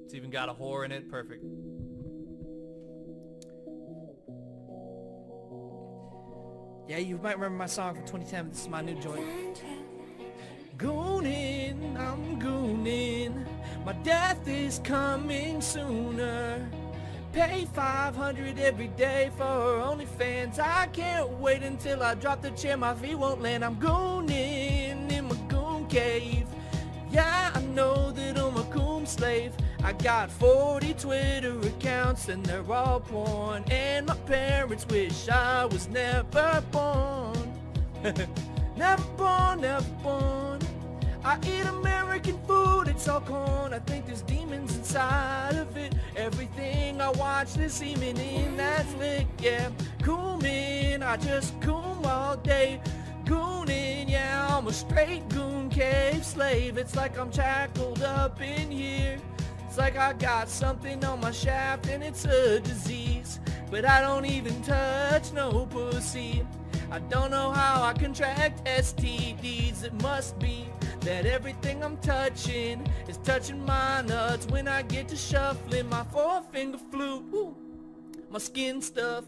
It's even got a whore in it. Perfect. Yeah, you might remember my song from 2010. This is my new joint. Goonin', I'm goonin'. My death is coming sooner. Pay $500 every day for OnlyFans. I can't wait until I drop the chair. My feet won't land. I'm goonin' in my goon cave. Yeah, I know that I'm a coon slave. I got 40 Twitter accounts and they're all porn. And my parents wish I was never born. Never born, never born. I eat American food, it's all corn. I think there's demons inside of it. Everything I watch, there's semen in that flick. Yeah, cooming, I just coom all day. Gooning, yeah, I'm a straight goon cave slave. It's like I'm shackled up in here. It's like I got something on my shaft and it's a disease. But I don't even touch no pussy. I don't know how I contract STDs. It must be that everything I'm touching is touching my nuts. When I get to shuffling my four-finger flute, woo, my skin stuff,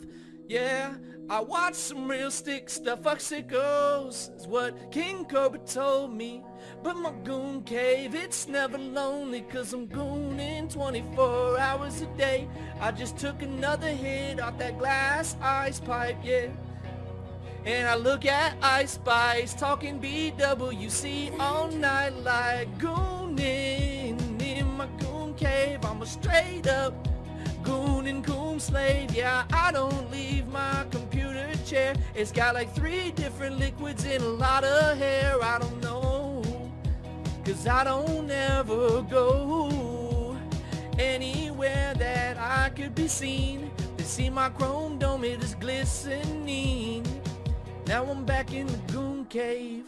yeah. I watch some real stick stuff. Fuck sickos is what King Cobra told me. But my goon cave, it's never lonely, cause I'm gooning 24 hours a day. I just took another hit off that glass ice pipe, yeah. And I look at Ice Spice talking BWC all night like gooning in my goon cave. I'm a straight up goon and coon slave. Yeah, I don't leave my computer chair. It's got like 3 different liquids and a lot of hair. I don't know, cause I don't ever go anywhere that I could be seen. They see my chrome dome, it is glistening. Now I'm back in the goon cave,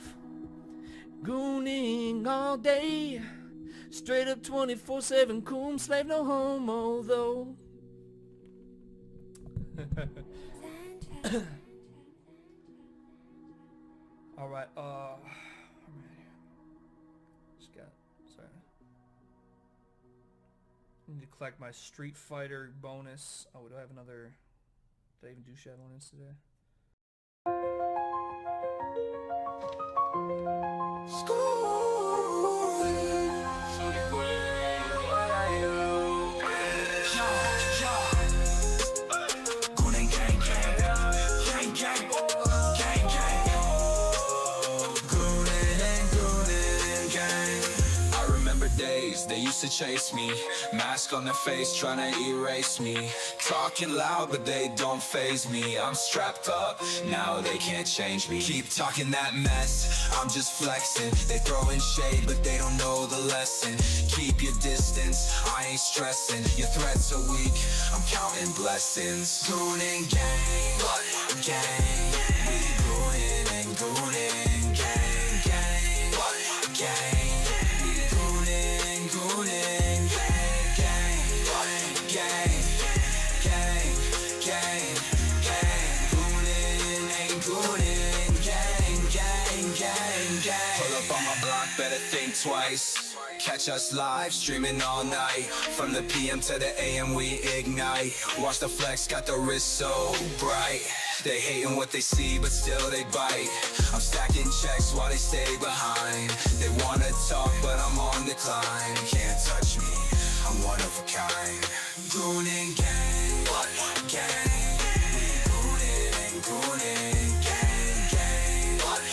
gooning all day. Straight up 24/7 coon slave, no homo though. Alright, just got, sorry. I need to collect my Street Fighter bonus. Oh, do I have another, did I even do Shadowlands today? They used to chase me, mask on their face trying to erase me. Talking loud but they don't faze me. I'm strapped up, now they can't change me. Keep talking that mess, I'm just flexing. They throwing shade but they don't know the lesson. Keep your distance, I ain't stressing. Your threats are weak, I'm counting blessings. Gooning gang, gang. We gooning and gooning, gang, gang, gang. Twice. Catch us live, streaming all night. From the PM to the AM we ignite. Watch the flex, got the wrist so bright. They hating what they see, but still they bite. I'm stacking checks while they stay behind. They wanna talk, but I'm on decline. Can't touch me, I'm one of a kind. Gooning gang, gang. We gooning and gooning, gang, gang, gang.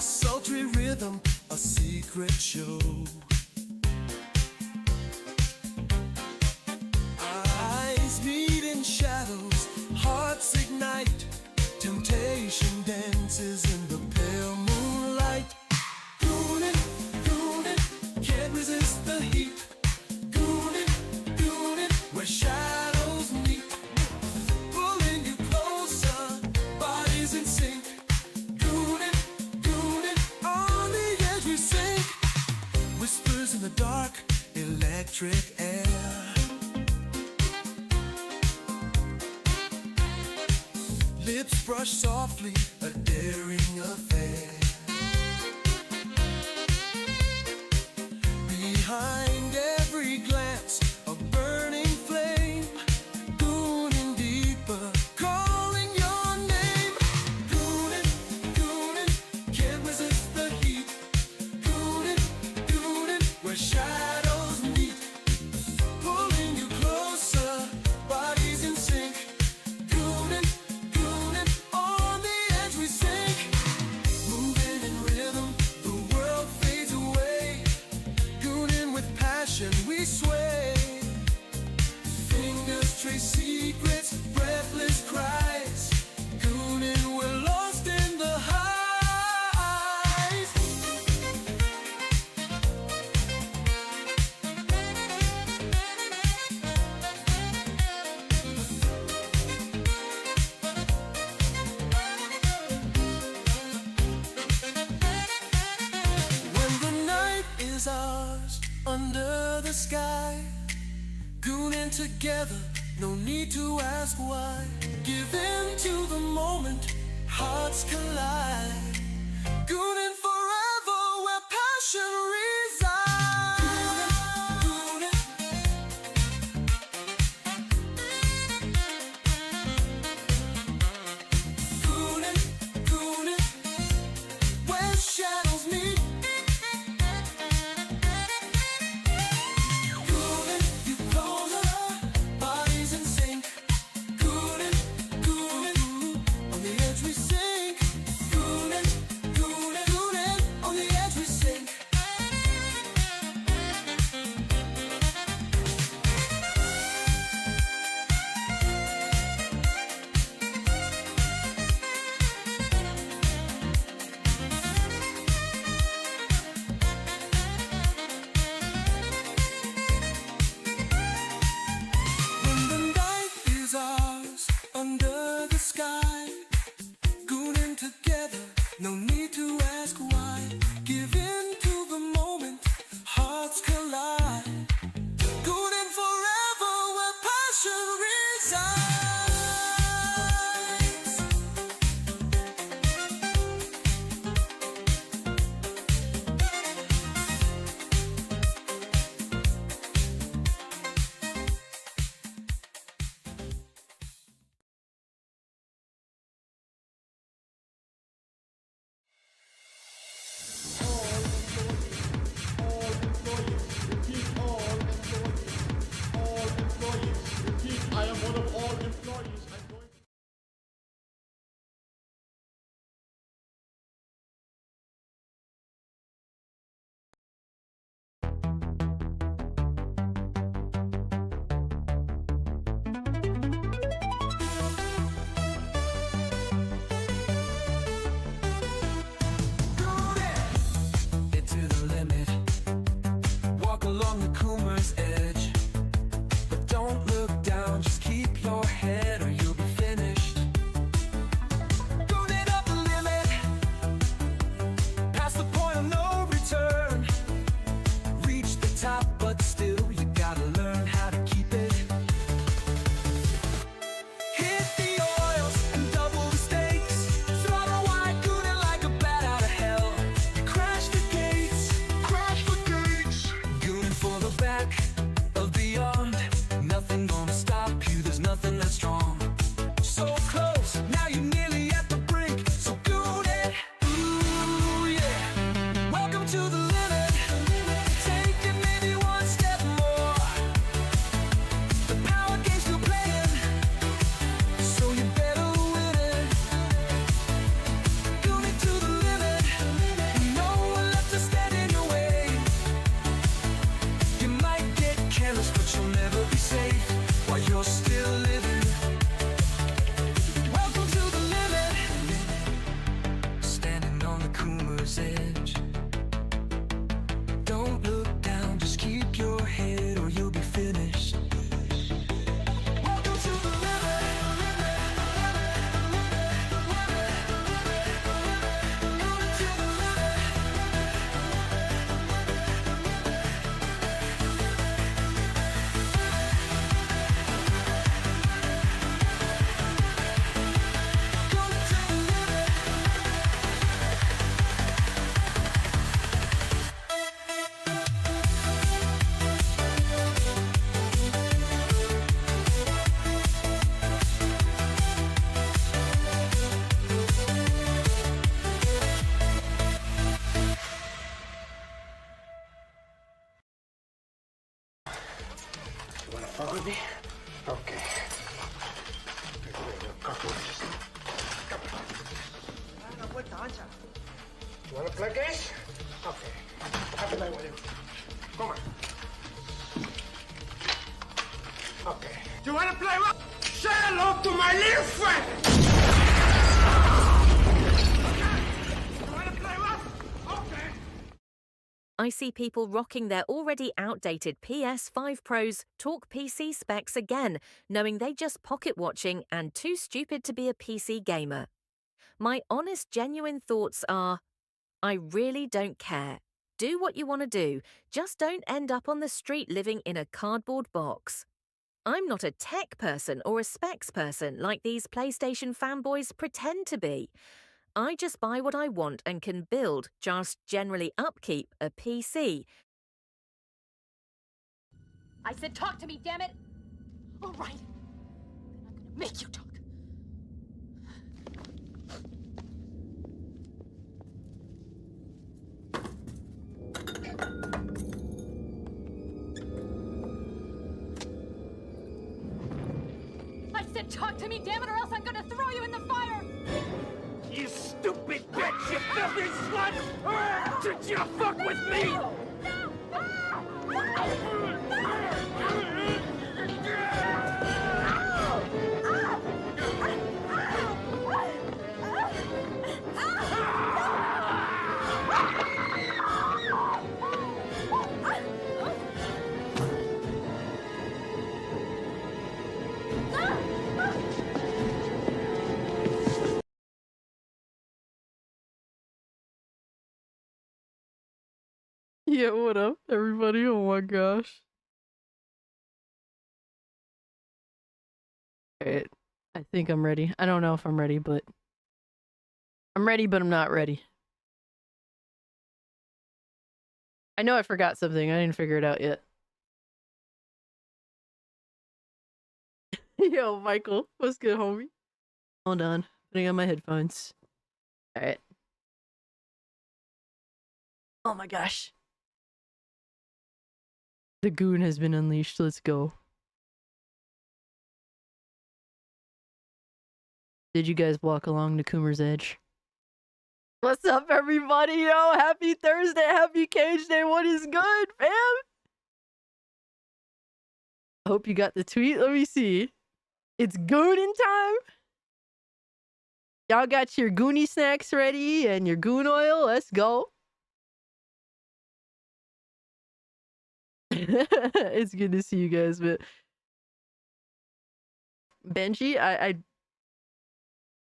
sultry rhythm, a secret show. Eyes meet in shadows, hearts ignite. Temptation dances in the pale moonlight. Goonin', goonin', can't resist the heat. Goonin', goonin', where shadows meet. Pulling you closer, bodies in sync. Goonin', goonin', on the edge we sink. Whispers in the dark, electric air. Lips brush softly, a daring affair. Behind every glance, a burning flame. Gooning deeper, calling your name. Gooning, gooning, can't resist the heat. Gooning, gooning, where shadows meet. Pulling you closer, bodies in sync. Gooning, gooning, on the edge we sink. Moving in rhythm, the world fades away. Gooning with passion, we sway. Fingers trace secrets, breathless cries. Gooning, we're lost in the highs. When the night is ours, under the sky, gooning together, no need to ask why. Give in to the moment, hearts collide. Gooning forever, where passion resides. Gooning, gooning, gooning, where shadows meet. Gooning, you closer, bodies in sync. Gooning, gooning, on the edge we sink. Gooning, gooning, gooning, on the edge we sink. When the night is ours, under the sky, gooning together, no need to ask why. Give in to the moment, hearts collide. Gooning forever, where passion resides. Fuck with me? Okay. Cockroaches. You wanna play games? Okay. I'll play with you. Come on. Okay. You wanna play what? Say hello to my little friend! You wanna play what? Okay. I see people rocking their already outdated PS5 Pros talk PC specs again, knowing they just pocket watching and too stupid to be a PC gamer. My honest, genuine thoughts are, I really don't care. Do what you want to do, just don't end up on the street living in a cardboard box. I'm not a tech person or a specs person like these PlayStation fanboys pretend to be. I just buy what I want and can build, just generally upkeep, a PC. I said talk to me, damn it! All right. Then I'm gonna make you talk. I said talk to me, damn it, or else I'm gonna throw you in the fire! You stupid bitch! You filthy slut! Did you fuck with me? No! Yeah, what up, everybody? Oh my gosh. Alright, I think I'm ready. I don't know if I'm ready, but... I'm ready, but I'm not ready. I know I forgot something. I didn't figure it out yet. Yo, Michael. What's good, homie? Hold on. Putting on my headphones. Alright. Oh my gosh. The goon has been unleashed. Let's go. Did you guys walk along the Coomer's Edge? What's up, everybody? Yo, happy Thursday, happy Cage Day. What is good, fam? I hope you got the tweet. Let me see. It's gooning time. Y'all got your goonie snacks ready and your goon oil. Let's go. It's good to see you guys, but Benji,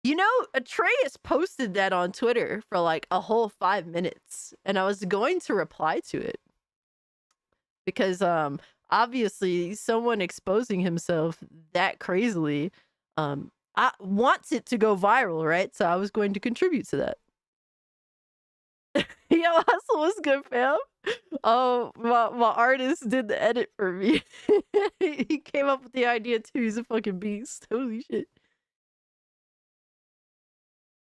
you know, Atreus posted that on Twitter for like a whole 5 minutes, and I was going to reply to it because obviously someone exposing himself that crazily wants it to go viral, right? So I was going to contribute to that. Yo, Hustle was good, fam. Oh, my artist did the edit for me. He came up with the idea too. He's a fucking beast. Holy shit.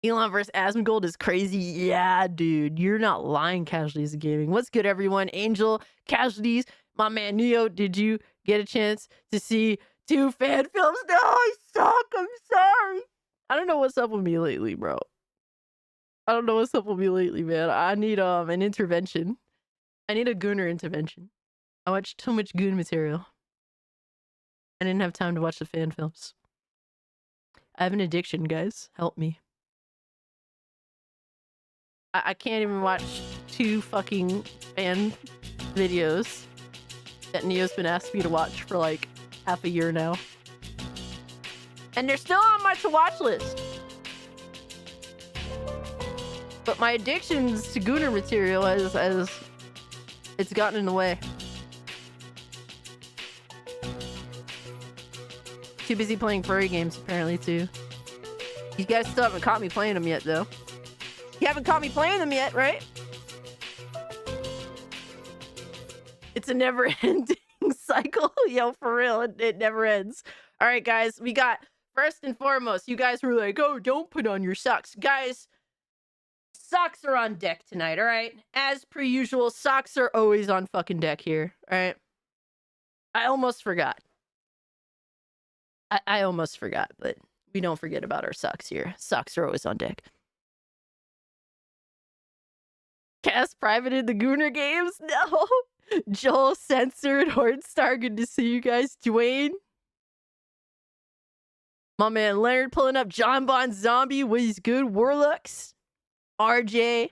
Elon versus Asmongold is crazy. Yeah, dude. You're not lying, Casualties of Gaming. What's good, everyone? Angel, Casualties, my man Neo. Did you get a chance to see 2 fan films? No, I suck. I'm sorry. I don't know what's up with me lately, bro. I don't know what's up with me lately, man. I need an intervention. I need a gooner intervention. I watched too much goon material. I didn't have time to watch the fan films. I have an addiction, guys. Help me. I can't even watch 2 fucking fan videos that Neo's been asking me to watch for like half a year now. And they're still on my to-watch list. But my addictions to gooner material has it's gotten in the way. Too busy playing furry games apparently too. You guys still haven't caught me playing them yet though. You haven't caught me playing them yet, right? It's a never-ending cycle. Yo, for real, it never ends. All right, guys, we got, first and foremost, you guys were like, oh, don't put on your socks. Guys, socks are on deck tonight, all right? As per usual, socks are always on fucking deck here, all right? I almost forgot. I almost forgot, but we don't forget about our socks here. Socks are always on deck. Cast privated the Gooner games? No. Joel, Censored, Hornstar, good to see you guys. Dwayne. My man Leonard pulling up. John Bond Zombie, what is good? Warlux. RJ.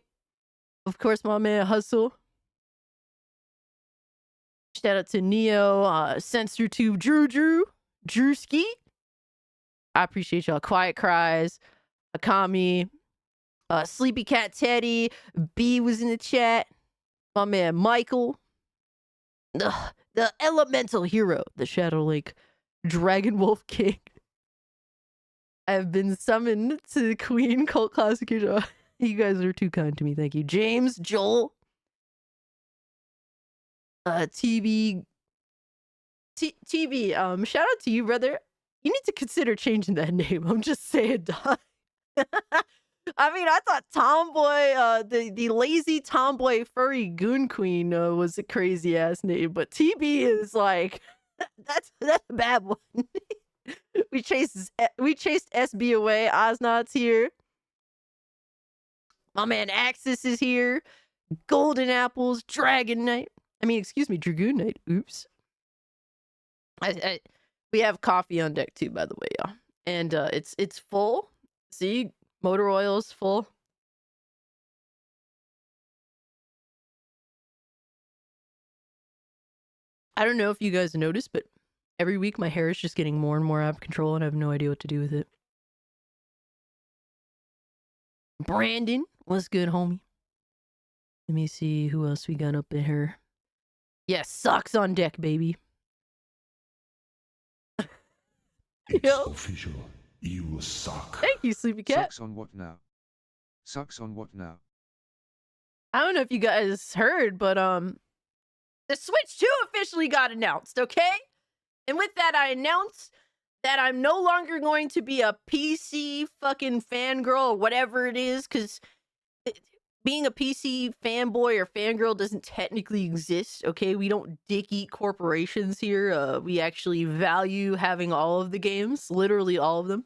Of course, my man Hustle. Shout out to Neo, CensorTube, Drewski. I appreciate y'all. Quiet Cries, Akami, Sleepy Cat Teddy, B was in the chat. My man Michael, the Elemental Hero, the Shadow Link, Dragon Wolf King. I have been summoned to the Queen Cult Classic. You guys are too kind to me. Thank you. James, Joel, TV, shout out to you, brother. You need to consider changing that name. I'm just saying, dog. I mean, I thought Tomboy, the lazy Tomboy Furry Goon Queen was a crazy ass name, but TB is like, that's a bad one. we chased SB away. Osnod's here. My man Axis is here. Golden Apples, Dragon Knight. Excuse me, Dragoon Knight. Oops. We have coffee on deck too, by the way, y'all. And it's full. See, motor oil's full. I don't know if you guys noticed, but every week my hair is just getting more and more out of control, and I have no idea what to do with it. Brandon, what's good, homie? Let me see who else we got up in here. Yes, socks on deck, baby. It's official. You suck. Thank you, Sleepy Cat. Sucks on what now? Sucks on what now? I don't know if you guys heard, but the Switch 2 officially got announced, okay? And with that, I announced that I'm no longer going to be a PC fucking fangirl or whatever it is, because being a PC fanboy or fangirl doesn't technically exist, okay? We don't dick eat corporations here. We actually value having all of the games, literally all of them.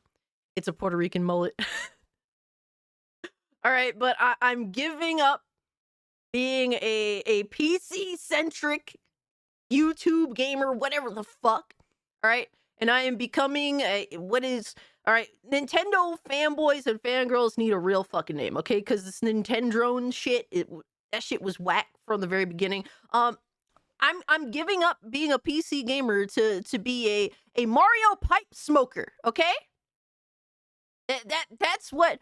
It's a Puerto Rican mullet. All right, but I'm giving up being a PC-centric YouTube gamer, whatever the fuck, all right? And I am becoming all right, Nintendo fanboys and fangirls need a real fucking name, okay? Because this Nintendrone shit, that shit was whack from the very beginning. I'm giving up being a PC gamer to be a Mario pipe smoker, okay? That's what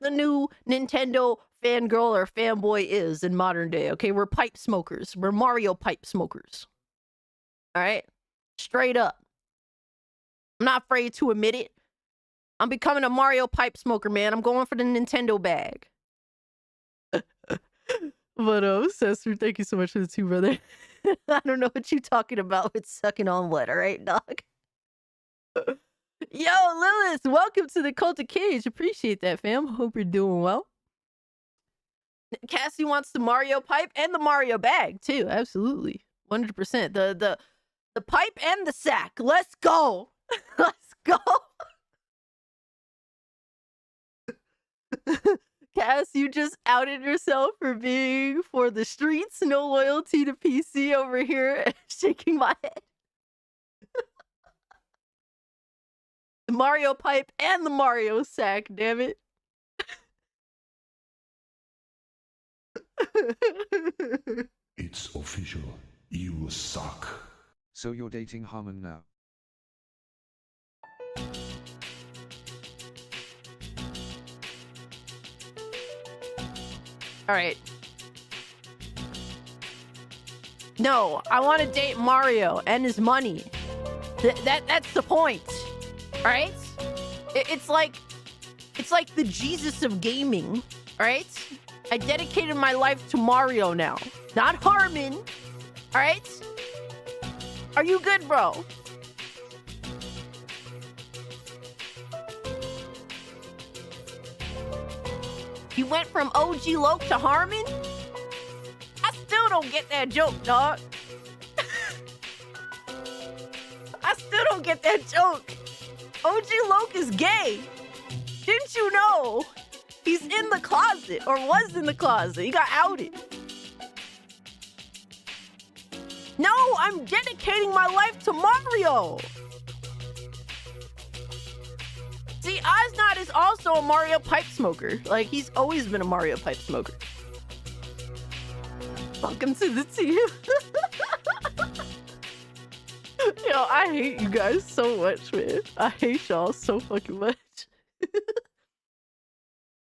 the new Nintendo fangirl or fanboy is in modern day, okay? We're pipe smokers. We're Mario pipe smokers. All right? Straight up. I'm not afraid to admit it. I'm becoming a Mario pipe smoker, man. I'm going for the Nintendo bag. But, Cesar, thank you so much for the 2, brother. I don't know what you're talking about with sucking on what, all right, dog? Yo, Lilith, welcome to the Cult of Cage. Appreciate that, fam. Hope you're doing well. Cassie wants the Mario pipe and the Mario bag, too. Absolutely. 100%. The pipe and the sack. Let's go. Let's go. Cass, you just outed yourself for being for the streets, no loyalty to PC over here, shaking my head. The Mario pipe and the Mario sack, damn it. It's official. You suck. So you're dating Harmon now? All right. No, I want to date Mario and his money. That's the point. All right? It's like the Jesus of gaming. All right? I dedicated my life to Mario now, not Harmon. All right? Are you good, bro? You went from OG Loke to Harmon? I still don't get that joke, dog. I still don't get that joke. OG Loke is gay. Didn't you know? He's in the closet, or was in the closet. He got outed. No, I'm dedicating my life to Mario. See, Oznot is also a Mario pipe smoker. Like, he's always been a Mario pipe smoker. Welcome to the team. Yo, I hate you guys so much, man. I hate y'all so fucking much.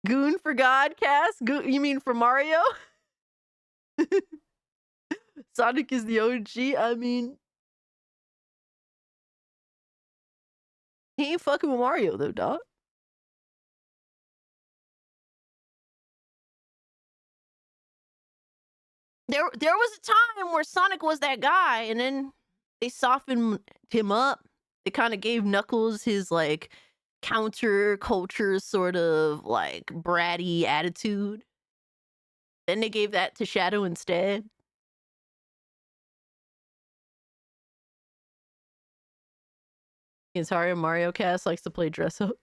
Goon for Godcast? You mean for Mario? Sonic is the OG? I mean... He ain't fucking with Mario, though, dog. There was a time where Sonic was that guy, and then they softened him up. They kind of gave Knuckles his, like, counter-culture sort of, like, bratty attitude. Then they gave that to Shadow instead. Atari Mario Cast likes to play dress up.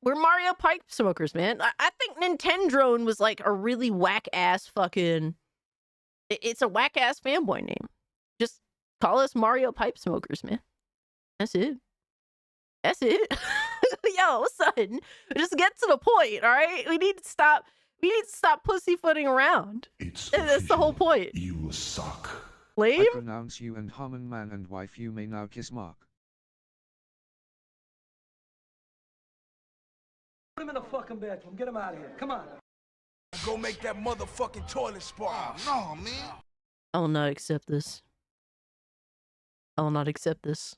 We're Mario pipe smokers, man. I think Nintendrone was like a really whack-ass fucking... It's a whack-ass fanboy name. Just call us Mario pipe smokers, man. That's it. That's it. Yo, son, just get to the point, all right? We need to stop pussyfooting around. That's the whole point. You suck. Lame? I pronounce you and Harmon man and wife. You may now kiss Mark. Put him in the fucking bathroom. Get him out of here. Come on. Go make that motherfucking toilet spark. Oh, no, man. I will not accept this. I will not accept this.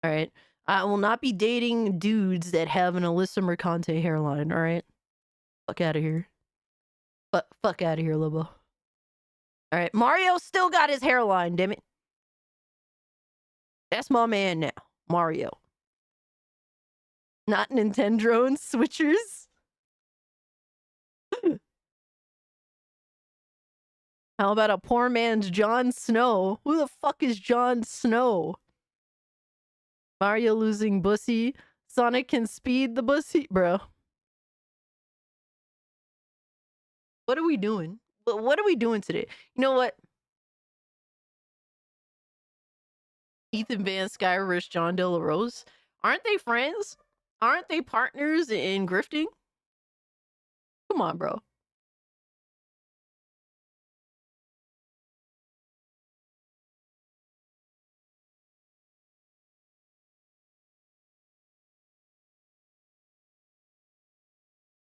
All right. I will not be dating dudes that have an Alyssa Mercante hairline, all right? Fuck out of here. Fuck out of here, Lobo. All right. Mario still got his hairline, damn it. That's my man now. Mario. Not Nintendrone switchers. How about a poor man's Jon Snow? Who the fuck is Jon Snow? Mario losing Bussy. Sonic can speed the Bussy. Bro. What are we doing? What are we doing today? You know what? Ethan Van Sciver versus John De La Rose. Aren't they friends? Aren't they partners in grifting? Come on, bro.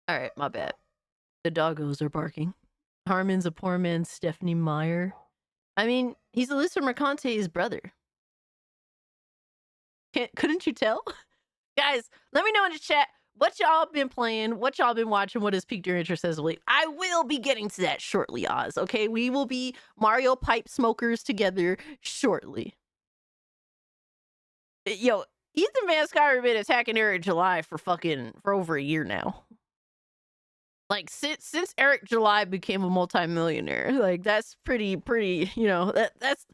All right, my bad. The doggos are barking. Harmon's a poor man's Stephanie Meyer. I mean, he's Alyssa Mercante's brother. Couldn't you tell? Guys, let me know in the chat what y'all been playing, what y'all been watching, what has piqued your interest as of late. I will be getting to that shortly, Oz. Okay, we will be Mario pipe smokers together shortly. Yo, Ethan Van Sciver been attacking Eric July for over a year now. Like since Eric July became a multimillionaire, like that's pretty, you know, that's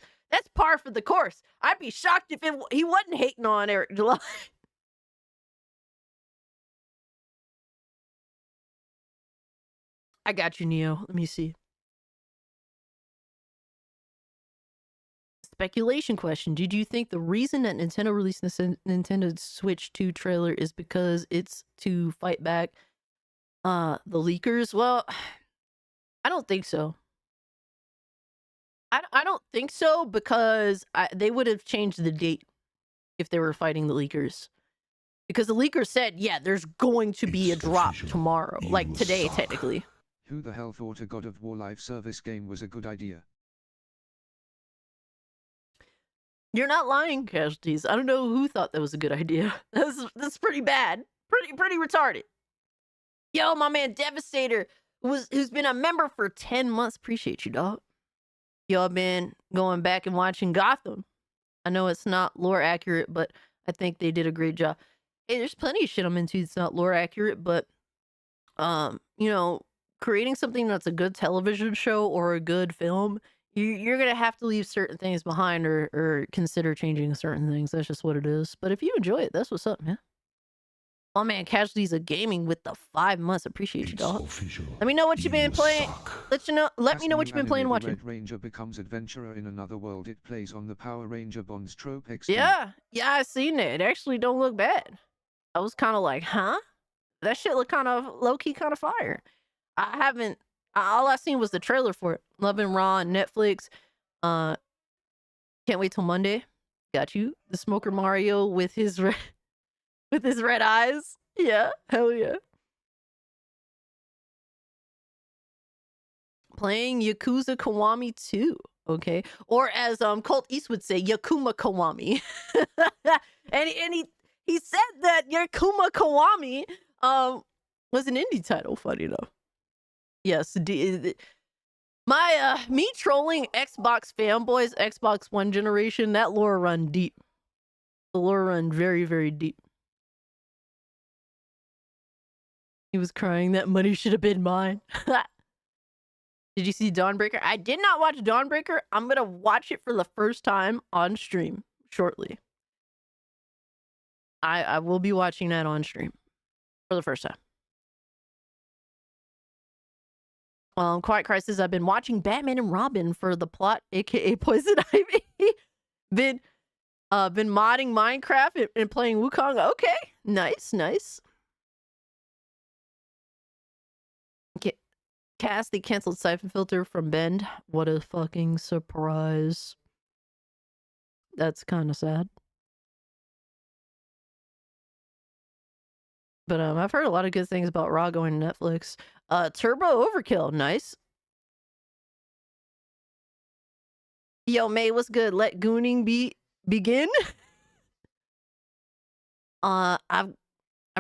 par for the course. I'd be shocked if he wasn't hating on Eric July. I got you, Neo. Let me see. Speculation question. Did you think the reason that Nintendo released the Nintendo Switch 2 trailer is because it's to fight back the leakers? Well, I don't think so. I don't think so because they would have changed the date if they were fighting the leakers. Because the leakers said, yeah, there's going to be a drop tomorrow. Like today, technically. Who the hell thought a God of War live service game was a good idea? You're not lying, Casualties. I don't know who thought that was a good idea. That's pretty bad. Pretty retarded. Yo, my man Devastator, who's been a member for 10 months. Appreciate you, dog. Yo, I've been going back and watching Gotham. I know it's not lore accurate, but I think they did a great job. Hey, there's plenty of shit I'm into that's not lore accurate, but you know, creating something that's a good television show or a good film you're gonna have to leave certain things behind or consider changing certain things. That's just what it is. But if you enjoy it, that's what's up, man. Oh man, Casualties of Gaming with the 5 months. Appreciate you, It's dog. official. Let me know what you've been You playing. suck. Let me know what you've been playing and The watching. Red Ranger becomes adventurer in another world. It plays on the Power Ranger Bonds trope XP. Yeah, I seen it. It actually don't look bad. I was kind of like, huh? That shit look kind of low key, kind of fire. I haven't. All I seen was the trailer for it. Love and Raw on Netflix. Can't wait till Monday. Got you. The Smoker Mario with his red, with his red eyes. Yeah, hell yeah. Playing Yakuza Kiwami 2. Okay, or as Colt East would say, Yakuma Kiwami. and he said that Yakuma Kiwami was an indie title. Funny enough. Yes, my me trolling Xbox fanboys, Xbox One generation, that lore run deep. The lore run very, very deep. He was crying. That money should have been mine. Did you see Dawnbreaker? I did not watch Dawnbreaker. I'm gonna watch it for the first time on stream shortly. I will be watching that on stream for the first time. Quiet Crisis. I've been watching Batman and Robin for the plot, aka Poison Ivy. been modding Minecraft and playing Wukong. Okay, nice. Cast the canceled Siphon Filter from Bend. What a fucking surprise. That's kind of sad. But I've heard a lot of good things about Raw going to Netflix. Turbo Overkill, nice. Yo, May, what's good? Let gooning begin. I've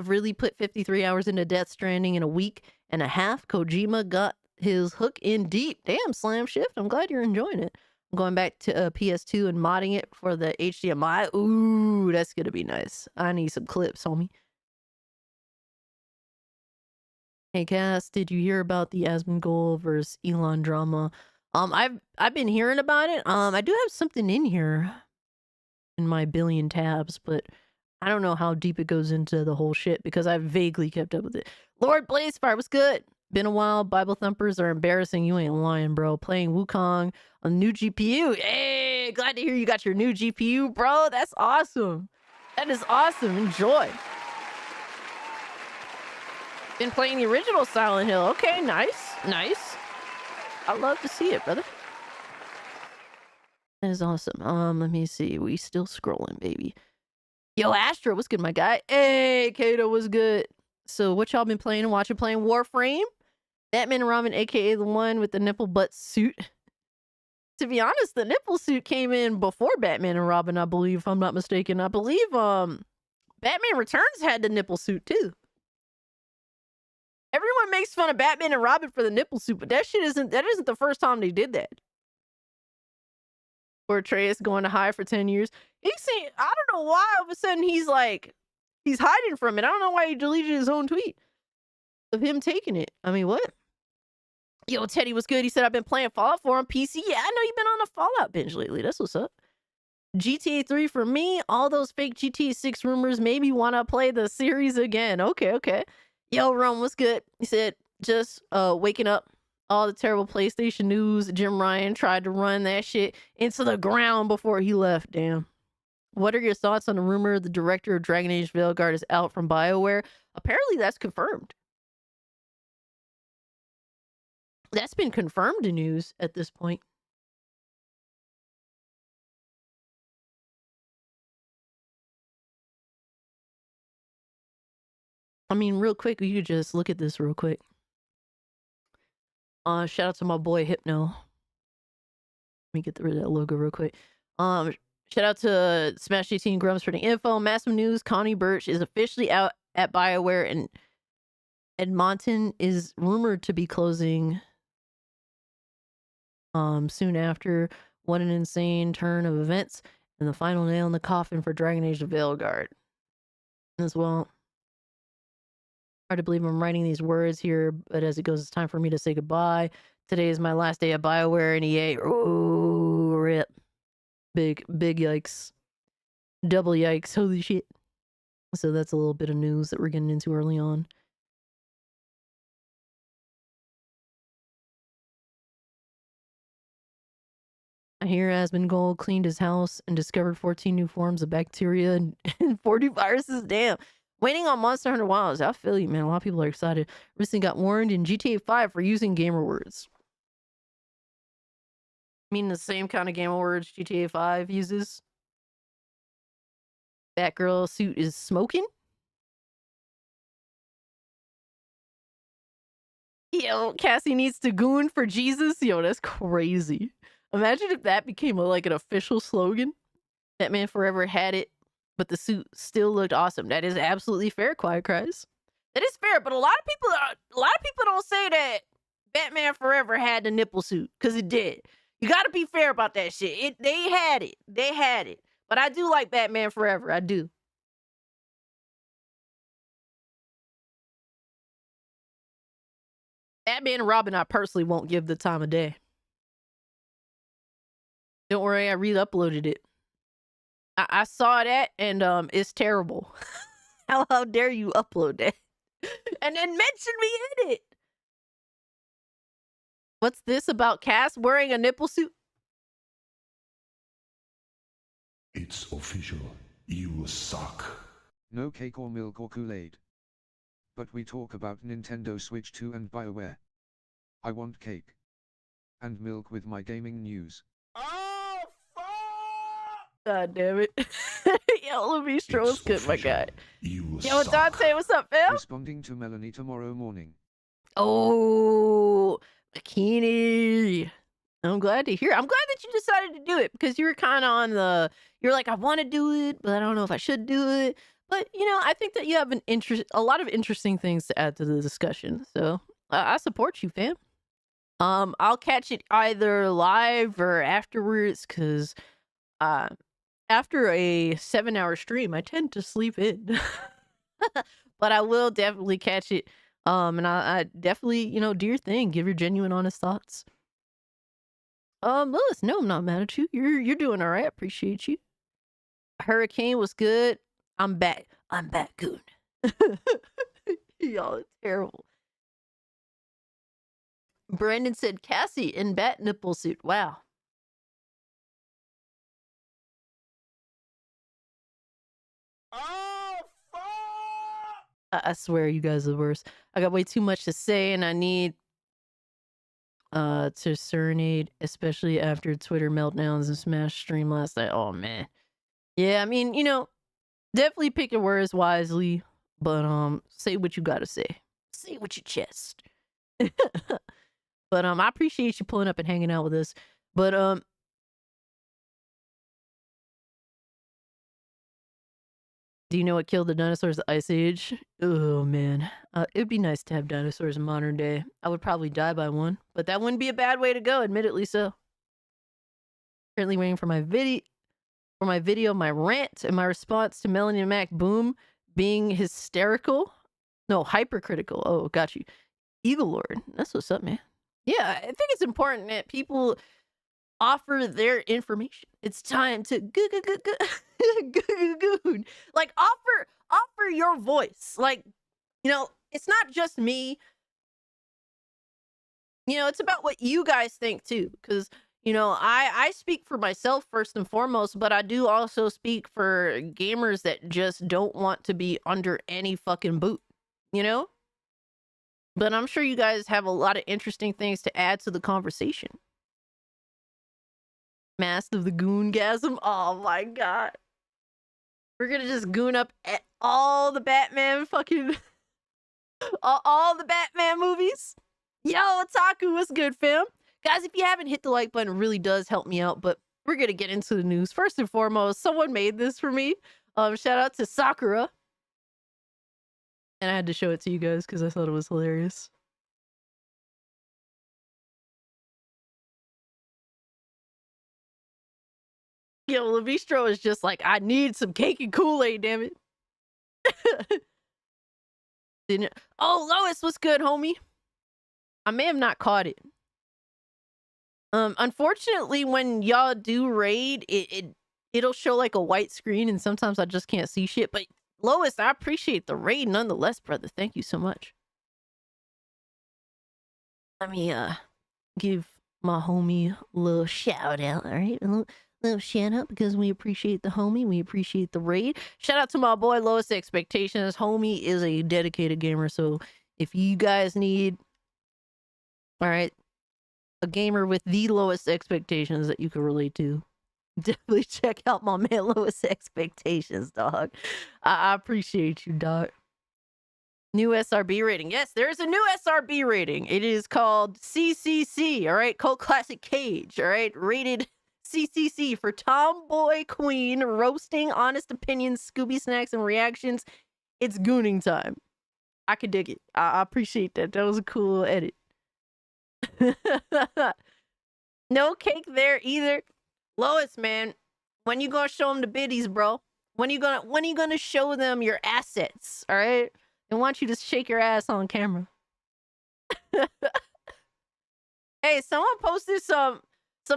really put 53 hours into Death Stranding in a week and a half. Kojima got his hook in deep. Damn, Slam Shift. I'm glad you're enjoying it. I'm going back to PS2 and modding it for the HDMI. Ooh, that's gonna be nice. I need some clips, homie. Hey Cass, did you hear about the Asmongold versus Elon drama? I've been hearing about it. I do have something in here in my billion tabs, but I don't know how deep it goes into the whole shit because I've vaguely kept up with it. Lord Blazefire, what's good? Been a while. Bible thumpers are embarrassing. You ain't lying, bro. Playing Wukong on new GPU. Hey, glad to hear you got your new GPU, bro. That's awesome. That is awesome. Enjoy. Been playing the original Silent Hill. Okay, nice. I love to see it, brother. That is awesome. Let me see. We still scrolling, baby. Yo, Astro, what's good, my guy? Hey, Kato, what's good? So, what y'all been playing and watching? Playing Warframe? Batman and Robin, aka the one with the nipple butt suit. To be honest, the nipple suit came in before Batman and Robin, I believe, if I'm not mistaken. I believe Batman Returns had the nipple suit too. Everyone makes fun of Batman and Robin for the nipple suit, but that isn't the first time they did that. Or Atreus going to hide for 10 years. I don't know why all of a sudden he's hiding from it. I don't know why he deleted his own tweet of him taking it. I mean, what? Yo, Teddy was good. He said, I've been playing Fallout 4 on PC. Yeah, I know you've been on a Fallout binge lately. That's what's up. GTA 3 for me. All those fake GTA 6 rumors made me want to play the series again. Okay. Yo, Rome, what's good? He said, just waking up. All the terrible PlayStation news. Jim Ryan tried to run that shit into the ground before he left. Damn. What are your thoughts on the rumor the director of Dragon Age Veilguard is out from BioWare? Apparently that's confirmed. That's been confirmed in news at this point. I mean, real quick, you could just look at this real quick. Shout out to my boy Hypno. Let me get rid of that logo real quick. Shout out to Smash 18 Grums for the info. Massive news: Connie Birch is officially out at BioWare, and Edmonton is rumored to be closing soon after. What an insane turn of events, and the final nail in the coffin for Dragon Age: The Veilguard as well. Hard to believe I'm writing these words here, but as it goes, it's time for me to say goodbye Today is my last day at BioWare and EA. Oh, rip. Big yikes. Double yikes. Holy shit. So that's a little bit of news that we're getting into early on. I hear Asmongold cleaned his house and discovered 14 new forms of bacteria and 40 viruses. Damn. Waiting on Monster Hunter Wilds. I feel you, man. A lot of people are excited. Recently got warned in GTA 5 for using gamer words. Meaning the same kind of gamer words GTA 5 uses. Batgirl suit is smoking. Yo, Cassie needs to goon for Jesus. Yo, that's crazy. Imagine if that became like an official slogan. Batman Forever had it, but the suit still looked awesome. That is absolutely fair, Quiet Cries. That is fair, but a lot of people don't say that Batman Forever had the nipple suit, because it did. You got to be fair about that shit. They had it. But I do like Batman Forever. I do. Batman and Robin, I personally won't give the time of day. Don't worry, I re-uploaded it. I saw that, and it's terrible. How dare you upload that? And then mention me in it. What's this about Cass wearing a nipple suit? It's official. You suck. No cake or milk or Kool-Aid. But we talk about Nintendo Switch 2 and BioWare. I want cake. And milk with my gaming news. Oh, fuck! God damn it. Yo, let me stroll It's good, my official. guy. You Yo, suck. Dante, what's up, fam? Responding to Melanie tomorrow morning. Oh, Bikini. I'm glad to hear. I'm glad that you decided to do it, because you were kind of on the, you're like, I want to do it, but I don't know if I should do it. But, you know, I think that you have a lot of interesting things to add to the discussion. So I support you, fam. I'll catch it either live or afterwards, because after a 7-hour stream, I tend to sleep in. But I will definitely catch it. And I definitely, you know, do your thing. Give your genuine, honest thoughts. Lilith, no, I'm not mad at you. You're doing all right. I appreciate you. Hurricane was good. I'm back. I'm back, goon. Y'all, it's terrible. Brandon said Cassie in bat nipple suit. Wow. Oh, fuck! I swear you guys are the worst. I got way too much to say, and I need to serenade, especially after Twitter meltdowns and Smash stream last night. Oh man. Yeah, I mean, you know, definitely pick your words wisely, but say what you gotta say. Say it with your chest. But I appreciate you pulling up and hanging out with us. But do you know what killed the dinosaurs? The Ice Age? Oh man, it'd be nice to have dinosaurs in modern day. I would probably die by one, but that wouldn't be a bad way to go, admittedly so. Currently waiting for my video, my rant, and my response to Melanie and Mac Boom being hysterical. No, hypercritical. Oh, got you. Eagle Lord. That's what's up, man. Yeah, I think it's important that people offer their information. It's time to goon. Like offer your voice. Like, you know, it's not just me. You know, it's about what you guys think too. Because, you know, I speak for myself first and foremost, but I do also speak for gamers that just don't want to be under any fucking boot, you know? But I'm sure you guys have a lot of interesting things to add to the conversation. Master of the Goongasm. Oh my god. We're gonna just goon up at all the Batman fucking... all the Batman movies. Yo, Otaku, what's good, fam? Guys, if you haven't hit the like button, it really does help me out, but we're gonna get into the news. First and foremost, someone made this for me. Shout out to Sakura. And I had to show it to you guys because I thought it was hilarious. Yo, Levistro is just like, I need some cake and Kool-Aid, damn it. Oh, Lois, what's good, homie? I may have not caught it. Unfortunately, when y'all do raid, it'll show like a white screen, and sometimes I just can't see shit. But Lois, I appreciate the raid nonetheless, brother. Thank you so much. Let me give my homie a little shout out, all right? A little shout out because we appreciate the homie. We appreciate the raid. Shout out to my boy Lowest Expectations. Homie is a dedicated gamer. So if you guys need, all right, a gamer with the lowest expectations that you can relate to, definitely check out my man Lowest Expectations, dog. I appreciate you, dog. New SRB rating. Yes, there is a new SRB rating. It is called CCC, all right? Cult Classic Cage, all right? Rated CCC for Tomboy Queen, roasting, honest opinions, Scooby snacks, and reactions. It's gooning time. I could dig it. I appreciate that. That was a cool edit. No cake there either. Lois, man, when you gonna show them the biddies, bro? When you gonna show them your assets, all right? I want you to shake your ass on camera. Hey, someone posted some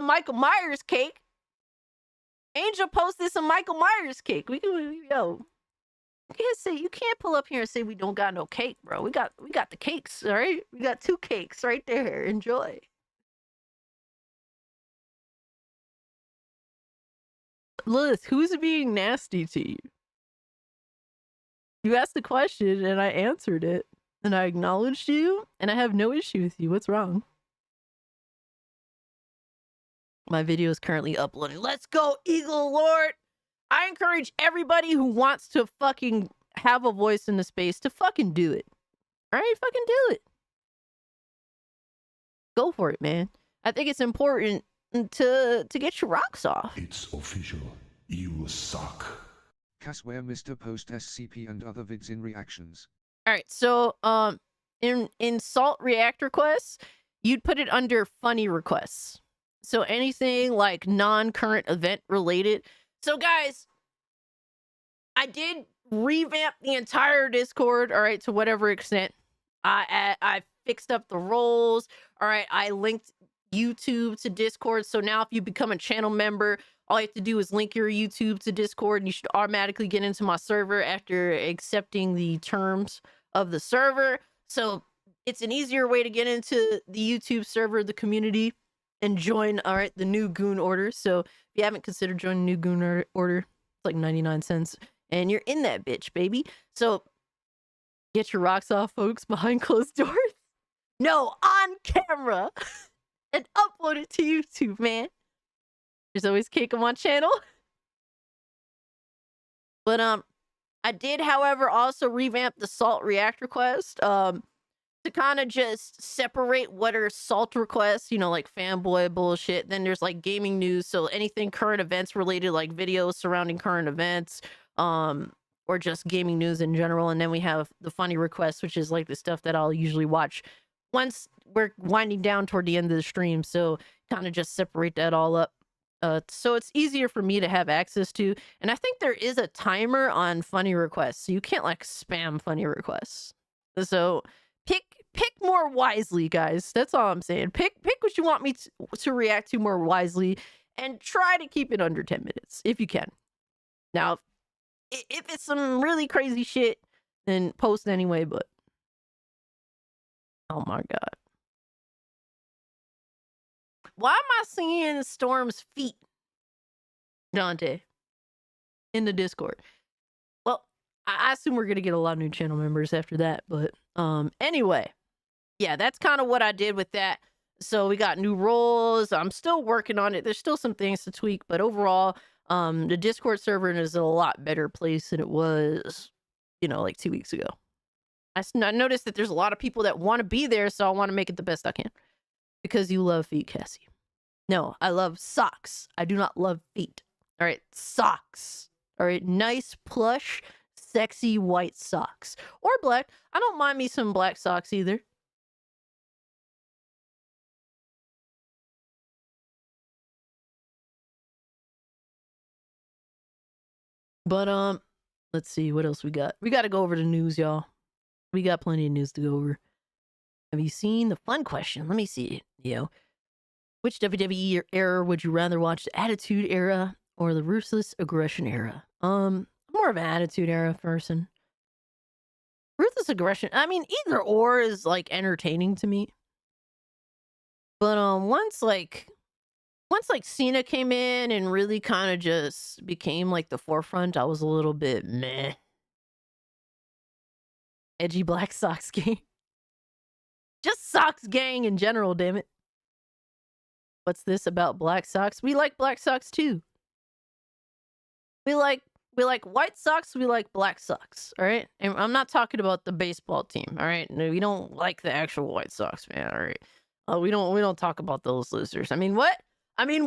Michael Myers cake. Angel posted some Michael Myers cake. We can, yo. You can't pull up here and say we don't got no cake, bro. We got the cakes, all right? We got 2 cakes right there. Enjoy. Lilith, who's being nasty to you? You asked the question and I answered it and I acknowledged you and I have no issue with you. What's wrong? My video is currently uploading. Let's go, Eagle Lord. I encourage everybody who wants to fucking have a voice in the space to fucking do it. All right, fucking do it. Go for it, man. I think it's important to get your rocks off. It's official. You suck. Casware Mr. Post SCP and other vids in reactions. All right, so in Salt React requests, you'd put it under funny requests. So anything like non-current event related. So guys, I did revamp the entire Discord, all right, to whatever extent. I fixed up the roles, all right, I linked YouTube to Discord, so now if you become a channel member, all you have to do is link your YouTube to Discord, and you should automatically get into my server after accepting the terms of the server. So it's an easier way to get into the YouTube server, the community, and join, all right, the new Goon Order. So if you haven't considered joining new Goon Order, it's like 99 cents, and you're in that bitch, baby. So get your rocks off, folks, behind closed doors. No, on camera. And upload it to YouTube, man. There's always cake on my channel. But I did, however, also revamp the Salt React request to kind of just separate what are Salt requests, you know, like fanboy bullshit. Then there's like gaming news, so anything current events related, like videos surrounding current events, or just gaming news in general. And then we have the funny requests, which is like the stuff that I'll usually watch once we're winding down toward the end of the stream. So kind of just separate that all up. So it's easier for me to have access to. And I think there is a timer on funny requests, so you can't like spam funny requests. So pick more wisely, guys. That's all I'm saying. Pick what you want me to react to more wisely, and try to keep it under 10 minutes if you can. Now, if it's some really crazy shit, then post anyway, but oh my god. Why am I seeing Storm's feet, Dante, in the Discord? Well, I assume we're going to get a lot of new channel members after that. But anyway, yeah, that's kind of what I did with that. So we got new roles. I'm still working on it. There's still some things to tweak. But overall, the Discord server is in a lot better place than it was, you know, like 2 weeks ago. I noticed that there's a lot of people that want to be there. So I want to make it the best I can. Because you love feet, Cassie. No, I love socks. I do not love feet. All right, socks. All right, nice, plush, sexy white socks. Or black. I don't mind me some black socks either. But, let's see what else we got. We got to go over the news, y'all. We got plenty of news to go over. Have you seen the fun question? Let me see. Yo. Which WWE era would you rather watch? The Attitude Era or the Ruthless Aggression Era? I'm more of an Attitude Era person. Ruthless Aggression, I mean, either or is like entertaining to me. But once Cena came in and really kind of just became like the forefront, I was a little bit meh. Edgy Black Sox gang. Just Sox gang in general, damn it. What's this about Black Sox? We like Black Sox too. We like White Sox, we like Black Sox, all right? And I'm not talking about the baseball team, all right? No, we don't like the actual White Sox, man, all right? We don't talk about those losers. I mean, what? But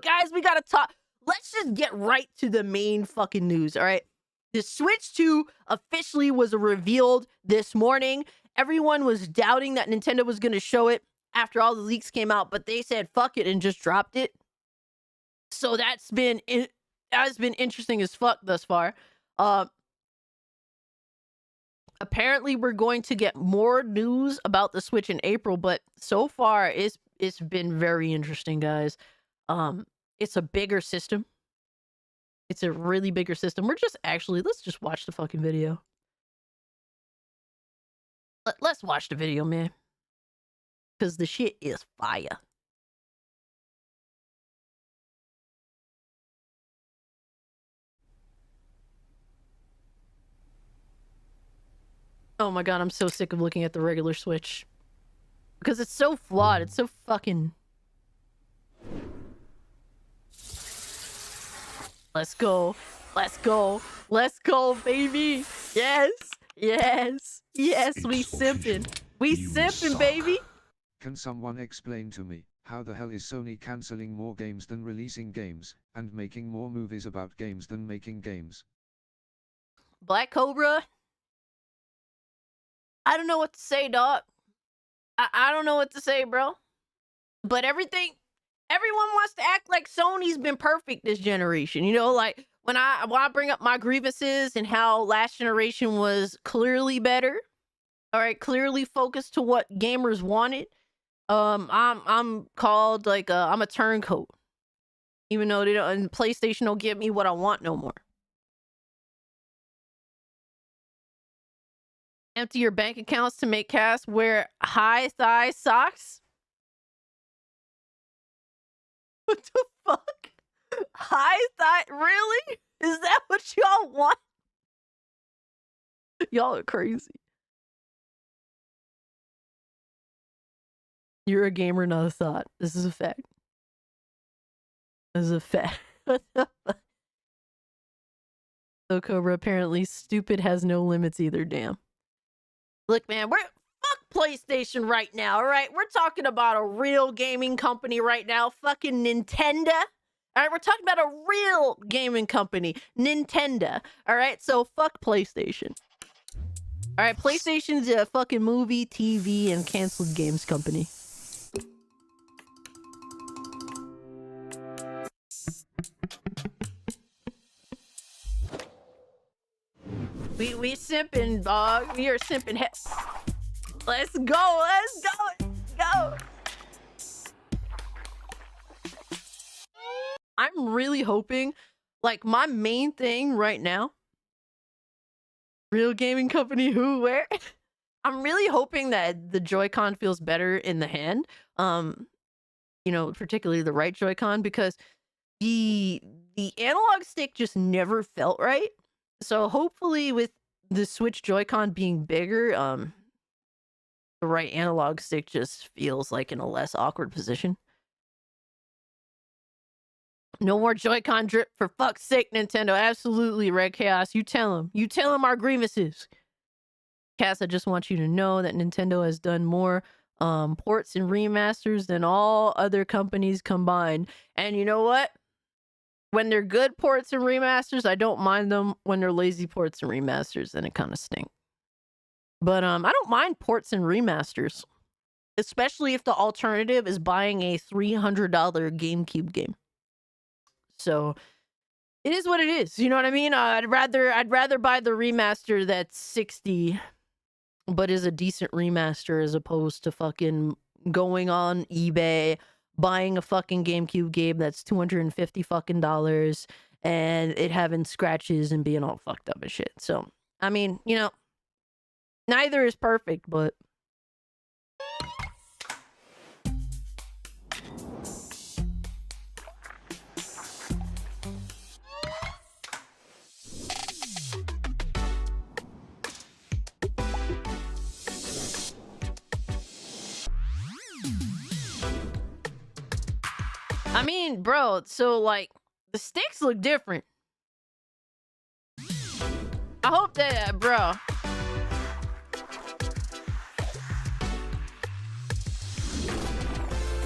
guys, we gotta talk. Let's just get right to the main fucking news, all right? The Switch 2 officially was revealed this morning. Everyone was doubting that Nintendo was gonna show it after all the leaks came out, but they said fuck it and just dropped it. So that's been interesting as fuck thus far. Apparently we're going to get more news about the Switch in April, but so far it's been very interesting, guys. It's a bigger system. It's a really bigger system. Let's just watch the fucking video. Let's watch the video, man. Because the shit is fire. Oh my god, I'm so sick of looking at the regular Switch. Because it's so flawed. It's so fucking... Let's go. Let's go. Let's go, baby. Yes. Yes. Yes, we simping. We simping, baby. Can someone explain to me, how the hell is Sony cancelling more games than releasing games, and making more movies about games than making games? Black Cobra? I don't know what to say, dog. I don't know what to say, bro. But everyone wants to act like Sony's been perfect this generation. You know, like when I bring up my grievances and how last generation was clearly better, all right, clearly focused to what gamers wanted. I'm called like I'm a turncoat, even though they don't. And PlayStation don't give me what I want no more. Empty your bank accounts to make cash. Wear high thigh socks. What the fuck? High thigh? Really? Is that what y'all want? Y'all are crazy. You're a gamer, not a thought. This is a fact. This is a fact. What the fuck? So Cobra, apparently stupid has no limits either, damn. Look, man, fuck PlayStation right now, all right? We're talking about a real gaming company right now, fucking Nintendo. All right, we're talking about a real gaming company, Nintendo. All right, so fuck PlayStation. All right, PlayStation's a fucking movie, TV, and canceled games company. We simping, dog. We are simping. Let's go. Let's go. I'm really hoping, like, my main thing right now, real gaming company, who, where? I'm really hoping that the Joy-Con feels better in the hand. You know, particularly the right Joy-Con, because the analog stick just never felt right. So hopefully with the Switch Joy-Con being bigger, the right analog stick just feels like in a less awkward position. No more Joy-Con drip, for fuck's sake, Nintendo. Absolutely, Red Chaos. You tell him. You tell him our grievances. Cass, I just want you to know that Nintendo has done more ports and remasters than all other companies combined. And you know what? When they're good ports and remasters, I don't mind them. When they're lazy ports and remasters, then it kind of stinks. But I don't mind ports and remasters, especially if the alternative is buying a $300 GameCube game. So it is what it is. You know what I mean? I'd rather buy the remaster that's $60, but is a decent remaster as opposed to fucking going on eBay, buying a fucking GameCube game that's $250 fucking dollars, and it having scratches and being all fucked up and shit. So, I mean, you know, neither is perfect, but I mean, bro, so like the sticks look different. I hope that, bro.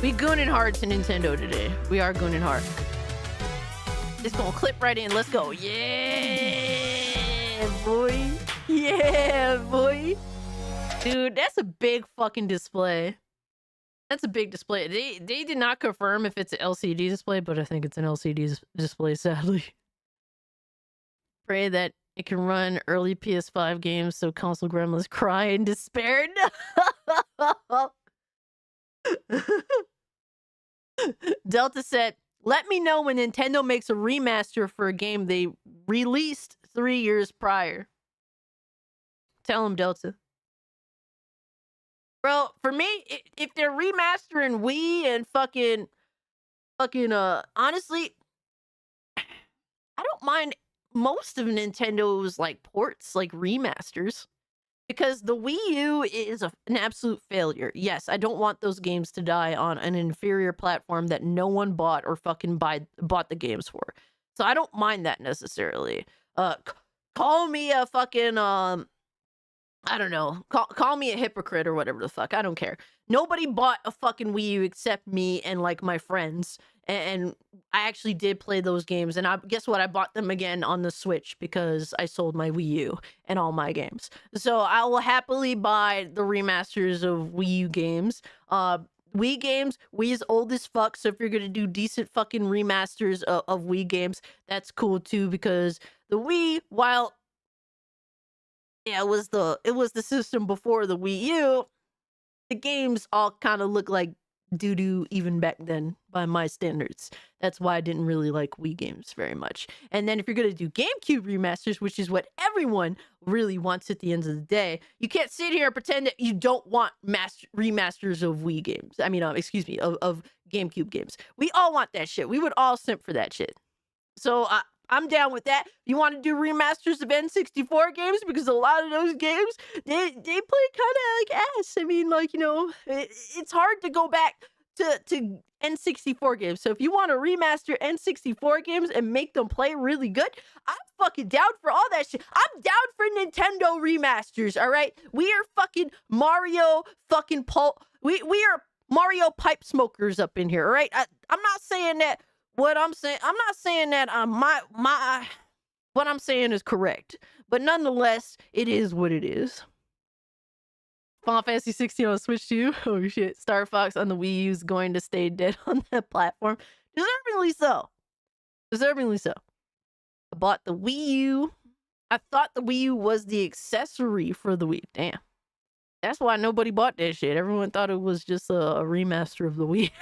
We gooning hard to Nintendo today. We are gooning hard. It's gonna clip right in. Let's go. Yeah, boy. Yeah, boy. Dude, that's a big fucking display. That's a big display. They did not confirm if it's an LCD display, but I think it's an LCD display, sadly. Pray that it can run early PS5 games so console gremlins cry in despair. Delta said, let me know when Nintendo makes a remaster for a game they released 3 years prior. Tell him, Delta. Bro, for me, if they're remastering Wii and fucking, honestly, I don't mind most of Nintendo's, like, ports, like, remasters. Because the Wii U is an absolute failure. Yes, I don't want those games to die on an inferior platform that no one bought or fucking bought the games for. So I don't mind that necessarily. Call me a fucking, I don't know. Call me a hypocrite or whatever the fuck. I don't care. Nobody bought a fucking Wii U except me and like my friends. And I actually did play those games. And guess what? I bought them again on the Switch because I sold my Wii U and all my games. So I will happily buy the remasters of Wii U games. Wii games, Wii is old as fuck. So if you're going to do decent fucking remasters of Wii games, that's cool too. Because the Wii, while... yeah, it was the system before the Wii U. The games all kind of look like doo-doo even back then by my standards. That's why I didn't really like Wii games very much. And then if you're going to do GameCube remasters, which is what everyone really wants at the end of the day, you can't sit here and pretend that you don't want remasters of Wii games. I mean, excuse me, of GameCube games. We all want that shit. We would all simp for that shit. So I'm down with that. You want to do remasters of N64 games? Because a lot of those games, they play kind of like ass. I mean, like, you know, it's hard to go back to N64 games. So if you want to remaster N64 games and make them play really good, I'm fucking down for all that shit. I'm down for Nintendo remasters, all right? We are fucking Mario fucking we are Mario pipe smokers up in here, all right? I'm not saying that I'm not saying that what I'm saying is correct, but nonetheless, it is what it is. Final Fantasy 16 on Switch 2. Oh shit. Star Fox on the Wii U is going to stay dead on that platform. Deservingly so. Deservingly so. I bought the Wii U. I thought the Wii U was the accessory for the Wii. Damn. That's why nobody bought that shit. Everyone thought it was just a remaster of the Wii.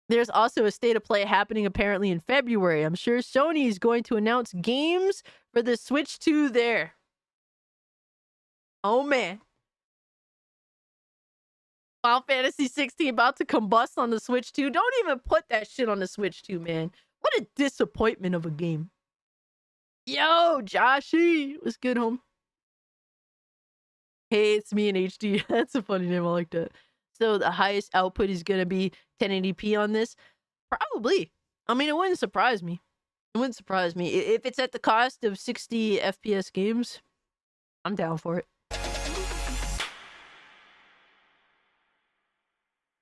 There's also a state of play happening apparently in February. I'm sure Sony is going to announce games for the Switch 2 there. Oh man. Final Fantasy 16 about to combust on the Switch 2. Don't even put that shit on the Switch 2, man. What a disappointment of a game. Yo, Joshy. What's good, home? Hey, it's me in HD. That's a funny name. I like that. So the highest output is going to be 1080p on this? Probably. I mean, it wouldn't surprise me. It wouldn't surprise me. If it's at the cost of 60 FPS games, I'm down for it.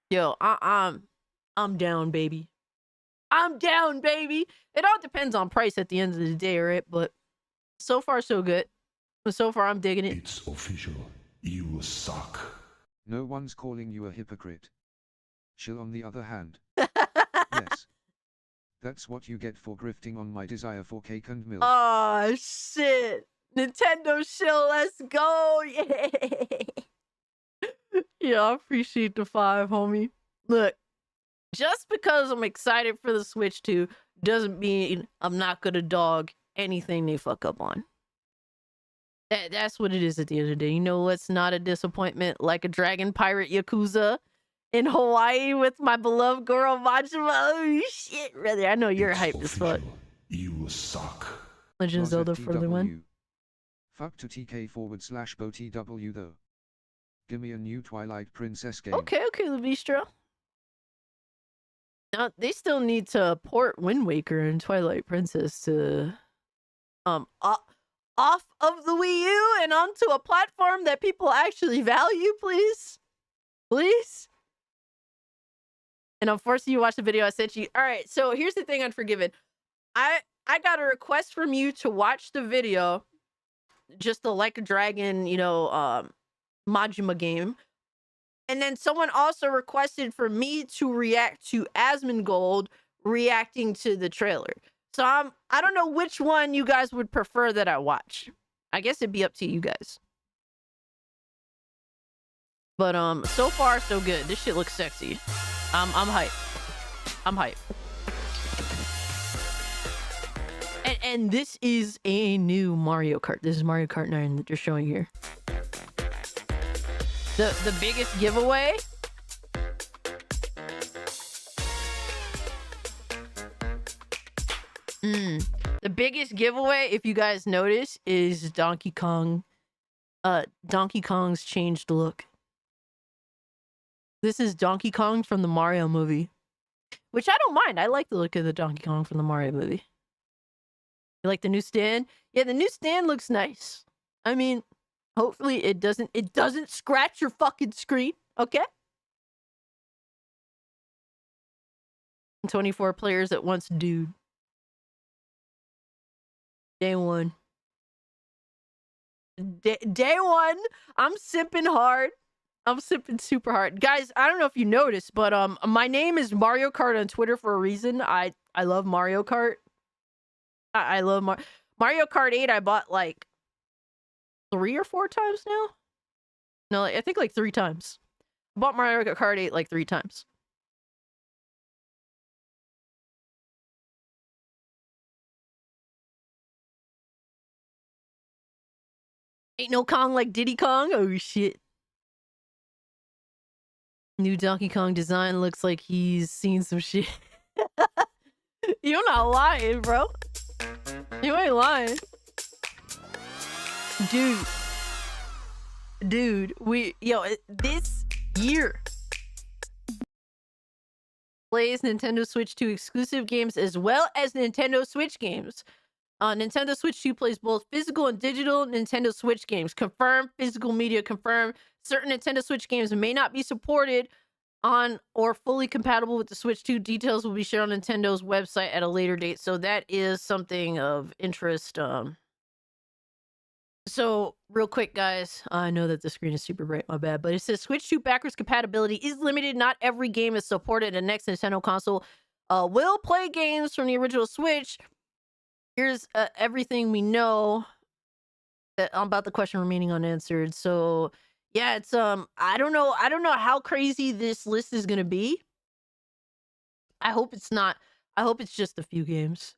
Yo, I'm down, baby. I'm down, baby. It all depends on price at the end of the day, right? But so far, so good. So far, I'm digging it. It's official. You suck. No one's calling you a hypocrite. Chill on the other hand. Yes. That's what you get for grifting on my desire for cake and milk. Oh, shit. Nintendo shill, let's go. Yeah. Yeah, I appreciate the 5, homie. Look, just because I'm excited for the Switch 2 doesn't mean I'm not gonna dog anything they fuck up on. That's what it is at the end of the day. You know what's not a disappointment? Like a Dragon Pirate Yakuza in Hawaii with my beloved girl Majima. Oh shit, brother. I know you're It's hyped as fuck. official. You suck. Legend of Roz Zelda FTW. further one. Fuck to TK/BOTW though. Give me a new Twilight Princess game. Okay, Levistro. Now they still need to port Wind Waker and Twilight Princess to off of the Wii U and onto a platform that people actually value, please. Please. And I'm forcing you to watch the video I sent you. All right, so here's the thing, Unforgiven. I got a request from you to watch the video, just the Like a Dragon, Majima game. And then someone also requested for me to react to Asmongold reacting to the trailer. So I don't know which one you guys would prefer that I watch. I guess it'd be up to you guys. But so far so good. This shit looks sexy. I'm hyped. I'm hyped. And this is a new Mario Kart. This is Mario Kart 9 that they're showing here. The biggest giveaway. The biggest giveaway, if you guys notice, is Donkey Kong. Donkey Kong's changed look. This is Donkey Kong from the Mario movie, which I don't mind. I like the look of the Donkey Kong from the Mario movie. You like the new stand? Yeah, the new stand looks nice. I mean, hopefully it doesn't scratch your fucking screen, okay? 24 players at once, dude. Day one. Day one. I'm simping hard. I'm simping super hard. Guys, I don't know if you noticed, but my name is Mario Kart on Twitter for a reason. I love Mario Kart. I love Mario Kart 8. I bought like 3 or 4 times now. No, I think like 3 times. I bought Mario Kart 8 like 3 times. Ain't no Kong like Diddy Kong. Oh shit. New Donkey Kong design looks like he's seen some shit. You're not lying, bro. You ain't lying. Dude, this year plays Nintendo Switch 2 exclusive games as well as Nintendo Switch games. Nintendo Switch 2 plays both physical and digital Nintendo Switch games. Confirmed. Physical media confirmed. Certain Nintendo Switch games may not be supported on or fully compatible with the Switch 2. Details will be shared on Nintendo's website at a later date. So that is something of interest. So real quick, guys, I know that the screen is super bright, my bad, but it says Switch 2 backwards compatibility is limited. Not every game is supported. The next Nintendo console will play games from the original Switch. Here's everything we know about the question remaining unanswered. So yeah, it's I don't know how crazy this list is gonna be. I hope it's not. I hope it's just a few games.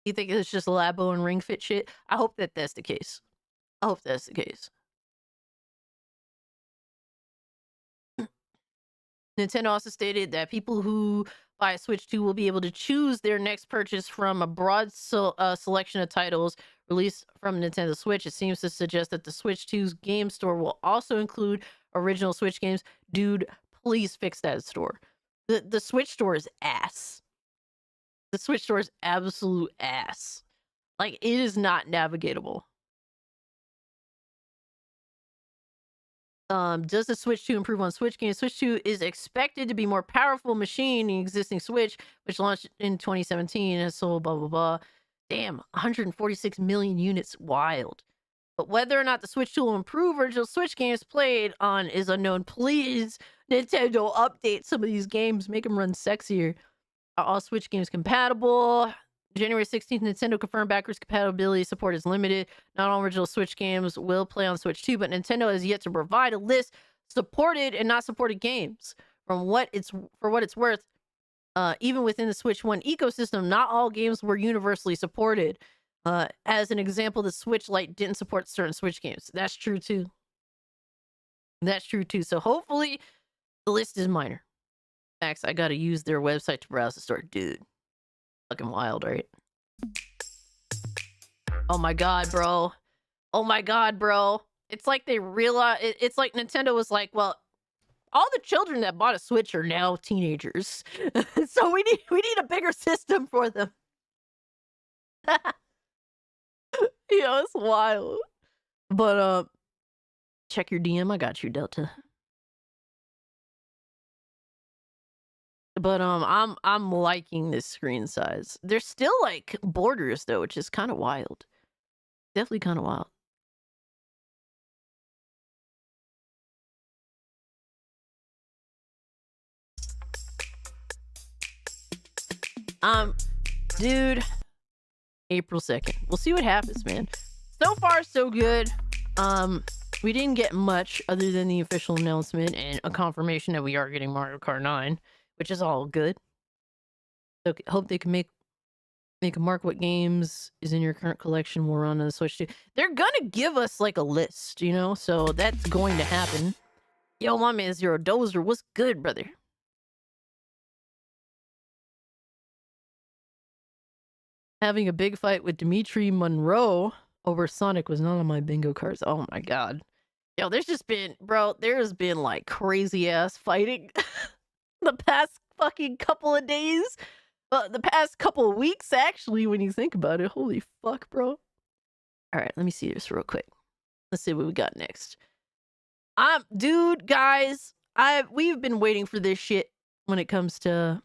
You think it's just Labo and Ring Fit shit? I hope that that's the case. I hope that's the case. Nintendo also stated that people who buy a Switch 2 will be able to choose their next purchase from a broad selection of titles released from Nintendo Switch. It seems to suggest that the Switch 2's game store will also include original Switch games. Dude, please fix that store. The Switch store is ass. The Switch store is absolute ass. Like, it is not navigatable. Does the Switch 2 improve on Switch games? Switch 2 is expected to be more powerful machine than the existing Switch, which launched in 2017 and sold blah, blah, blah. Damn, 146 million units. Wild. But whether or not the Switch 2 will improve original Switch games played on is unknown. Please, Nintendo, update some of these games. Make them run sexier. Are all Switch games compatible? January 16th, Nintendo confirmed backwards compatibility support is limited. Not all original Switch games will play on Switch 2, but Nintendo has yet to provide a list supported and not supported games. For what it's worth, even within the Switch 1 ecosystem, not all games were universally supported. As an example, the Switch Lite didn't support certain Switch games. That's true too. So hopefully the list is minor. Max, I gotta use their website to browse the store. Dude. Fucking wild, right? Oh my god, bro. It's like they realize it's like Nintendo was like, well, all the children that bought a Switch are now teenagers. So we need a bigger system for them. It's wild. But check your DM. I got you, Delta. But I'm liking this screen size. There's still like borders though, which is kind of wild. Definitely kind of wild. Dude, April 2nd. We'll see what happens, man. So far, so good. We didn't get much other than the official announcement and a confirmation that we are getting Mario Kart 9, which is all good. So hope they can make a mark what games is in your current collection will run on the Switch 2. They're gonna give us like a list, you know, so that's going to happen. Yo, my man Zero Dozer, what's good, brother? Having a big fight with Dimitri Monroe over Sonic was not on my bingo cards. Oh my god. Yo, there's been like crazy ass fighting the past fucking couple of days. The past couple of weeks, actually, when you think about it. Holy fuck, bro. Alright, let me see this real quick. Let's see what we got next. Dude, guys, we've been waiting for this shit when it comes to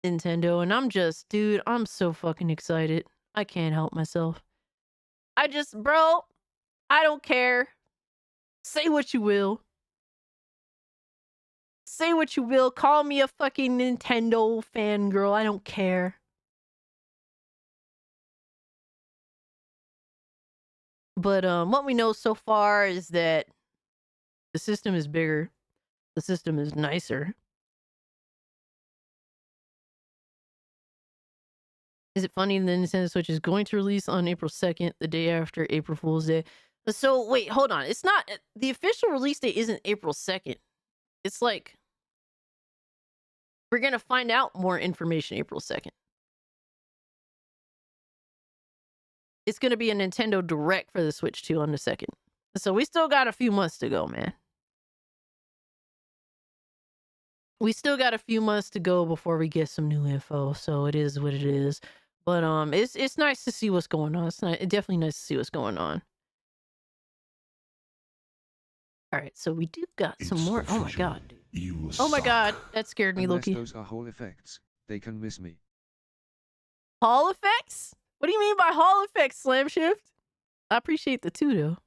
Nintendo, and I'm so fucking excited. I can't help myself. Bro, I don't care. Say what you will. Say what you will. Call me a fucking Nintendo fangirl. I don't care. But what we know so far is that the system is bigger. The system is nicer. Is it funny that the Nintendo Switch is going to release on April 2nd, the day after April Fool's Day? So, wait, hold on. It's not... The official release date isn't April 2nd. It's like... We're going to find out more information April 2nd. It's going to be a Nintendo Direct for the Switch 2 on the 2nd. So we still got a few months to go, man. We still got a few months to go before we get some new info, so it is what it is. But it's nice to see what's going on. It's definitely nice to see what's going on. All right, so we do got some more. Oh my god, dude. Oh my god, that scared me, Loki. Those are Hall effects. They can miss me. Hall effects? What do you mean by Hall effects, Slam Shift? I appreciate the two though.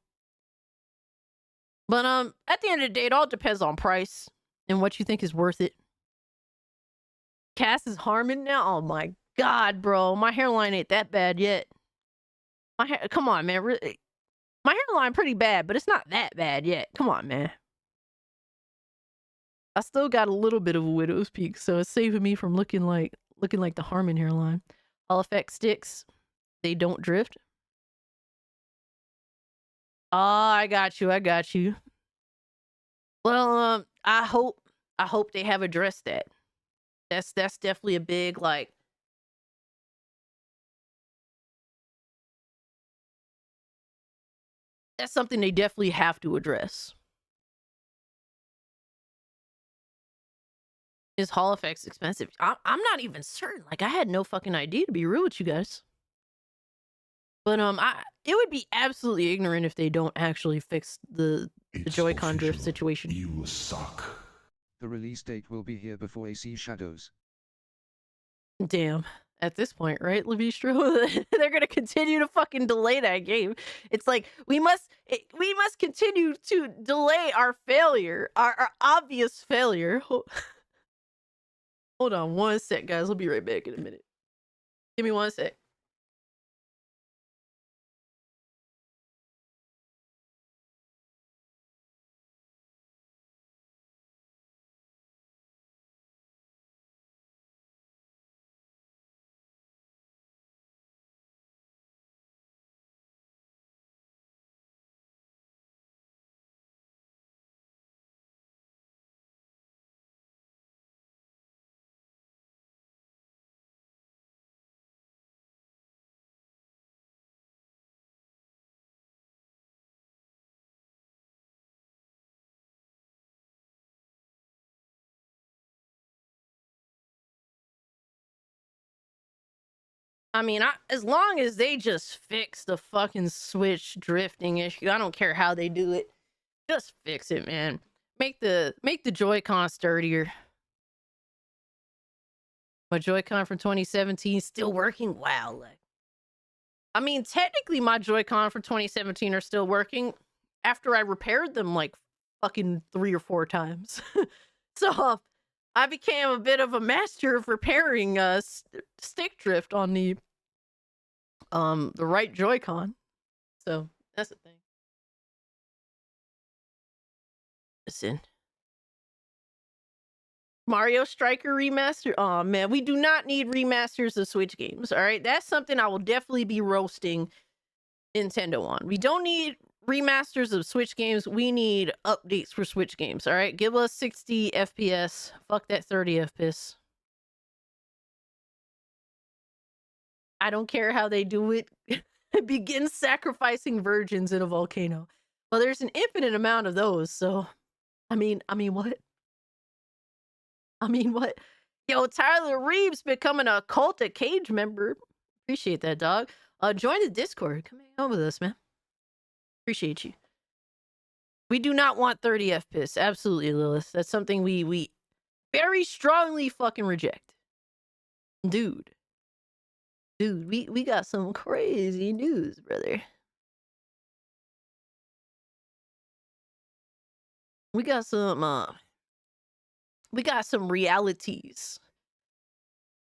But at the end of the day, it all depends on price and what you think is worth it. Cass is Harmon now? Oh my god, bro. My hairline ain't that bad yet. Come on, man. Really? My hairline pretty bad, but it's not that bad yet. Come on, man. I still got a little bit of a widow's peak, so it's saving me from looking like the Harmon hairline. All effect sticks, they don't drift. Oh, I got you. Well, I hope they have addressed that. That's definitely a big like. That's something they definitely have to address. Is Hall effects expensive? I'm not even certain. Like, I had no fucking idea, to be real with you guys. But it would be absolutely ignorant if they don't actually fix the Joy-Con drift situation. You suck. The release date will be here before AC Shadows. Damn. At this point, right, Levistro? They're gonna continue to fucking delay that game. It's like we must continue to delay our failure, our obvious failure. Hold on one sec, guys. I'll be right back in a minute. Give me one sec. I mean, as long as they just fix the fucking Switch drifting issue, I don't care how they do it. Just fix it, man. Make the Joy-Con sturdier. My Joy-Con from 2017 still working? Wow. Like, I mean, technically my Joy-Con from 2017 are still working after I repaired them like fucking 3 or 4 times. So I became a bit of a master of repairing stick drift on the right Joy-Con. So that's the thing. Listen. Mario Striker remaster. Oh man, we do not need remasters of Switch games. All right, that's something I will definitely be roasting Nintendo on. We don't need remasters of Switch games. We need updates for Switch games. All right, give us 60 FPS. Fuck that 30 FPS. I don't care how they do it. Begin sacrificing virgins in a volcano. Well, there's an infinite amount of those, so I mean what? I mean what? Yo, Tyler Reeves becoming a Cult of Cage member. Appreciate that, dog. Join the Discord. Come hang out with us, man. Appreciate you. We do not want 30 FPS. Absolutely, Lilith. That's something we very strongly fucking reject. Dude, we got some crazy news, brother. We got some realities.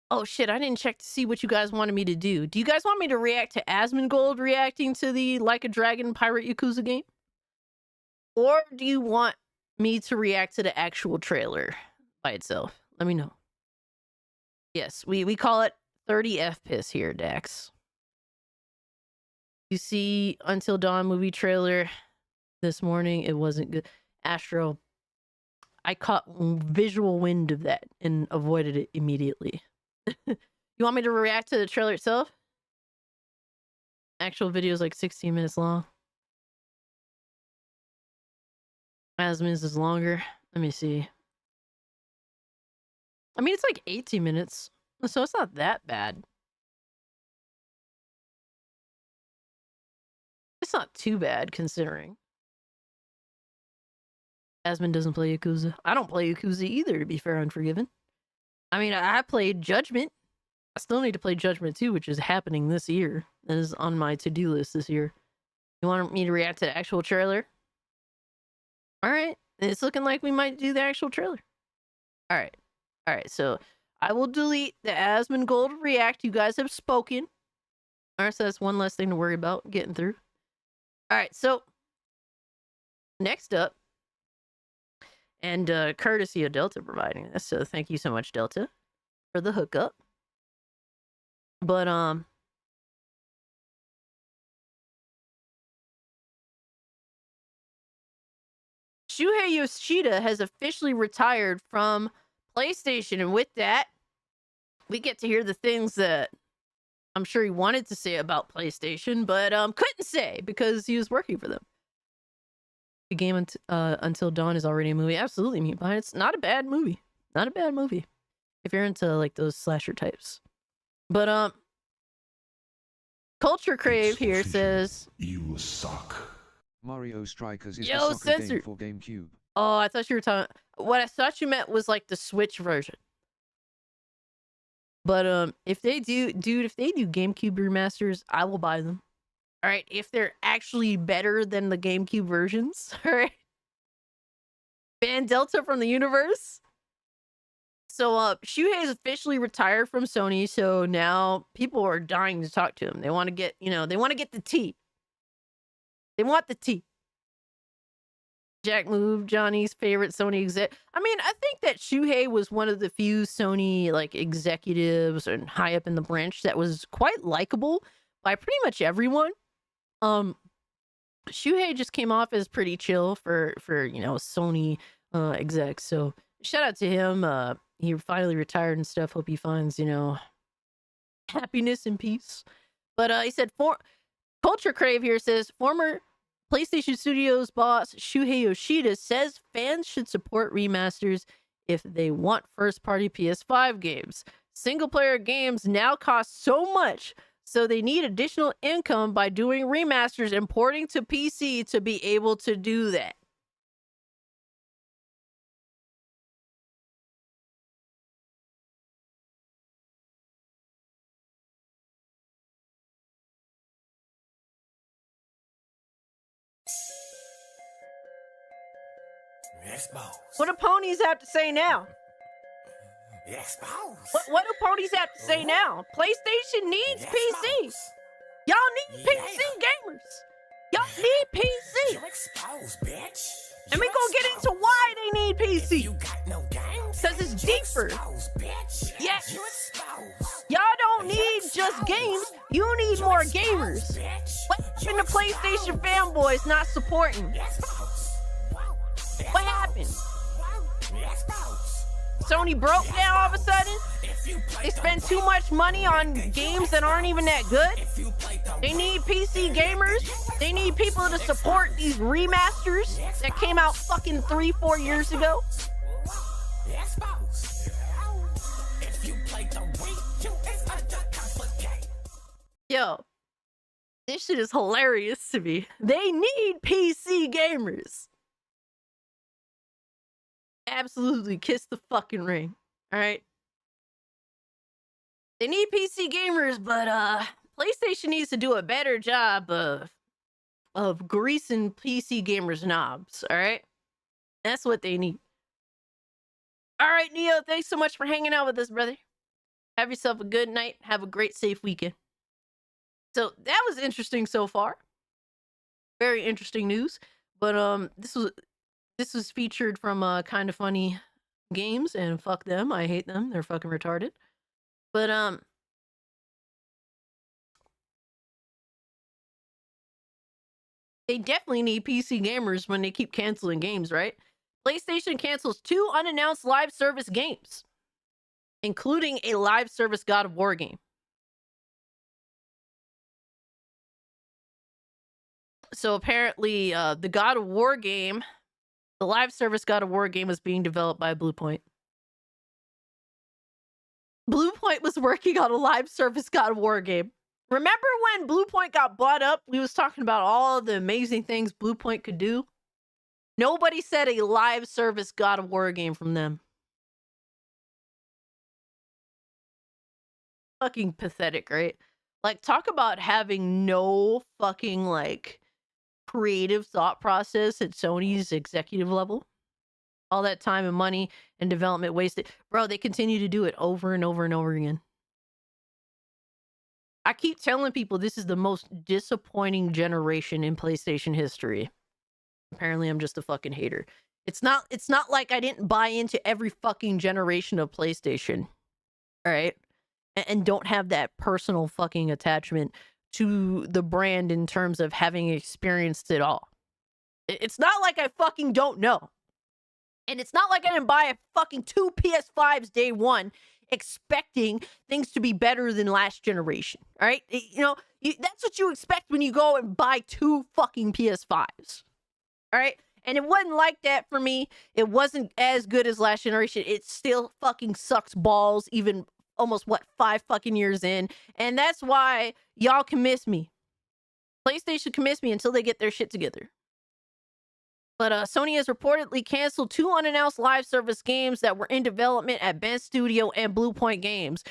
Oh shit, I didn't check to see what you guys wanted me to do. Do you guys want me to react to Asmongold reacting to the Like a Dragon Pirate Yakuza game? Or do you want me to react to the actual trailer by itself? Let me know. Yes, we call it 30 FPS here, Dax. You see Until Dawn movie trailer this morning. It wasn't good. Astro, I caught visual wind of that and avoided it immediately. You want me to react to the trailer itself? Actual video is like 16 minutes long. Asmon's is longer. Let me see. I mean, it's like 18 minutes, so it's not that bad. It's not too bad considering. Asmon doesn't play Yakuza. I don't play Yakuza either, to be fair, Unforgiven. I mean, I played Judgment. I still need to play Judgment 2, which is happening this year. That is on my to-do list this year. You want me to react to the actual trailer? Alright. It's looking like we might do the actual trailer. Alright. Alright, so I will delete the Asmongold react. You guys have spoken. Alright, so that's one less thing to worry about getting through. Alright, so next up, and courtesy of Delta providing this, so thank you so much, Delta, for the hookup. But Shuhei Yoshida has officially retired from PlayStation, and with that, we get to hear the things that I'm sure he wanted to say about PlayStation, but couldn't say because he was working for them. The game Until Dawn is already a movie. Absolutely, Meat Pie. It's not a bad movie. Not a bad movie. If you're into like those slasher types. But Culture Crave here says You suck. Mario Strikers is Yo, the soccer censored. game for GameCube. Oh, I thought you were talking. What I thought you meant was like the Switch version. But if they do, dude, if they do GameCube remasters, I will buy them. All right, if they're actually better than the GameCube versions, all right. Ban Delta from the universe. So Shuhei's officially retired from Sony, so now people are dying to talk to him. They want to get, they want to get the tea. They want the tea. Jack Move, Johnny's favorite Sony exec. I mean, I think that Shuhei was one of the few Sony like executives and high up in the branch that was quite likable by pretty much everyone. Shuhei just came off as pretty chill for Sony execs. So shout out to him. He finally retired and stuff. Hope he finds happiness and peace. But he said, Culture Crave here says former PlayStation Studios boss Shuhei Yoshida says fans should support remasters if they want first-party PS5 games. Single-player games now cost so much, so they need additional income by doing remasters and porting to PC to be able to do that. What do ponies have to say now? What do ponies have to say now? PlayStation needs PC. Y'all need PC gamers. Y'all need PC. And we gonna get into why they need PC. Because it's deeper. Yes. Y'all don't need just games. You need more gamers. What happened to PlayStation fanboys not supporting? What happened? Sony broke now all of a sudden? They spend too much money on games that aren't even that good? They need PC gamers? They need people to support these remasters that came out fucking 3-4 years ago? Yo, this shit is hilarious to me. They need PC gamers. Absolutely kiss the fucking ring. All right. They need PC gamers, but PlayStation needs to do a better job of greasing PC gamers' knobs. All right. That's what they need. All right, Neo. Thanks so much for hanging out with us, brother. Have yourself a good night. Have a great, safe weekend. So that was interesting so far. Very interesting news. But this was featured from Kind of Funny Games, and fuck them. I hate them. They're fucking retarded. But they definitely need PC gamers when they keep canceling games, right? PlayStation cancels 2 unannounced live service games, including a live service God of War game. So apparently, the God of War game, the live service God of War game, was being developed by Bluepoint. Bluepoint was working on a live service God of War game. Remember when Bluepoint got bought up? We was talking about all the amazing things Bluepoint could do. Nobody said a live service God of War game from them. Fucking pathetic, right? Like, talk about having no fucking, like, creative thought process at Sony's executive level. All that time and money and development wasted. Bro, they continue to do it over and over and over again. I keep telling people this is the most disappointing generation in PlayStation history. Apparently, I'm just a fucking hater. It's not like I didn't buy into every fucking generation of PlayStation. All right? And don't have that personal fucking attachment to the brand in terms of having experienced it all. It's not like I fucking don't know. And it's not like I didn't buy a fucking 2 PS5s day one expecting things to be better than last generation. All right? That's what you expect when you go and buy 2 fucking PS5s. All right? And it wasn't like that for me. It wasn't as good as last generation. It still fucking sucks balls, even almost, 5 fucking years in. And that's why y'all can miss me. PlayStation can miss me until they get their shit together. But Sony has reportedly canceled 2 unannounced live service games that were in development at Ben Studio and Bluepoint Games.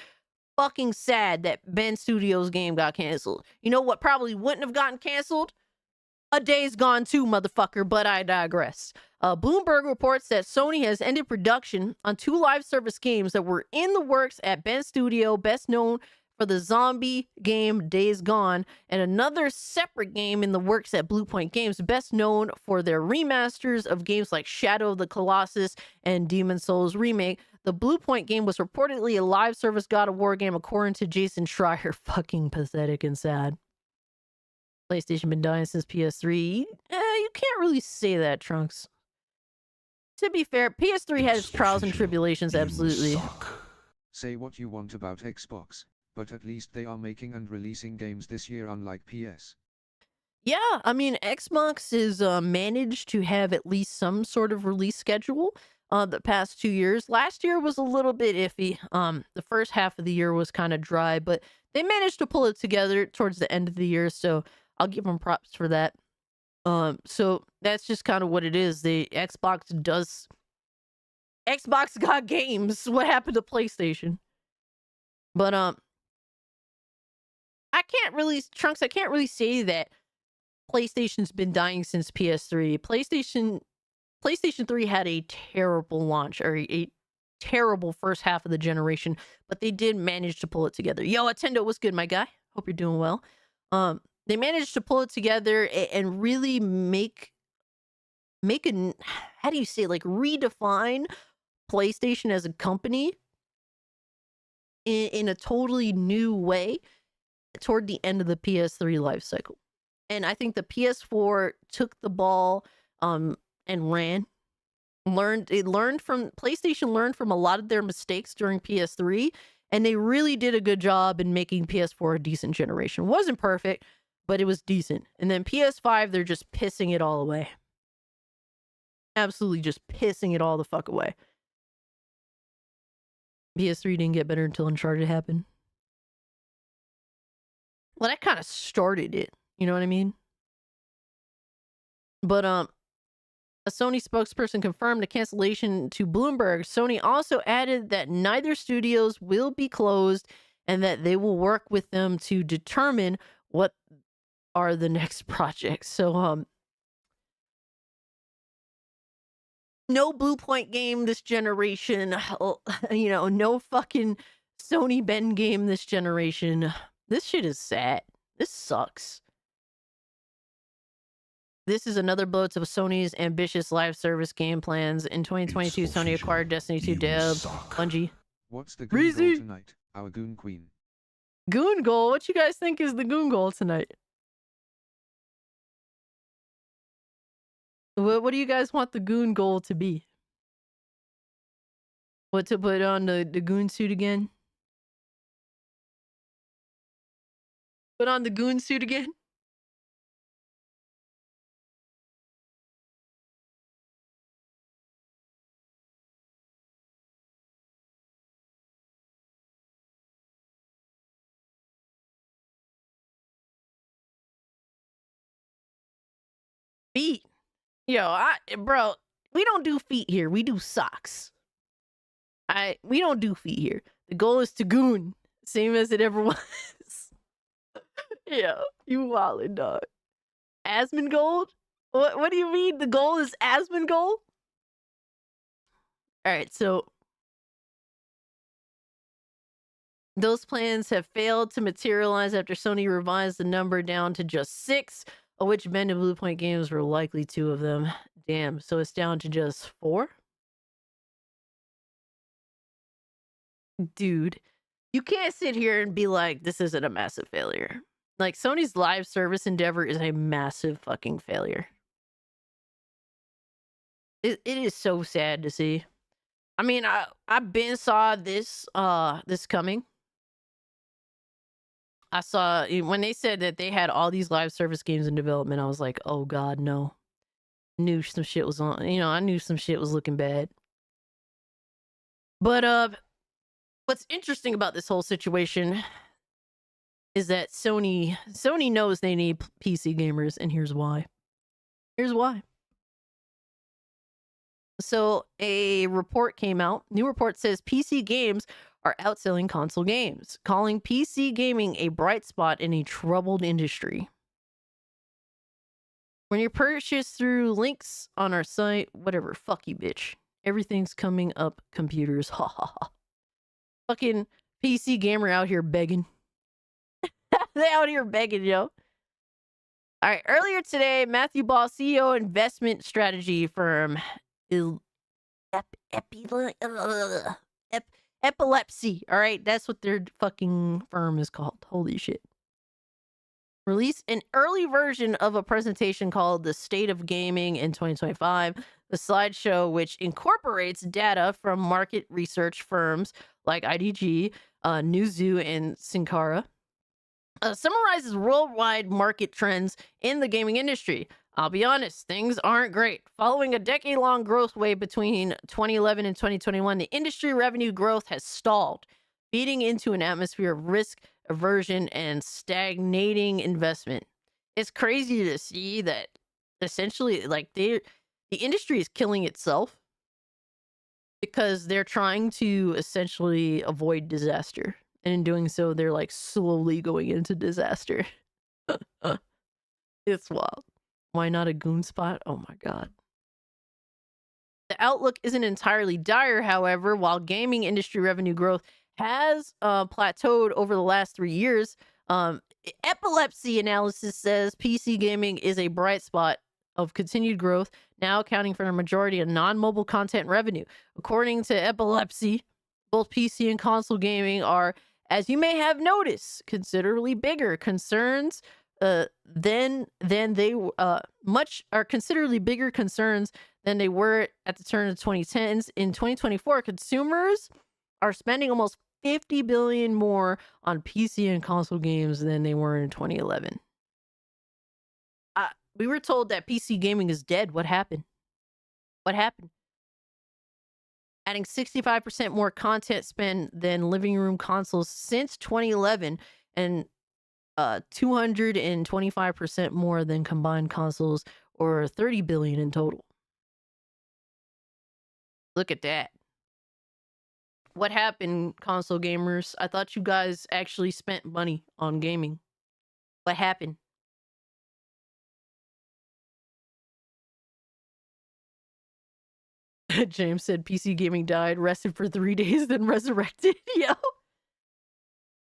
Fucking sad that Ben Studio's game got canceled. You know what probably wouldn't have gotten canceled? A Days Gone 2, motherfucker, but I digress. Bloomberg reports that Sony has ended production on 2 live service games that were in the works at Bend Studio, best known for the zombie game Days Gone, and another separate game in the works at Bluepoint Games, best known for their remasters of games like Shadow of the Colossus and Demon Souls Remake. The Bluepoint game was reportedly a live service God of War game, according to Jason Schreier. Fucking pathetic and sad. PlayStation been dying since PS3. You can't really say that, Trunks. To be fair, PS3 had its trials and tribulations, absolutely. Say what you want about Xbox, but at least they are making and releasing games this year, unlike PS. Yeah, I mean, Xbox is managed to have at least some sort of release schedule the past 2 years. Last year was a little bit iffy. The first half of the year was kind of dry, but they managed to pull it together towards the end of the year, so I'll give them props for that. So that's just kind of what it is. Xbox got games. What happened to PlayStation? But I can't really say that PlayStation's been dying since PS3. PlayStation 3 had a terrible launch, or a terrible first half of the generation, but they did manage to pull it together. Yo, Attendo, what's good, my guy? Hope you're doing well. They managed to pull it together and really make how do you say, like, redefine PlayStation as a company in a totally new way toward the end of the PS3 life cycle. And I think the PS4 took the ball and PlayStation learned from a lot of their mistakes during PS3, and they really did a good job in making PS4 a decent generation. Wasn't perfect, but it was decent. And then PS5, they're just pissing it all away. Absolutely just pissing it all the fuck away. PS3 didn't get better until Uncharted happened. Well, that kind of started it. You know what I mean? But a Sony spokesperson confirmed the cancellation to Bloomberg. Sony also added that neither studios will be closed and that they will work with them to determine what are the next projects. So no Bluepoint game this generation. You know, no fucking Sony Bend game this generation. This shit is sad. This sucks. This is another blow to Sony's ambitious live service game plans. In 2022, Sony acquired Destiny 2 dev, Bungie. What's the goon goal tonight? Our goon queen. Goon goal? What you guys think is the goon goal tonight? What do you guys want the goon goal to be? What, to put on the goon suit again? Put on the goon suit again? Feet. Yo, bro, we don't do feet here. We do socks. We don't do feet here. The goal is to goon. Same as it ever was. Yeah, you wildin', dog. Asmongold? What do you mean? The goal is Asmongold? Alright, so those plans have failed to materialize after Sony revised the number down to just 6, of which Bend and Bluepoint games were likely 2 of them. Damn, so it's down to just 4? Dude, you can't sit here and be like, this isn't a massive failure. Like, Sony's live service endeavor is a massive fucking failure. It is so sad to see. I mean, I been saw this coming. I saw when they said that they had all these live service games in development, I was like, oh god, no. Knew some shit was on, I knew some shit was looking bad. But what's interesting about this whole situation is that Sony knows they need PC gamers, and here's why. Here's why. So a report came out. New report says PC games are outselling console games, calling PC gaming a bright spot in a troubled industry. When you purchase through links on our site, whatever, fuck you, bitch. Everything's coming up computers. Ha ha ha. Fucking PC gamer out here begging. They out here begging, yo. All right. Earlier today, Matthew Ball, CEO investment strategy firm Epilepsy. All right. That's what their fucking firm is called. Holy shit. Released an early version of a presentation called The State of Gaming in 2025. The slideshow, which incorporates data from market research firms like IDG, Newzoo, and Syncara, summarizes worldwide market trends in the gaming industry. I'll be honest, things aren't great. Following a decade-long growth wave between 2011 and 2021, the industry revenue growth has stalled, feeding into an atmosphere of risk aversion and stagnating investment. It's crazy to see that essentially, like, the industry is killing itself because they're trying to essentially avoid disaster. And in doing so, they're like slowly going into disaster. It's wild. Why not a goon spot? Oh my God. The outlook isn't entirely dire, however. While gaming industry revenue growth has plateaued over the last 3 years, Epilepsy analysis says PC gaming is a bright spot of continued growth, now accounting for a majority of non-mobile content revenue. According to Epilepsy, both PC and console gaming are, as you may have noticed, considerably bigger concerns than they considerably bigger concerns than they were at the turn of the 2010s. In 2024, consumers are spending almost $50 billion more on PC and console games than they were in 2011. We were told that PC gaming is dead. What happened? What happened? Adding 65% more content spend than living room consoles since 2011, and 225% more than combined consoles, or $30 billion in total. Look at that. What happened, console gamers? I thought you guys actually spent money on gaming. What happened? James said PC gaming died, rested for 3 days, then resurrected. Yo.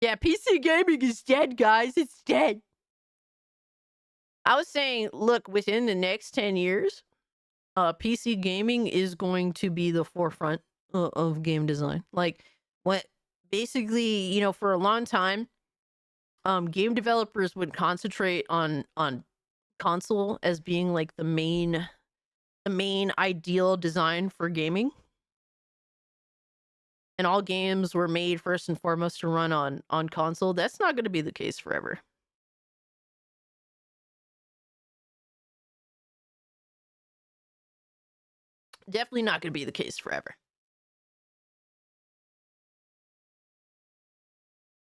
Yeah, PC gaming is dead, guys. It's dead. I was saying, look, within the next 10 years, PC gaming is going to be the forefront of game design. Like, what basically, you know, for a long time, game developers would concentrate on console as being like the main ideal design for gaming. And all games were made first and foremost to run on console. That's not going to be the case forever. Definitely not going to be the case forever.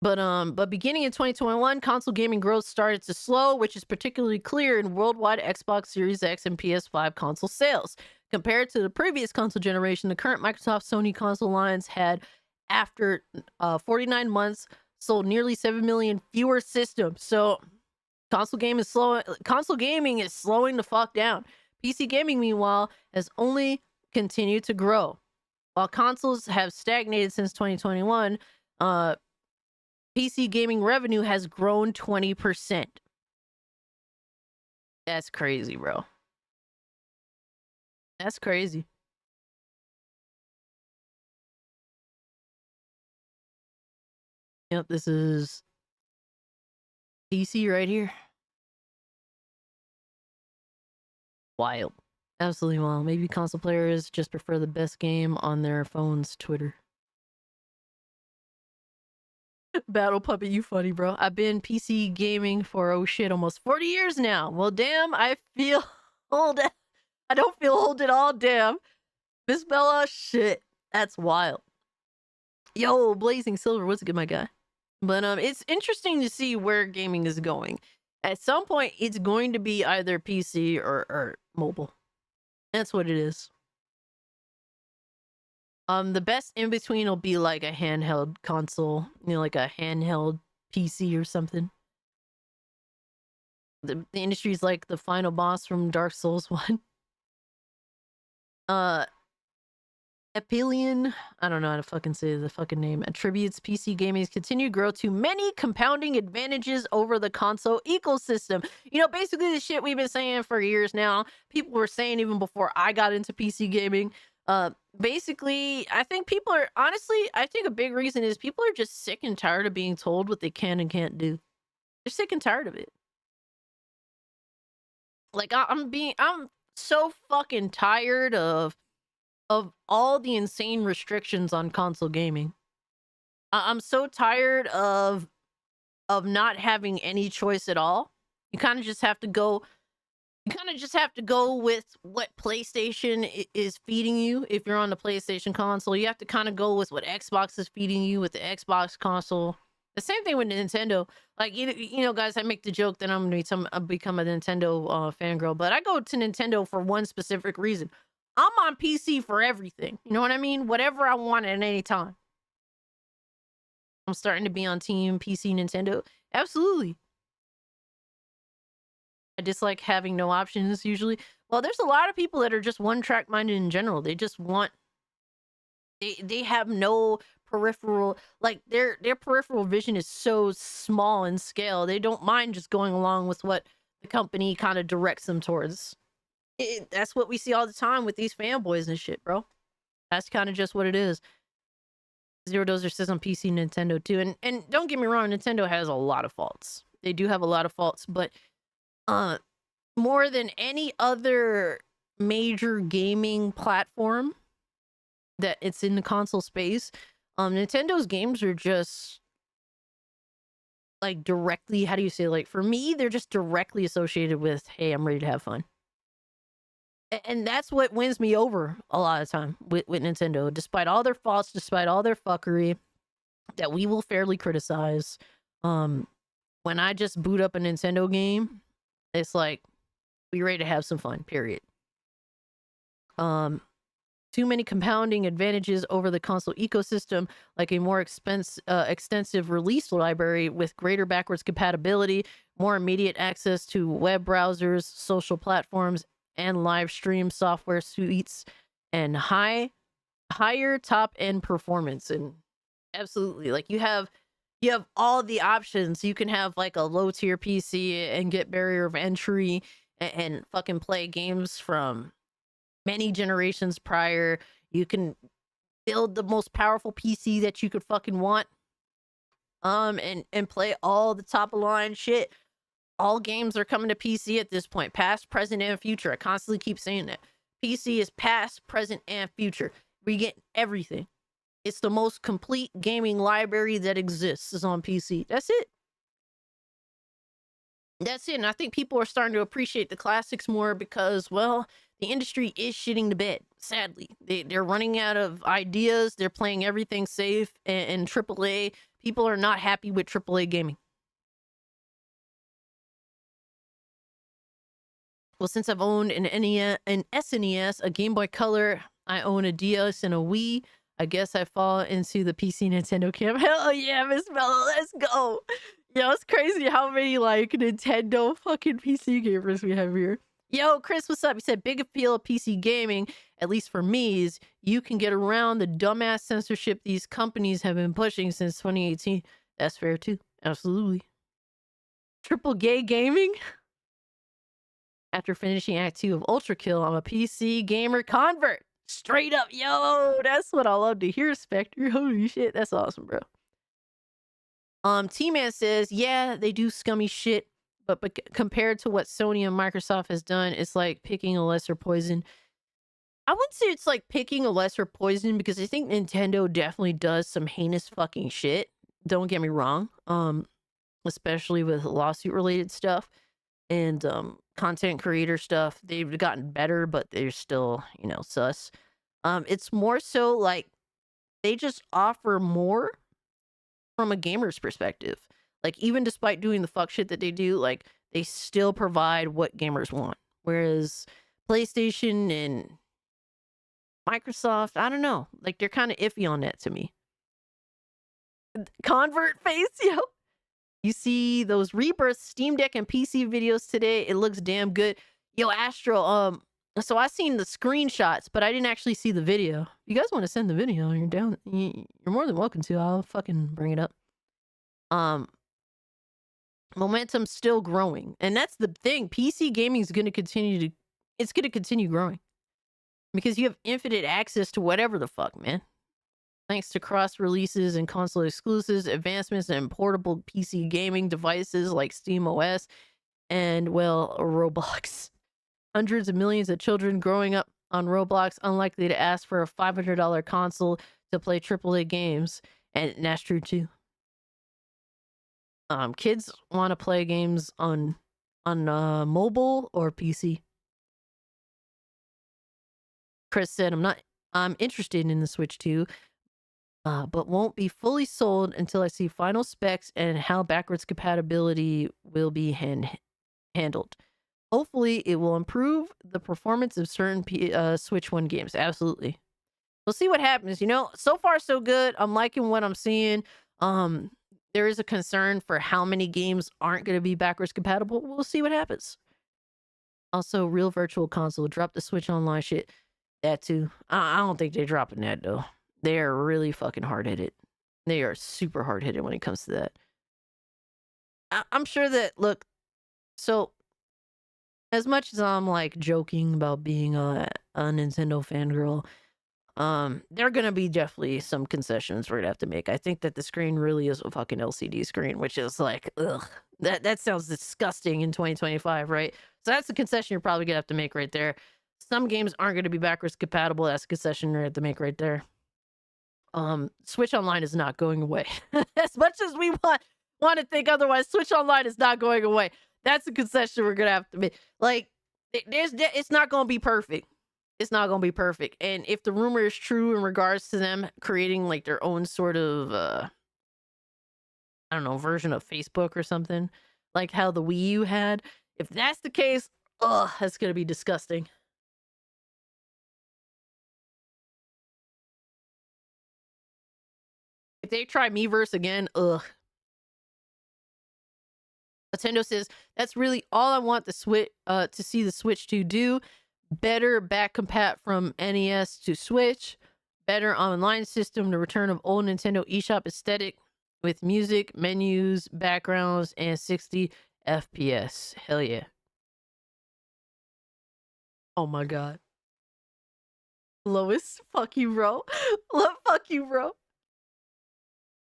But beginning in 2021, console gaming growth started to slow, which is particularly clear in worldwide Xbox Series X and PS5 console sales. Compared to the previous console generation, the current Microsoft Sony console lines had, after 49 months, sold nearly 7 million fewer systems. So console gaming is slowing the fuck down. PC gaming, meanwhile, has only continued to grow. While consoles have stagnated since 2021, PC gaming revenue has grown 20%. That's crazy, bro. That's crazy. Yep, this is PC right here. Wild. Absolutely wild. Maybe console players just prefer the best game on their phone's Twitter. Battle Puppet, you funny, bro. I've been PC gaming for, oh shit, almost 40 years now. Well, damn, I feel old. I don't feel old at all, damn. Miss Bella, shit. That's wild. Yo, Blazing Silver, what's good, my guy? But it's interesting to see where gaming is going. At some point, it's going to be either PC or mobile. That's what it is. The best in between will be like a handheld console, you know, like a handheld PC or something. The industry's like the final boss from Dark Souls 1. Epilion, I don't know how to fucking say the fucking name, attributes PC gaming's continued growth to many compounding advantages over the console ecosystem. You know, basically the shit we've been saying for years now. People were saying even before I got into PC gaming. Basically, I think people are, honestly, I think a big reason is people are just sick and tired of being told what they can and can't do. They're sick and tired of it. Like, I'm so fucking tired of all the insane restrictions on console gaming. I'm so tired of not having any choice at all. You kind of just have to go. You kind of just have to go with what PlayStation is feeding you. If you're on the PlayStation console, you have to kind of go with what Xbox is feeding you with the Xbox console. The same thing with Nintendo. Like, you know, guys, I make the joke that I'm gonna become a Nintendo fangirl, but I go to Nintendo for one specific reason. I'm on PC for everything. You know what I mean? Whatever I want at any time. I'm starting to be on team PC Nintendo. Absolutely. I dislike having no options usually. Well, there's a lot of people that are just one-track minded in general. They just want they have no peripheral, like their peripheral vision is so small in scale. They don't mind just going along with what the company kind of directs them towards. That's what we see all the time with these fanboys and shit, bro. That's kind of just what it is. Zero Dozer says on PC Nintendo too. And don't get me wrong, Nintendo has a lot of faults. They do have a lot of faults, but more than any other major gaming platform that it's in the console space, Nintendo's games are just like directly, how do you say, like for me, they're just directly associated with, hey, I'm ready to have fun. And that's what wins me over a lot of time with Nintendo, despite all their faults, despite all their fuckery that we will fairly criticize. When I just boot up a Nintendo game, it's like, we ready to have some fun, period. Too many compounding advantages over the console ecosystem, like a more extensive release library with greater backwards compatibility, more immediate access to web browsers, social platforms, and live stream software suites, and higher top end performance. And absolutely, like you have all the options. You can have like a low tier PC and get barrier of entry and fucking play games from many generations prior. You can build the most powerful PC that you could fucking want. And play all the top of line shit. All games are coming to PC at this point, past, present, and future. I constantly keep saying that. PC is past, present, and future. We get everything. It's the most complete gaming library that exists is on PC. That's it. That's it. And I think people are starting to appreciate the classics more because, well, the industry is shitting the bed, sadly. They're running out of ideas. They're playing everything safe. And AAA, people are not happy with AAA gaming. Well, since I've owned an SNES, a Game Boy Color, I own a DS and a Wii. I guess I fall into the PC Nintendo camp. Hell yeah, Miss Mello, let's go. Yo, it's crazy how many like Nintendo fucking PC gamers we have here. Yo, Chris, what's up? He said, big appeal of PC gaming, at least for me, is you can get around the dumbass censorship these companies have been pushing since 2018. That's fair too. Absolutely. Triple gay gaming? After finishing Act 2 of Ultra Kill, I'm a PC gamer convert. Straight up, yo, that's what I love to hear, Spectre. Holy shit, that's awesome, bro. T-Man says, yeah, they do scummy shit, but compared to what Sony and Microsoft has done, it's like picking a lesser poison. I wouldn't say it's like picking a lesser poison because I think Nintendo definitely does some heinous fucking shit. Don't get me wrong. Especially with lawsuit related stuff and content creator stuff. They've gotten better, but they're still, you know, sus. It's more so like they just offer more from a gamer's perspective. Like, even despite doing the fuck shit that they do, like, they still provide what gamers want. Whereas PlayStation and Microsoft, I don't know. Like, they're kind of iffy on that to me. Convert face, yo. You see those Rebirth Steam Deck and PC videos today. It looks damn good. Yo, Astro, so I seen the screenshots, but I didn't actually see the video. If you guys want to send the video, you're down. You're more than welcome to. I'll fucking bring it up. Momentum's still growing, and that's the thing. PC gaming is going to continue growing because you have infinite access to whatever the fuck, man. Thanks to cross releases and console exclusives, advancements in portable PC gaming devices like SteamOS, and well, Roblox. Hundreds of millions of children growing up on Roblox unlikely to ask for a $500 console to play AAA games, and that's true too. Kids want to play games on mobile or PC. Chris said, I'm interested in the Switch 2, but won't be fully sold until I see final specs and how backwards compatibility will be handled. Hopefully, it will improve the performance of certain Switch 1 games. Absolutely. We'll see what happens. You know, so far so good. I'm liking what I'm seeing. There is a concern for how many games aren't going to be backwards compatible. We'll see what happens. Also, real virtual console. Drop the Switch Online shit. That too. I don't think they're dropping that, though. They are really fucking hard-headed. They are super hard-headed when it comes to that. I'm sure that, look, so as much as I'm like joking about being a Nintendo fangirl, there are gonna be definitely some concessions we're gonna have to make. I think that the screen really is a fucking LCD screen, which is like, ugh, that sounds disgusting in 2025, right? So that's the concession you're probably gonna have to make right there. Some games aren't gonna be backwards compatible. That's a concession you're gonna have to make right there. Switch Online is not going away. As much as we want to think otherwise, Switch Online is not going away. That's a concession we're gonna have to make. Like, it's not gonna be perfect. It's not gonna be perfect. And if the rumor is true in regards to them creating like their own sort of I don't know, version of Facebook or something, like how the Wii U had, if that's the case, ugh, that's gonna be disgusting. If they try Miiverse again, ugh. Nintendo says, that's really all I want the Switch to see the Switch 2 do. Better back compat from NES to Switch. Better online system, the return of old Nintendo eShop aesthetic with music, menus, backgrounds, and 60 FPS. Hell yeah. Oh my god. Lois, fuck you, bro. Fuck you, bro.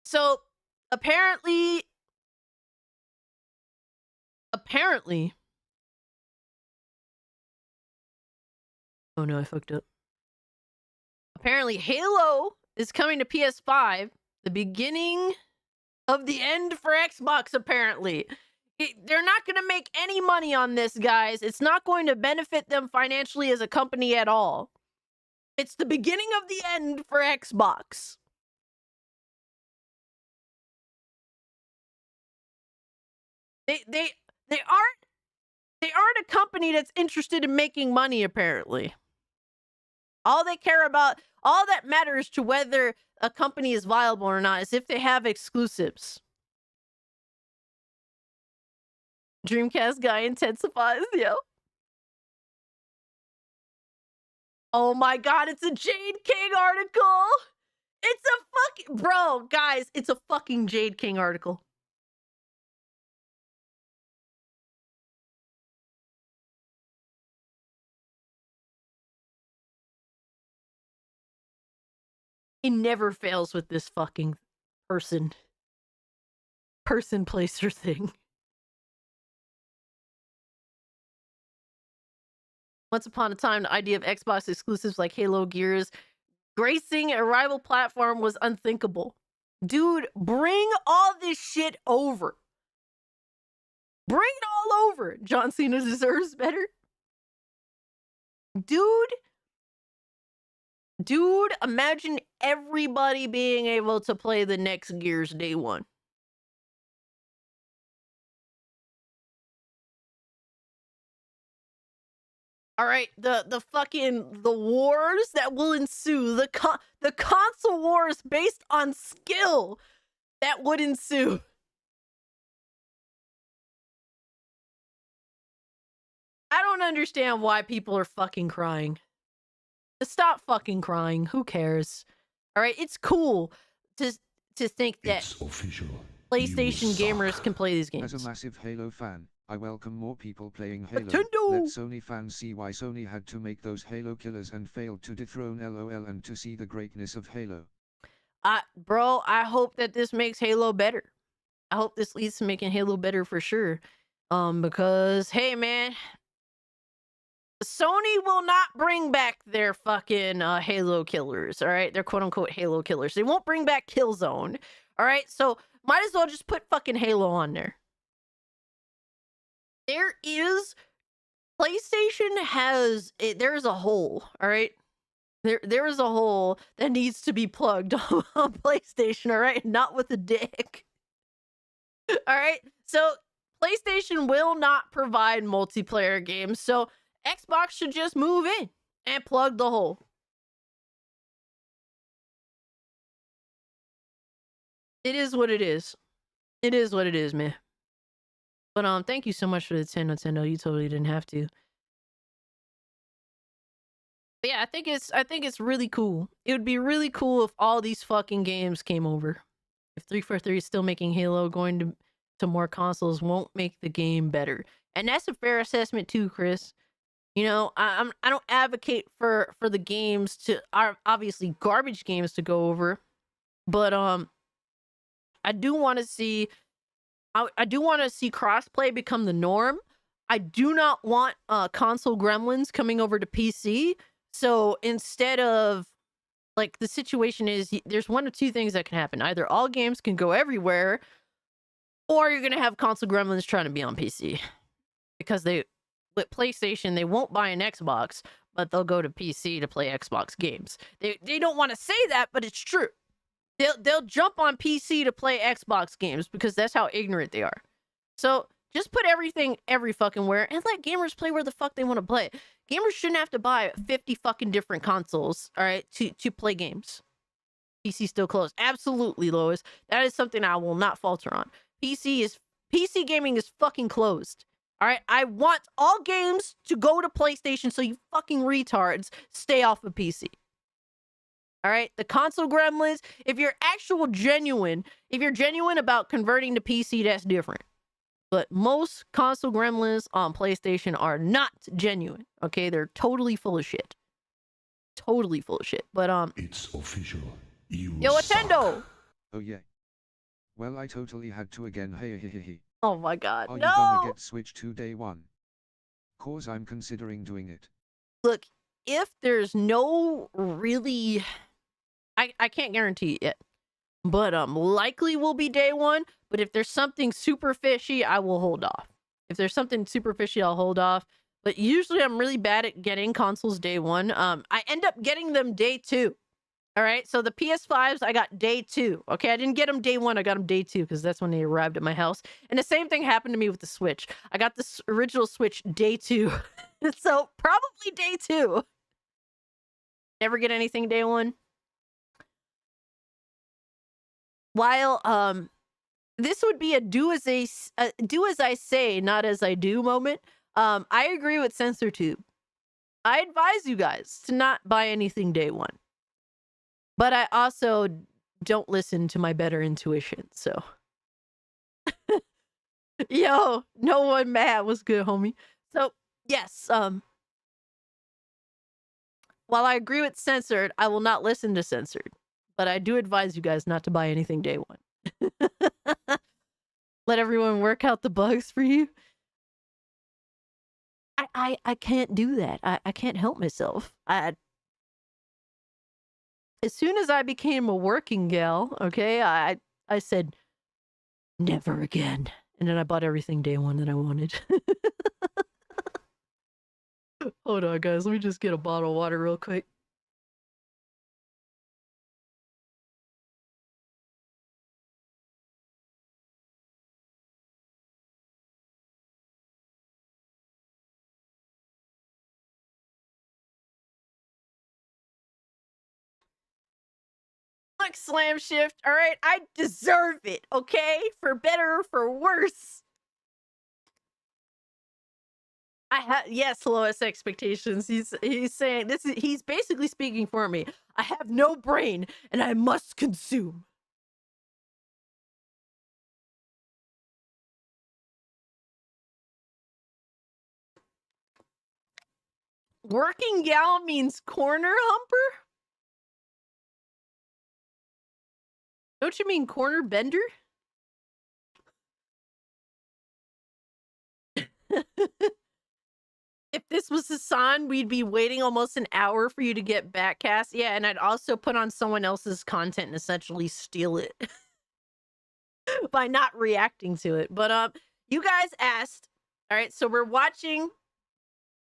So, apparently, oh no, I fucked up. Apparently, Halo is coming to PS5. The beginning of the end for Xbox, apparently. They're not going to make any money on this, guys. It's not going to benefit them financially as a company at all. It's the beginning of the end for Xbox. They aren't a company that's interested in making money, apparently. All they care about, all that matters to whether a company is viable or not is if they have exclusives. Dreamcast Guy intensifies, yo. Oh my god, it's a Jade King article! It's a fucking... Bro, guys, it's a fucking Jade King article. It never fails with this fucking person placer thing. Once upon a time, the idea of Xbox exclusives like Halo, Gears gracing a rival platform was unthinkable. Dude, bring all this shit over. Bring it all over. John Cena deserves better. Dude, imagine everybody being able to play the next Gears day one. All right, the wars that will ensue, the console wars based on skill that would ensue. don't understand why people are fucking crying. Stop fucking crying. Who cares? All right, it's cool to think that It's official. PlayStation You gamers suck. can play these games. As a massive Halo fan, I welcome more people playing Halo. Nintendo! Let Sony fans see why Sony had to make those Halo killers and failed to dethrone LOL, and to see the greatness of Halo. Bro, I hope that this makes Halo better. I hope this leads to making Halo better for sure. Because hey, man, Sony will not bring back their fucking Halo killers. All right, their quote unquote Halo killers. They won't bring back Killzone. All right, so might as well just put fucking Halo on there. There is PlayStation has there's a hole. All right. There is a hole that needs to be plugged on PlayStation, all right? Not with a dick. All right? So PlayStation will not provide multiplayer games, so Xbox should just move in and plug the hole. It is what it is. It is what it is, man. But thank you so much for the 10, Nintendo. You totally didn't have to. But yeah, I think it's really cool. It would be really cool if all these fucking games came over. If 343 is still making Halo, going to more consoles won't make the game better. And that's a fair assessment too, Chris. You know, I don't advocate for the games to obviously garbage games to go over, but I do want to see crossplay become the norm. I do not want console gremlins coming over to PC. So instead of, like, the situation is, there's one of two things that can happen. Either all games can go everywhere, or you're going to have console gremlins trying to be on PC. Because with PlayStation, they won't buy an Xbox, but they'll go to PC to play Xbox games. They don't want to say that, but it's true. They'll jump on PC to play Xbox games because that's how ignorant they are. So just put everything every fucking where and let gamers play where the fuck they want to play. Gamers shouldn't have to buy 50 fucking different consoles, all right, to play games. PC still closed. Absolutely, Lois. That is something I will not falter on. PC gaming is fucking closed. All right, I want all games to go to PlayStation, so you fucking retards stay off of PC. All right, the console gremlins, if you're genuine about converting to PC, that's different. But most console gremlins on PlayStation are not genuine. Okay, they're totally full of shit. Totally full of shit. But It's official. You yo, Nintendo. suck. Oh yeah. Well, I totally had to again. Hey. Oh my god, Are no! you gonna get Switch 2 day one? Cause I'm considering doing it. Look, if there's no really, I can't guarantee it yet, but likely will be day one. But if there's something super fishy, I will hold off. If there's something super fishy, I'll hold off. But usually I'm really bad at getting consoles day one. I end up getting them day two. All right, so the PS5s, I got day two. Okay, I didn't get them day one, I got them day two because that's when they arrived at my house. And the same thing happened to me with the Switch. I got this original Switch day two. So probably day two. Never get anything day one. While this would be a do as I say, not as I do moment. I agree with CensorTube. I advise you guys to not buy anything day one. But I also don't listen to my better intuition, so. Yo, no one mad. What's good, homie? So, yes, while I agree with censored, I will not listen to censored. But I do advise you guys not to buy anything day one. Let everyone work out the bugs for you. I can't do that. I can't help myself. As soon as I became a working gal, okay, I said, never again. And then I bought everything day one that I wanted. Hold on, guys. Let me just get a bottle of water real quick. Look, Slam Shift, all right? I deserve it, okay? For better or for worse. I have, yes, lowest expectations. He's saying this is, he's basically speaking for me. I have no brain and I must consume. Working gal means corner humper? Don't you mean corner bender? If this was Hassan, we'd be waiting almost an hour for you to get backcast. Yeah, and I'd also put on someone else's content and essentially steal it by not reacting to it. But you guys asked. All right, so we're watching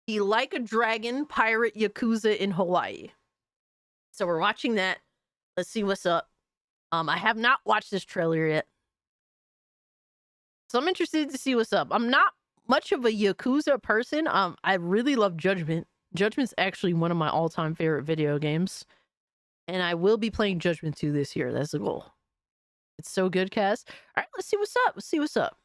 the Like a Dragon Pirate Yakuza in Hawaii. So we're watching that. Let's see what's up. I have not watched this trailer yet. So I'm interested to see what's up. I'm not much of a Yakuza person. I really love Judgment. Judgment's actually one of my all-time favorite video games. And I will be playing Judgment 2 this year. That's the goal. It's so good, Cass. All right, let's see what's up. Let's see what's up.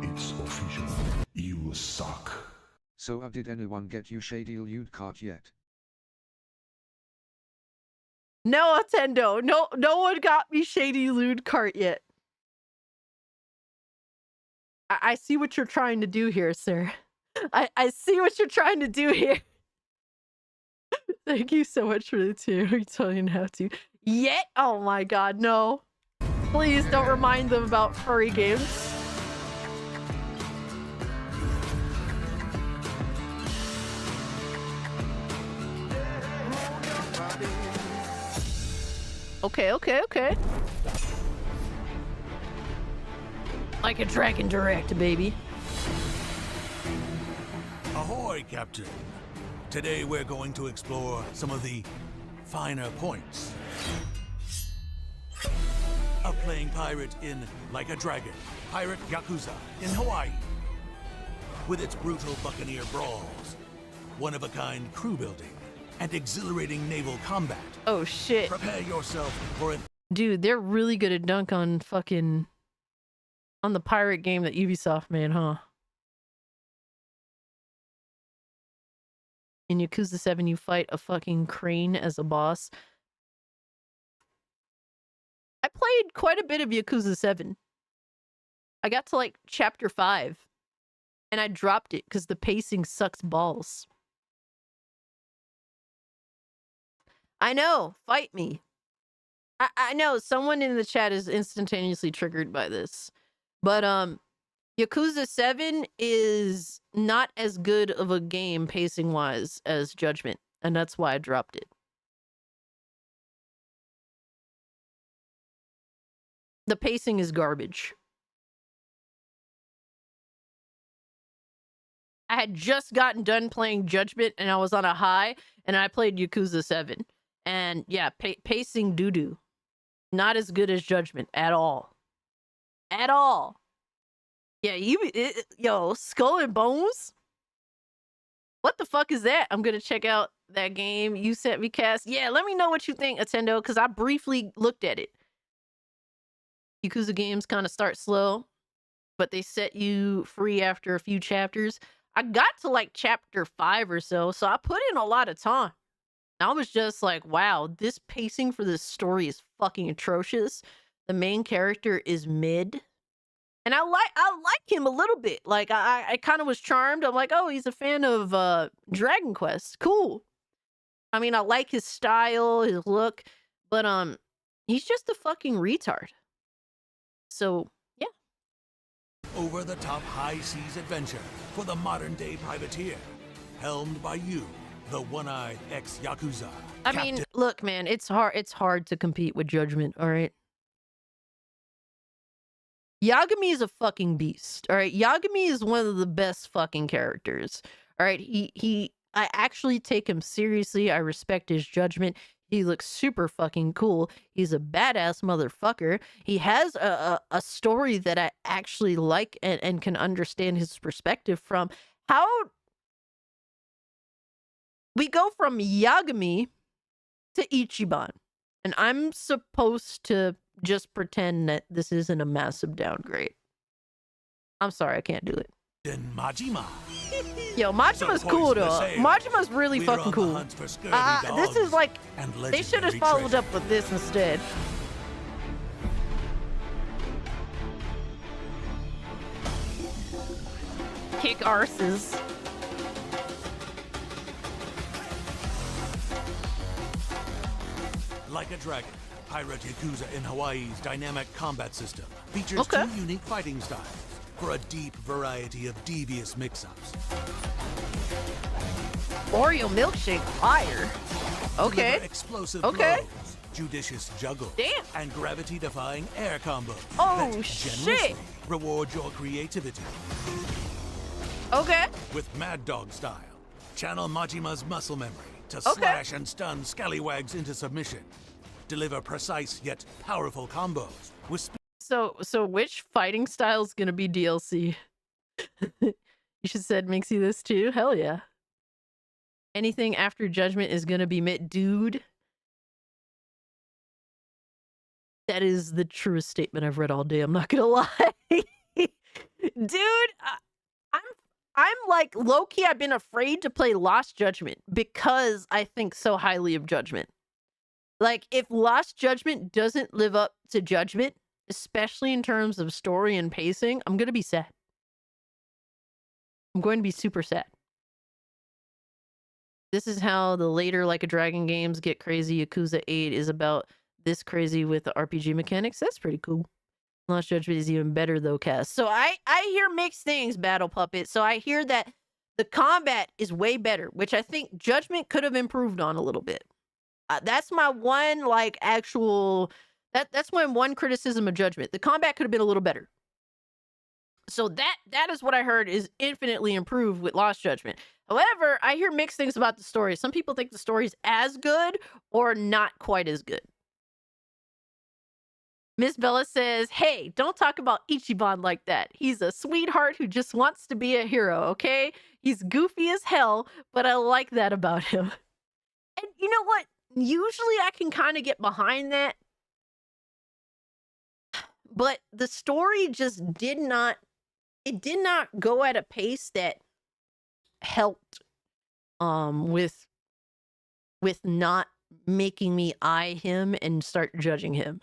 It's official. You suck. So did anyone get you shady loot cart yet? No, Attendo. No one got me shady loot cart yet. I see what you're trying to do here, sir. I see what you're trying to do here. Thank you so much for the 2. You're telling how to. Yet? Oh my god, no. Please don't remind them about furry games. Okay. Like a Dragon Direct, baby. Ahoy, Captain. Today we're going to explore some of the finer points of playing pirate in Like a Dragon, Pirate Yakuza in Hawaii. With its brutal buccaneer brawls, one-of-a-kind crew building, and exhilarating naval combat. Oh shit. Prepare yourself for an... Dude, they're really good at dunk on fucking... on the pirate game that Ubisoft made, huh? In Yakuza 7, you fight a fucking crane as a boss. I played quite a bit of Yakuza 7. I got to like chapter 5. And I dropped it because the pacing sucks balls. I know, fight me. I know, someone in the chat is instantaneously triggered by this. But Yakuza 7 is not as good of a game pacing-wise as Judgment. And that's why I dropped it. The pacing is garbage. I had just gotten done playing Judgment and I was on a high and I played Yakuza 7. And yeah, pacing doo-doo. Not as good as Judgment at all. At all. Yeah, yo, Skull and Bones? What the fuck is that? I'm gonna check out that game you sent me, Cass. Yeah, let me know what you think, Attendo, because I briefly looked at it. Yakuza games kind of start slow, but they set you free after a few chapters. I got to like chapter 5 or so I put in a lot of time. I was just like, wow, this pacing for this story is fucking atrocious. The main character is mid. And I like him a little bit. Like, I kind of was charmed. I'm like, oh, he's a fan of Dragon Quest. Cool. I mean, I like his style, his look. But, he's just a fucking retard. So, yeah. Over-the-top high-seas adventure for the modern-day privateer. Helmed by you, the one-eyed ex-Yakuza. I mean, look, man, it's hard to compete with Judgment, all right? Yagami is a fucking beast, all right? Yagami is one of the best fucking characters, all right? I actually take him seriously. I respect his judgment. He looks super fucking cool. He's a badass motherfucker. He has a story that I actually like and can understand his perspective from. How we go from Yagami to Ichiban. And I'm supposed to just pretend that this isn't a massive downgrade. I'm sorry, I can't do it. Then Majima. Yo, Majima's cool though. Majima's really fucking cool. This is like, they should have followed up with this instead. Kick arses. Like a Dragon, Pirate Yakuza in Hawaii's dynamic combat system features 2 unique fighting styles for a deep variety of devious mix-ups. Oreo milkshake fire. Okay. Deliver explosive okay. blows, judicious juggles, damn, and gravity-defying air combos. Oh that shit! Reward your creativity. Okay. With Mad Dog style, channel Majima's muscle memory to slash and stun scallywags into submission. Deliver precise yet powerful combos with So which fighting style is gonna be DLC? You should said Mixie this too. Hell yeah. Anything after Judgment is gonna be dude. That is the truest statement I've read all day. I'm not gonna lie, dude. I'm like low-key. I've been afraid to play Lost Judgment because I think so highly of Judgment. Like, if Lost Judgment doesn't live up to Judgment, especially in terms of story and pacing, I'm gonna be sad. I'm going to be super sad. This is how the later Like a Dragon games get crazy. Yakuza 8 is about this crazy with the RPG mechanics. That's pretty cool. Lost Judgment is even better though, Cass. So I hear mixed things, Battle Puppet. So I hear that the combat is way better, which I think Judgment could have improved on a little bit. That's my one like actual that's my one criticism of Judgment. The combat could have been a little better. So that is what I heard is infinitely improved with Lost Judgment. However, I hear mixed things about the story. Some people think the story's as good or not quite as good. Miss Bella says, hey, don't talk about Ichiban like that. He's a sweetheart who just wants to be a hero, okay? He's goofy as hell, but I like that about him. And you know what? Usually I can kind of get behind that. But the story just did not go at a pace that helped with not making me eye him and start judging him.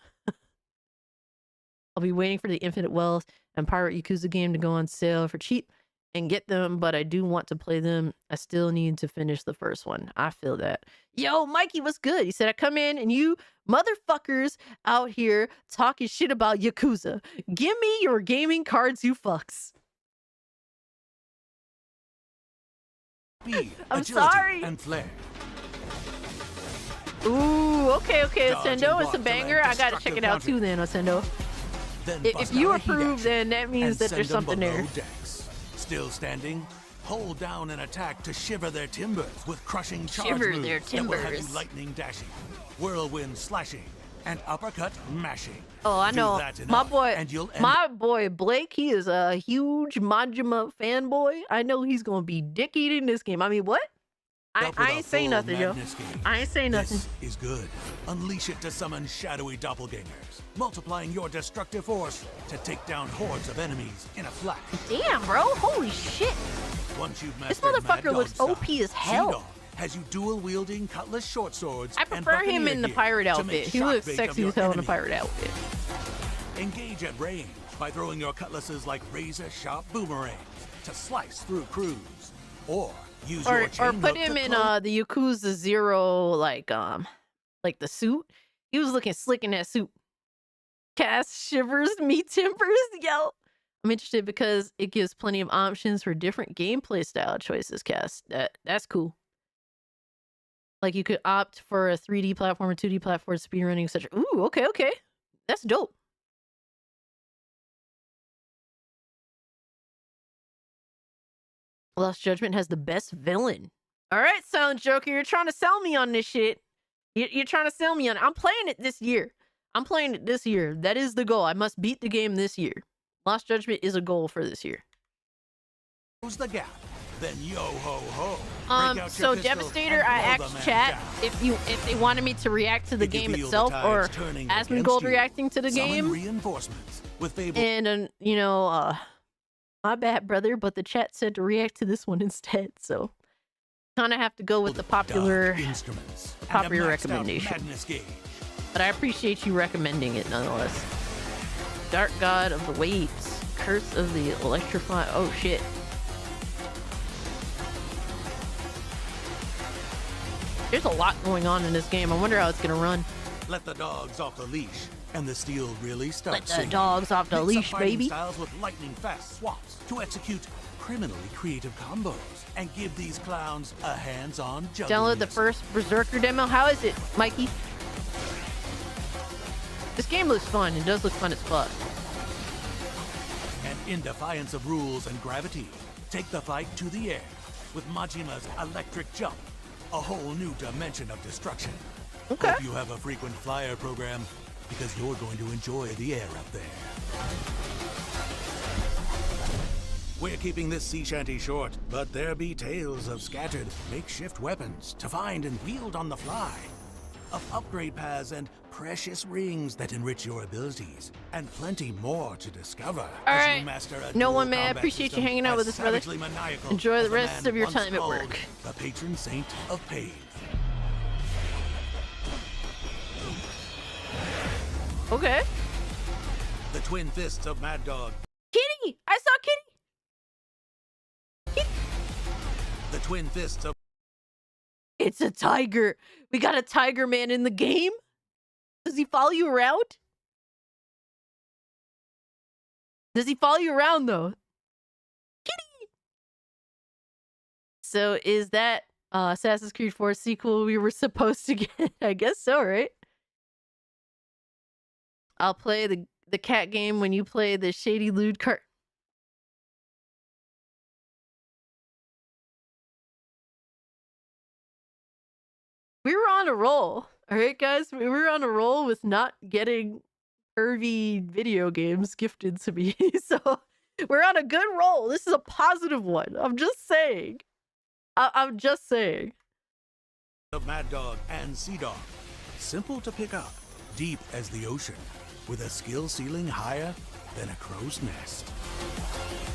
I'll be waiting for the Infinite Wealth and Pirate Yakuza game to go on sale for cheap and get them, but I do want to play them. I still need to finish the first one. I feel that. Yo, Mikey, what's good? He said, I come in and you motherfuckers out here talking shit about Yakuza. Give me your gaming cards, you fucks. Speed, I'm agility, sorry. And flair. Ooh, okay, Dodge and Ascendo, it's a block banger. I gotta check it out too then, Ascendo. If you approve, then that means that there's something there. Decks. Still standing, hold down and attack to shiver their timbers with crushing charge Shiver moves their that will have timbers. you lightning dashing, whirlwind slashing, and uppercut mashing. Oh, I Do know. that My enough, boy, and you'll end my boy Blake, he is a huge Majima fanboy. I know he's gonna be dick eating this game. I mean, what? I ain't saying nothing, yo. I ain't saying nothing. This is good. Unleash it to summon shadowy doppelgangers, multiplying your destructive force to take down hordes of enemies in a flash. Damn, bro. Holy shit. Once you've This mastered Mad motherfucker Dog looks style, OP as hell. Sea Dog has you dual-wielding cutlass short swords. I and prefer him Buccaneer in the gear pirate to outfit. make He shock looks bait of sexy your as hell in a enemies. pirate outfit. Engage at range by throwing your cutlasses like razor-sharp boomerangs to slice through crews, or use your Or chain put hook him to in close the Yakuza 0 like the suit. He was looking slick in that suit. Cass shivers me timbers, yo. I'm interested because it gives plenty of options for different gameplay style choices, Cass. That's cool. Like you could opt for a 3D platform or 2D platform, speedrunning, etc. Ooh, okay. That's dope. Lost Judgment has the best villain. All right, Silent Joker, you're trying to sell me on this shit. You're trying to sell me on. I'm playing it this year. That is the goal. I must beat the game this year. Lost Judgment is a goal for this year. the gap Then yo ho ho. Break out So your pistol Devastator, and I blow asked the man chat down. if they wanted me to react to the If you game feel the itself or tide's turning Asmongold against you, reacting to the summon game. reinforcements with Fable. And you know, my bad, brother, but the chat said to react to this one instead, so kind of have to go with the popular instruments, recommendation. Madness gauge. But I appreciate you recommending it nonetheless. Dark God of the Waves, Curse of the Electrify. Oh shit. There's a lot going on in this game. I wonder how it's gonna run. Let the dogs off the leash, and the steel really starts Let the singing. dogs off the Mix up leash, fighting baby. styles with lightning fast swaps to execute criminally creative combos and give these clowns a hands-on juggling. Download the first Berserker demo. How is it, Mikey? This game looks fun. It does look fun as fuck. And in defiance of rules and gravity, take the fight to the air with Majima's electric jump, a whole new dimension of destruction. Okay. Hope you have a frequent flyer program because you're going to enjoy the air up there. We're keeping this sea shanty short, but there be tales of scattered makeshift weapons to find and wield on the fly, of upgrade paths and precious rings that enrich your abilities, and plenty more to discover. All as right. you master a No dual one, man. I combat appreciate you system hanging out with as us, brother. savagely maniacal Enjoy as the the rest man of your once time at called work. The patron saint of pain. Okay. The twin fists of Mad Dog. Kitty! I saw Kitty! The twin fists of... It's a tiger. We got a tiger man in the game? Does he follow you around? Does he follow you around, though? Kitty! So is that Assassin's Creed 4 sequel we were supposed to get? I guess so, right? I'll play the cat game when you play the shady lewd cart. We were on a roll. All right, guys? We were on a roll with not getting pervy video games gifted to me. So we're on a good roll. This is a positive one. I'm just saying. I'm just saying. Of Mad Dog and Sea Dog. Simple to pick up, deep as the ocean, with a skill ceiling higher than a crow's nest.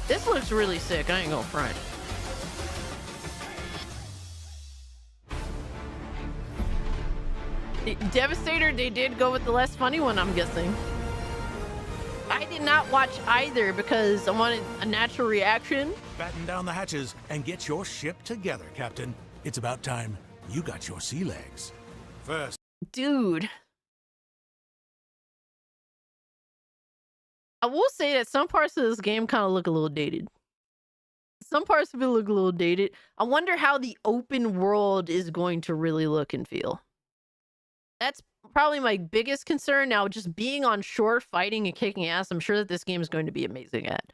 This looks really sick. I ain't gonna front. Devastator, they did go with the less funny one, I'm guessing. I did not watch either because I wanted a natural reaction. Batten down the hatches and get your ship together, Captain. It's about time you got your sea legs. First. Dude. I will say that some parts of this game kind of look a little dated. Some parts of it look a little dated. I wonder how the open world is going to really look and feel. That's probably my biggest concern now. Just being on shore, fighting and kicking ass, I'm sure that this game is going to be amazing at.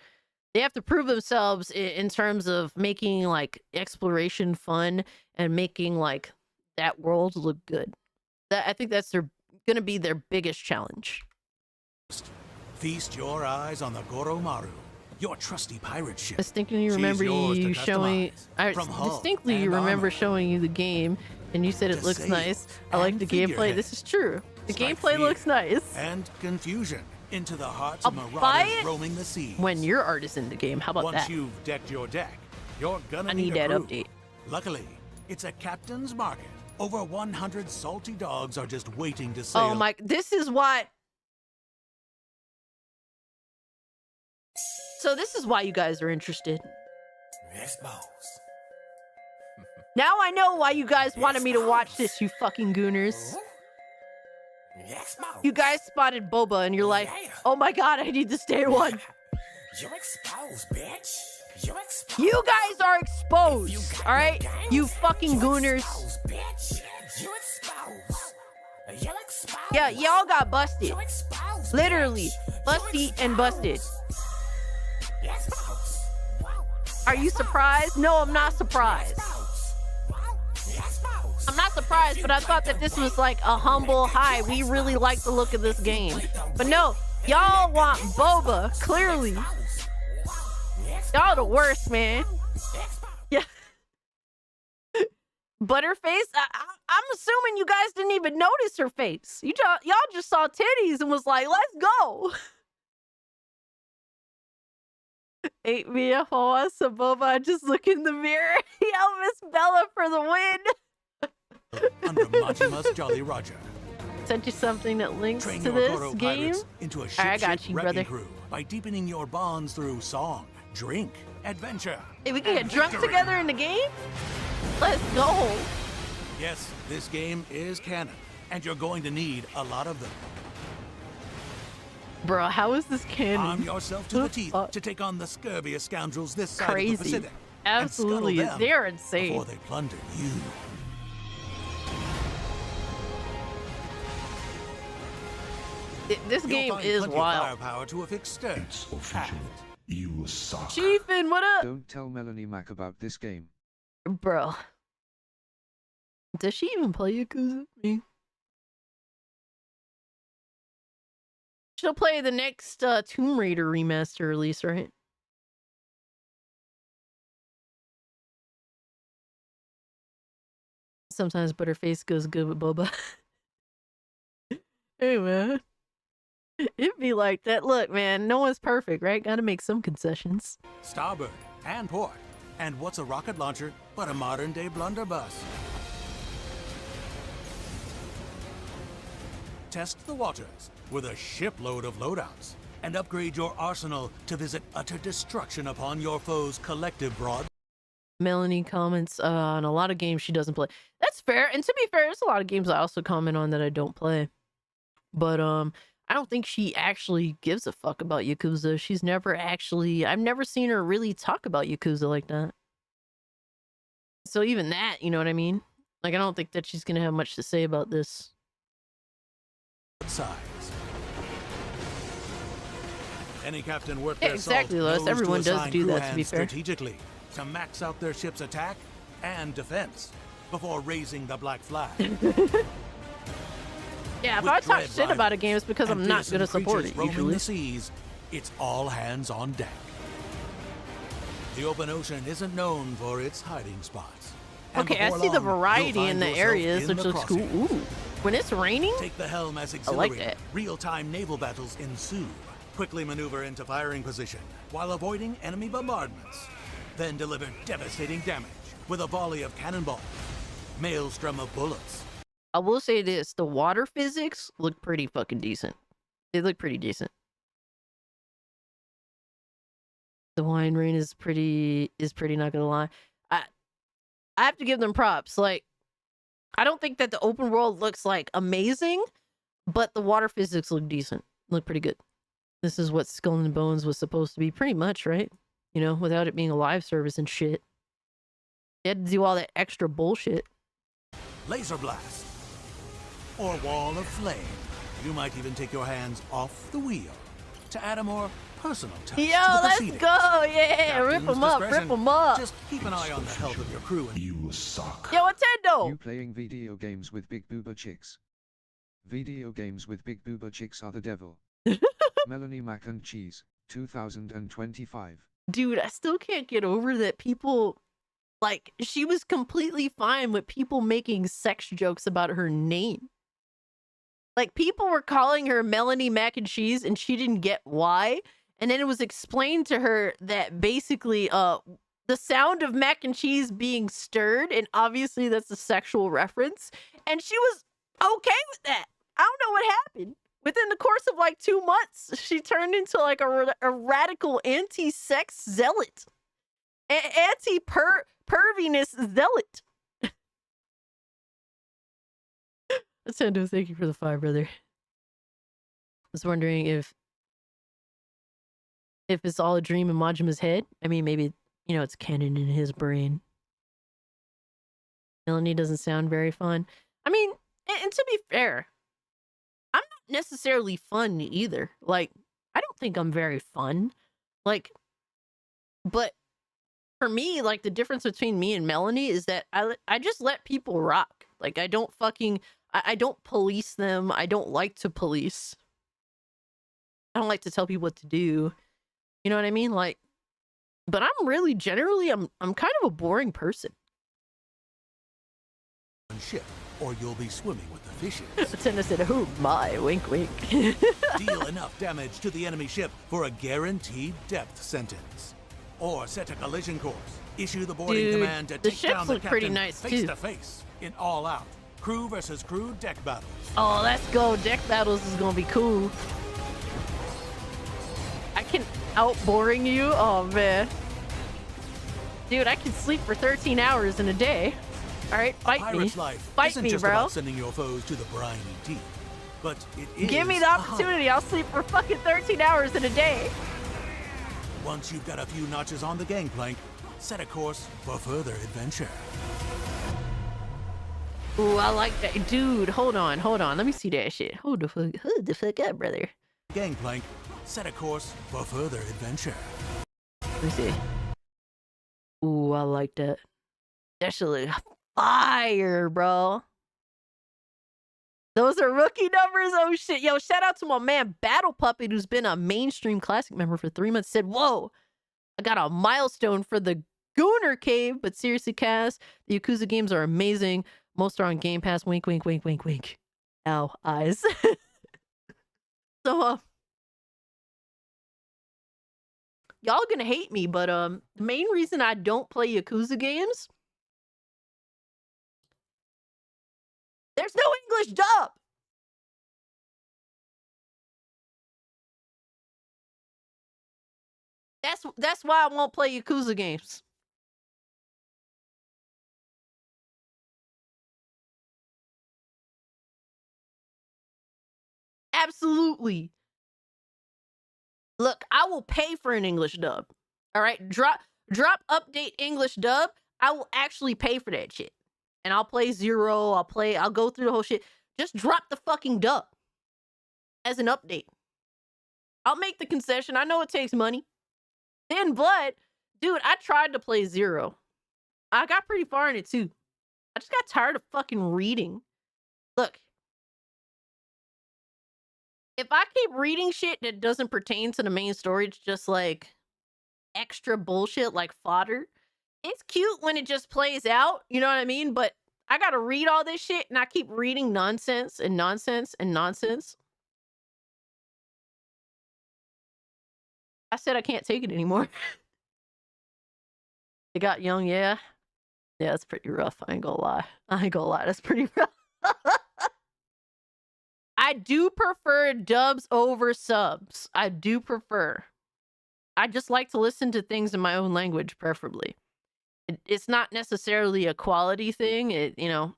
They have to prove themselves in terms of making like exploration fun and making like that world look good. I think that's going to be their biggest challenge. Feast your eyes on the Goromaru, your trusty pirate ship. Distinctly remember you showing. I distinctly remember showing you the game, and you said it looks nice. I like the gameplay. This is true. The gameplay looks nice. And confusion into the hearts I'll of buy marauders it roaming the seas. when your art is in the game. How about Once that? you've decked your deck, you're gonna I need need a that crew. update. Luckily, it's a captain's market. Over 100 salty dogs are just waiting to sail. Oh my! This is what. So this is why you guys are interested. Now I know why you guys wanted me to watch this, you fucking gooners. You guys spotted Boba and you're like, oh my god, I need to stay one. You're exposed, bitch. You're exposed. You guys are exposed, alright? You fucking gooners. Bitch. You're exposed. You're exposed. Yeah, y'all got busted. You're exposed. Literally, busty and busted. You're exposed. Are you surprised? No, I'm not surprised. I'm not surprised, but I thought that this was like a humble hi. We really like the look of this game. But no, y'all want Boba, clearly. Y'all the worst, man. Yeah. Butterface? I'm assuming you guys didn't even notice her face. Y'all just saw titties and was like, let's go. 8 VFOS Saboba, just look in the mirror. Elvis Bella for the win. Under Majima's Jolly Roger. Sent you something that links Train to your this Goro game. pirates into a All right, I got ship-shaped you, wrecking brother. crew by deepening your bonds through song, drink, adventure. Hey, we can and get drunk victory. together in the game? Let's go. Yes, this game is canon, and you're going to need a lot of them. Bro, how is this canon? Arm yourself to the teeth to take on the scurviest scoundrels this side of Crazy. the Pacific. Absolutely. And scuttle them They're insane. before they plunder you. This You'll game find is plenty wild. Of firepower to affix stern. It's official. You suck. Chiefin, what up? Don't tell Melanie Mac about this game. Bro. Does she even play Yakuza? Me? She'll play the next Tomb Raider remaster release, right? Sometimes Butterface goes good with Boba. Hey, man. It'd be like that. Look, man, no one's perfect, right? Gotta make some concessions. Starboard and port. And what's a rocket launcher but a modern-day blunderbuss? Test the waters with a shipload of loadouts and upgrade your arsenal to visit utter destruction upon your foe's collective broad. Melanie comments on a lot of games she doesn't play. That's fair. And to be fair, there's a lot of games I also comment on that I don't play. But I don't think she actually gives a fuck about Yakuza. She's never actually... I've never seen her really talk about Yakuza like that. So even that, you know what I mean? Like, I don't think that she's gonna have much to say about this. Size. Any captain worth Yeah, their exactly, salt Lois. knows Everyone to does assign do crew that, to be hands fair. strategically to max out their ship's attack and defense before raising the black flag. Yeah, if With I talk dread shit about a game, it's because and I'm not fearsome gonna support creatures it, roaming usually. the seas, it's all hands on deck. The open ocean isn't known for its hiding spots. And Okay, I before see the long, variety you'll in find the yourself areas, in which the looks cool. crosshairs. Ooh. When it's raining, Take the helm as I like auxiliary. that. Real-time naval battles ensue. Quickly maneuver into firing position while avoiding enemy bombardments. Then deliver devastating damage with a volley of cannonballs, maelstrom of bullets. I will say this: the water physics look pretty fucking decent. They look pretty decent. The wine rain is pretty. Not gonna lie, I have to give them props. Like, I don't think that the open world looks like amazing, but the water physics look decent. Look pretty good. This is what Skull and Bones was supposed to be, pretty much, right? You know, without it being a live service and shit. They had to do all that extra bullshit. Laser blast. Or wall of flame. You might even take your hands off the wheel to add a more personal touch Yo, to the let's proceedings. go! Yeah, rip Captain's them up, rip discretion. them up. Just keep an eye on the health of your crew and You suck. Yo, Nintendo! You playing video games with big boober chicks. Video games with big boober chicks are the devil. Melanie Mac and Cheese, 2025. Dude, I still can't get over that people, like, she was completely fine with people making sex jokes about her name. Like, people were calling her Melanie Mac and Cheese, and she didn't get why. And then it was explained to her that basically, the sound of mac and cheese being stirred, and obviously that's a sexual reference, and she was okay with that. I don't know what happened. Within the course of like 2 months, she turned into like a radical anti-sex zealot. Anti-perviness zealot. Nintendo, thank you for the 5, brother. I was wondering if it's all a dream in Majima's head. I mean, maybe, you know, it's canon in his brain. Melanie doesn't sound very fun. I mean, and to be fair, I'm not necessarily fun either. Like, I don't think I'm very fun. Like, but for me, like, the difference between me and Melanie is that I just let people rock. Like, I don't police them. I don't like to police. I don't like to tell people what to do. You know what I mean? Like, but I'm really generally, I'm kind of a boring person. ship, or you'll be swimming with the fishes. Lieutenant said, "Oh my, wink, wink." Deal enough damage to the enemy ship for a guaranteed depth sentence. Or set a collision course. Issue the boarding command to the take ships down the look pretty captain nice, face too. to face in all out. Crew versus crew deck battles. Oh, let's go. Deck battles is gonna be cool. I can outboring you? Oh, man. Dude, I can sleep for 13 hours in a day. All right, fight me. Pirate's life Fight isn't me, just bro. about sending your foes to the briny deep, but it is Give me the opportunity. I'll sleep for fucking 13 hours in a day. Once you've got a few notches on the gangplank, set a course for further adventure. Ooh, I like that. Dude, hold on. Let me see that shit. Hold the fuck up, brother. Gangplank, set a course for further adventure. Let me see. Ooh, I like that. That shit look fire, bro. Those are rookie numbers. Oh shit. Yo, shout out to my man Battle Puppet, who's been a mainstream classic member for 3 months. Said, whoa, I got a milestone for the Gooner Cave. But seriously, Cass, the Yakuza games are amazing. Most are on Game Pass. Wink, wink, wink, wink, wink. Ow, eyes. So, y'all gonna hate me, but the main reason I don't play Yakuza games, there's no English dub. That's why I won't play Yakuza games. Absolutely. Look, I will pay for an English dub. All right, drop update English dub. I will actually pay for that shit. And I'll play Zero, I'll go through the whole shit. Just drop the fucking dub as an update. I'll make the concession. I know it takes money. In Blood, dude, I tried to play Zero. I got pretty far in it too. I just got tired of fucking reading. Look, if I keep reading shit that doesn't pertain to the main story, it's just like extra bullshit like fodder. It's cute when it just plays out, you know what I mean? But I gotta read all this shit and I keep reading nonsense and nonsense and nonsense. I said I can't take it anymore. It got young, yeah. Yeah, it's pretty rough. I ain't gonna lie. That's pretty rough. I do prefer dubs over subs. I do prefer. I just like to listen to things in my own language, preferably. It's not necessarily a quality thing.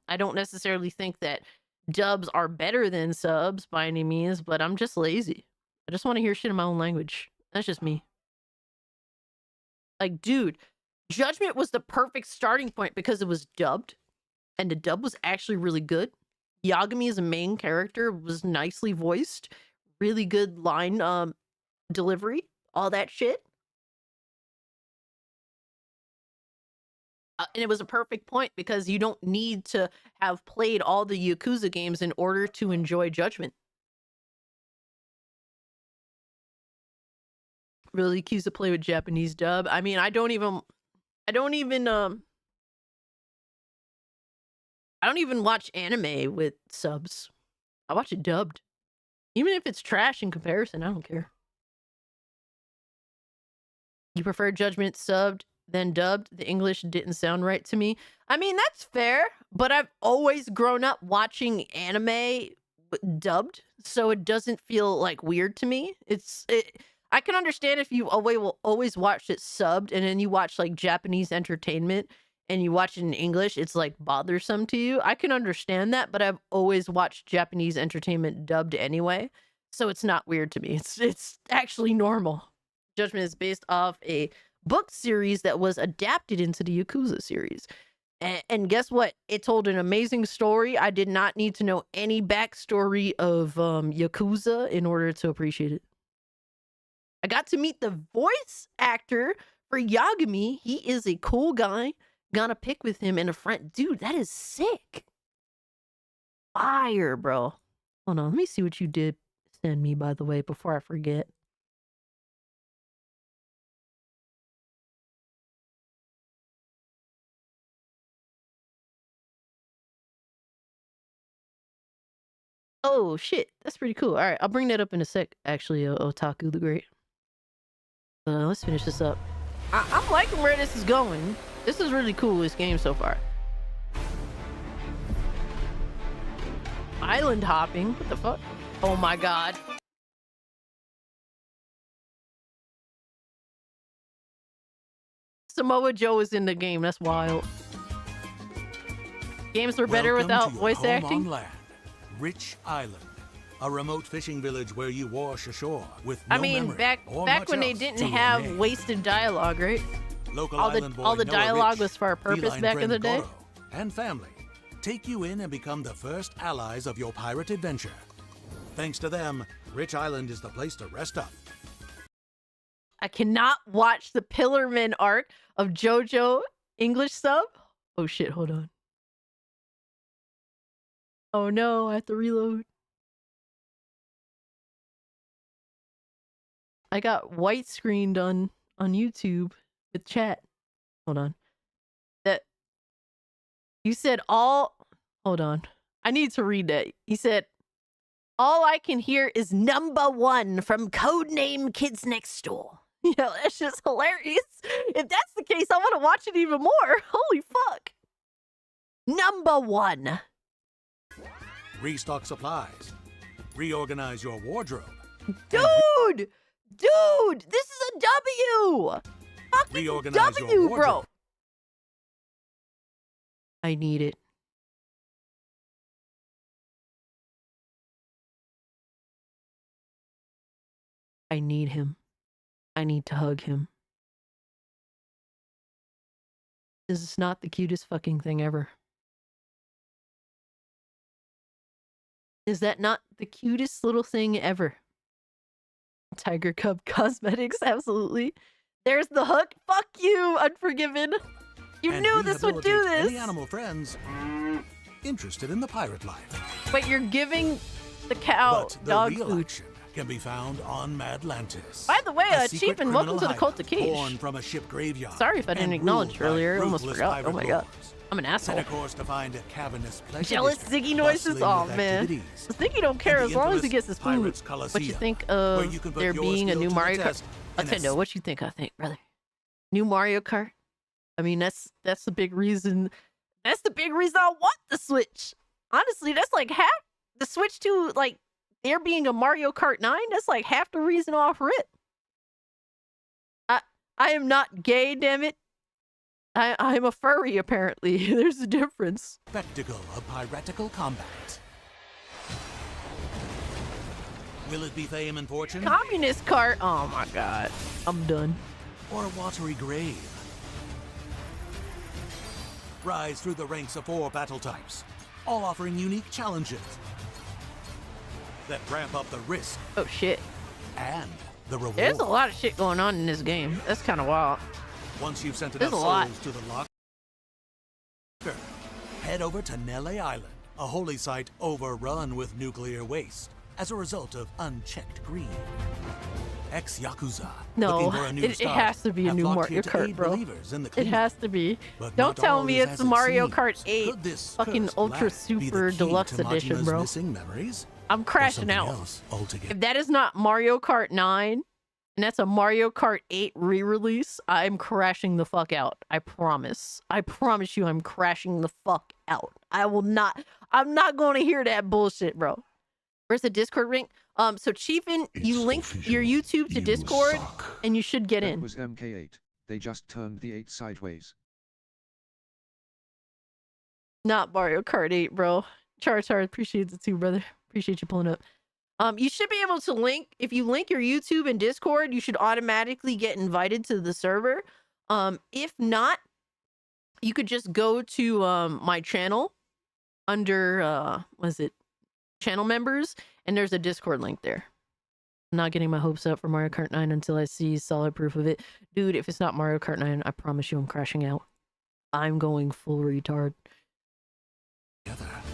I don't necessarily think that dubs are better than subs by any means, but I'm just lazy. I just want to hear shit in my own language. That's just me. Like, dude, Judgment was the perfect starting point because it was dubbed, and the dub was actually really good. Yagami as a main character was nicely voiced, really good line delivery, all that shit. And it was a perfect point because you don't need to have played all the Yakuza games in order to enjoy Judgment. Really cute to play with Japanese dub. I mean, I don't even watch anime with subs. I watch it dubbed. Even if it's trash in comparison, I don't care. You prefer Judgment subbed than dubbed? The English didn't sound right to me. I mean, that's fair, but I've always grown up watching anime dubbed, so it doesn't feel like weird to me. I can understand if you always watched it subbed and then you watch like Japanese entertainment and you watch it in English, it's like bothersome to you. I can understand that, but I've always watched Japanese entertainment dubbed anyway, so it's not weird to me. It's actually normal. Judgment is based off a book series that was adapted into the Yakuza series. And guess what? It told an amazing story. I did not need to know any backstory of Yakuza in order to appreciate it. I got to meet the voice actor for Yagami. He is a cool guy. Gonna pick with him in a front. Dude, that is sick. Fire, bro. Hold on, let me see what you did send me, by the way, before I forget. Oh shit, that's pretty cool. All right, I'll bring that up in a sec. Actually, Otaku the Great. Let's finish this up. I'm liking where this is going. This is really cool. This game so far. Island hopping. What the fuck? Oh my god. Samoa Joe is in the game. That's wild. Games were better without voice acting. On land, Rich Island, a remote fishing village where you wash ashore with no memory back or when much they else didn't to your have name. wasted dialogue, right? Local all island boy the Noah dialogue Rich, was for a purpose feline back in friend the day. Goro, and family take you in and become the first allies of your pirate adventure. Thanks to them, Rich Island is the place to rest up. I cannot watch the Pillarman arc of JoJo English sub. Oh shit, hold on. Oh no, I have to reload. I got white screened on YouTube with chat. Hold on. That you said all. Hold on. I need to read that. He said, all I can hear is #1 from Codename Kids Next Door. Yo, that's just hilarious. If that's the case, I want to watch it even more. Holy fuck. #1. Restock supplies. Reorganize your wardrobe. Dude! Dude! This is a W! Fucking Reorganize your W, bro! wardrobe. I need it. I need him. I need to hug him. This is not the cutest fucking thing ever. Is that not the cutest little thing ever? Tiger Cub Cosmetics, absolutely. There's the hook. Fuck you, Unforgiven. You And knew this would do rehabilitate this. Any animal friends interested in the pirate life. But you're giving the cow But the dog real food. action can be found on Madlantis. By the way, A Chief, secret and welcome criminal to the Cult hideout of Cage. born from a ship graveyard Sorry if I didn't and acknowledge ruled by earlier. I almost ruthless forgot. Oh pirate my god. lords. I'm an Set asshole. a course to find a cavernous pleasure Jealous district Ziggy noises? bustling Oh with man. activities. The Ziggy don't care And as the long as he infamous gets his food. Pirates What you Coliseum, think where of you can put there your being a skill new to the Mario Kart? test in a Nintendo, what you think? I think, brother. New Mario Kart. I mean, that's the big reason. That's the big reason I want the Switch. Honestly, that's like half the Switch to like there being a Mario Kart 9. That's like half the reason off rip. I am not gay, damn it. I'm a furry, apparently. There's a difference. spectacle of piratical combat. Will it be fame and fortune? Communist cart. Oh my god. I'm done. Or a watery grave? Rise through the ranks of 4 battle types, all offering unique challenges that ramp up the risk Oh shit. and the reward. There's a lot of shit going on in this game. That's kind of wild. Once you've sent There's enough a lot. souls to the locker, head over to Nele Island, a holy site overrun with nuclear waste as a result of unchecked greed. Ex-Yakuza, No, looking for a new it start, has to be a have new flocked Mario here to Kart, aid bro. believers in the It cleanup. has to be. But Don't not tell all me is it's as it Mario seems. Kart 8 Could this fucking cursed Ultra land be the Super key Deluxe to Edition, Majima's bro. missing memories? I'm Or crashing something out. else altogether? If that is not Mario Kart 9, and that's a Mario Kart 8 re-release, I'm crashing the fuck out. I promise. I promise you I'm crashing the fuck out. I'm not going to hear that bullshit, bro. Where's the Discord link? So Chiefin, you It's linked official. your YouTube to You Discord, suck. and you should get That in. was MK8. They just turned the 8 sideways. Not Mario Kart 8, bro. Char, appreciate it too, brother. Appreciate you pulling up. You should be able to link, if you link your YouTube and Discord, you should automatically get invited to the server. If not, you could just go to my channel under channel members, and there's a Discord link there. I'm not getting my hopes up for Mario Kart 9 until I see solid proof of it. Dude, if it's not Mario Kart 9, I promise you I'm crashing out. I'm going full retard.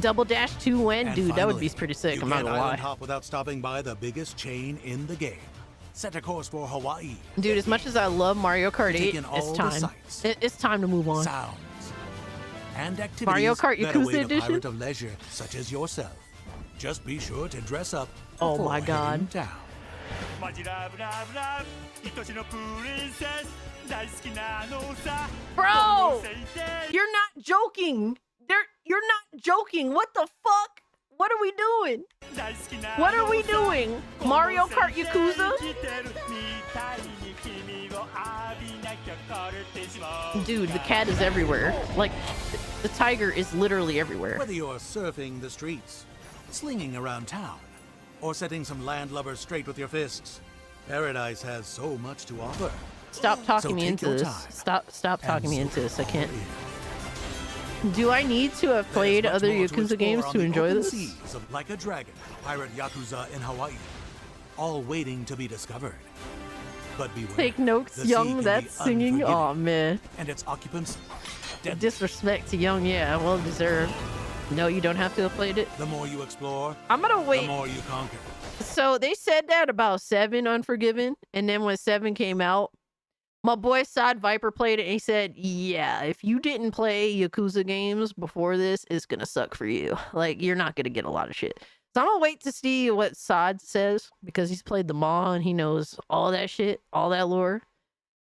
Double Dash 2 win? And Dude, that would be finally, pretty sick. you I'm not can't gonna island lie. hop without stopping by the biggest chain in the game. Set a course for Hawaii. Dude, as much as I love Mario Kart 8, Taking it's all the time. sights, It's time to move on. sounds, and activities Mario Kart that Yakuza await a edition? pirate of leisure such as yourself. Just be sure to dress up. Oh my before heading God. down. Bro, you're not joking. You're not joking. What the fuck? What are we doing? What are we doing? Mario Kart Yakuza? Dude, the cat is everywhere. Like, the tiger is literally everywhere. Whether you're surfing the streets, slinging around town, or setting some landlubbers straight with your fists, Paradise has so much to offer. Stop talking So me take into your this. time Stop talking and me into this. I soak can't. in. Do I need to have played There's much other more Yakuza explore games on to the enjoy open this? seas of Like a Dragon, Pirate Yakuza in Hawaii, all waiting to be discovered. But beware, Take notes, the sea Young. can That's be singing. unforgiving, Oh man. and its occupants deadly. Disrespect to Young. Yeah, well deserved. No, you don't have to have played it. The more you explore, I'm gonna wait. the more you conquer. So they said that about 7 Unforgiven, and then when 7 came out, my boy Sod Viper played it, and he said, yeah, if you didn't play Yakuza games before this, it's gonna suck for you. Like, you're not gonna get a lot of shit. So I'm gonna wait to see what Sod says, because he's played them all, and he knows all that shit, all that lore.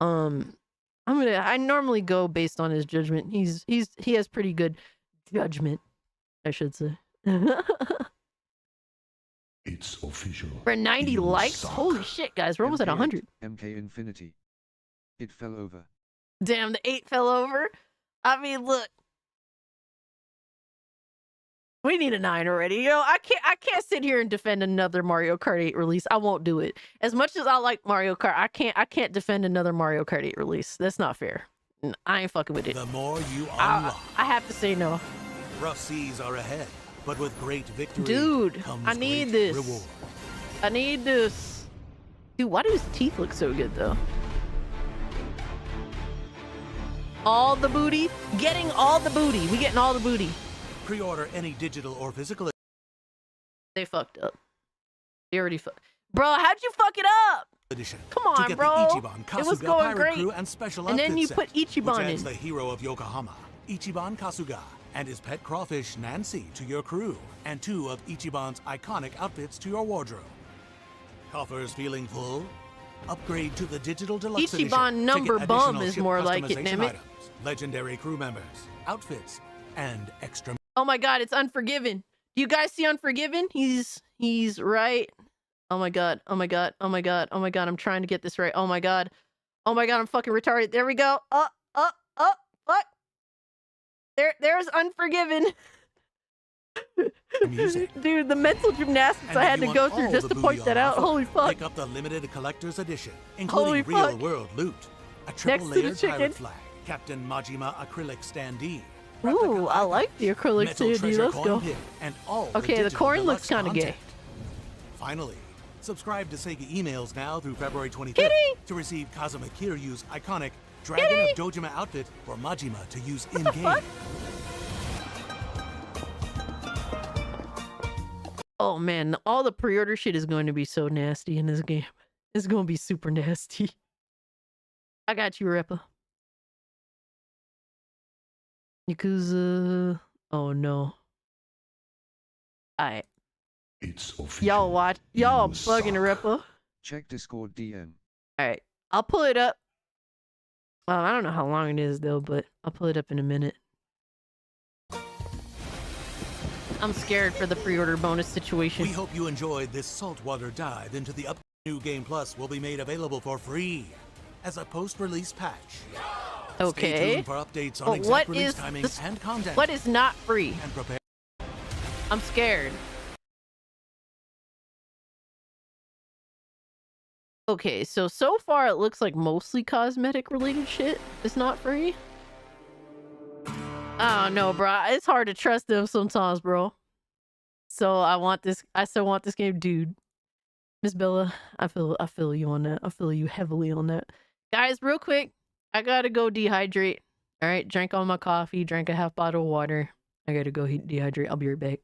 I normally go based on his judgment. He has pretty good judgment, I should say. It's official. For 90 You likes? suck. Holy shit, guys, we're almost at 100. MK Infinity. It fell over. Damn, the 8 fell over. I mean, look. We need a 9 already. You know, I can't sit here and defend another Mario Kart 8 release. I won't do it. As much as I like Mario Kart, I can't defend another Mario Kart 8 release. That's not fair. I ain't fucking with it. The more you unlock, I have to say no. rough seas are ahead, but with great victory Dude, comes I need great this. reward. I need this. Dude, why do his teeth look so good, though? All the booty? Getting all the booty. We getting all the booty. Pre-order any digital or physical They fucked up. They already fucked. Bro, how'd you fuck it up? edition. Come to on, get bro. The Ichiban It was Kasuga going Pirate great. Crew and special And then outfit you set, put Ichiban which adds in. the hero of Yokohama, Ichiban Kasuga, and his pet crawfish Nancy to your crew, and 2 of Ichiban's iconic outfits to your wardrobe. Coffers feeling full? Upgrade to the digital deluxe edition Ichiban to number get bum additional is ship more like it, customization damn it. items, legendary crew members, outfits, and extra. Oh my god, it's Unforgiven. Do you guys see Unforgiven? He's right. Oh my god. Oh my god. Oh my god. Oh my god. I'm trying to get this right. Oh my god. Oh my god, I'm fucking retarded. There we go. What? There's Unforgiven. Music. Dude, the mental gymnastics And I if had you to want go all through just the to booty point that on out. offer, Holy fuck. Pick up the limited collector's edition, Holy including fuck. real-world loot, a Next to the triple-layered chicken. pirate flag, Captain Majima acrylic standee, Ooh, I like the acrylic metal too, treasure let's coin go. pin, and all Okay, the digital corn deluxe looks kind of gay. content. Finally, subscribe to Sega emails now through February 25th Kitty! to receive Kazuma Kiryu's iconic Dragon of Dojima outfit for Majima to use in-game. Oh man, all the pre-order shit is going to be so nasty in this game. It's going to be super nasty. I got you, Repa. Yakuza. Oh no. Alright. It's official. Y'all watch. Y'all You bugging the suck. Repa. Check Discord DM. Alright. I'll pull it up. I don't know how long it is though, but I'll pull it up in a minute. I'm scared for the pre-order bonus situation. We hope you enjoyed this saltwater dive into the New Game Plus will be made available for free as a post-release patch. Stay Okay. tuned for updates on But exact what release is timing the and content. what is not free? And prepare. I'm scared. Okay, so far it looks like mostly cosmetic related shit is not free. I don't know, bro. It's hard to trust them sometimes, bro. So I still want this game, dude. Miss Bella, I feel you on that. I feel you heavily on that. Guys, real quick, I gotta go dehydrate. All right, drank all my coffee, drank a half bottle of water. I gotta go dehydrate. I'll be right back.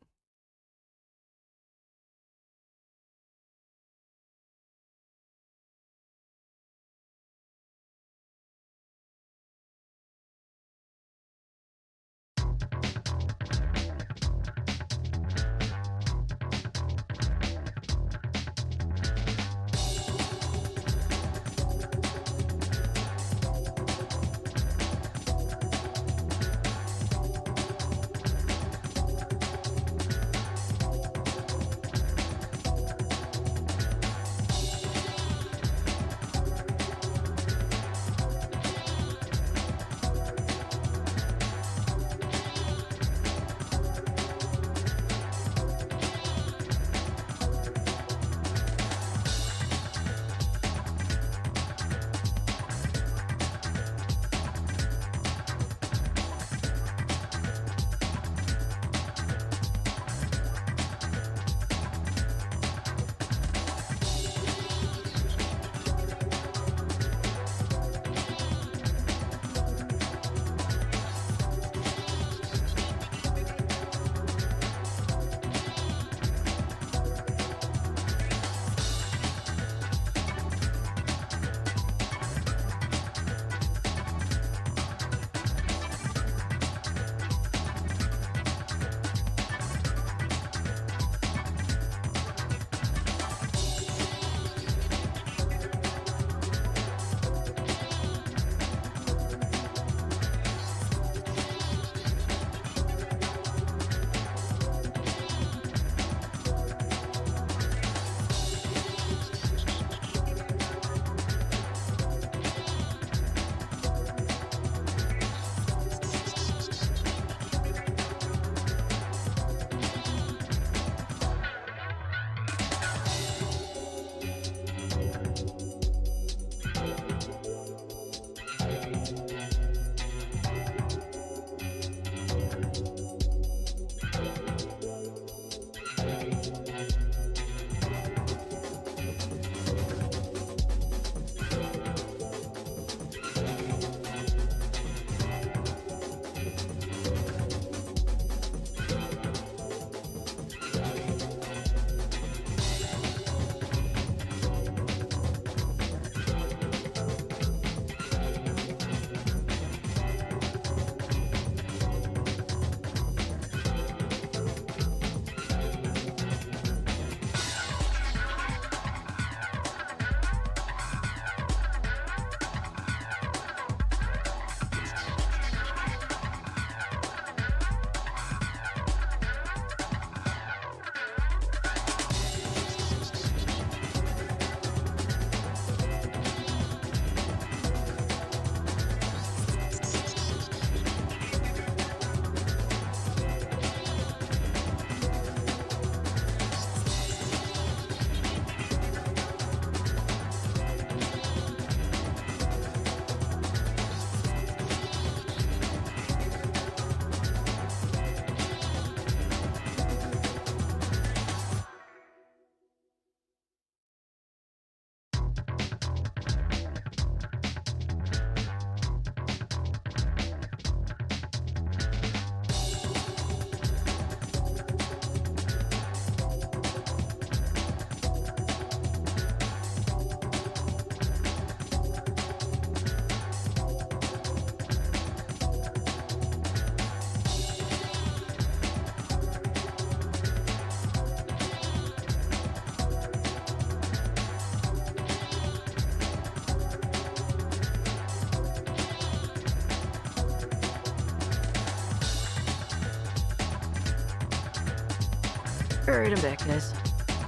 Alright, I'm back, guys.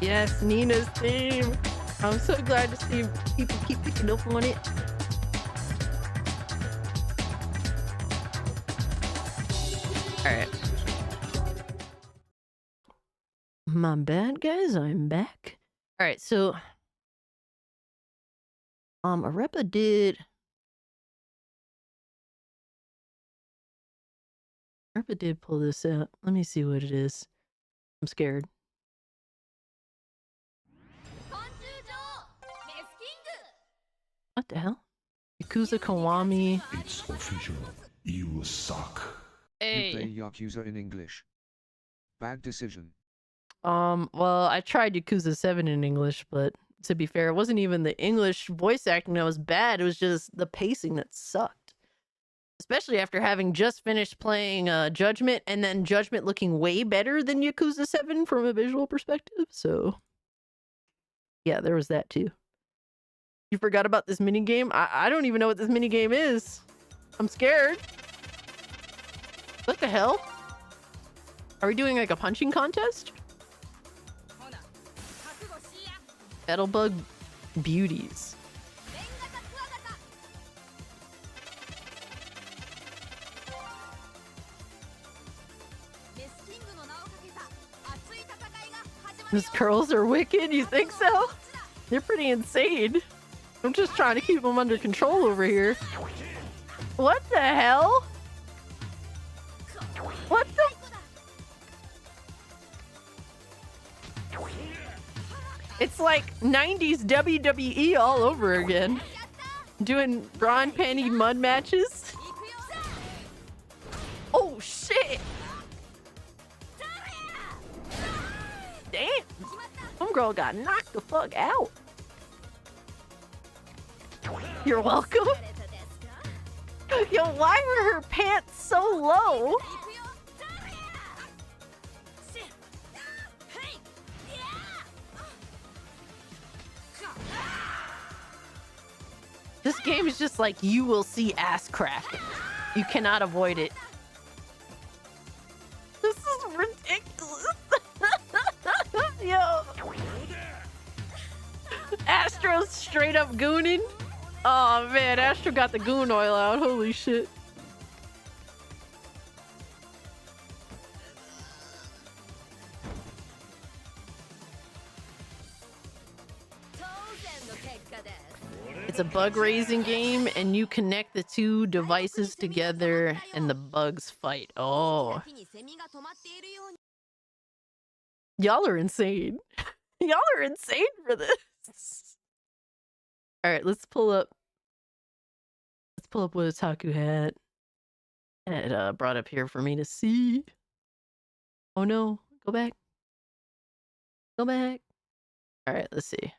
Yes, Nina's theme. I'm so glad to see people keep picking up on it. Alright. My bad, guys. I'm back. Alright, so Arepa did pull this out. Let me see what it is. I'm scared. What the hell? Yakuza Kiwami. It's official. You suck. Hey. You play Yakuza in English. Bad decision. Well, I tried Yakuza 7 in English, but to be fair, it wasn't even the English voice acting that was bad. It was just the pacing that sucked. Especially after having just finished playing Judgment, and then Judgment looking way better than Yakuza 7 from a visual perspective. So, yeah, there was that too. You forgot about this minigame? I don't even know what this minigame is. I'm scared. What the hell? Are we doing like a punching contest? Battlebug Beauties. These curls are wicked, you think so? They're pretty insane. I'm just trying to keep them under control over here. What the hell? What the? It's like 90s WWE all over again. Doing bra and panty mud matches. Oh shit! Damn! Some girl got knocked the fuck out. You're welcome. Yo, why were her pants so low? This game is just like, you will see ass crack. You cannot avoid it. This is ridiculous. Yo. Astro's straight up gooning. Oh man, Astro got the goon oil out. Holy shit. It's a bug raising game, and you connect the two devices together and the bugs fight. Oh. Y'all are insane. Y'all are insane for this. Alright, let's pull up what Otaku had. It brought up here for me to see. Oh no, go back. Go back. Alright, let's see.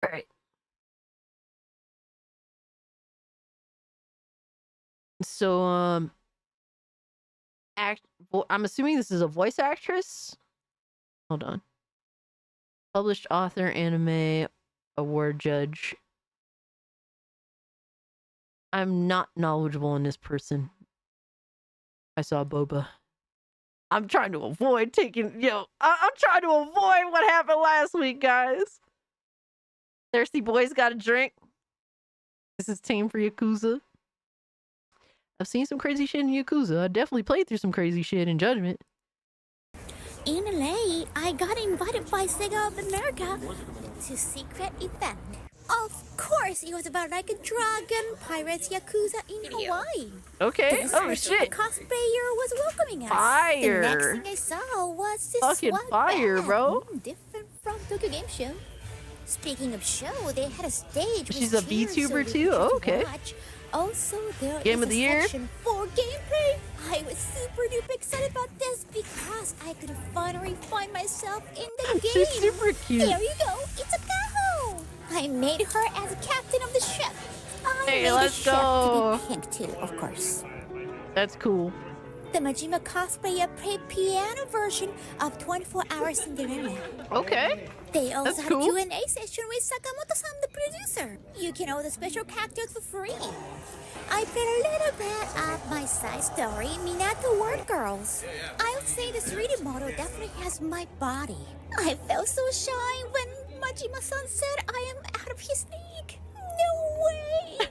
Alright. So, I'm assuming this is a voice actress? Hold on. Published author, anime, award judge. I'm not knowledgeable in this person. I saw Boba. I'm trying to avoid taking, I'm trying to avoid what happened last week, guys. Thirsty boys got a drink. This is tame for Yakuza. I've seen some crazy shit in Yakuza. I definitely played through some crazy shit in Judgment. In LA, I got invited by Sega of America to secret event. Of course, it was about like a dragon, pirates, Yakuza in Hawaii. Okay. Oh shit. The cosplayer was welcoming us. Fire. The next thing I saw was this fucking swag fire, bag. bro. Different from Tokyo Game Show. Speaking of show, they had a stage. She's with a chairs VTuber so too? we could Oh, okay. watch. Also, there Game is of the year? section for gameplay. I was super duper excited about this because I could finally find myself in the game. She's super cute. There you go. It's a Kaho. I made her as a captain of the ship. I Hey, made let's the ship go. to be pink too, of course. That's cool. The Majima cosplay played piano version of 24 Hour Cinderella. Okay. They also That's had cool. a Q&A session with Sakamoto-san, the producer. You can order special characters for free. I played a little bit of my side story, Minato Word Girls. I'll say the 3D model definitely has my body. I felt so shy when Majima-san said I am out of his league. No way!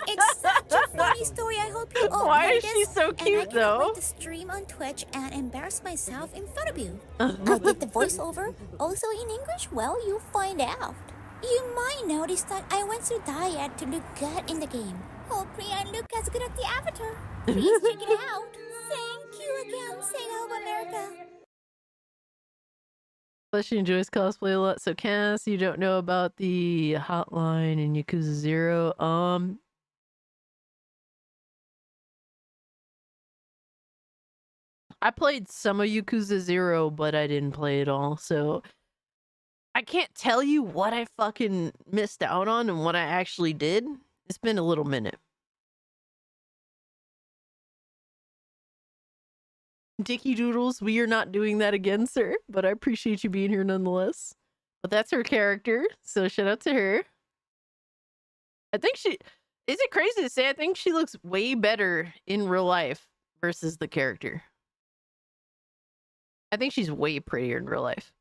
It's such a funny story. I hope you all Why play is she this, so and cute, I can't though? wait to stream on Twitch and embarrass myself in front of you. I did the voiceover, also in English. Well, you'll find out. You might notice that I went through diet to look good in the game. Hopefully I look as good at the avatar. Please check it out. Thank you again, Sega of America. But she enjoys cosplay a lot. So Cass, you don't know about the hotline in Yakuza 0. I played some of Yakuza 0, but I didn't play it all. So I can't tell you what I fucking missed out on and what I actually did. It's been a little minute. Dicky Doodles, we are not doing that again, sir, but I appreciate you being here nonetheless. But that's her character, so shout out to her. I think she... Is it crazy to say I think she looks way better in real life versus the character? I think she's way prettier in real life.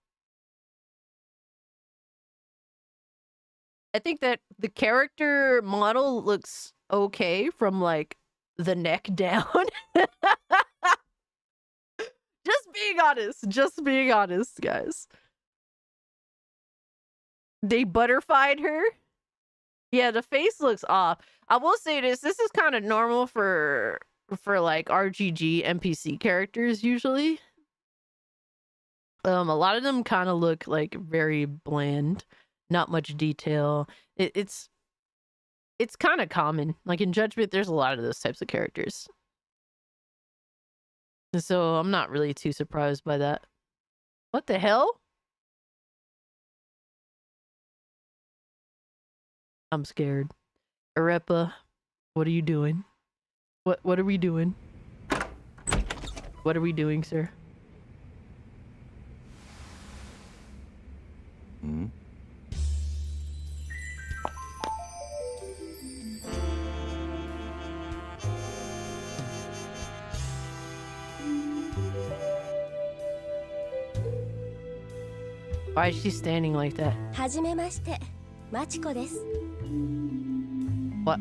I think that the character model looks okay from, like, the neck down. Just being honest, guys. They butterfied her. Yeah, the face looks off. I will say this is kind of normal for like RGG NPC characters usually. A lot of them kind of look like very bland, not much detail. It's kind of common. Like in Judgment, there's a lot of those types of characters. So I'm not really too surprised by that. What the hell? I'm scared. Arepa, what are you doing? What are we doing? What are we doing, sir? Hmm? Why is she standing like that? はじめまして、マチコです。 What?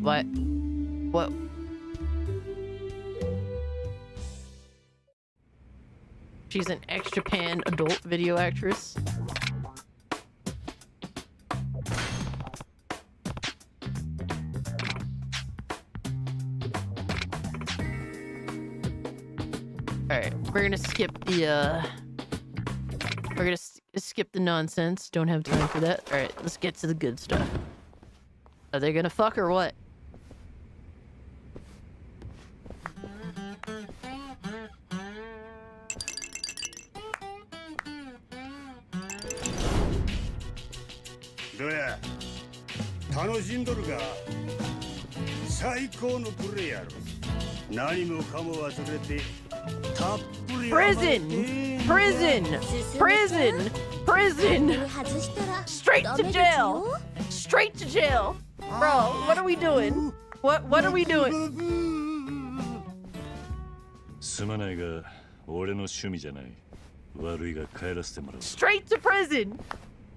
She's an extra pan adult video actress. Alright, we're gonna skip the we're gonna skip the nonsense. Don't have time for that. Alright, let's get to the good stuff. Are they gonna fuck or what?どや楽しんどるか最高のプレイやろ何もかも忘れてたっぷり Prison! Straight to jail! Straight to jail! Bro, what are we doing? What are we doing? すまないが俺の趣味じゃない悪いが帰らせてもらう Straight to prison!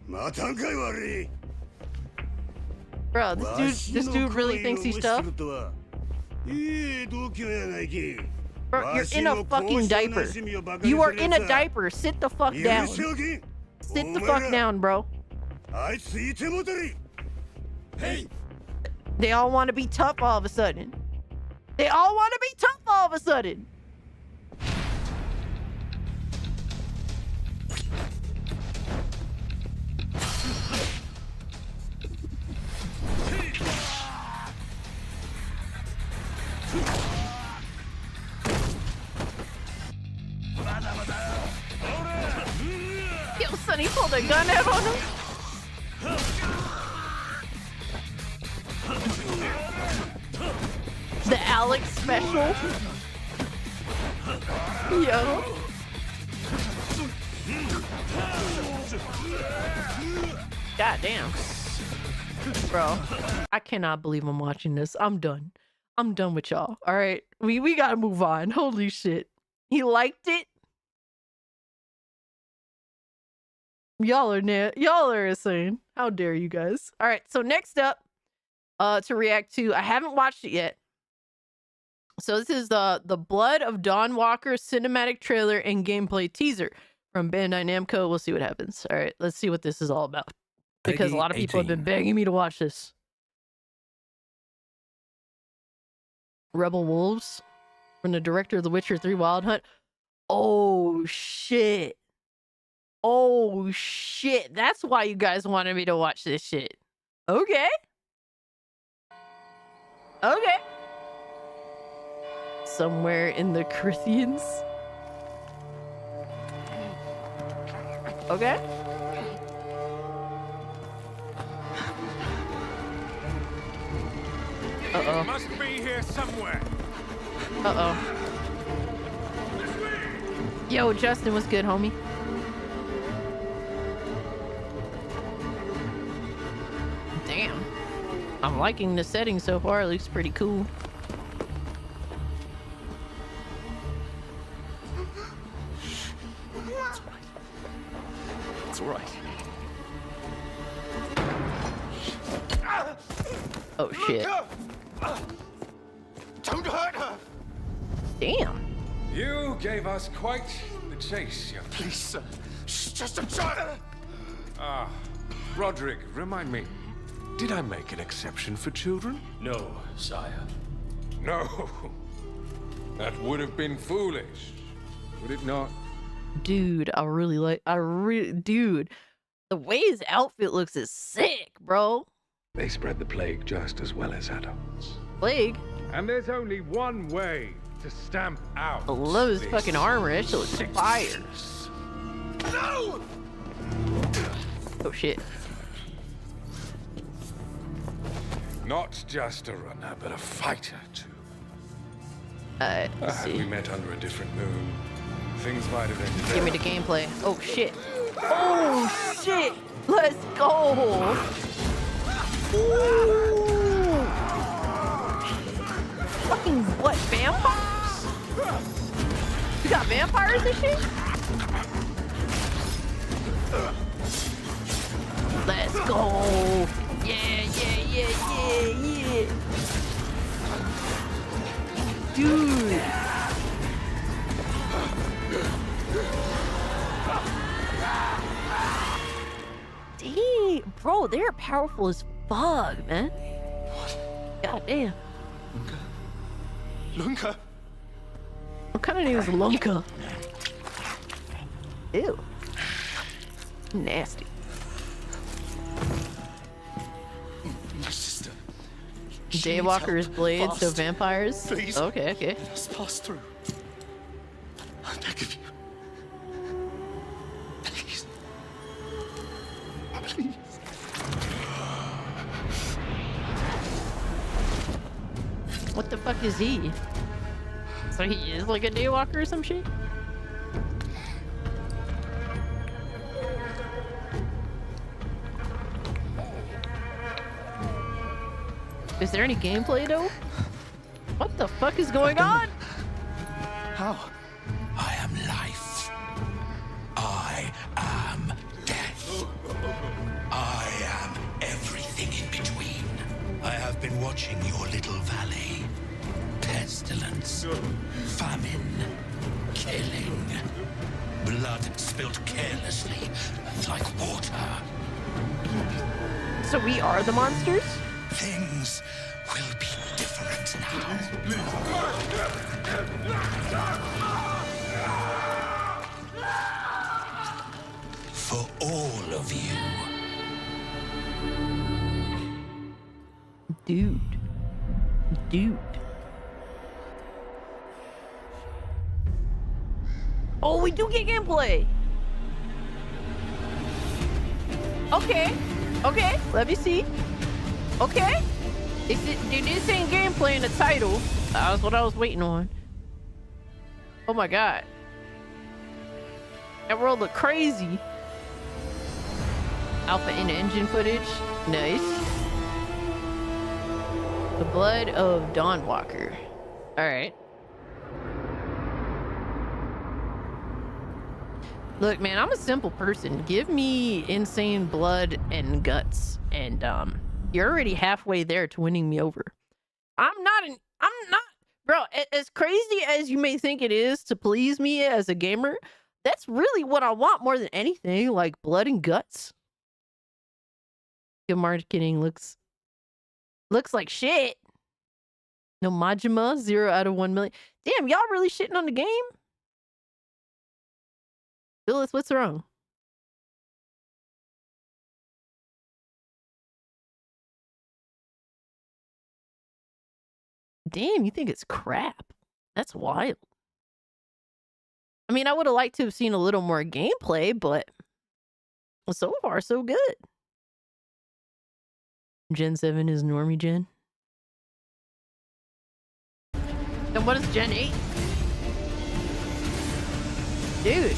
またんかい悪い Bro, this dude really thinks he's tough? Bro, you're in a fucking diaper. You are in a diaper. Sit the fuck down. Sit the fuck down, bro. They all want to be tough all of a sudden. They all want to be tough all of a sudden. Yo, Sonny pulled a gun out on him. The Alex special. Yo. God damn. Bro, I cannot believe I'm watching this. I'm done. I'm done with y'all. All right. We gotta move on. Holy shit. He liked it? Y'all are insane. How dare you guys? All right. So next up, to react to, I haven't watched it yet. So this is the Blood of Dawnwalker cinematic trailer and gameplay teaser from Bandai Namco. We'll see what happens. All right, let's see what this is all about. Because a lot of people have been begging me to watch this. Rebel Wolves from the director of The Witcher 3 Wild Hunt. Oh shit. Oh shit. That's why you guys wanted me to watch this shit. Okay. Okay. Somewhere in the Caribbeans. Okay. Uh-oh. Must be here somewhere. Uh-oh. Yo, Justin, what's good, homie? Damn. I'm liking the setting so far. It looks pretty cool. It's all right. Oh, shit. Don't hurt her. Damn. You gave us quite the chase, young. Please, sir. She's just a child. Ah, Roderick, remind me. Did I make an exception for children? No, sire. No. That would have been foolish, would it not? Dude, dude, the way his outfit looks is sick, bro. They spread the plague just as well as adults. Plague? And there's only one way to stamp out. I love his fucking armor. That shit looks fire. No! Oh shit. Not just a runner, but a fighter too. Let's Had see. we met under a different moon, things might have ended. Give me the gameplay. Oh shit. Oh shit. Let's go. Ooh. Fucking what? Vampires? You got vampires and shit? Let's go. Yeah. Dude. Dang, bro, they're powerful as fuck, man. God damn. Lunka? What kind of name is Lunka? Ew. Nasty. My sister. Daywalker's blades, so Fast. vampires? Please. Okay. Let's pass through. I beg of you. Please. Please. What the fuck is he? So he is like a daywalker or some shit? Is there any gameplay though? What the fuck is going on? How? I am life. I am death. I am everything in between. I have been watching your little valley. Pestilence, famine, killing. Blood spilled carelessly, like water. So we are the monsters? Things will be different now. For all of you. Dude. Oh, we do get gameplay. Okay. Let me see. Okay. Dude, this ain't gameplay in the title. That was what I was waiting on. Oh my god. That world looked crazy. Alpha in-engine footage. Nice. The Blood of Dawnwalker. Alright. Look, man, I'm a simple person. Give me insane blood and guts. And, you're already halfway there to winning me over. I'm not, bro, as crazy as you may think it is to please me as a gamer, that's really what I want more than anything, like blood and guts. Good marketing looks like shit. No Majima, 0 out of 1 million. Damn, y'all really shitting on the game? Phyllis, what's wrong? Damn, you think it's crap? That's wild. I mean, I would have liked to have seen a little more gameplay, but so far, so good. Gen 7 is normie gen. And what is Gen 8? Dude,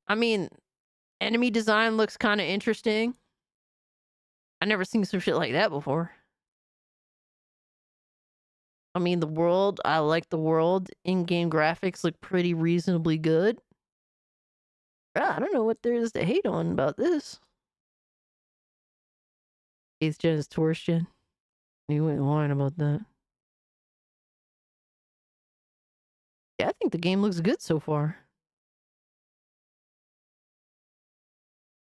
I mean, enemy design looks kind of interesting. I never seen some shit like that before. I mean, the world, I like the world. In-game graphics look pretty reasonably good. I don't know what there is to hate on about this. 8th gen is Taurus gen. You ain't lying about that. Yeah, I think the game looks good so far.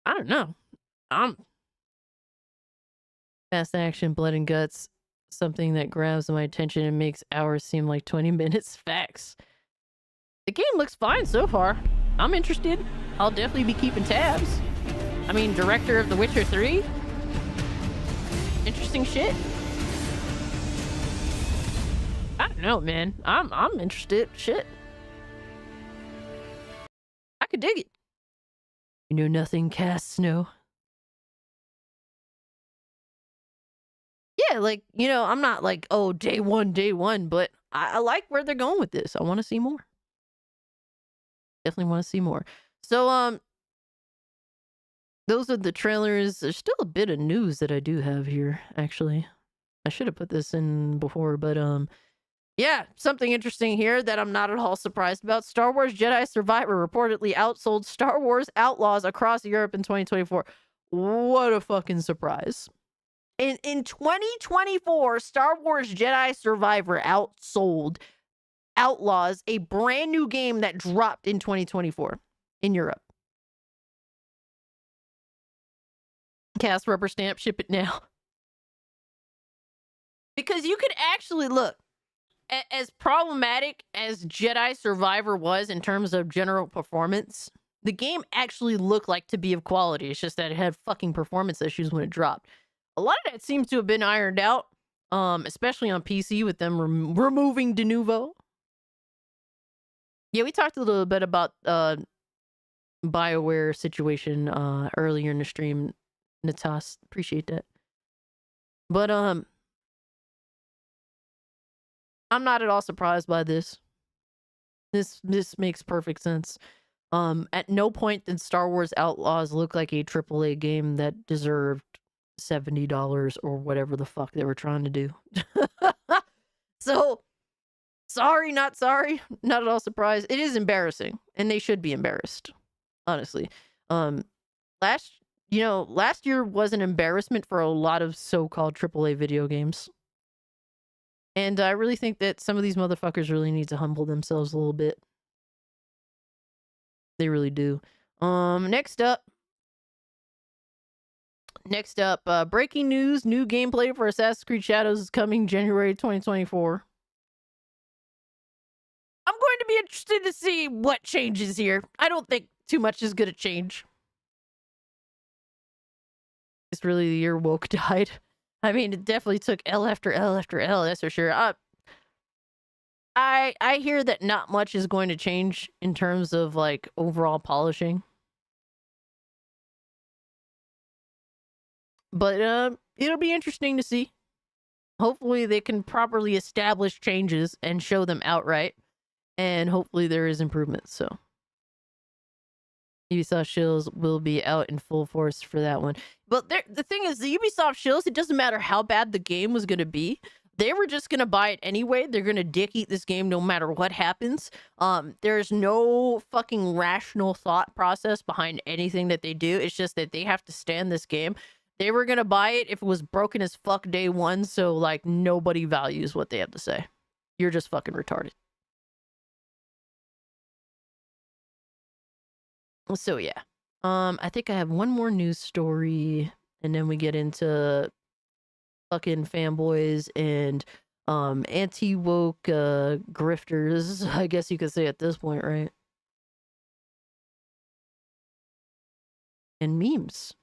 I don't know. Fast action, blood and guts. Something that grabs my attention and makes hours seem like 20 minutes. Facts. The game looks fine so far. I'm interested. I'll definitely be keeping tabs. I mean, director of The Witcher 3? Interesting shit. I don't know, man. I'm interested. Shit. I could dig it. You know nothing casts snow. Yeah, like, you know, I'm not like, oh, day one, but I like where they're going with this. I want to see more. Definitely want to see more. So, those are the trailers. There's still a bit of news that I do have here, actually. I should have put this in before, but, yeah, something interesting here that I'm not at all surprised about. Star Wars Jedi Survivor reportedly outsold Star Wars Outlaws across Europe in 2024. What a fucking surprise. In 2024, Star Wars Jedi Survivor outsold Outlaws, a brand new game that dropped in 2024 in Europe. Cast rubber stamp, ship it now. Because you could actually look, as problematic as Jedi Survivor was in terms of general performance, the game actually looked like to be of quality. It's just that it had fucking performance issues when it dropped. A lot of that seems to have been ironed out, especially on PC with them removing de novo. Yeah, we talked a little bit about BioWare situation earlier in the stream, Natas. Appreciate that. But I'm not at all surprised by this. This makes perfect sense. At no point did Star Wars Outlaws look like a AAA game that deserved $70 or whatever the fuck they were trying to do. So, sorry, not sorry. Not at all surprised. It is embarrassing, and they should be embarrassed, honestly. Last year was an embarrassment for a lot of so-called AAA video games. And I really think that some of these motherfuckers really need to humble themselves a little bit. They really do. Next up, breaking news. New gameplay for Assassin's Creed Shadows is coming January 2024. I'm going to be interested to see what changes here. I don't think too much is going to change. It's really the year woke died. I mean, it definitely took L after L after L, that's for sure. I hear that not much is going to change in terms of, like, overall polishing. But, it'll be interesting to see. Hopefully they can properly establish changes and show them outright. and hopefully there is improvement. So Ubisoft shills will be out in full force for that one. But the thing is, the Ubisoft shills, it doesn't matter how bad the game was going to be. They were just going to buy it anyway. They're going to dick eat this game no matter what happens. There's no fucking rational thought process behind anything that they do. It's just that they have to stand this game. They were going to buy it if it was broken as fuck day one. So, like, nobody values what they have to say. You're just fucking retarded. So, yeah. I think I have one more news story, and then we get into fucking fanboys and anti-woke grifters, I guess you could say at this point, right? And memes.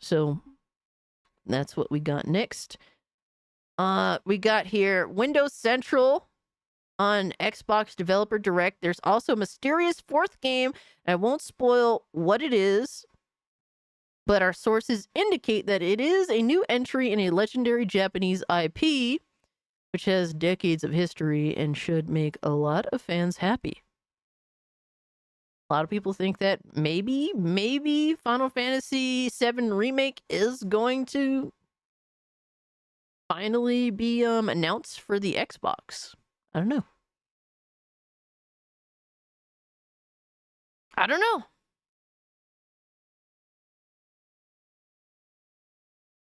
So that's what we got next. We got here Windows Central on Xbox Developer Direct. There's also a mysterious fourth game. I won't spoil what it is, but our sources indicate that it is a new entry in a legendary Japanese IP, which has decades of history and should make a lot of fans happy. A lot of people think that maybe Final Fantasy VII Remake is going to finally be announced for the Xbox. I don't know.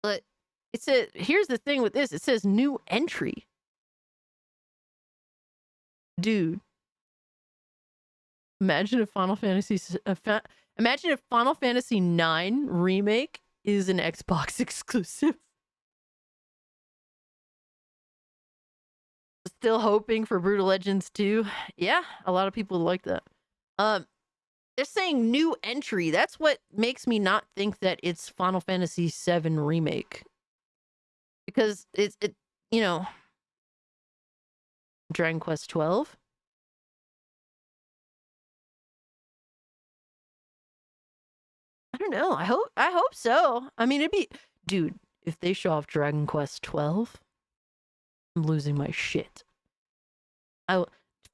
But it says, here's the thing with this. It says new entry. Dude. Imagine if Final Fantasy IX Remake is an Xbox exclusive. Still hoping for Brutal Legends 2. Yeah, a lot of people like that. They're saying new entry. That's what makes me not think that it's Final Fantasy VII Remake. Because it you know, Dragon Quest 12. I don't know. I hope so. I mean, it'd be, dude, if they show off Dragon Quest 12, I'm losing my shit.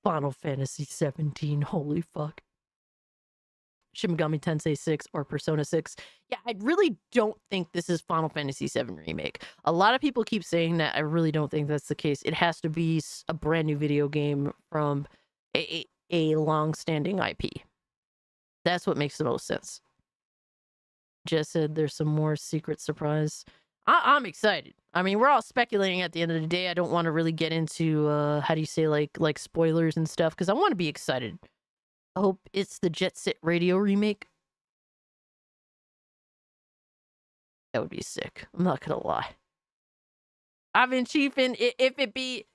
Final Fantasy 17, holy fuck. Shin Megami Tensei 6 or Persona 6. Yeah, I really don't think this is Final Fantasy 7 Remake. A lot of people keep saying that. I really don't think that's the case. It has to be a brand new video game from a long-standing IP. That's what makes the most sense. Just said there's some more secret surprise. I'm excited. I mean, we're all speculating at the end of the day. I don't want to really get into, how do you say, like spoilers and stuff, because I want to be excited. I hope it's the Jet Set Radio remake. That would be sick. I'm not gonna lie. I've been chiefing if it be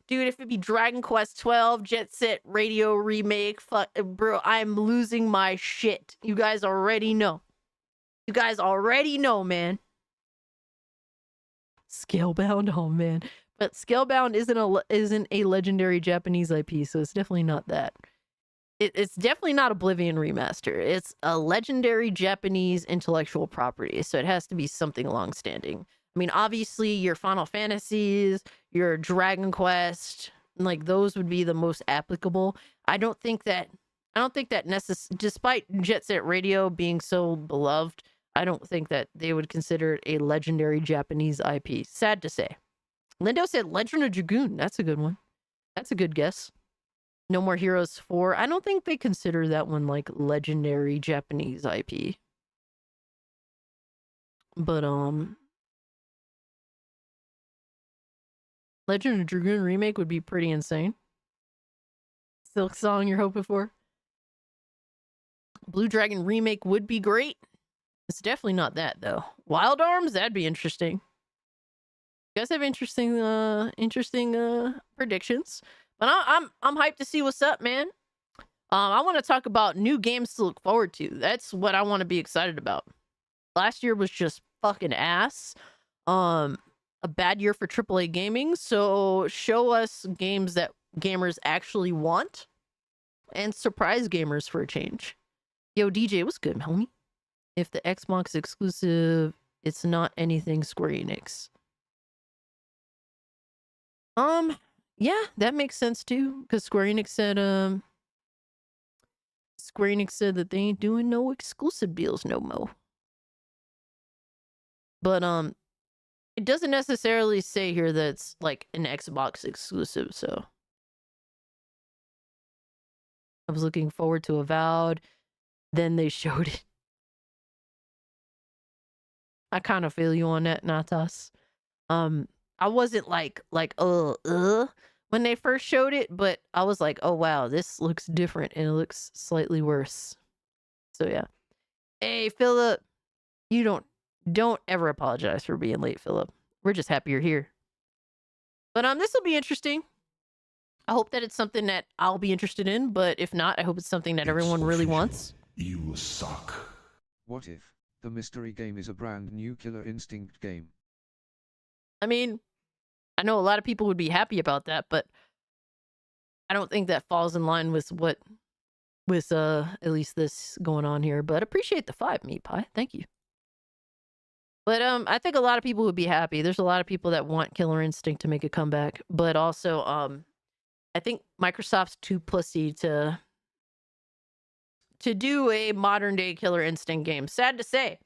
Dragon Quest 12 Jet Set Radio remake. Fuck, bro, I'm losing my shit. You guys already know. Man. Scalebound, oh man. But Scalebound isn't a legendary Japanese IP, so it's definitely not that. It's definitely not Oblivion Remaster. It's a legendary Japanese intellectual property, so it has to be something long-standing. I mean, obviously, your Final Fantasies, your Dragon Quest, like, those would be the most applicable. I don't think that despite Jet Set Radio being so beloved, I don't think that they would consider it a legendary Japanese IP. Sad to say. Lindo said Legend of Dragoon. That's a good one. That's a good guess. No More Heroes 4. I don't think they consider that one like legendary Japanese IP. But Legend of Dragoon remake would be pretty insane. Silk Song you're hoping for? Blue Dragon remake would be great. It's definitely not that though. Wild Arms, that'd be interesting. You guys have interesting predictions. But I'm hyped to see what's up, man. I want to talk about new games to look forward to. That's what I want to be excited about. Last year was just fucking ass. A bad year for AAA gaming. So show us games that gamers actually want, and surprise gamers for a change. Yo, DJ, what's good, homie? If the Xbox exclusive, it's not anything Square Enix. Yeah, that makes sense too. Because Square Enix said that they ain't doing no exclusive deals no more. But it doesn't necessarily say here that it's like an Xbox exclusive, so I was looking forward to Avowed. Then they showed it. I kind of feel you on that, Natas. I wasn't like when they first showed it, but I was like, oh wow, this looks different and it looks slightly worse. So yeah. Hey, Philip, you don't ever apologize for being late, Philip. We're just happy you're here. But this will be interesting. I hope that it's something that I'll be interested in, but if not, I hope it's something that everyone really wants. You will suck. What if the mystery game is a brand new Killer Instinct game? I mean, I know a lot of people would be happy about that, but I don't think that falls in line with at least this going on here. But appreciate the 5, Meat Pie. Thank you. But I think a lot of people would be happy. There's a lot of people that want Killer Instinct to make a comeback, but also I think Microsoft's too pussy to do a modern day Killer Instinct game. Sad to say.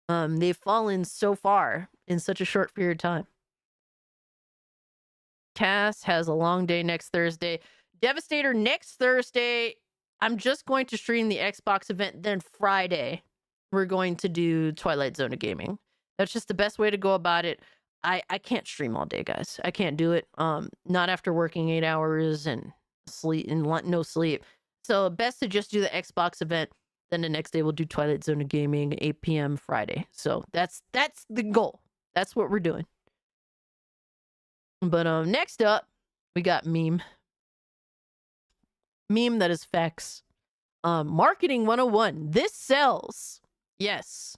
They've fallen so far in such a short period of time. Cass has a long day next Thursday. Devastator next Thursday. I'm just going to stream the Xbox event. Then Friday, we're going to do Twilight Zone of Gaming. That's just the best way to go about it. I can't stream all day, guys. I can't do it. Not after working 8 hours and sleep and no sleep. So best to just do the Xbox event. Then the next day we'll do Twilight Zone of Gaming, 8 p.m. Friday. So that's the goal. That's what we're doing. But next up, we got meme. Meme that is facts. Marketing 101. This sells. Yes.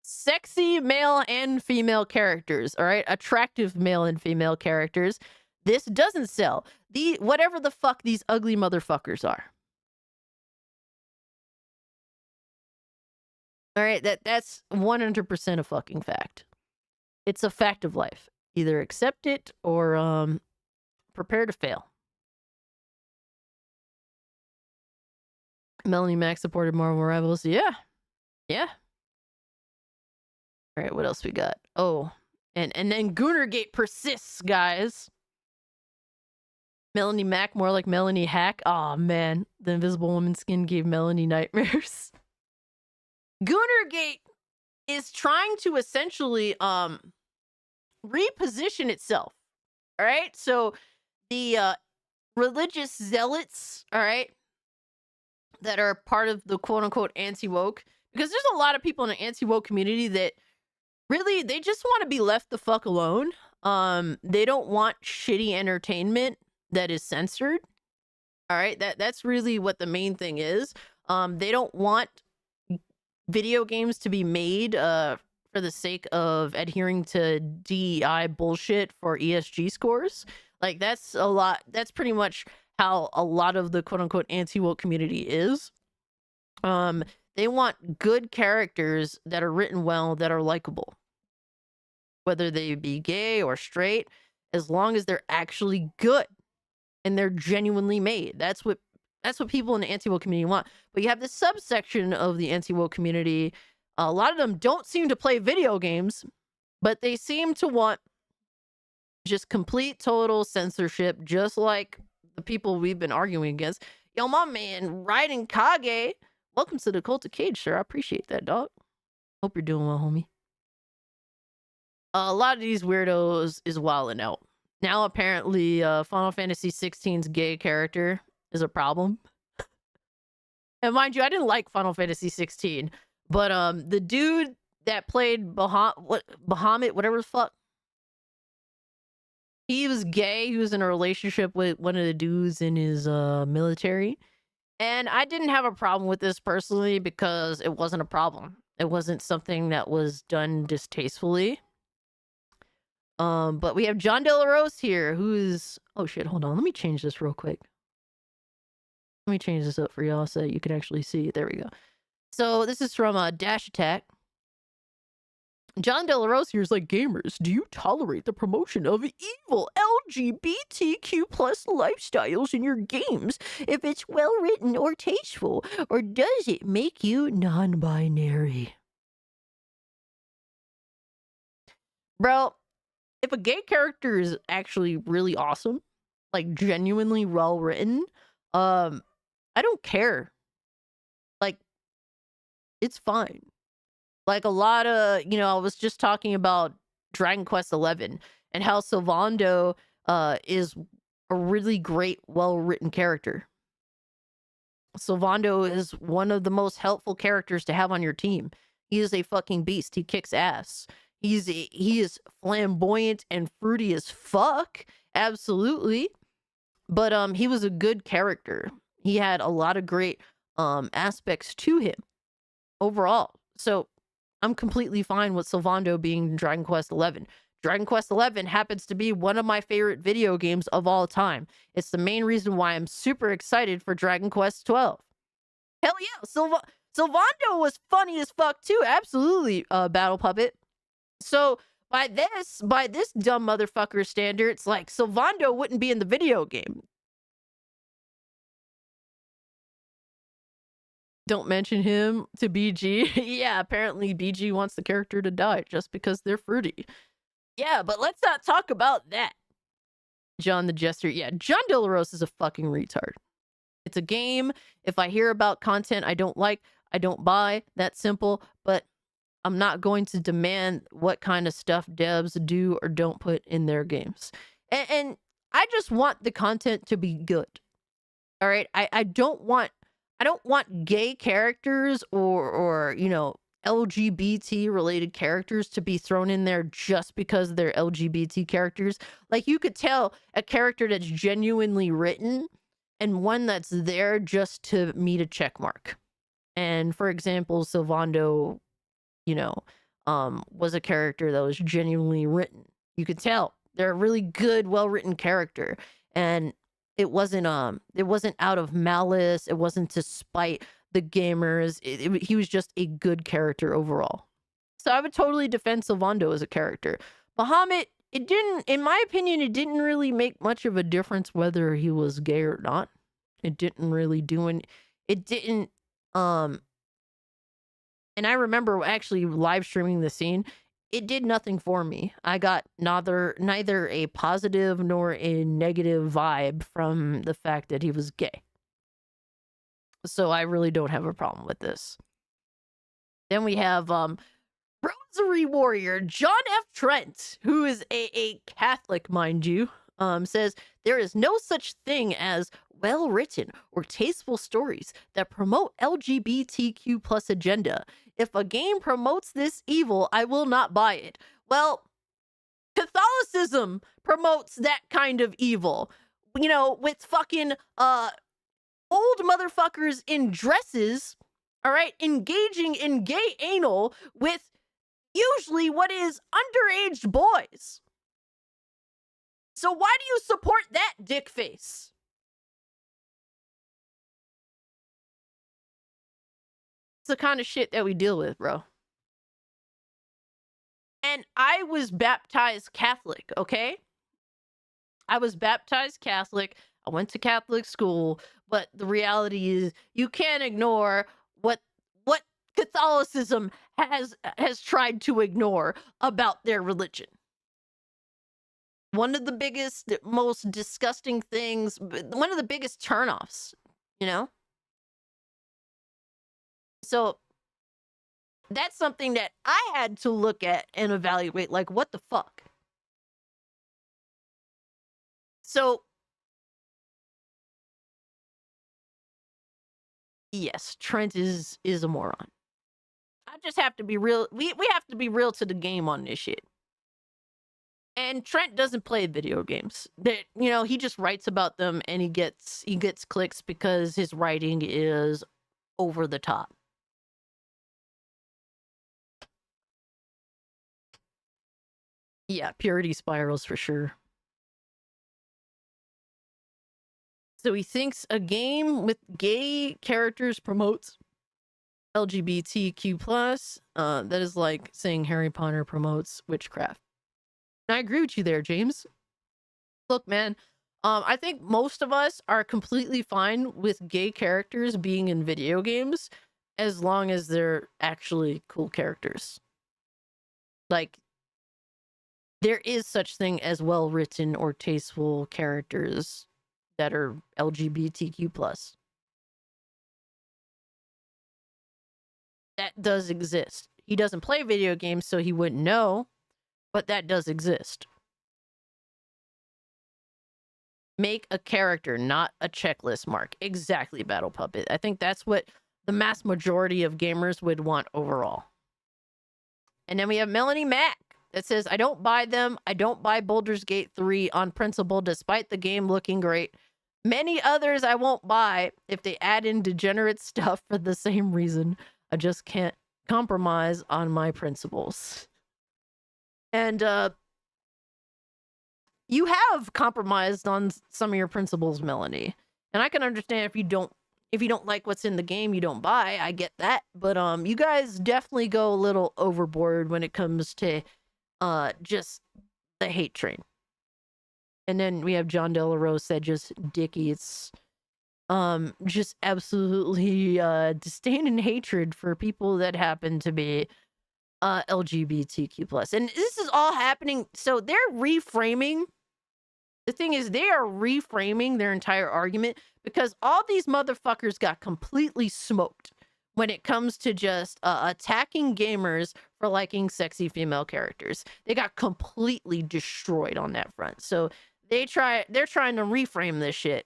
Sexy male and female characters. All right, attractive male and female characters. This doesn't sell. Whatever the fuck these ugly motherfuckers are. All right, that's 100% a fucking fact. It's a fact of life. Either accept it or prepare to fail. Melanie Mac supported Marvel Rivals. Yeah. All right, what else we got? Oh, and then GoonerGate persists, guys. Melanie Mac, more like Melanie Hack. Aw, man. The Invisible Woman skin gave Melanie nightmares. GoonerGate is trying to essentially reposition itself. All right? So the religious zealots, all right, that are part of the quote-unquote anti-woke, because there's a lot of people in the anti-woke community that really, they just want to be left the fuck alone. They don't want shitty entertainment that is censored. All right, that's really what the main thing is. They don't want video games to be made for the sake of adhering to DEI bullshit for ESG scores. Like that's pretty much how a lot of the quote-unquote anti-woke community is. They want good characters that are written well, that are likable. Whether they be gay or straight, as long as they're actually good and they're genuinely made. That's what people in the anti-woke community want. But you have this subsection of the anti-woke community. A lot of them don't seem to play video games, but they seem to want just complete total censorship, just like the people we've been arguing against. Yo, my man, Raiden Kage. Welcome to the Cult of Cage, sir. I appreciate that, dog. Hope you're doing well, homie. A lot of these weirdos is wilding out. Now, apparently, Final Fantasy 16's gay character is a problem. And mind you, I didn't like Final Fantasy 16, but the dude that played Bahamut, whatever the fuck, he was gay. He was in a relationship with one of the dudes in his military. And I didn't have a problem with this personally because it wasn't a problem. It wasn't something that was done distastefully. But we have John De La Rose here, who's... Oh shit, hold on. Let me change this real quick. Let me change this up for y'all so you can actually see it. There we go. So this is from Dash Attack. John De La Rose here is like, gamers, do you tolerate the promotion of evil LGBTQ plus lifestyles in your games if it's well written or tasteful, or does it make you non-binary? Bro, if a gay character is actually really awesome, like genuinely well written, I don't care. Like, it's fine. Like a lot of, I was just talking about Dragon Quest 11 and how Sylvando is a really great, well-written character. Sylvando is one of the most helpful characters to have on your team. He is a fucking beast. He kicks ass. He is flamboyant and fruity as fuck. Absolutely. But he was a good character. He had a lot of great aspects to him overall. So I'm completely fine with Sylvando being Dragon Quest 11. Dragon Quest 11 happens to be one of my favorite video games of all time. It's the main reason why I'm super excited for Dragon Quest 12. Hell yeah, Sylvando was funny as fuck too. Absolutely, Battle Puppet. So by this dumb motherfucker standards, like Sylvando wouldn't be in the video game. Don't mention him to BG. Yeah, apparently BG wants the character to die just because they're fruity. Yeah, but let's not talk about that. John the Jester. Yeah, John De La Rose is a fucking retard. It's a game. If I hear about content I don't like, I don't buy. That's simple. But I'm not going to demand what kind of stuff devs do or don't put in their games. And I just want the content to be good. All right? I don't want gay characters or LGBT related characters to be thrown in there just because they're LGBT characters. Like, you could tell a character that's genuinely written and one that's there just to meet a check mark. And for example, Sylvando, was a character that was genuinely written. You could tell they're a really good, well-written character. And it wasn't out of malice. It wasn't to spite the gamers. He was just a good character overall. So I would totally defend Sylvando as a character. Bahamut, in my opinion, it didn't really make much of a difference whether he was gay or not. It didn't really and I remember actually live streaming the scene. It did nothing for me. I got neither a positive nor a negative vibe from the fact that he was gay. So I really don't have a problem with this. Then we have Rosary Warrior John F. Trent, who is a Catholic, mind you, says there is no such thing as well-written or tasteful stories that promote LGBTQ plus agenda. If a game promotes this evil, I will not buy it. Well, Catholicism promotes that kind of evil. With fucking old motherfuckers in dresses, all right, engaging in gay anal with usually what is underage boys. So why do you support that, dick face? It's the kind of shit that we deal with, bro. And I was baptized Catholic, okay? I was baptized Catholic. I went to Catholic school, but the reality is you can't ignore what Catholicism has tried to ignore about their religion. One of the biggest, most disgusting things, one of the biggest turnoffs, So that's something that I had to look at and evaluate, like, what the fuck? So, yes, Trent is a moron. I just have to be real. We have to be real to the game on this shit. And Trent doesn't play video games. That he just writes about them and he gets clicks because his writing is over the top. Yeah, purity spirals for sure. So he thinks a game with gay characters promotes LGBTQ plus. That is like saying Harry Potter promotes witchcraft. And I agree with you there, James. Look, man, I think most of us are completely fine with gay characters being in video games as long as they're actually cool characters. Like, there is such thing as well-written or tasteful characters that are LGBTQ plus. That does exist. He doesn't play video games, so he wouldn't know, but that does exist. Make a character, not a checklist mark. Exactly, Battle Puppet. I think that's what the mass majority of gamers would want overall. And then we have Melanie Mack that says, I don't buy them. I don't buy Baldur's Gate 3 on principle, despite the game looking great. Many others I won't buy if they add in degenerate stuff for the same reason. I just can't compromise on my principles. And you have compromised on some of your principles, Melanie. And I can understand if you don't like what's in the game, you don't buy. I get that. But you guys definitely go a little overboard when it comes to just the hate train. And then we have John De La Rose said just Dickie. It's just absolutely disdain and hatred for people that happen to be LGBTQ plus. And this is all happening. So they're reframing. The thing is, they are reframing their entire argument because all these motherfuckers got completely smoked when it comes to just attacking gamers for liking sexy female characters. They got completely destroyed on that front. So they're trying to reframe this shit.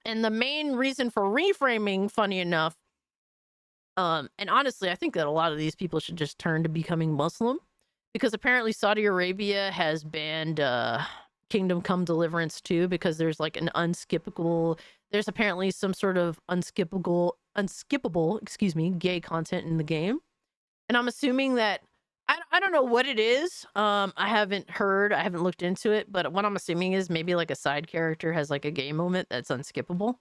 And the main reason for reframing, funny enough, and honestly, I think that a lot of these people should just turn to becoming Muslim, because apparently Saudi Arabia has banned Kingdom Come Deliverance 2 because there's like an there's apparently some sort of unskippable, gay content in the game. And I'm assuming that, I don't know what it is. I haven't looked into it, but what I'm assuming is maybe like a side character has like a gay moment that's unskippable.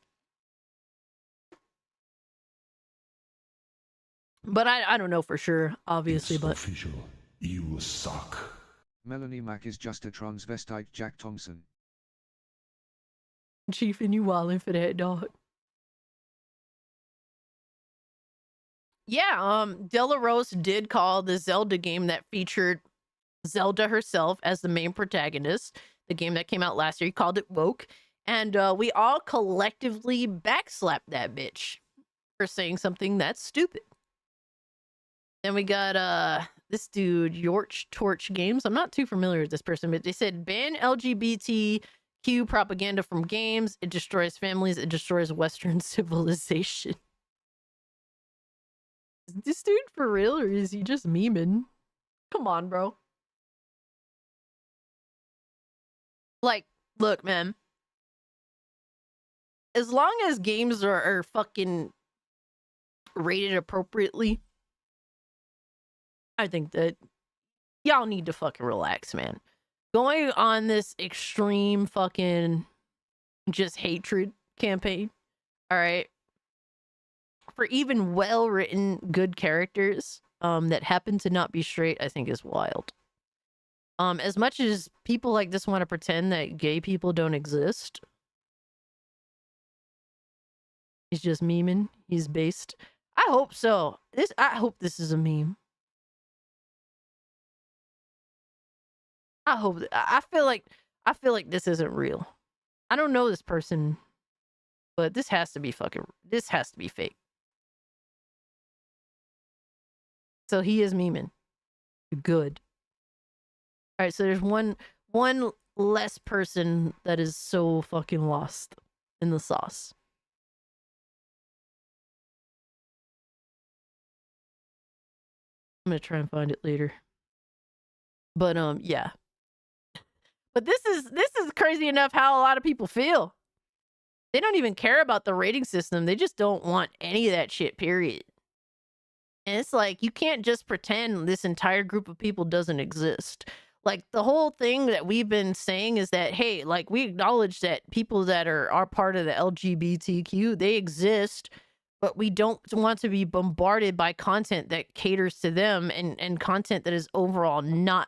But I don't know for sure, obviously, but official. You suck. Melanie Mack is just a transvestite Jack Thompson. Chief, and you wildin' for that, dog. Yeah, De La Rose did call the Zelda game that featured Zelda herself as the main protagonist, the game that came out last year. He called it woke, and we all collectively backslapped that bitch for saying something that's stupid. Then we got this dude, Yorch Torch Games. I'm not too familiar with this person, but they said ban LGBTQ propaganda from games. It destroys families. It destroys Western civilization. Is this dude for real, or is he just memeing? Come on, bro. Like, look, man. As long as games are fucking rated appropriately, I think that y'all need to fucking relax, man. Going on this extreme fucking just hatred campaign, all right, for even well-written good characters that happen to not be straight, I think is wild. As much as people like this want to pretend that gay people don't exist, he's just memeing. He's based. I hope so. I hope this is a meme. I feel like this isn't real. I don't know this person, but this has to be fake. So he is memeing. Good. All right, so there's one less person that is so fucking lost in the sauce. I'm gonna try and find it later. But yeah. But this is crazy enough how a lot of people feel. They don't even care about the rating system. They just don't want any of that shit, period. And it's like, you can't just pretend this entire group of people doesn't exist. Like, the whole thing that we've been saying is that, hey, like, we acknowledge that people that are part of the LGBTQ, they exist, but we don't want to be bombarded by content that caters to them and content that is overall not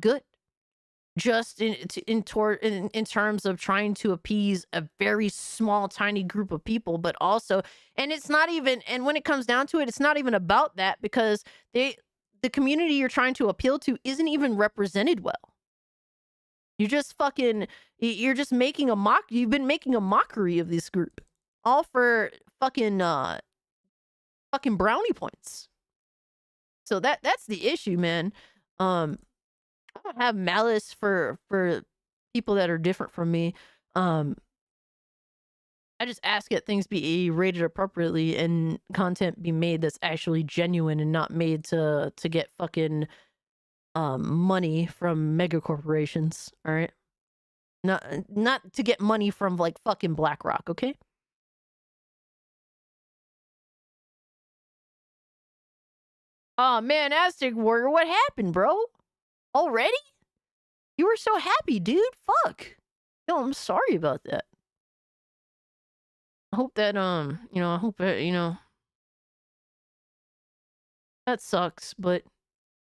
good. Just in terms of trying to appease a very small, tiny group of people, but also, and it's not even, and when it comes down to it, it's not even about that, because the community you're trying to appeal to isn't even represented well. You're just making you've been making a mockery of this group, all for fucking brownie points. So that's the issue, man. I don't have malice for people that are different from me. I just ask that things be rated appropriately and content be made that's actually genuine and not made to get fucking money from mega corporations. All right, not to get money from like fucking BlackRock. Okay. Oh man, Aztec Warrior, what happened, bro? Already? You were so happy, dude. Fuck. Yo, I'm sorry about that. I hope that, I hope that, that sucks, but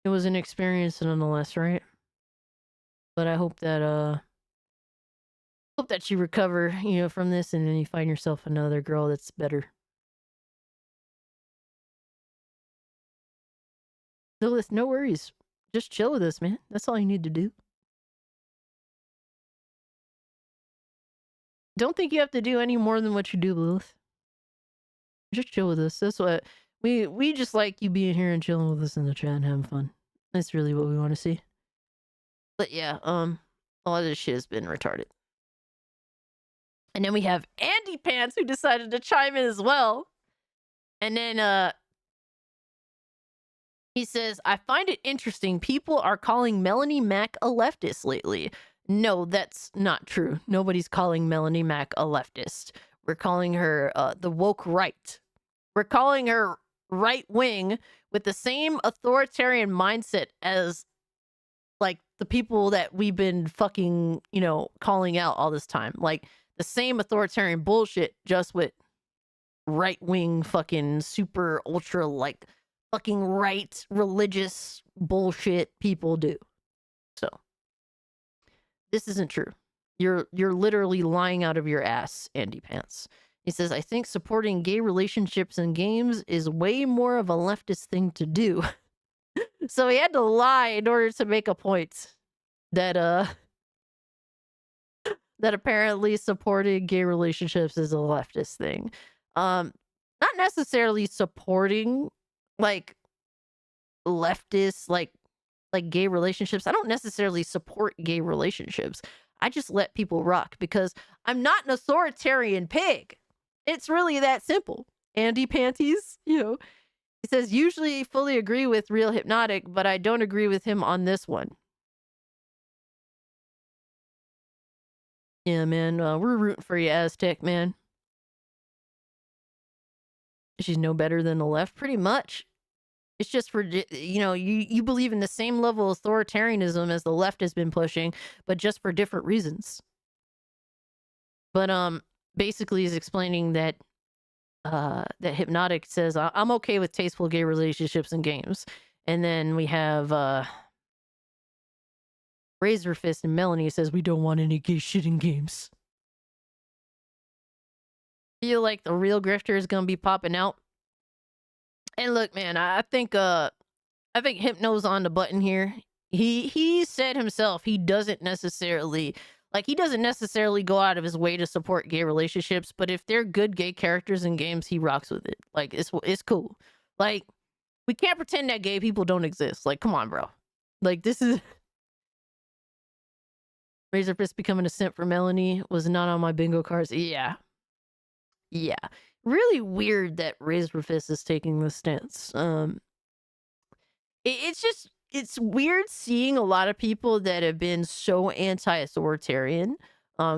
it was an experience nonetheless, right? But I hope that, you recover, from this, and then you find yourself another girl that's better. Lilith, no worries. Just chill with us, man. That's all you need to do. Don't think you have to do any more than what you do, Lilith. Just chill with us. That's what we just like you being here and chilling with us in the chat and having fun. That's really what we want to see. But yeah, a lot of this shit has been retarded. And then we have Andy Pants, who decided to chime in as well. And then he says, I find it interesting. People are calling Melanie Mac a leftist lately. No, that's not true. Nobody's calling Melanie Mac a leftist. We're calling her the woke right. We're calling her right wing with the same authoritarian mindset as like the people that we've been fucking, calling out all this time. Like the same authoritarian bullshit, just with right wing fucking super ultra like fucking right religious bullshit people do. So this isn't true. You're literally lying out of your ass, Andy Pants. He says, I think supporting gay relationships in games is way more of a leftist thing to do. So he had to lie in order to make a point that that apparently supporting gay relationships is a leftist thing. Not necessarily supporting like leftists like gay relationships. I don't necessarily support gay relationships. I just let people rock because I'm not an authoritarian pig. It's really that simple. Andy Panties, he says, usually fully agree with Real Hypnotic, but I don't agree with him on this one. Yeah, man, we're rooting for you, Aztec, man. She's no better than the left, pretty much. It's just for, you believe in the same level of authoritarianism as the left has been pushing, but just for different reasons. But, basically he's explaining that, that Hypnotic says, I'm okay with tasteful gay relationships in games. And then we have, Razor Fist and Melanie says, we don't want any gay shit in games. Feel like the real grifter is gonna be popping out. And look, man, I think Hypno's on the button here. He said himself he doesn't necessarily go out of his way to support gay relationships, but if they're good gay characters in games, he rocks with it. Like it's cool. Like we can't pretend that gay people don't exist. Like come on, bro. Like this is Razor Fist becoming a simp for Melanie was not on my bingo cards. Yeah. Really weird that Razor Fist is taking this stance. It's weird seeing a lot of people that have been so anti-authoritarian,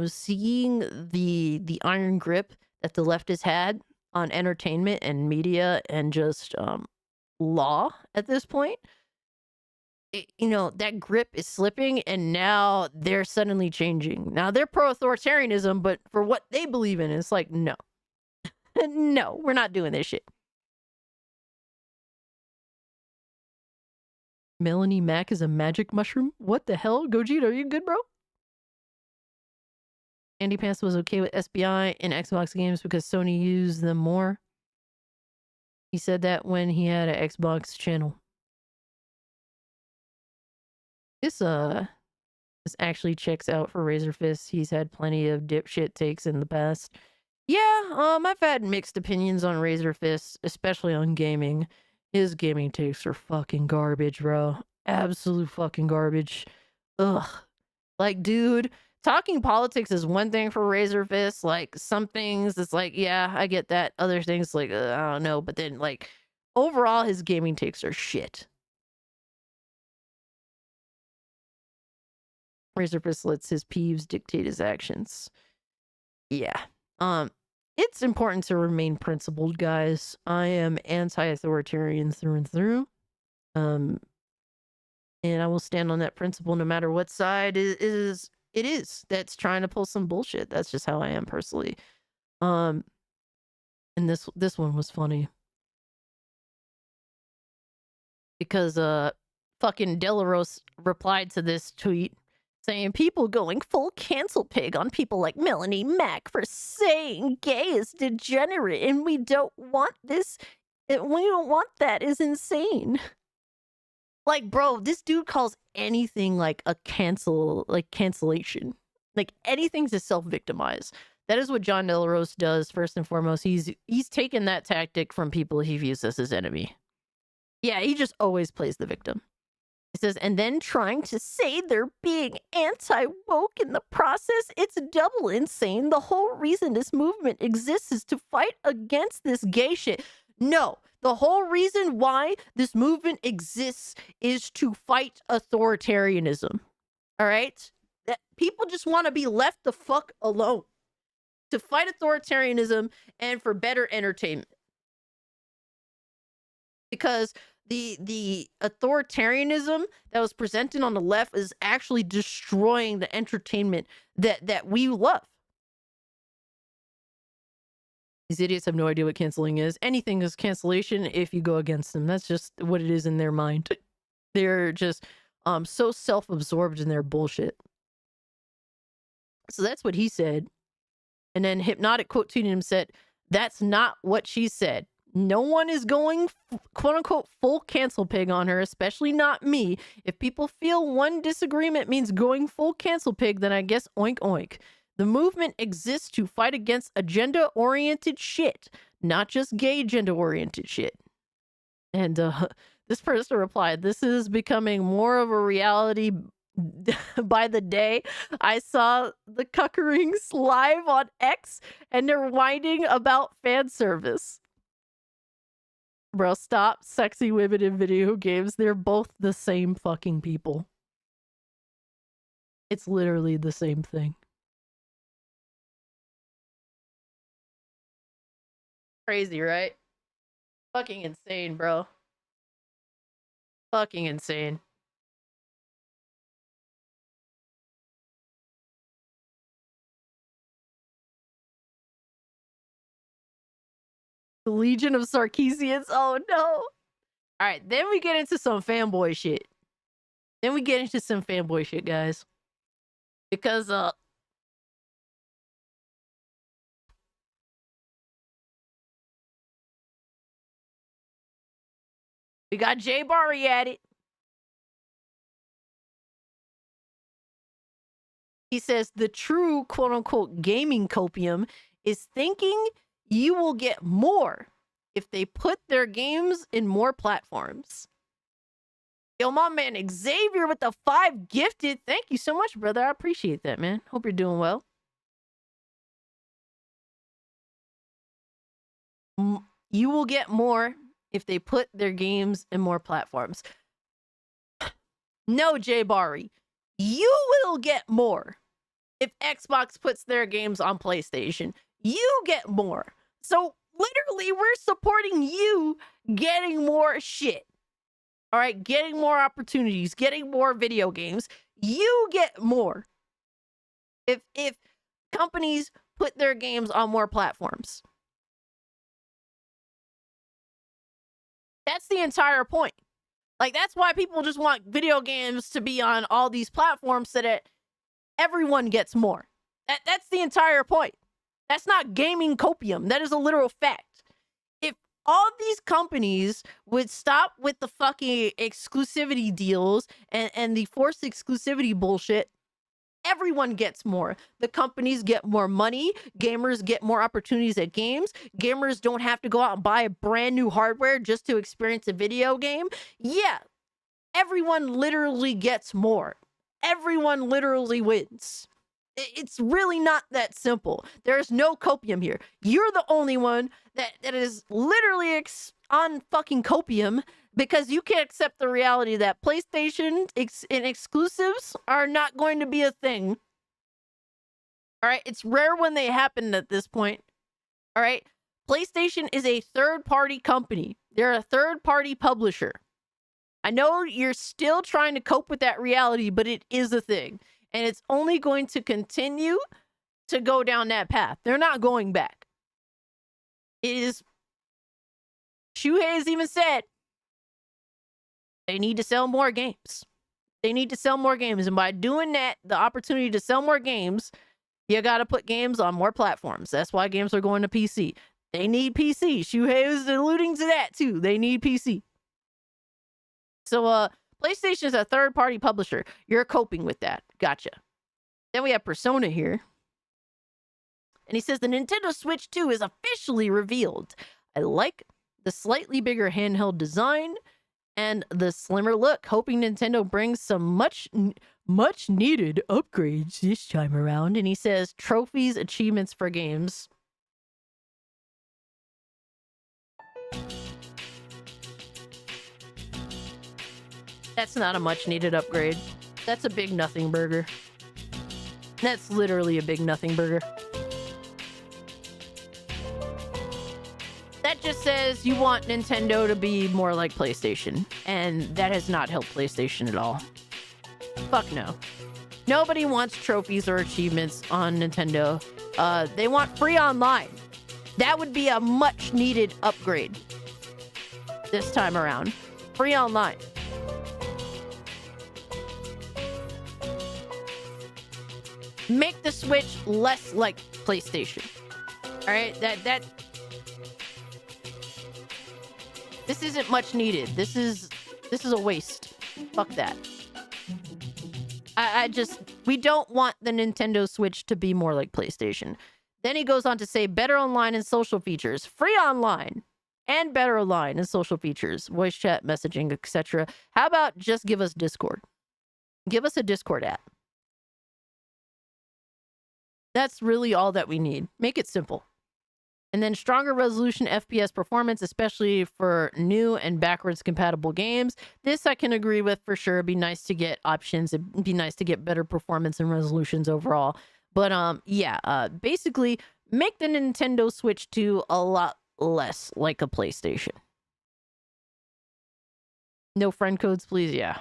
seeing the iron grip that the left has had on entertainment and media and just law at this point. That grip is slipping, and now they're suddenly changing. Now they're pro-authoritarianism, but for what they believe in, it's like no. No, we're not doing this shit. Melanie Mac is a magic mushroom? What the hell? Gogeta, are you good, bro? Andy Pants was okay with SBI in Xbox games because Sony used them more. He said that when he had an Xbox channel. This actually checks out for Razor Fist. He's had plenty of dipshit takes in the past. Yeah, I've had mixed opinions on Razor Fist, especially on gaming. His gaming takes are fucking garbage, bro. Absolute fucking garbage. Ugh. Like, dude, talking politics is one thing for Razor Fist. Like, some things, it's like, yeah, I get that. Other things, like, I don't know. But then, like, overall, his gaming takes are shit. Razor Fist lets his peeves dictate his actions. Yeah. It's important to remain principled, guys. I am anti-authoritarian through and through. And I will stand on that principle no matter what side it is that's trying to pull some bullshit. That's just how I am personally. And this one was funny. Because fucking Delaros replied to this tweet saying people going full cancel pig on people like Melanie Mac for saying gay is degenerate and we don't want this. We don't want that is insane. Like, bro, this dude calls anything like a cancellation. Like anything to self-victimize. That is what John Delarose does first and foremost. He's taken that tactic from people he views as his enemy. Yeah, he just always plays the victim. It says, and then trying to say they're being anti-woke in the process, it's double insane. The whole reason this movement exists is to fight against this gay shit. No, the whole reason why this movement exists is to fight authoritarianism. All right? That people just want to be left the fuck alone. To fight authoritarianism and for better entertainment. Because the authoritarianism that was presented on the left is actually destroying the entertainment that we love. These idiots have no idea what canceling is. Anything is cancellation if you go against them. That's just what it is in their mind. They're just so self-absorbed in their bullshit. So that's what he said. And then Hypnotic quote tweeted him said, that's not what she said. No one is going quote unquote full cancel pig on her, especially not me. If people feel one disagreement means going full cancel pig, then I guess oink oink. The movement exists to fight against agenda-oriented shit, not just gay agenda-oriented shit. And this person replied, this is becoming more of a reality by the day. I saw the cuckerings live on X and they're whining about fan service. Bro, stop sexy women in video games. They're both the same fucking people. It's literally the same thing. Crazy, right? Fucking insane, bro. Fucking insane. The Legion of Sarkeesians. Oh no. All right, then we get into some fanboy shit. Guys. Because we got Jay Barry at it. He says the true quote unquote gaming copium is thinking you will get more if they put their games in more platforms. Yo, my man Xavier with the 5 gifted. Thank you so much, brother. I appreciate that, man. Hope you're doing well. You will get more if they put their games in more platforms. No, Jay Barry. You will get more if Xbox puts their games on PlayStation. You get more. So literally, we're supporting you getting more shit. All right, getting more opportunities, getting more video games. You get more if companies put their games on more platforms. That's the entire point. Like, that's why people just want video games to be on all these platforms so that everyone gets more. That's the entire point. That's not gaming copium. That is a literal fact. If all these companies would stop with the fucking exclusivity deals and the forced exclusivity bullshit, everyone gets more. The companies get more money. Gamers get more opportunities at games. Gamers don't have to go out and buy a brand new hardware just to experience a video game. Yeah, everyone literally gets more. Everyone literally wins. It's really not that simple. There's no copium here. You're the only one that is literally on fucking copium because you can't accept the reality that PlayStation and exclusives are not going to be a thing. All right? It's rare when they happen at this point. All right? PlayStation is a third-party company. They're a third-party publisher. I know you're still trying to cope with that reality, but it is a thing. And it's only going to continue to go down that path. They're not going back. It is... Shuhei has even said they need to sell more games. They need to sell more games. And by doing that, the opportunity to sell more games, you got to put games on more platforms. That's why games are going to PC. They need PC. Shuhei is alluding to that too. They need PC. So, PlayStation is a third-party publisher. You're coping with that. Gotcha. Then we have Persona here. And he says the Nintendo Switch 2 is officially revealed. I like the slightly bigger handheld design and the slimmer look. Hoping Nintendo brings some much needed upgrades this time around. And he says trophies, achievements for games. That's not a much needed upgrade. That's a big nothing burger. That's literally a big nothing burger. That just says you want Nintendo to be more like PlayStation. And that has not helped PlayStation at all. Fuck no. Nobody wants trophies or achievements on Nintendo. They want free online. That would be a much needed upgrade this time around. Free online. Make the Switch less like PlayStation. All right, this isn't much needed. This is a waste. Fuck that. We don't want the Nintendo Switch to be more like PlayStation. Then he goes on to say better online and social features, free online, and better online and social features, voice chat, messaging, etc. How about just give us Discord? Give us a Discord app. That's really all that we need. Make it simple. And then stronger resolution FPS performance, especially for new and backwards compatible games. This I can agree with for sure. It'd be nice to get options. It'd be nice to get better performance and resolutions overall. But basically make the Nintendo Switch 2 a lot less like a PlayStation. No friend codes, please. Yeah.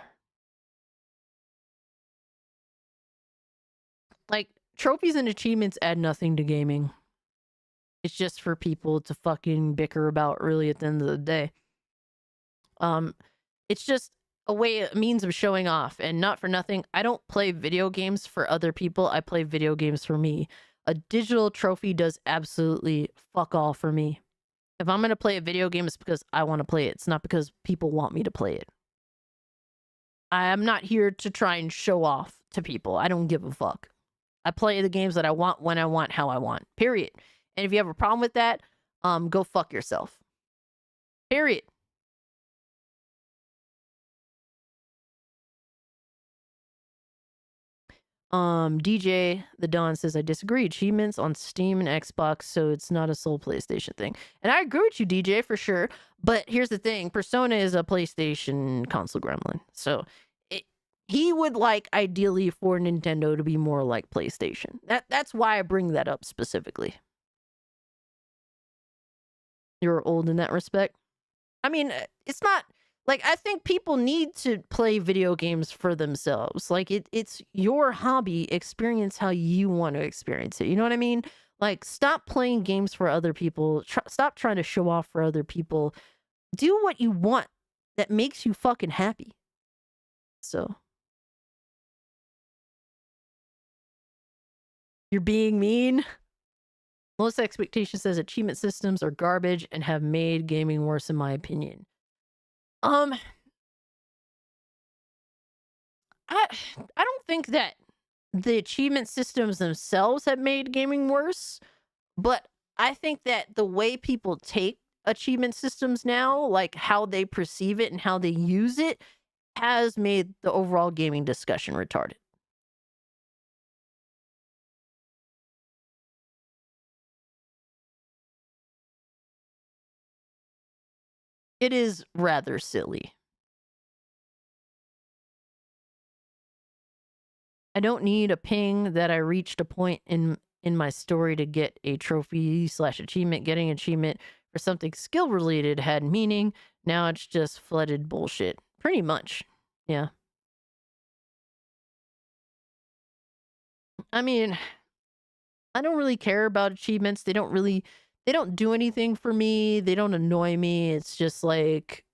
Like, trophies and achievements add nothing to gaming. It's just for people to fucking bicker about, really, at the end of the day. It's just a means of showing off, and not for nothing. I don't play video games for other people. I play video games for me. A digital trophy does absolutely fuck all for me. If I'm going to play a video game, it's because I want to play it. It's not because people want me to play it. I am not here to try and show off to people. I don't give a fuck. I play the games that I want, when I want, how I want. Period. And if you have a problem with that, go fuck yourself. Period. DJ the Dawn says I disagree. Achievements on Steam and Xbox, so it's not a sole PlayStation thing. And I agree with you, DJ, for sure. But here's the thing: Persona is a PlayStation console gremlin, so he would like ideally for Nintendo to be more like PlayStation. That's why I bring that up specifically. You're old in that respect. I mean, it's not like, I think people need to play video games for themselves. Like, it's your hobby. Experience how you want to experience it. You know what I mean? Like, stop playing games for other people. Stop trying to show off for other people. Do what you want that makes you fucking happy. So. You're being mean. Lowest Expectation says achievement systems are garbage and have made gaming worse, in my opinion. I don't think that the achievement systems themselves have made gaming worse, but I think that the way people take achievement systems now, like how they perceive it and how they use it, has made the overall gaming discussion retarded. It is rather silly. I don't need a ping that I reached a point in my story to get a trophy / achievement. Getting achievement for something skill related had meaning. Now it's just flooded bullshit. Pretty much. Yeah. I mean, I don't really care about achievements. They don't do anything for me. They don't annoy me. It's just like,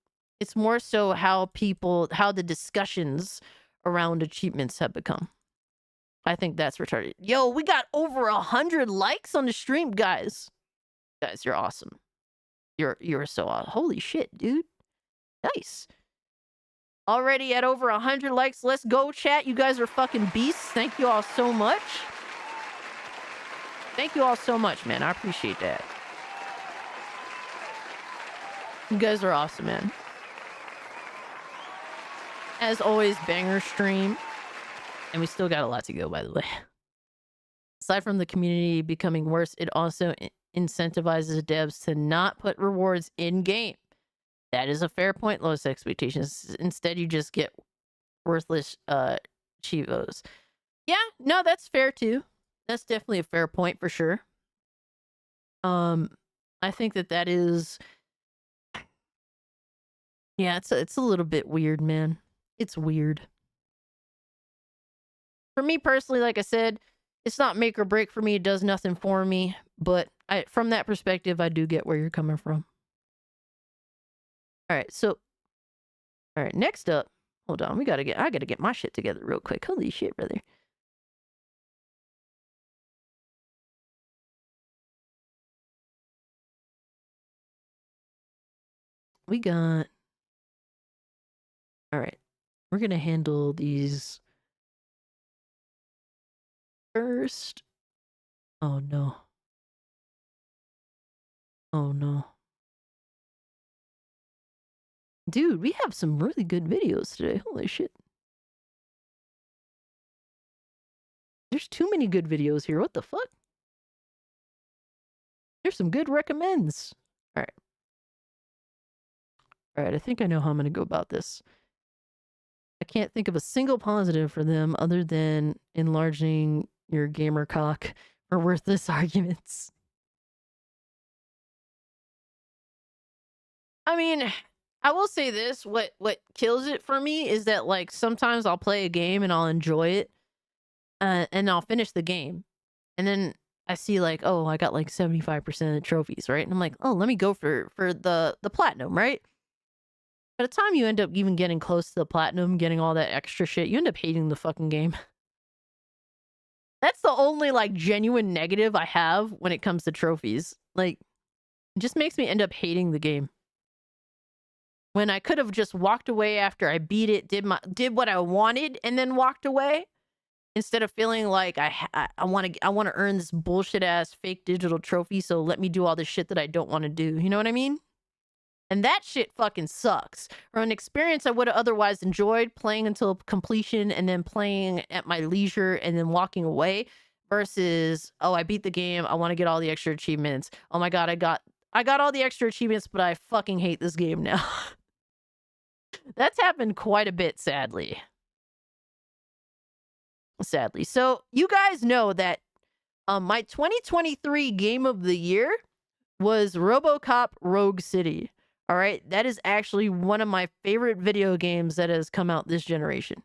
it's more so how the discussions around achievements have become. I think that's retarded. Yo, we got over 100 likes on the stream, guys. Guys, you're awesome. You're so awesome. Holy shit, dude. Nice. Already at over 100 likes. Let's go, chat. You guys are fucking beasts. Thank you all so much. Thank you all so much, man. I appreciate that. You guys are awesome, man. As always, banger stream. And we still got a lot to go, by the way. Aside from the community becoming worse, it also incentivizes devs to not put rewards in-game. That is a fair point, Lowest Expectations. Instead, you just get worthless Chivos. Yeah, no, that's fair, too. That's definitely a fair point, for sure. I think that is... Yeah, it's a little bit weird, man. It's weird. For me personally, like I said, it's not make or break for me. It does nothing for me. But from that perspective, I do get where you're coming from. All right, so... All right, next up... Hold on, I gotta get my shit together real quick. Holy shit, brother. We got... All right, we're gonna handle these... First. Oh no. Oh no. Dude, we have some really good videos today. Holy shit. There's too many good videos here. What the fuck? There's some good recommends. All right. All right, I think I know how I'm going to go about this. I can't think of a single positive for them other than enlarging your gamer cock for worthless arguments. I mean, I will say this, what kills it for me is that, like, sometimes I'll play a game and I'll enjoy it, and I'll finish the game, and then I see, like, oh, I got like 75% of the trophies, right? And I'm like, oh, let me go for the platinum, right? By the time you end up even getting close to the platinum, getting all that extra shit, you end up hating the fucking game. That's the only, like, genuine negative I have when it comes to trophies. Like, it just makes me end up hating the game. When I could have just walked away after I beat it, did what I wanted, and then walked away, instead of feeling like I want to earn this bullshit ass fake digital trophy, so let me do all this shit that I don't want to do. You know what I mean? And that shit fucking sucks. Or an experience I would have otherwise enjoyed, playing until completion and then playing at my leisure and then walking away, versus, oh, I beat the game, I want to get all the extra achievements. Oh my god, I got all the extra achievements, but I fucking hate this game now. That's happened quite a bit, sadly. Sadly. So, you guys know that my 2023 game of the year was ROBOCOP Rogue City. All right, that is actually one of my favorite video games that has come out this generation.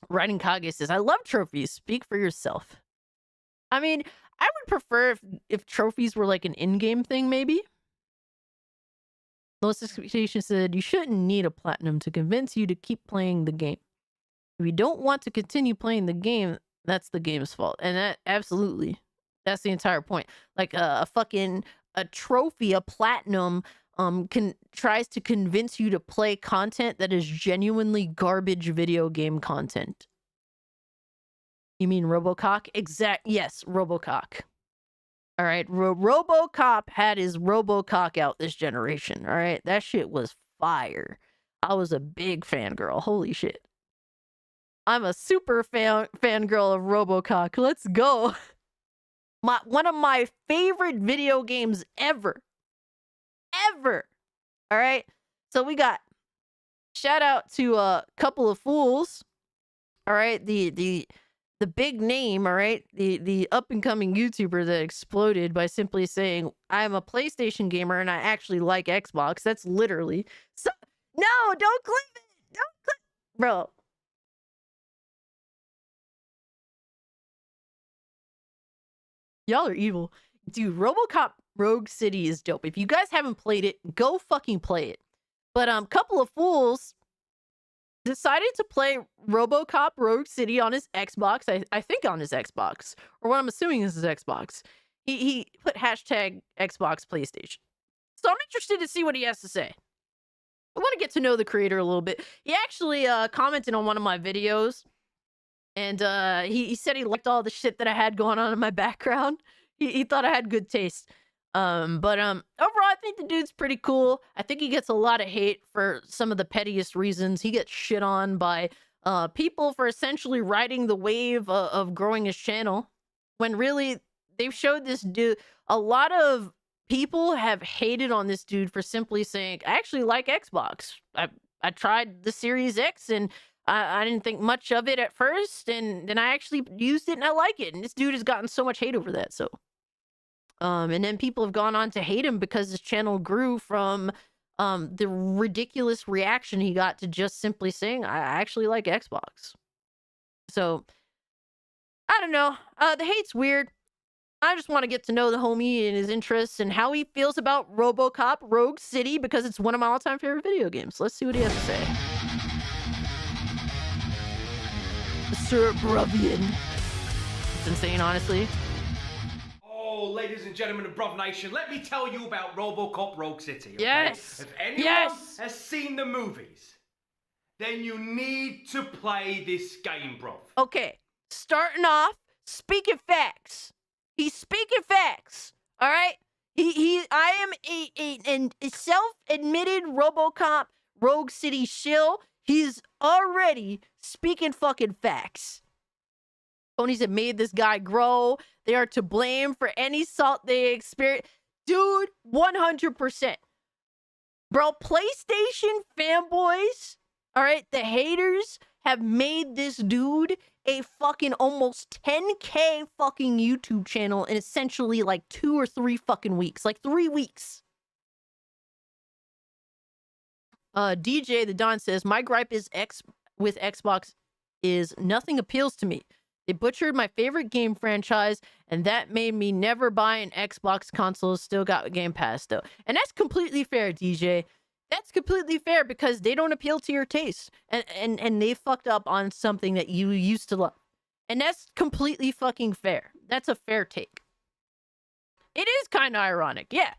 Writing Kage says, I love trophies. Speak for yourself. I mean, I would prefer if trophies were like an in-game thing, maybe. Most Expectations said, you shouldn't need a platinum to convince you to keep playing the game. If you don't want to continue playing the game, that's the game's fault. And that, absolutely, that's the entire point. Like a trophy, a platinum, tries to convince you to play content that is genuinely garbage video game content. You mean RoboCop? Yes, RoboCop. All right, RoboCop had his RoboCop out this generation. All right, that shit was fire. I was a big fangirl. Holy shit. I'm a super fangirl of RoboCop. Let's go. One of my favorite video games ever. Ever. All right. So we got shout out to a couple of fools. All right, the big name, all right, the up and coming YouTuber that exploded by simply saying, I'm a PlayStation gamer and I actually like Xbox. That's literally so. No, don't clip it. Don't clip, bro. Y'all are evil. Dude, RoboCop Rogue City is dope. If you guys haven't played it, go fucking play it. But couple of fools decided to play RoboCop Rogue City on his Xbox. I think on his Xbox, or what I'm assuming is his Xbox. He put hashtag Xbox PlayStation. So I'm interested to see what he has to say. I want to get to know the creator a little bit. He actually commented on one of my videos, and he said he liked all the shit that I had going on in my background. He thought I had good taste. But overall, I think the dude's pretty cool. I think he gets a lot of hate for some of the pettiest reasons. He gets shit on by people for essentially riding the wave of growing his channel, when really they've showed this dude. A lot of people have hated on this dude for simply saying, I actually like Xbox. I tried the Series X and I didn't think much of it at first, and then I actually used it and I like it. And this dude has gotten so much hate over that. So and then people have gone on to hate him because his channel grew from the ridiculous reaction he got to just simply saying, I actually like Xbox. So, I don't know. The hate's weird. I just want to get to know the homie and his interests and how he feels about RoboCop Rogue City, because it's one of my all-time favorite video games. Let's see what he has to say. Sir Bruvian. It's insane, honestly. Oh, ladies and gentlemen of Bruv Nation, let me tell you about RoboCop Rogue City. Okay? Yes. If anyone has seen the movies, then you need to play this game, bruv. Okay, starting off, speaking facts. He's speaking facts. All right. I am a self-admitted RoboCop Rogue City shill. He's already speaking fucking facts. Ponies have made this guy grow. They are to blame for any salt they experience. Dude, 100%. Bro, PlayStation fanboys, all right, the haters have made this dude a fucking almost 10K fucking YouTube channel in essentially like 2 or 3 fucking weeks. Like 3 weeks. DJ the Don says, my gripe is with Xbox is nothing appeals to me. They butchered my favorite game franchise, and that made me never buy an Xbox console. Still got Game Pass, though. And that's completely fair, DJ. That's completely fair, because they don't appeal to your taste. And they fucked up on something that you used to love. And that's completely fucking fair. That's a fair take. It is kind of ironic, yeah.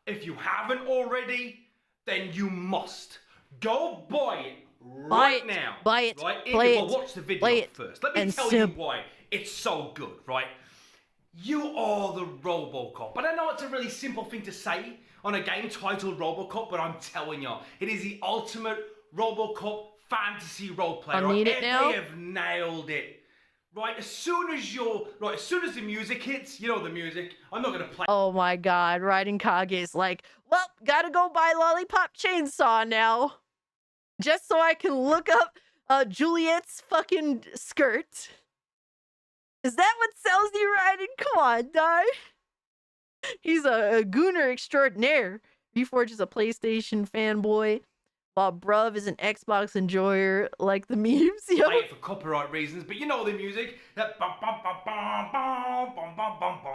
If you haven't already, then you must. Go buy it. Right now, buy it, right? play Well, it, watch the video play it, first. Let me tell you why it's so good, right? You are the RoboCop. But I know it's a really simple thing to say on a game titled RoboCop, but I'm telling you, it is the ultimate RoboCop fantasy roleplay. I need it now. They have nailed it. Right, as soon as the music hits, you know the music. I'm not gonna play. Oh my god, Raiden Kage's like, well, gotta go buy Lollipop Chainsaw now. Just so I can look up Juliet's fucking skirt. Is that what sells you, Raiden? Come on, dog. He's a gooner extraordinaire. Reforge is a PlayStation fanboy. while bruv is an Xbox enjoyer like the memes. Yo. Play it for copyright reasons, but you know the music. That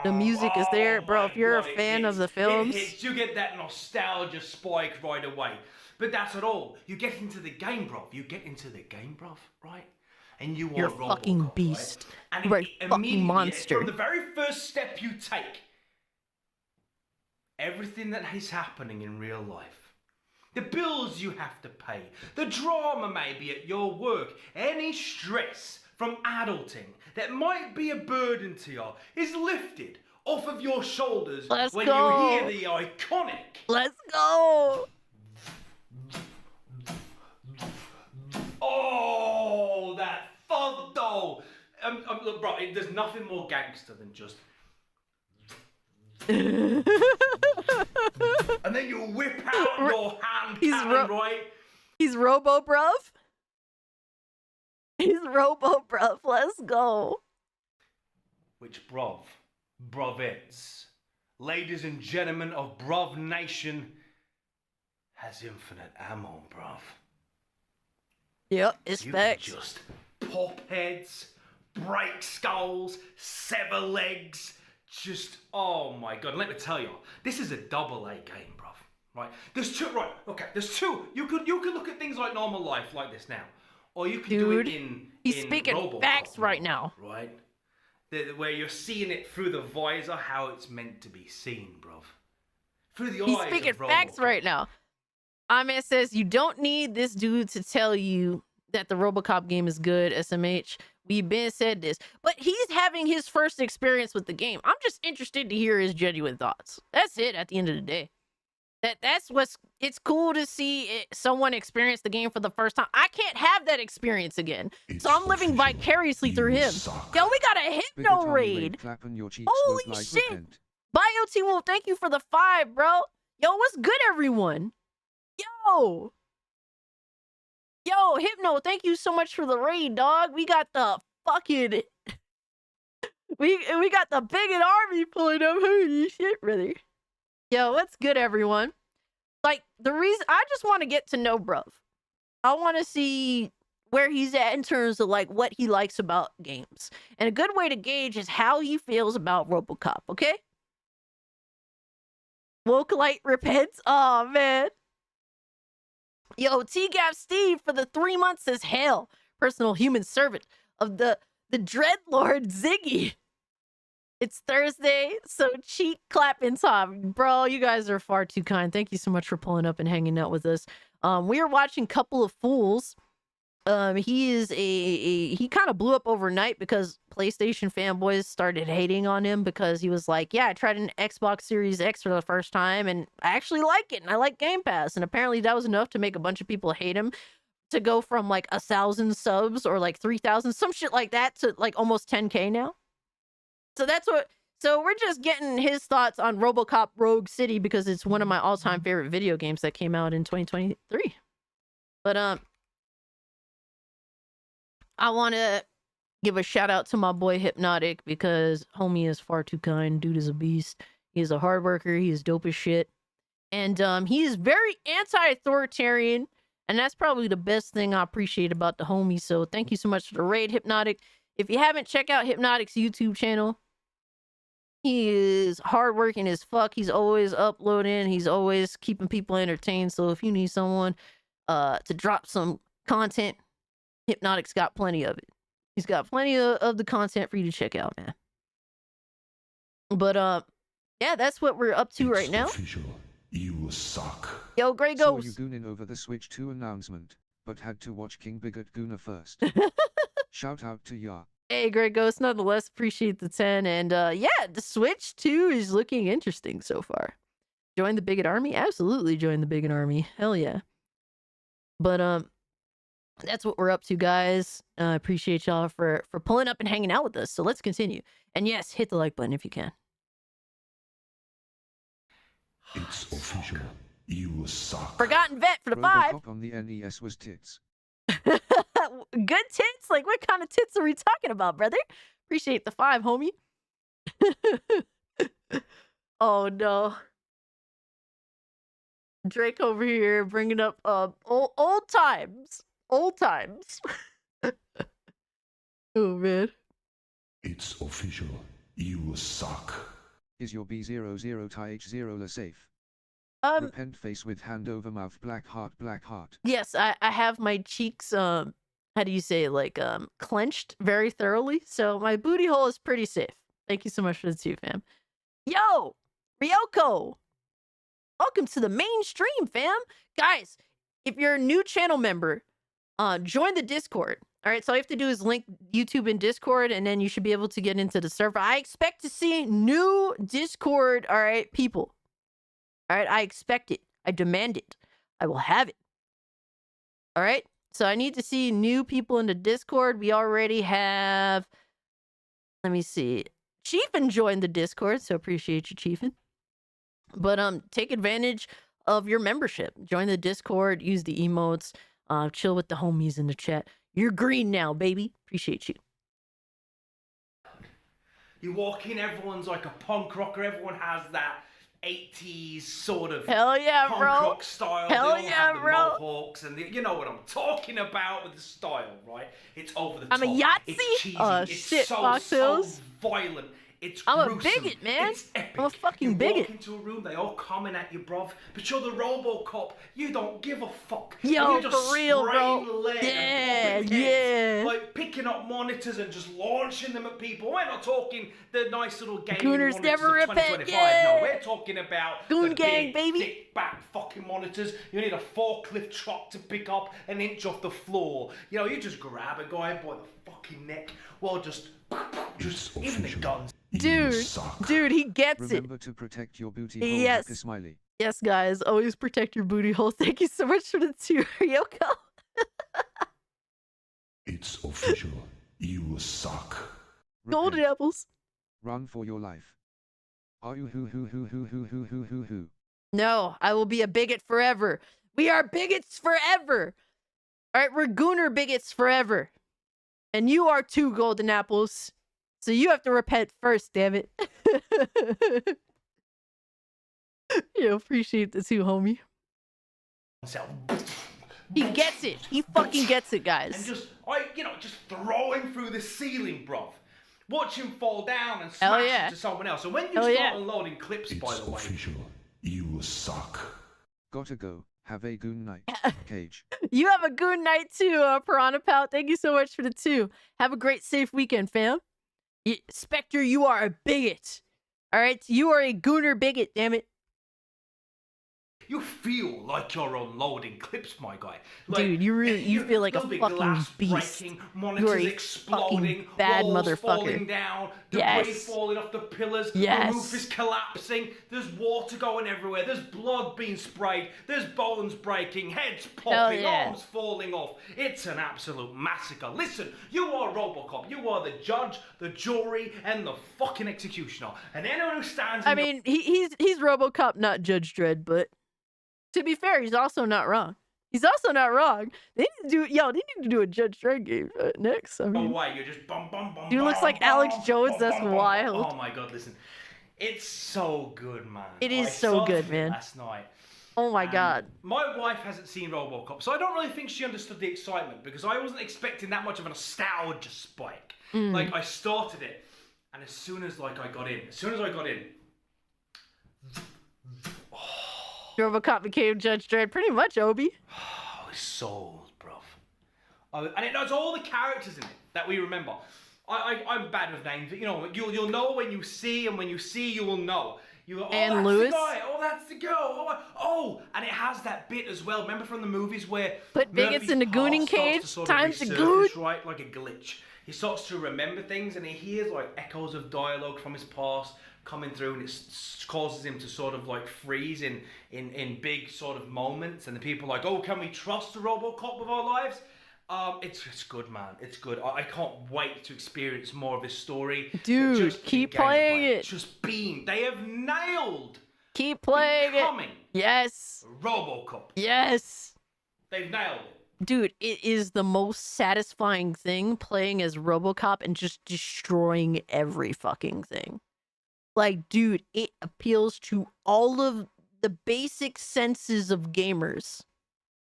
The music is there, bro. If you're a God, it fan hits. of the films, It hits. You get that nostalgia spike right away. But that's not all. You get into the game, bro. You get into the game, bro, right? And you you're are a fucking RoboCop, beast. right? You're And a fucking immediately, monster. from the very first step you take, everything that is happening in real life, the bills you have to pay, the drama maybe at your work, any stress from adulting that might be a burden to you is lifted off of your shoulders when you hear the iconic. Let's go. Oh, that thug though. Look, bro, there's nothing more gangster than just. And then you whip out your hand cannon, right? He's Robo Bruv. He's Robo Bruv. Let's go. Which bruvettes, ladies and gentlemen of Bruv Nation, has infinite ammo, bruv. Yep, it's You facts. can just pop heads, break skulls, sever legs. Just, oh my god, let me tell you, this is a AA game, bruv. Right? There's two, right, okay, there's two. You could look at things like normal life like this now. Or you can do it in He's speaking RoboCop facts right now. Right? Where you're seeing it through the visor, how it's meant to be seen, bruv. Through the He's eyes speaking of facts RoboCop. right now. Ahmed says you don't need this dude to tell you that the RoboCop game is good, SMH. We've been said this. But he's having his first experience with the game. I'm just interested to hear his genuine thoughts. That's it at the end of the day. That's what's it's cool to see someone experience the game for the first time. I can't have that experience again. So I'm living vicariously through him. Yo, we got a Hypno raid. Holy shit. BioT Wolf, thank you for the 5, bro. Yo, what's good, everyone? Yo, Hypno, thank you so much for the raid, dog. We got the fucking we got the bigot army pulling up. Holy shit, brother. Yo, what's good, everyone? Like, the reason I just want to get to know bruv. I want to see where he's at in terms of like what he likes about games. And a good way to gauge is how he feels about RoboCop, okay? Wokelite repents. Oh man. Yo, T-Gap Steve for the 3 months as hell. Personal human servant of the Dreadlord Ziggy. It's Thursday, so cheek clapping time. Bro, you guys are far too kind. Thank you so much for pulling up and hanging out with us. We are watching Couple of Fools. He kind of blew up overnight because PlayStation fanboys started hating on him because he was like, yeah, I tried an Xbox Series X for the first time and I actually like it and I like Game Pass. And apparently that was enough to make a bunch of people hate him, to go from like 1,000 subs or like 3,000, some shit like that, to like almost 10K now. So we're just getting his thoughts on RoboCop Rogue City because it's one of my all-time favorite video games that came out in 2023. But I want to give a shout out to my boy Hypnotic because homie is far too kind. Dude is a beast. He is a hard worker. He is dope as shit. And he is very anti-authoritarian. And that's probably the best thing I appreciate about the homie. So thank you so much for the raid, Hypnotic. If you haven't, check out Hypnotic's YouTube channel. He is hardworking as fuck. He's always uploading. He's always keeping people entertained. So if you need someone to drop some content, Hypnotic's got plenty of it. He's got plenty of the content for you to check out, man. But yeah, that's what we're up to right now. Official. You suck. Yo, Grey Saw Ghost. you gooning over the Switch 2 announcement, but had to watch King Bigot Gooner first. Shout out to ya. Hey, Grey Ghost, nonetheless, appreciate the 10. And yeah, the Switch 2 is looking interesting so far. Join the Bigot Army? Absolutely join the Bigot Army. Hell yeah. But that's what we're up to, guys. I appreciate y'all for pulling up and hanging out with us. So let's continue. And yes, hit the like button if you can. It's official. You suck. Forgotten Vet for the 5. RoboCop on the NES was tits. Good tits? Like, what kind of tits are we talking about, brother? Appreciate the 5, homie. Oh, no. Drake over here bringing up old times. Old times. Oh, man. It's official. You suck. Is your B00 TH0 la safe? Repent face with hand over mouth, black heart, black heart. Yes, I have my cheeks, how do you say, like, clenched very thoroughly. So my booty hole is pretty safe. Thank you so much for the 2, fam. Yo, Ryoko. Welcome to the mainstream, fam. Guys, if you're a new channel member, join the Discord. All right, so all you have to do is link YouTube and Discord, and then you should be able to get into the server. I expect to see new Discord, all right, people. All right, I expect it. I demand it. I will have it. All right, so I need to see new people in the Discord. We already have, let me see. Chiefin joined the Discord, so appreciate you, Chiefin. But take advantage of your membership. Join the Discord, use the emotes, chill with the homies in the chat. You're green now, baby. Appreciate you. You walk in, everyone's like a punk rocker. Everyone has that 80s sort of hell yeah, punk bro. rock style. Hell they all yeah, have the bro. mohawks and you know what I'm talking about with the style, right? It's over the I'm top. a Yahtzee? It's cheesy. Oh, it's shit, so, Fox so Hills. violent. It's I'm gruesome. a bigot, man. It's epic. I'm a fucking you bigot. walk into a room, they all coming at you, bruv. But you're the RoboCop. You don't give a fuck. Yo, you just for real, bro. spraying lead Yeah, and popping heads, yeah. like picking up monitors and just launching them at people. We're not talking the nice little gaming Gooners monitors never of repent, 2025. yeah. No, we're talking about Goon the gang, big, baby. thick back fucking monitors. You need a forklift truck to pick up an inch off the floor. You know, you just grab a guy by the fucking neck while just even the guns. Dude, he gets Remember to protect your booty hole. Yes. Happy smiley. Yes, guys, always protect your booty hole. Thank you so much for the 2, Ryoko. It's official. You suck. Golden apples. Run for your life. Are you who? No, I will be a bigot forever. We are bigots forever. All right, we're gooner bigots forever. And you are too, golden apples. So you have to repent first, damn it. You appreciate the 2, homie. He gets it. He fucking gets it, guys. And just throw him through the ceiling, bruv. Watch him fall down and Hell smash yeah. into someone else. And when you Hell start yeah. unloading clips, by the way, official. You suck. Gotta go. Have a goon night. Cage. You have a good night too, Piranha Pal. Thank you so much for the 2. Have a great, safe weekend, fam. Spectre, you are a bigot. All right? You are a gooner bigot, damn it. you feel like you're unloading clips, my guy. Like, dude, you feel like a there'll be fucking glass beast. breaking, You monitors are a exploding, fucking bad walls motherfucker. falling down, debris Yes. falling off the pillars, Yes. the roof is collapsing, there's water going everywhere, there's blood being sprayed, there's bones breaking, heads popping, yeah. arms falling off. It's an absolute massacre. Listen, you are RoboCop. You are the judge, the jury, and the fucking executioner. And anyone who stands in I mean, he's RoboCop, not Judge Dredd, but to be fair, he's also not wrong. He's also not wrong. They need to do a Judge Dredd game next. I mean, way, you're just bum bum bum. dude looks like Alex Jones. That's wild. Oh my god, listen, it's so good, man. It is I so saw good, it man. Last night. Oh my god. My wife hasn't seen RoboCop, so I don't really think she understood the excitement because I wasn't expecting that much of a nostalgia spike. Like I started it, and as soon as I got in, RoboCop became Judge Dredd, pretty much, Obi. I was sold, bruv. And it knows all the characters in it that we remember. I'm bad with names, but you know, you'll know when you see, and when you see, you will know. You go, oh, And that's Lewis. the guy. Oh, that's the girl. Oh, and it has that bit as well. Remember from the movies where Put bigots Murphy's in the past gooning starts cage, to sort time of to resurface, goon. right, like a glitch. He starts to remember things, and he hears like echoes of dialogue from his past coming through, and it causes him to sort of like freeze in big sort of moments. And the people are like, oh, can we trust the RoboCop with our lives? It's good, man. It's good. I can't wait to experience more of this story. Dude, Just keep gameplay. playing it. Just being. They have nailed. Keep playing becoming it. Yes. RoboCop. Yes. They've nailed it. Dude, it is the most satisfying thing playing as RoboCop and just destroying every fucking thing. Like, dude, it appeals to all of the basic senses of gamers.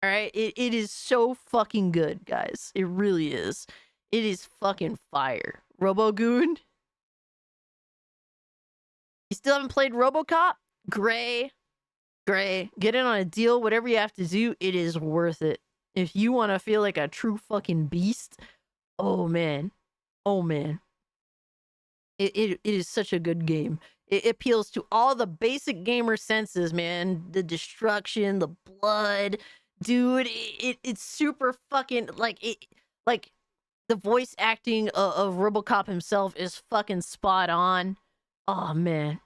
All right, it is so fucking good, guys. It really is. It is fucking fire. RoboGoon. You still haven't played RoboCop? Gray. Get in on a deal, whatever you have to do, it is worth it. If you want to feel like a true fucking beast, oh man. It is such a good game. It appeals to all the basic gamer senses, man. The destruction, the blood. Dude, it's super fucking, like, the voice acting of RoboCop himself is fucking spot on. Oh, man.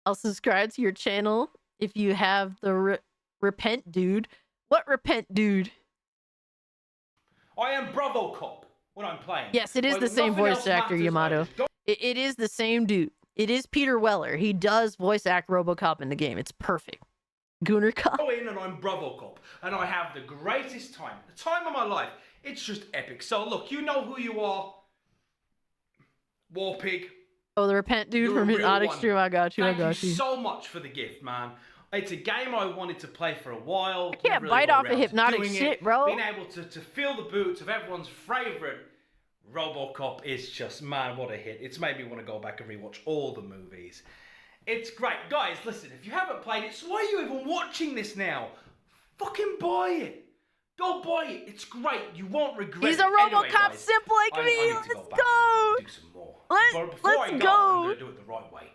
I'll subscribe to your channel if you have the Repent Dude. What Repent Dude? I am RoboCop when I'm playing. Yes, it is the same voice actor, Yamato. It is the same dude. It is Peter Weller. He does voice act RoboCop in the game. It's perfect. GoonerGate. Go in and I'm RoboCop, and I have the greatest time. The time of my life. It's just epic. So look, you know who you are. Warpig. Oh, the Repent Dude from his Odd Extreme. I got you. Thank you so much for the gift, man. It's a game I wanted to play for a while. I can't bite off a hypnotic shit, bro. Being able to feel the boots of everyone's favorite RoboCop is just, man, what a hit. It's made me want to go back and rewatch all the movies. It's great. Guys, listen, if you haven't played it, so why are you even watching this now? Fucking buy it. Go buy it. It's great. You won't regret it. He's a RoboCop simp like me. Let's go. Do some more. Let's go. go. I'm going to do it the right way.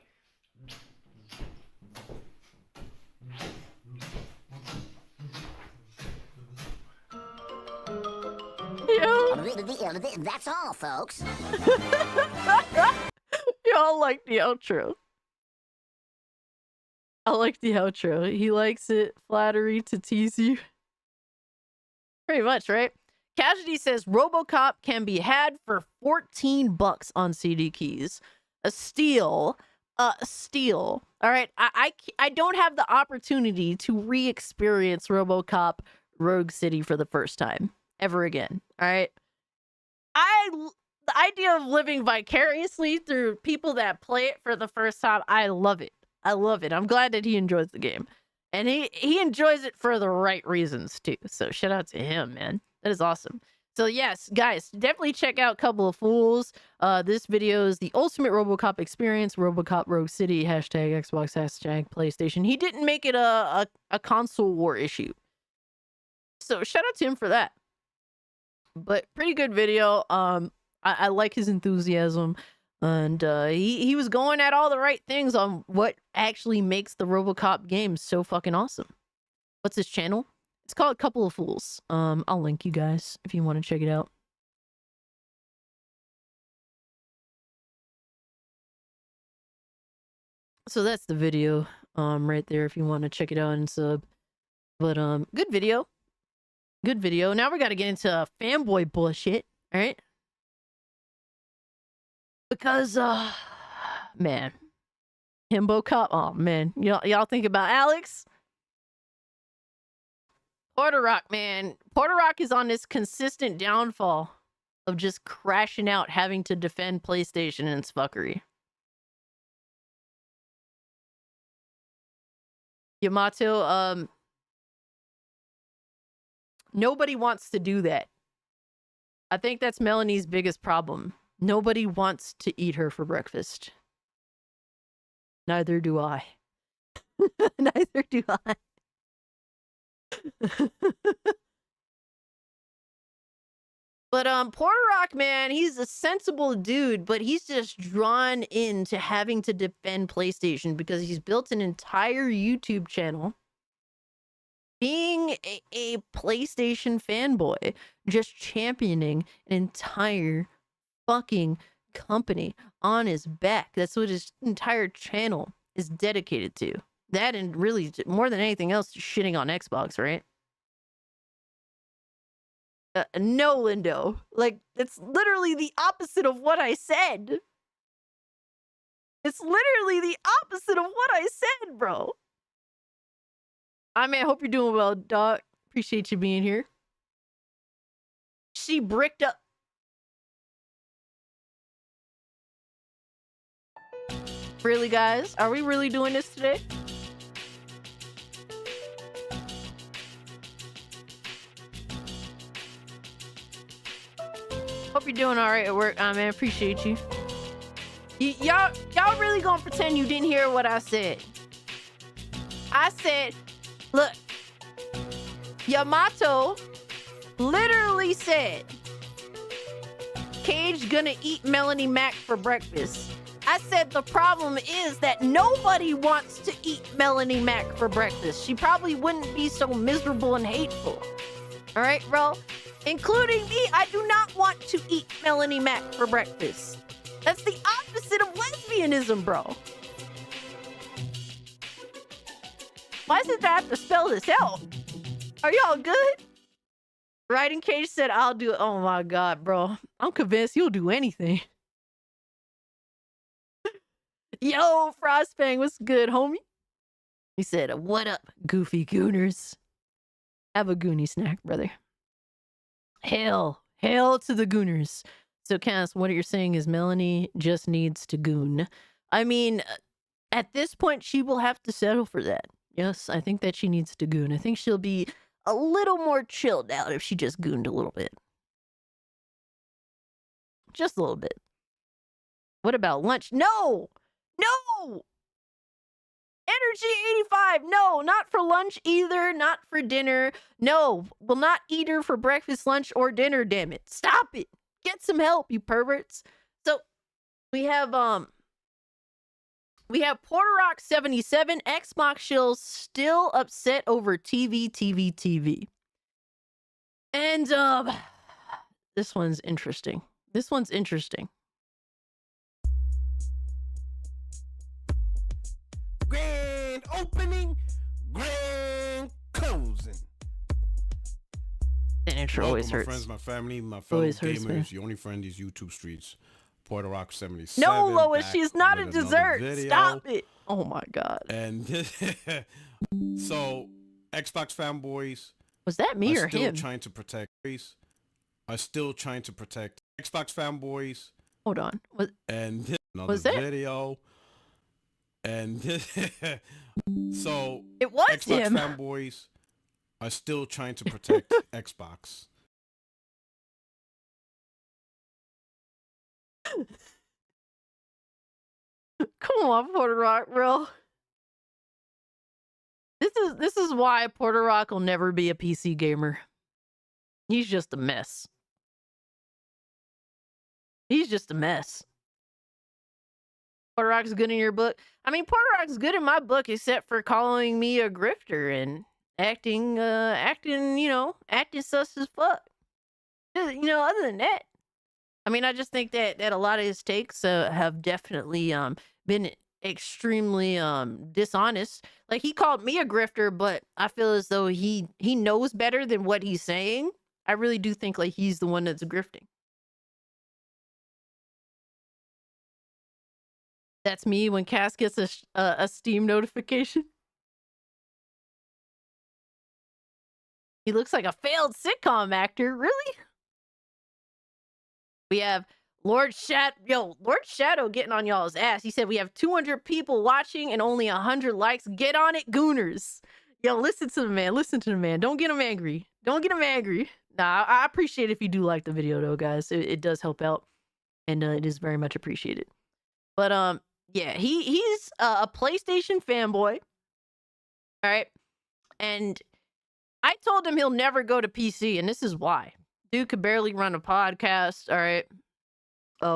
That's all, folks. Y'all like the outro. I like the outro. He likes it. Flattery to tease you. Pretty much, right? Casualty says RoboCop can be had for $14 on CD keys. A steal. A steal. All right. I don't have the opportunity to re-experience RoboCop Rogue City for the first time ever again. All right. The idea of living vicariously through people that play it for the first time, I love it. I love it. I'm glad that he enjoys the game. And he enjoys it for the right reasons, too. So shout out to him, man. That is awesome. So yes, guys, definitely check out Couple of Fools. This video is the ultimate RoboCop experience. RoboCop Rogue City, hashtag Xbox, hashtag PlayStation. He didn't make it a console war issue. So shout out to him for that. But pretty good video. I like his enthusiasm. And he was going at all the right things on what actually makes the RoboCop games so fucking awesome. What's his channel? It's called Couple of Fools. I'll link you guys if you want to check it out. So that's the video right there if you want to check it out and sub. But good video. Good video. Now we got to get into fanboy bullshit, all right? Because, man, Himbo Cup. Oh, man. Y'all think about Alex? Porter Rock, man. Porter Rock is on this consistent downfall of just crashing out, having to defend PlayStation and its fuckery. Yamato, nobody wants to do that. I think that's Melanie's biggest problem. Nobody wants to eat her for breakfast. Neither do I. Neither do I. But Porter Rock, man, he's a sensible dude, but he's just drawn into having to defend PlayStation because he's built an entire YouTube channel being a PlayStation fanboy, just championing an entire fucking company on his back. That's what his entire channel is dedicated to. That and really more than anything else, shitting on Xbox, right? No, Lindo. Like, it's literally the opposite of what I said. It's literally the opposite of what I said, bro. I mean, I hope you're doing well, dog. Appreciate you being here. She bricked up. Really, guys? Are we really doing this today? Hope you're doing all right at work. I man, appreciate you. Y'all really gonna pretend you didn't hear what I said? I said, look, Yamato literally said, Cage gonna eat Melanie Mac for breakfast. I said the problem is that nobody wants to eat Melanie Mac for breakfast. She probably wouldn't be so miserable and hateful. All right, bro? Including me, I do not want to eat Melanie Mac for breakfast. That's the opposite of lesbianism, bro. Why does it have to spell this out? Are y'all good? Riding Cage said, I'll do it. Oh my God, bro. I'm convinced you'll do anything. Yo, Frostfang, what's good, homie? He said, what up, goofy gooners? Have a goonie snack, brother. Hail to the gooners. So, Cass, what you're saying is Melanie just needs to goon. I mean, at this point, she will have to settle for that. Yes, I think that she needs to goon. I think she'll be a little more chilled out if she just gooned a little bit. Just a little bit. What about lunch? No! No! Energy 85! No, not for lunch either. Not for dinner. No, will not eat her for breakfast, lunch, or dinner, damn it. Stop it! Get some help, you perverts. So, we have Porter Rock 77, Xbox shills still upset over TV. And this one's interesting. Grand opening, grand closing. The intro always hurts. My friends, my family, my fellow Always hurts, man. gamers, your only friend these YouTube streets. Porter Rock 77. No, Lois, back she's not a with another dessert. video. Stop it. Oh my God. And so, Xbox fanboys. Was that me or still him? Trying to protect are still trying to protect Xbox fanboys. Hold on. And another was that video. And so it was Xbox him. fanboys are still trying to protect Xbox. Come on, Porter Rock, bro. This is why Porter Rock will never be a PC gamer. He's just a mess. Porter Rock's good in your book. I mean, Porter Rock's good in my book, except for calling me a grifter and acting sus as fuck. Other than that, I mean, I just think that a lot of his takes have definitely been extremely dishonest. Like, he called me a grifter, but I feel as though he knows better than what he's saying. I really do think like he's the one that's grifting. That's me when Cass gets a Steam notification. He looks like a failed sitcom actor. Really? We have Lord Shadow getting on y'all's ass. He said we have 200 people watching and only 100 likes. Get on it, gooners. Yo, listen to the man. Don't get him angry. Nah, I appreciate if you do like the video though, guys. It does help out, and it is very much appreciated. But yeah, he's a PlayStation fanboy. All right, and I told him he'll never go to PC, and this is why. Dude could barely run a podcast, all right,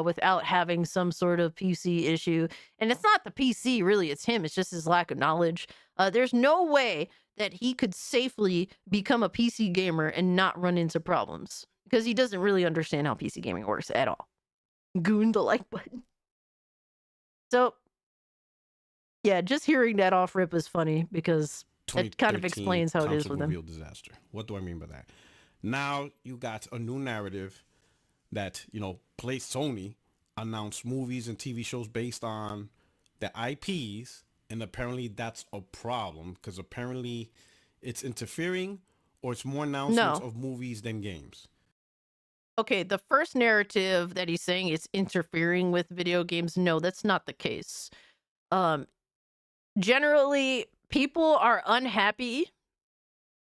without having some sort of PC issue. And it's not the PC, really. It's him. It's just his lack of knowledge. There's no way that he could safely become a PC gamer and not run into problems because he doesn't really understand how PC gaming works at all. Goon the like button. So, yeah, just hearing that off rip is funny because it kind of explains how it is with him. Real disaster. What do I mean by that? Now you got a new narrative that, Sony announced movies and TV shows based on the IPs, and apparently that's a problem because apparently it's interfering or it's more announcements of movies than games. Okay, the first narrative that he's saying is interfering with video games. No, that's not the case. Generally, people are unhappy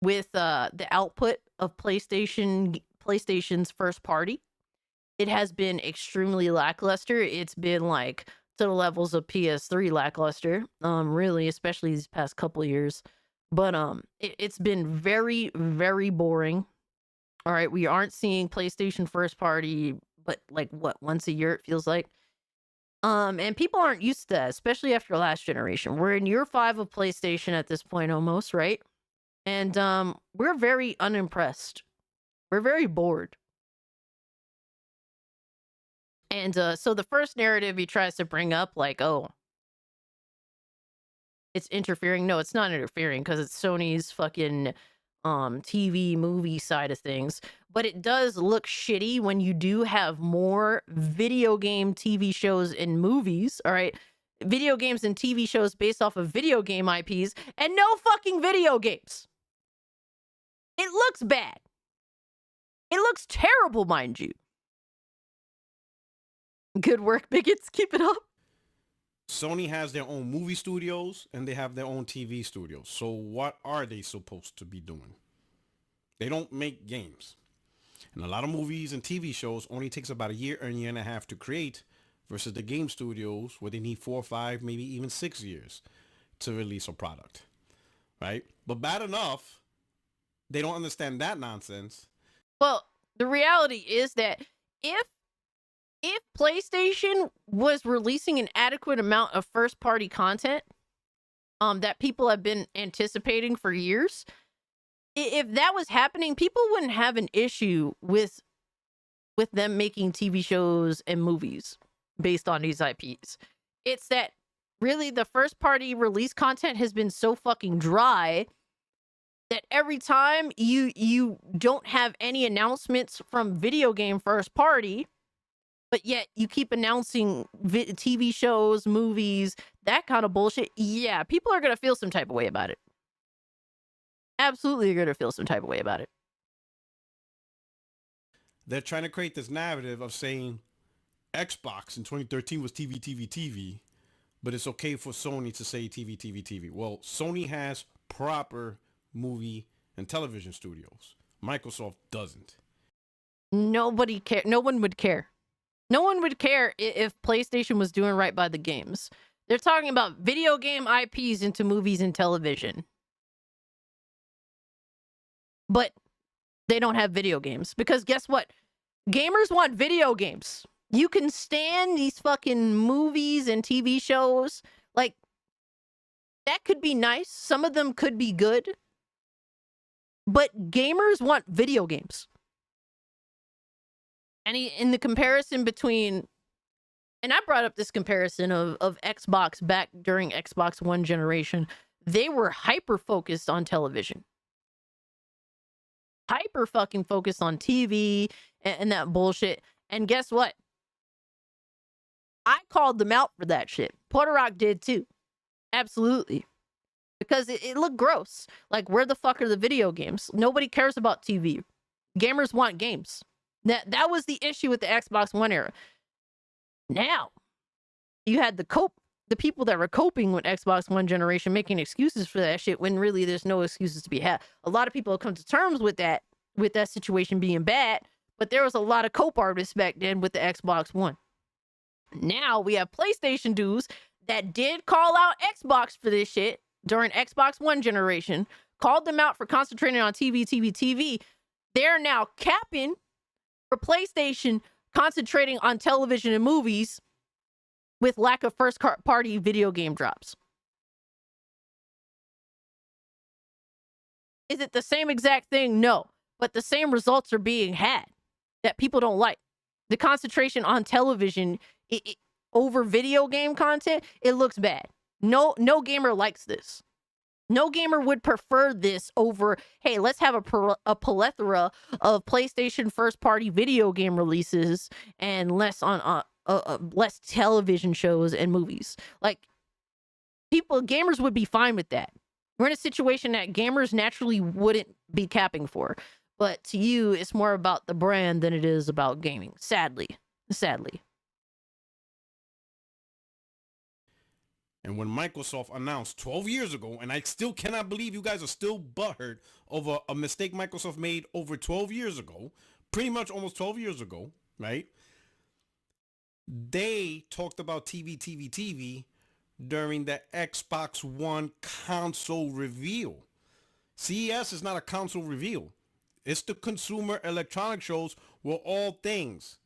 with the output of PlayStation's first party. It has been extremely lackluster. It's been like to the levels of PS3 lackluster, really, especially these past couple of years. But it's been very, very boring. All right, we aren't seeing PlayStation first party, but like what, once a year it feels like. And people aren't used to that, especially after last generation. We're in year 5 of PlayStation at this point almost, right? And we're very unimpressed. We're very bored. And so the first narrative he tries to bring up, like, oh, it's interfering. No, it's not interfering because it's Sony's fucking TV movie side of things. But it does look shitty when you do have more video game TV shows and movies, all right? Video games and TV shows based off of video game IPs and no fucking video games. It looks bad. It looks terrible, mind you. Good work, bigots. Keep it up. Sony has their own movie studios and they have their own TV studios. So what are they supposed to be doing? They don't make games. And a lot of movies and TV shows only takes about a year and a half to create versus the game studios where they need 4 or 5, maybe even 6 years to release a product. Right? But bad enough, they don't understand that nonsense. Well, the reality is that if PlayStation was releasing an adequate amount of first-party content that people have been anticipating for years, if that was happening, people wouldn't have an issue with them making TV shows and movies based on these IPs. It's that really the first-party release content has been so fucking dry that every time you don't have any announcements from video game first-party, but yet you keep announcing TV shows, movies, that kind of bullshit. Yeah, people are going to feel some type of way about it. Absolutely going to feel some type of way about it. They're trying to create this narrative of saying Xbox in 2013 was TV, but it's okay for Sony to say TV. Well, Sony has proper movie and television studios. Microsoft doesn't. Nobody care. No one would care. No one would care if PlayStation was doing right by the games. They're talking about video game IPs into movies and television. But they don't have video games. Because guess what? Gamers want video games. You can stand these fucking movies and TV shows. Like, that could be nice. Some of them could be good. But gamers want video games. And in the comparison between, and I brought up this comparison of Xbox back during Xbox One generation, they were hyper focused on television. Hyper fucking focused on TV and that bullshit. And guess what? I called them out for that shit. Porter Rock did too. Absolutely. Because it looked gross. Like, where the fuck are the video games? Nobody cares about TV. Gamers want games. That was the issue with the Xbox One era. Now, you had the people that were coping with Xbox One generation making excuses for that shit when really there's no excuses to be had. A lot of people have come to terms with that situation being bad, but there was a lot of cope artists back then with the Xbox One. Now we have PlayStation dudes that did call out Xbox for this shit during Xbox One generation, called them out for concentrating on TV. They're now capping for PlayStation concentrating on television and movies with lack of first-party video game drops. Is it the same exact thing? No. But the same results are being had that people don't like. The concentration on television over video game content, it looks bad. No gamer likes this. No gamer would prefer this over, hey, let's have a plethora of PlayStation first-party video game releases and less on less television shows and movies. Like, gamers would be fine with that. We're in a situation that gamers naturally wouldn't be capping for. But to you, it's more about the brand than it is about gaming. Sadly. And when Microsoft announced 12 years ago, and I still cannot believe you guys are still butthurt over a mistake Microsoft made over 12 years ago, pretty much almost 12 years ago, right? They talked about TV during the Xbox One console reveal. CES is not a console reveal. It's the Consumer Electronics shows where all things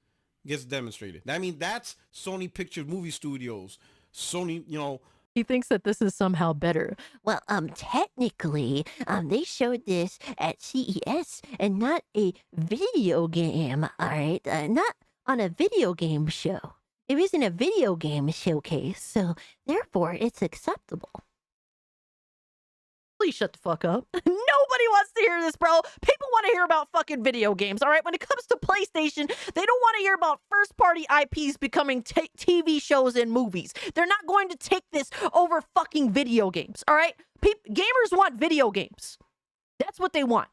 gets demonstrated. I mean, that's Sony Pictures Movie Studios. Sony, you know. He thinks that this is somehow better. Well, technically, they showed this at CES and not a video game, all right? Not on a video game show. It isn't a video game showcase, so therefore it's acceptable. Please shut the fuck up. Nobody wants to hear this, bro. People want to hear about fucking video games, all right? When it comes to PlayStation, they don't want to hear about first-party IPs becoming TV shows and movies. They're not going to take this over fucking video games, all right? Gamers want video games. That's what they want.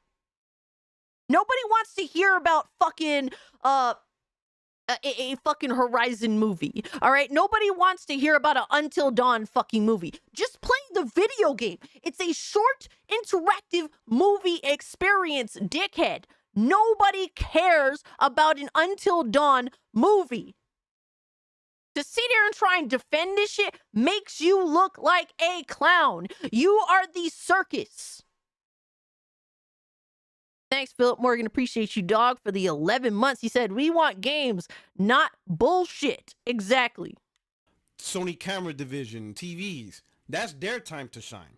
Nobody wants to hear about fucking, a fucking Horizon movie, all right? Nobody wants to hear about an Until Dawn fucking movie. Just play the video game. It's a short, interactive movie experience, dickhead. Nobody cares about an Until Dawn movie. To sit here and try and defend this shit makes you look like a clown. You are the circus. Thanks, Philip Morgan. Appreciate you, dog, for the 11 months. He said, we want games, not bullshit. Exactly. Sony camera division, TVs, that's their time to shine,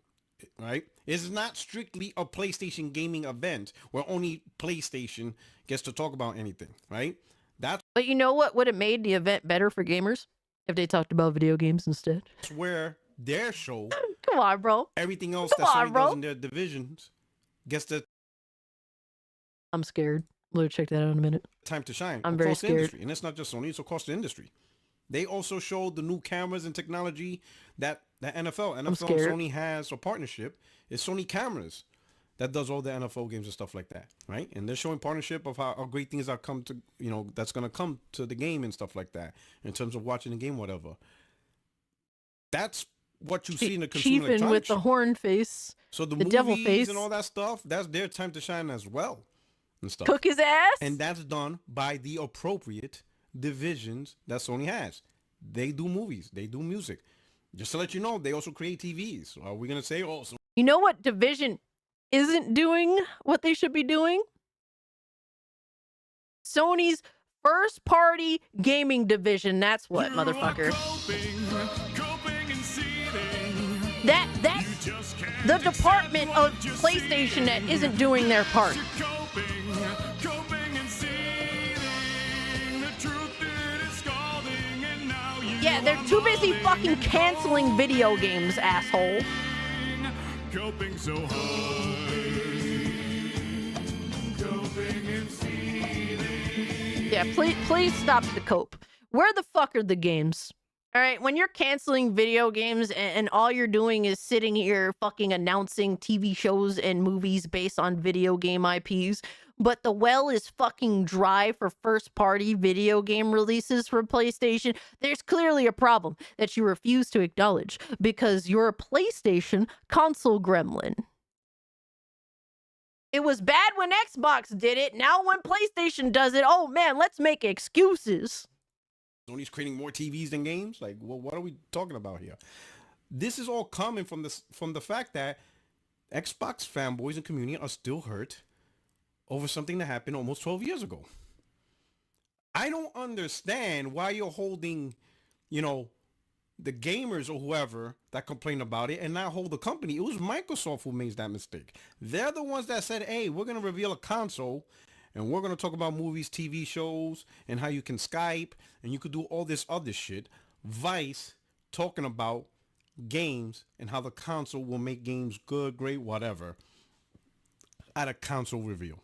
right? It's not strictly a PlayStation gaming event where only PlayStation gets to talk about anything, right? But you know what would have made the event better for gamers? If they talked about video games instead. That's where their show, come on, bro. Everything else that Sony does in their divisions gets the I'm scared. We'll check that out in a minute. Time to shine. I'm very scared. Industry. And it's not just Sony, it's across the industry. They also showed the new cameras and technology that the NFL and Sony has a partnership. It's Sony Cameras that does all the NFL games and stuff like that, right? And they're showing partnership of how great things are come to, you know, that's going to come to the game and stuff like that in terms of watching the game, whatever. That's what you see in the consumer electronics with the horn face, so the devil face and all that stuff, that's their time to shine as well. And stuff. Cook his ass. And that's done by the appropriate divisions that Sony has. They do movies. They do music. Just to let you know, they also create TVs. Are we going to say, oh... You know what division isn't doing what they should be doing? Sony's first-party gaming division. That's what, motherfucker. That's the department of PlayStation that isn't doing their part. Yeah, they're too busy fucking canceling video games, asshole. Coping so hard. Coping and yeah, please stop the cope. Where the fuck are the games? All right, when you're canceling video games and all you're doing is sitting here fucking announcing TV shows and movies based on video game IPs, but the well is fucking dry for first-party video game releases for PlayStation, there's clearly a problem that you refuse to acknowledge because you're a PlayStation console gremlin. It was bad when Xbox did it. Now when PlayStation does it, oh man, let's make excuses. Sony's creating more TVs than games? Like, well, what are we talking about here? This is all coming from the fact that Xbox fanboys and community are still hurt over something that happened almost 12 years ago. I don't understand why you're holding, you know, the gamers or whoever that complained about it and not hold the company. It was Microsoft who made that mistake. They're the ones that said, hey, we're going to reveal a console and we're going to talk about movies, TV shows, and how you can Skype and you could do all this other shit. Vice talking about games and how the console will make games good, great, whatever at a console reveal.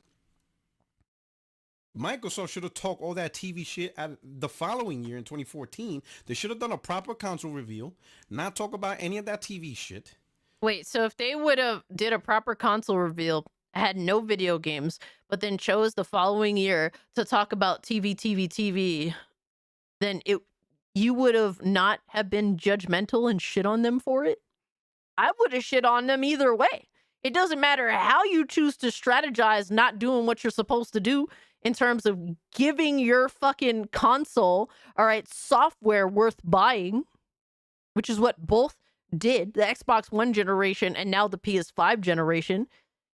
Microsoft should have talked all that TV shit at the following year in 2014. They should have done a proper console reveal, not talk about any of that TV shit. Wait, so if they would have did a proper console reveal, had no video games, but then chose the following year to talk about TV, then you would have not have been judgmental and shit on them for it? I would have shit on them either way. It doesn't matter how you choose to strategize not doing what you're supposed to do in terms of giving your fucking console, all right, software worth buying, which is what both did, the Xbox One generation and now the PS5 generation.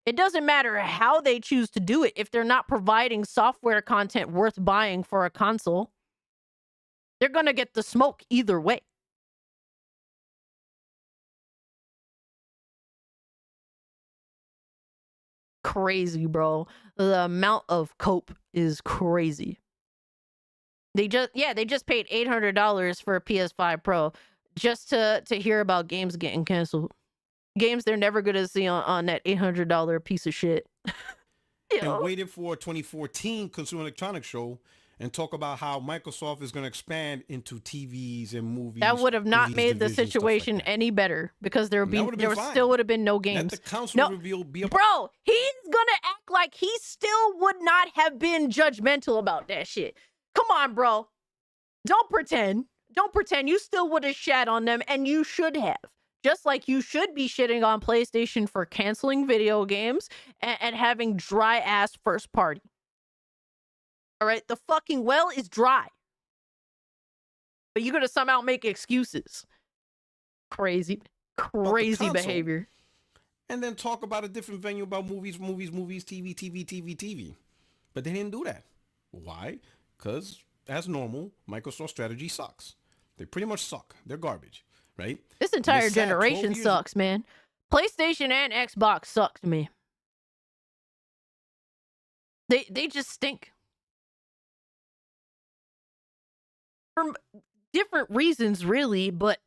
It doesn't matter how they choose to do it if they're not providing software content worth buying for a console. They're going to get the smoke either way. Crazy, bro. The amount of cope is crazy. They just paid $800 for a PS5 Pro just to hear about games getting canceled. Games they're never gonna see on that $800 piece of shit. And waited for a 2014 Consumer Electronics Show and talk about how Microsoft is going to expand into TVs and movies. That would have not made the situation any better because there still would have been no games. Let the console reveal be bro, he's gonna act like he still would not have been judgmental about that shit. Come on, bro. Don't pretend. Don't pretend you still would have shat on them, and you should have. Just like you should be shitting on PlayStation for canceling video games and having dry ass first party. All right, the fucking well is dry. But you're going to somehow make excuses. Crazy behavior. And then talk about a different venue about movies, TV. But they didn't do that. Why? Because, as normal, Microsoft strategy sucks. They pretty much suck. They're garbage, right? This entire generation sucks, man. PlayStation and Xbox suck to me. They just stink. For different reasons, really, but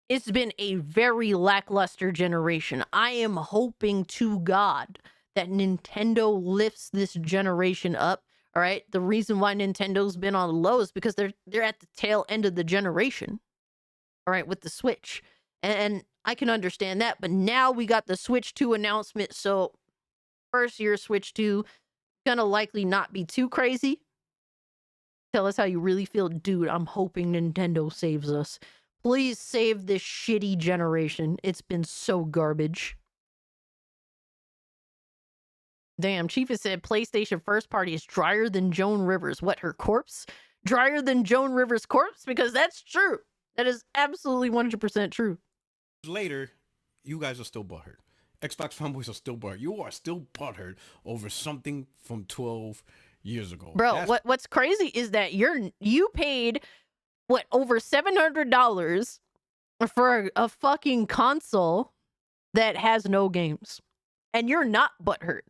it's been a very lackluster generation. I am hoping to God that Nintendo lifts this generation up. All right. The reason why Nintendo's been on the low is because they're at the tail end of the generation. All right, with the Switch. And I can understand that. But now we got the Switch 2 announcement. So first year Switch 2 gonna likely not be too crazy. Tell us how you really feel. Dude, I'm hoping Nintendo saves us. Please save this shitty generation. It's been so garbage. Damn, Chief has said PlayStation first party is drier than Joan Rivers. What, her corpse? Drier than Joan Rivers' corpse? Because that's true. That is absolutely 100% true. Later, you guys are still butthurt. Xbox fanboys are still butthurt. You are still butthurt over something from 12 years ago. Bro, what's crazy is that you paid over $700 for a fucking console that has no games, and you're not butthurt.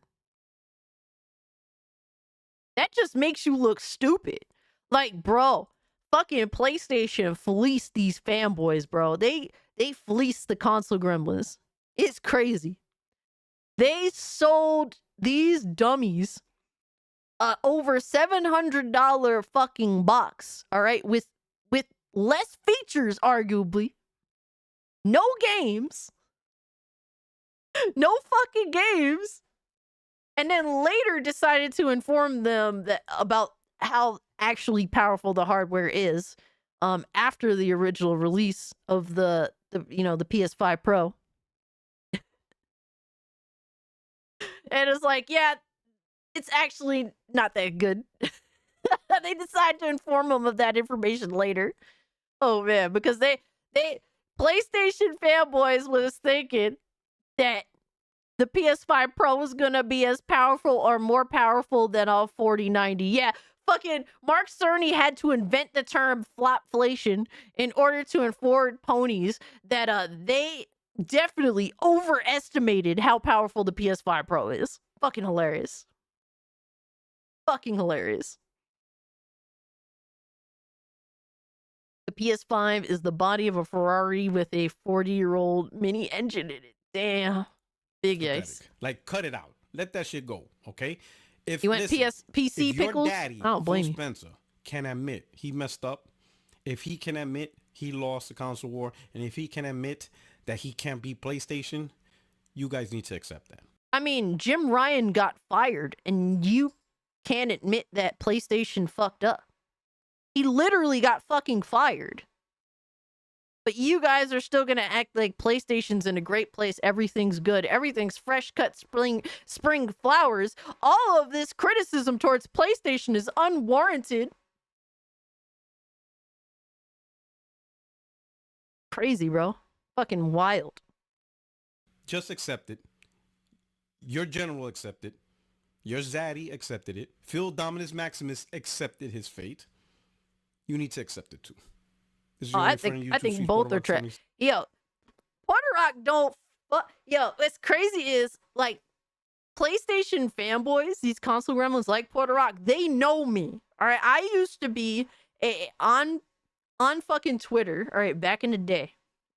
That just makes you look stupid. Like, bro, fucking PlayStation fleeced these fanboys, bro. They fleeced the console gremlins. It's crazy. They sold these dummies over $700 fucking box, all right, with less features, arguably. No games. No fucking games. And then later decided to inform them about how actually powerful the hardware is after the original release of the PS5 Pro. And it's like, yeah, it's actually not that good. They decide to inform them of that information later. Oh man, because they PlayStation fanboys was thinking that the PS5 Pro was gonna be as powerful or more powerful than a 4090. Yeah, fucking Mark Cerny had to invent the term flopflation in order to inform ponies that they definitely overestimated how powerful the PS5 Pro is. Fucking hilarious. Fucking hilarious. The PS5 is the body of a Ferrari with a 40-year-old mini engine in it. Damn. Big yikes. Like, cut it out. Let that shit go, okay? You went PC if pickles? Your daddy, I don't blame Phil Spencer, can admit he messed up, if he can admit he lost the console war, and if he can admit that he can't beat PlayStation, you guys need to accept that. I mean, Jim Ryan got fired, and you can't admit that PlayStation fucked up. He literally got fucking fired. But you guys are still gonna act like PlayStation's in a great place. Everything's good. Everything's fresh cut spring flowers. All of this criticism towards PlayStation is unwarranted. Crazy, bro. Fucking wild. Just accept it. Your general accepted. Your Zaddy accepted it. Phil Dominus Maximus accepted his fate. You need to accept it too. I think both are trash. Yo, Puerto Rock don't. Yo, what's crazy is like PlayStation fanboys, these console gremlins like Puerto Rock. They know me. All right, I used to be on fucking Twitter. All right, back in the day,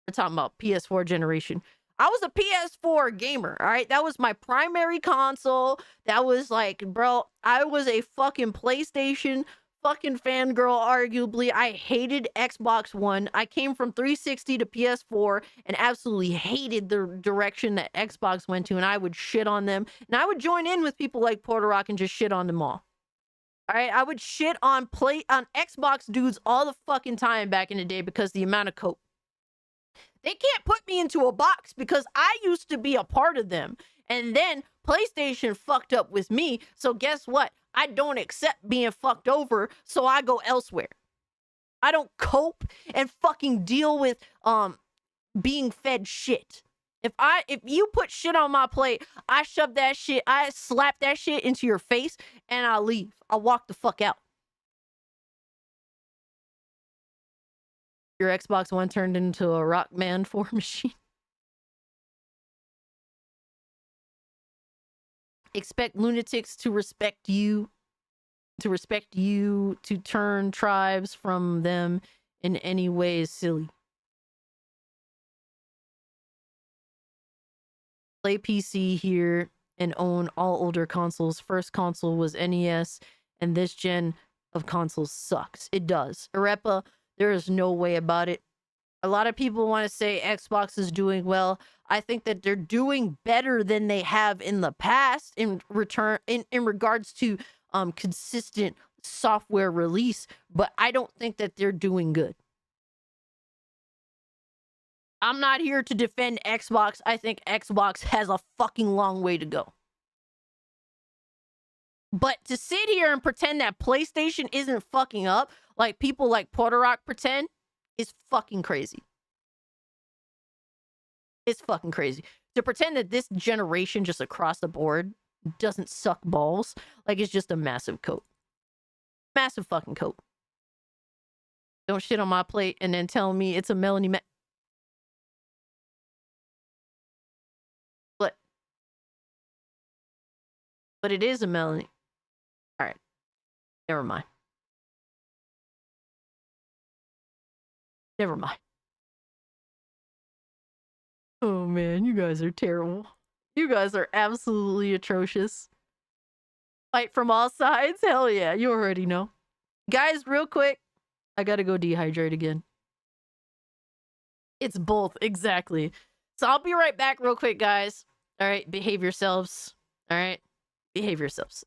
we're talking about PS4 generation. I was a PS4 gamer, all right? That was my primary console. That was like, bro, I was a fucking PlayStation fucking fangirl, arguably. I hated Xbox One. I came from 360 to PS4 and absolutely hated the direction that Xbox went to, and I would shit on them. And I would join in with people like Puerto Rock and just shit on them all. All right, I would shit on Xbox dudes all the fucking time back in the day because the amount of coke. They can't put me into a box because I used to be a part of them. And then PlayStation fucked up with me. So guess what? I don't accept being fucked over, so I go elsewhere. I don't cope and fucking deal with being fed shit. If you put shit on my plate, I shove that shit, I slap that shit into your face, and I leave. I walk the fuck out. Your Xbox One turned into a Rockman 4 machine. Expect lunatics to respect you, to turn tribes from them in any way is silly. Play PC here and own all older consoles. First console was NES, and this gen of consoles sucks. It does. Arepa, there is no way about it. A lot of people want to say Xbox is doing well. I think that they're doing better than they have in the past in regards to consistent software release, but I don't think that they're doing good. I'm not here to defend Xbox. I think Xbox has a fucking long way to go. But to sit here and pretend that PlayStation isn't fucking up, like people like Puerto Rock pretend, is fucking crazy. It's fucking crazy. To pretend that this generation just across the board doesn't suck balls, like it's just a massive coat. Massive fucking coat. Don't shit on my plate and then tell me it's a Melanie But it is a Melanie. All right. Never mind. Never mind. Oh man, you guys are terrible. You guys are absolutely atrocious. Fight from all sides? Hell yeah, you already know. Guys, real quick, I gotta go dehydrate again. It's both, exactly. So I'll be right back real quick, guys. All right, behave yourselves. All right, behave yourselves.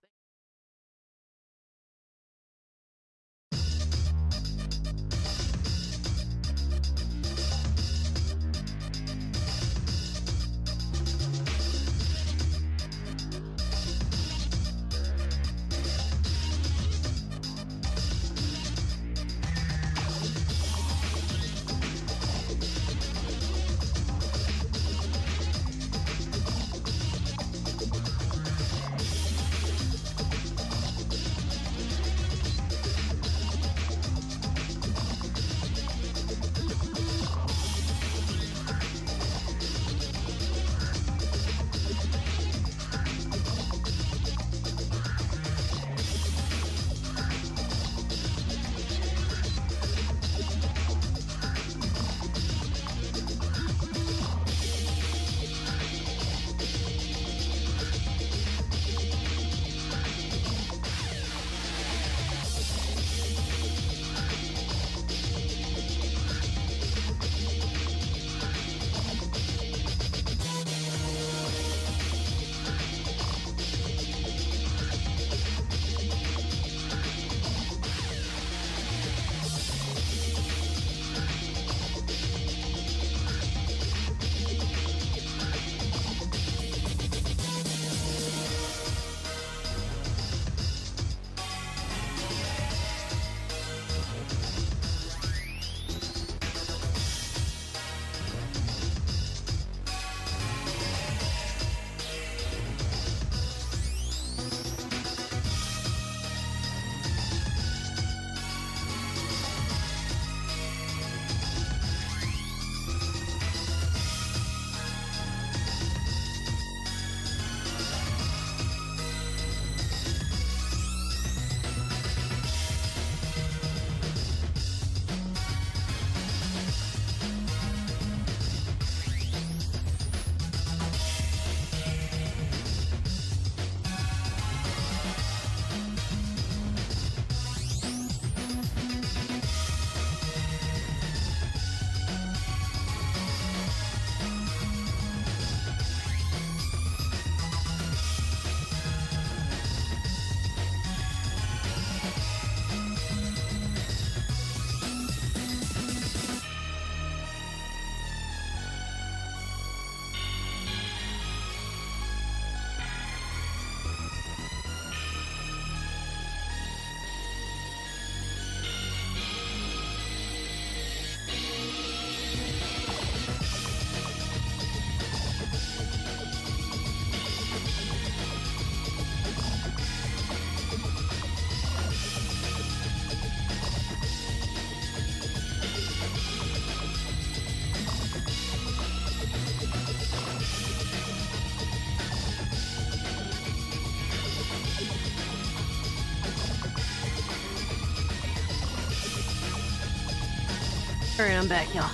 Alright, I'm back, y'all.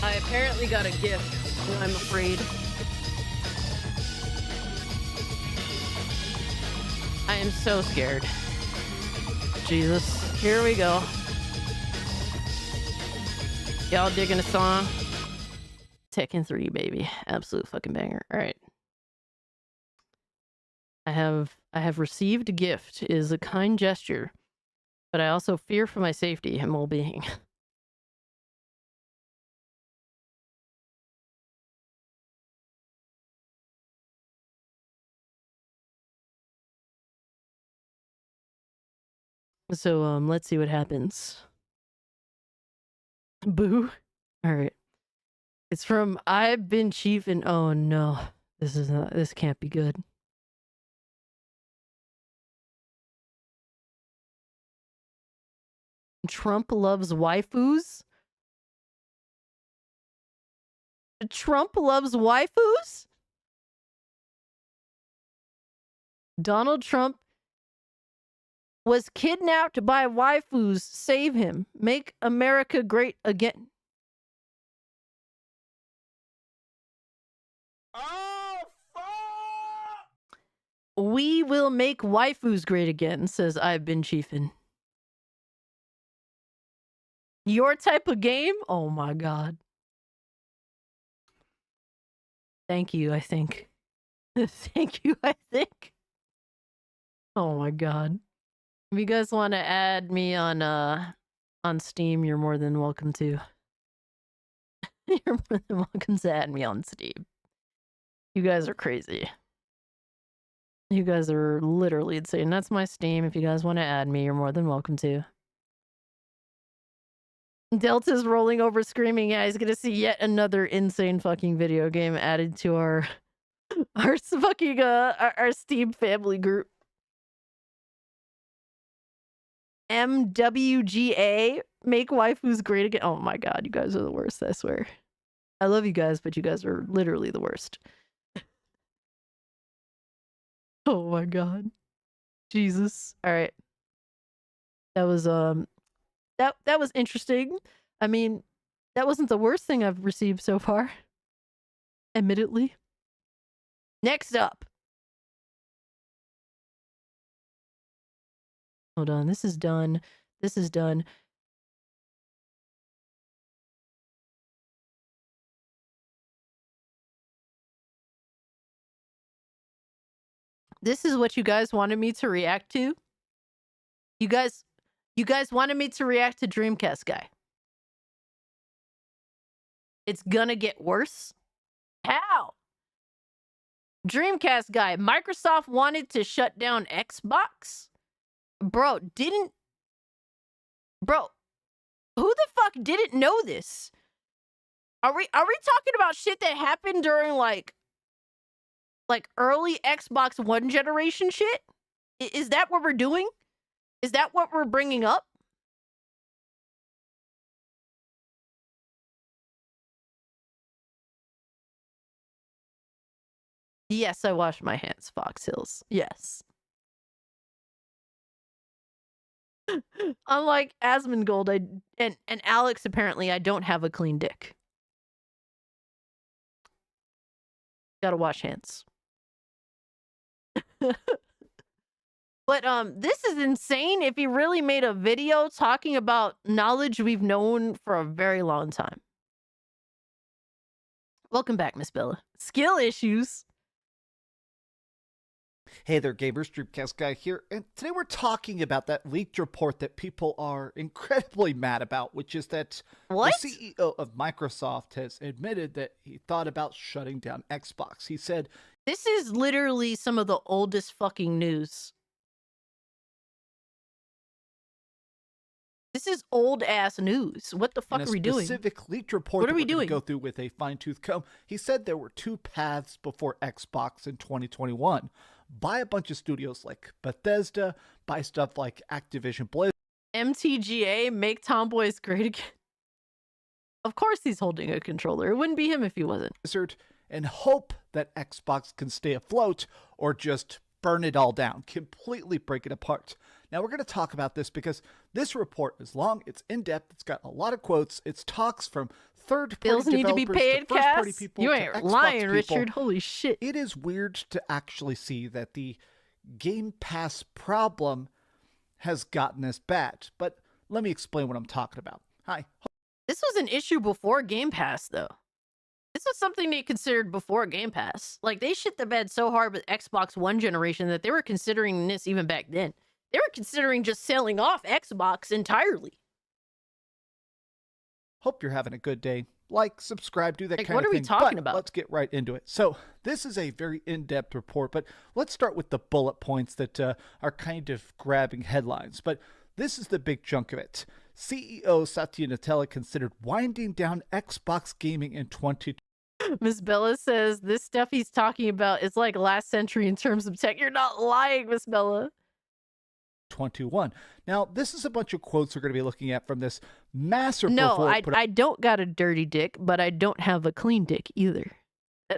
I apparently got a gift, I'm afraid. I am so scared. Jesus. Here we go. Y'all digging a song? Tekken 3, baby. Absolute fucking banger. Alright. I have received a gift. It is a kind gesture, but I also fear for my safety and well-being. So, let's see what happens. Boo. Alright. It's from I've Been Chief and oh no. This can't be good. Trump loves waifus? Trump loves waifus? Donald Trump was kidnapped by waifus. Save him. Make America great again. Oh, fuck! We will make waifus great again, says I've Been Chiefin'. Your type of game? Oh my god. Thank you, I think. Thank you, I think. Oh my god. If you guys want to add me on Steam, you're more than welcome to. You're more than welcome to add me on Steam. You guys are crazy. You guys are literally insane. That's my Steam. If you guys want to add me, you're more than welcome to. Delta's rolling over screaming, yeah, he's gonna see yet another insane fucking video game added to our fucking our Steam family group. MWGA, make waifus great again. Oh my god, you guys are the worst, I swear. I love you guys, but you guys are literally the worst. Oh my god. Jesus. Alright. That was that was interesting. I mean, that wasn't the worst thing I've received so far. Admittedly. Next up. Hold on, this is done. This is done. This is what you guys wanted me to react to. You guys wanted me to react to Dreamcast Guy. It's gonna get worse. How? Dreamcast Guy. Microsoft wanted to shut down Xbox? Bro, who the fuck didn't know this? Are we talking about shit that happened during like early Xbox One generation shit? Is that what we're doing? Is that what we're bringing up? Yes, I wash my hands, Fox Hills. Yes. Unlike Asmongold, and Alex, apparently, I don't have a clean dick. Gotta wash hands. But this is insane if he really made a video talking about knowledge we've known for a very long time. Welcome back, Miss Bella. Skill issues. Hey there, gamers. Dreamcast Guy here, and today we're talking about that leaked report that people are incredibly mad about, which is that the CEO of Microsoft has admitted that he thought about shutting down Xbox. He said, "This is literally some of the oldest fucking news. This is old ass news. What the fuck are we doing? In a specific leaked report what are we that we're doing? Go through with a fine-tooth comb. He said there were two paths before Xbox in 2021. Buy a bunch of studios like Bethesda, buy stuff like Activision Blizzard. MTGA, make tomboys great again. Of course he's holding a controller. It wouldn't be him if he wasn't. And hope that Xbox can stay afloat or just burn it all down, completely break it apart. Now we're going to talk about this because This report is long, it's in-depth, it's got a lot of quotes, it's talks from third-party Bills need to be developers paid, first-party Cass. people You to ain't Xbox lying, people. Richard. Holy shit. It is weird to actually see that the Game Pass problem has gotten this bad. But let me explain what I'm talking about. Hi. This was an issue before Game Pass, though. This was something they considered before Game Pass. Like, they shit the bed so hard with Xbox One generation that they were considering this even back then. They were considering just selling off Xbox entirely. Hope you're having a good day. Like, subscribe, do that Like, kind what of are we thing. talking But about? let's get right into it. So this is a very in-depth report, but let's start with the bullet points that are kind of grabbing headlines. But this is the big chunk of it. CEO Satya Nadella considered winding down Xbox gaming in 2020. Miss Bella says this stuff he's talking about is like last century in terms of tech. You're not lying, Miss Bella. 21. Now, this is a bunch of quotes we're going to be looking at from this massive No, report I don't got a dirty dick, but I don't have a clean dick either.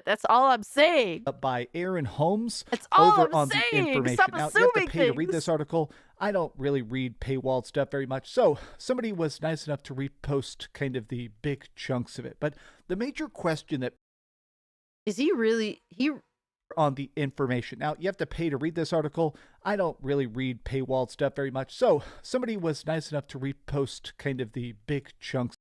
That's all I'm saying. By Aaron Holmes. That's all over I'm on saying. the information. Stop Now, you have to assuming pay to read things. this article. I don't really read paywalled stuff very much, so somebody was nice enough to repost kind of the big chunks of it. But the major question that is he on the information. Now, you have to pay to read this article. I don't really read paywalled stuff very much, so somebody was nice enough to repost kind of the big chunks.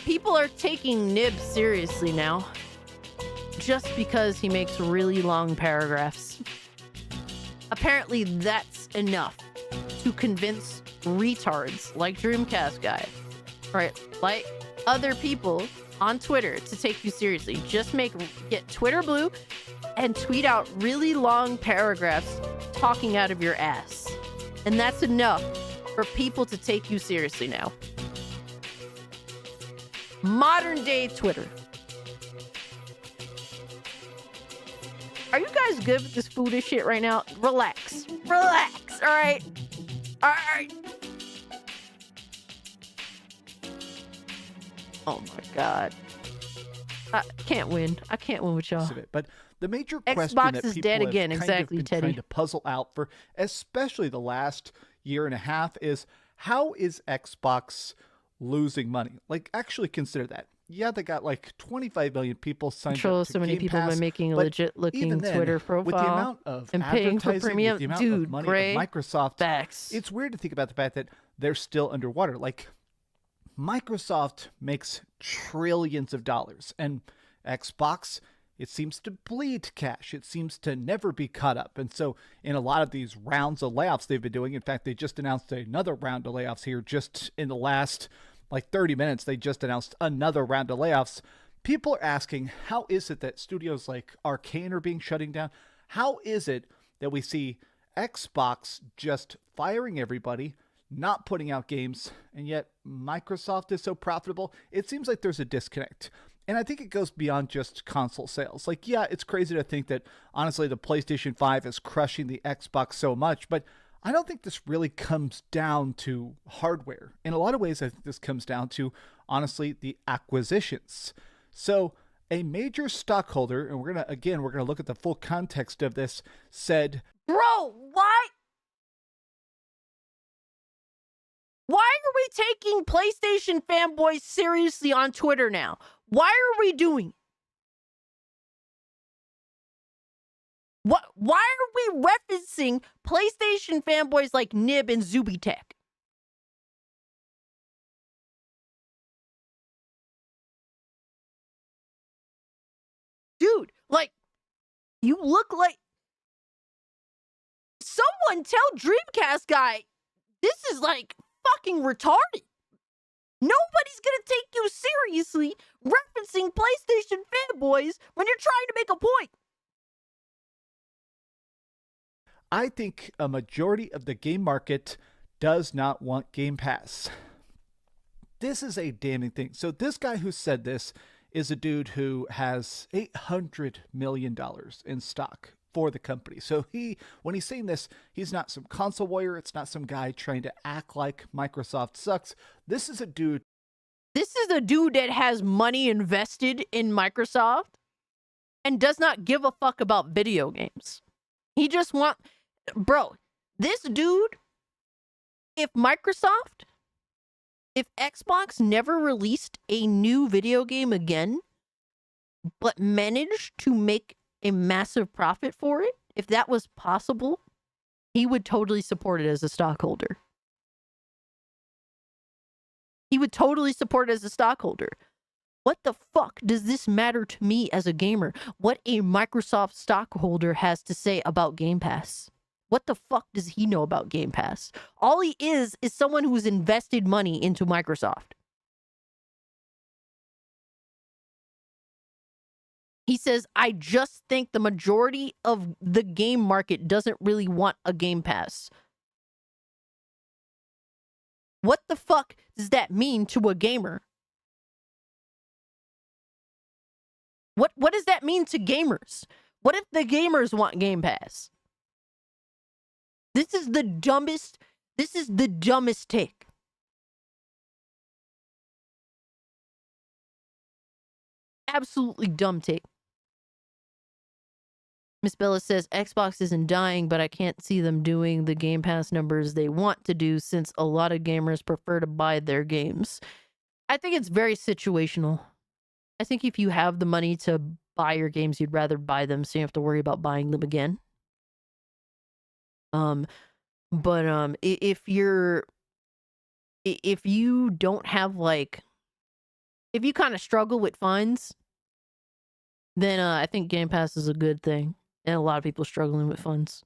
People are taking Nib seriously now. Just because he makes really long paragraphs. Apparently that's enough to convince retards like Dreamcast Guy, right? Like other people on Twitter to take you seriously. Just get Twitter blue and tweet out really long paragraphs talking out of your ass. And that's enough for people to take you seriously now. Modern day Twitter. Are you guys good with this foolish shit right now? Relax. Relax, all right? All right. Oh my God. I can't win. I can't win with y'all. But the major question Xbox that is people dead have again. kind Exactly, of been Teddy. trying to puzzle out for especially the last year and a half is how is Xbox losing money? Like, actually consider that. Yeah, they got like 25 million people signed Control up to so many Game people by Pass, making a but legit looking even then, Twitter with the profile amount of and paying for advertising, premium. with the amount Dude, of money Gray, of Microsoft, facts. it's weird to think about the fact that they're still underwater. Like, Microsoft makes trillions of dollars, and Xbox, it seems to bleed cash. It seems to never be caught up. And so in a lot of these rounds of layoffs they've been doing, in fact, they just announced another round of layoffs here just in the last like 30 minutes. They just announced another round of layoffs. People are asking, how is it that studios like Arcane are being shutting down? How is it that we see Xbox just firing everybody, not putting out games, and yet Microsoft is so profitable? It seems like there's a disconnect. And I think it goes beyond just console sales. Like, yeah, it's crazy to think that, honestly, the PlayStation 5 is crushing the Xbox so much, but I don't think this really comes down to hardware. In a lot of ways, I think this comes down to, honestly, the acquisitions. So a major stockholder, and we're going to look at the full context of this, said, Bro, what? Why are we taking PlayStation fanboys seriously on Twitter now? Why are we doing it? Why are we referencing PlayStation fanboys like Nib and Zubitech? Dude, like, you look like... Someone tell Dreamcast Guy, this is like fucking retarded. Nobody's gonna take you seriously referencing PlayStation fanboys when you're trying to make a point. I think a majority of the game market does not want Game Pass. This is a damning thing. So this guy who said this is a dude who has $800 million in stock for the company. So when he's saying this, he's not some console warrior. It's not some guy trying to act like Microsoft sucks. This is a dude. This is a dude that has money invested in Microsoft and does not give a fuck about video games. He just bro, this dude, if Xbox never released a new video game again, but managed to make a massive profit for it, if that was possible, he would totally support it as a stockholder. He would totally support it as a stockholder. What the fuck does this matter to me as a gamer? What a Microsoft stockholder has to say about Game Pass? What the fuck does he know about Game Pass? All he is someone who's invested money into Microsoft. He says, I just think the majority of the game market doesn't really want a Game Pass. What the fuck does that mean to a gamer? What does that mean to gamers? What if the gamers want Game Pass? This is the dumbest take. Absolutely dumb take. Miss Bella says, Xbox isn't dying, but I can't see them doing the Game Pass numbers they want to do since a lot of gamers prefer to buy their games. I think it's very situational. I think if you have the money to buy your games, you'd rather buy them so you don't have to worry about buying them again. If you don't have if you kind of struggle with funds, then I think Game Pass is a good thing. And a lot of people struggling with funds.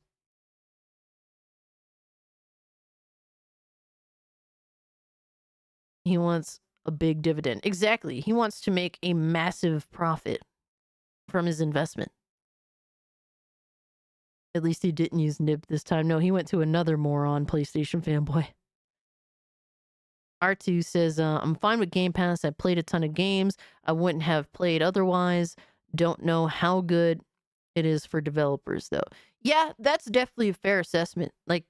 He wants a big dividend. Exactly. He wants to make a massive profit from his investment. At least he didn't use Nib this time. No, he went to another moron PlayStation fanboy. R2 says, I'm fine with Game Pass. I played a ton of games I wouldn't have played otherwise. Don't know how good it is for developers, though. Yeah, that's definitely a fair assessment. I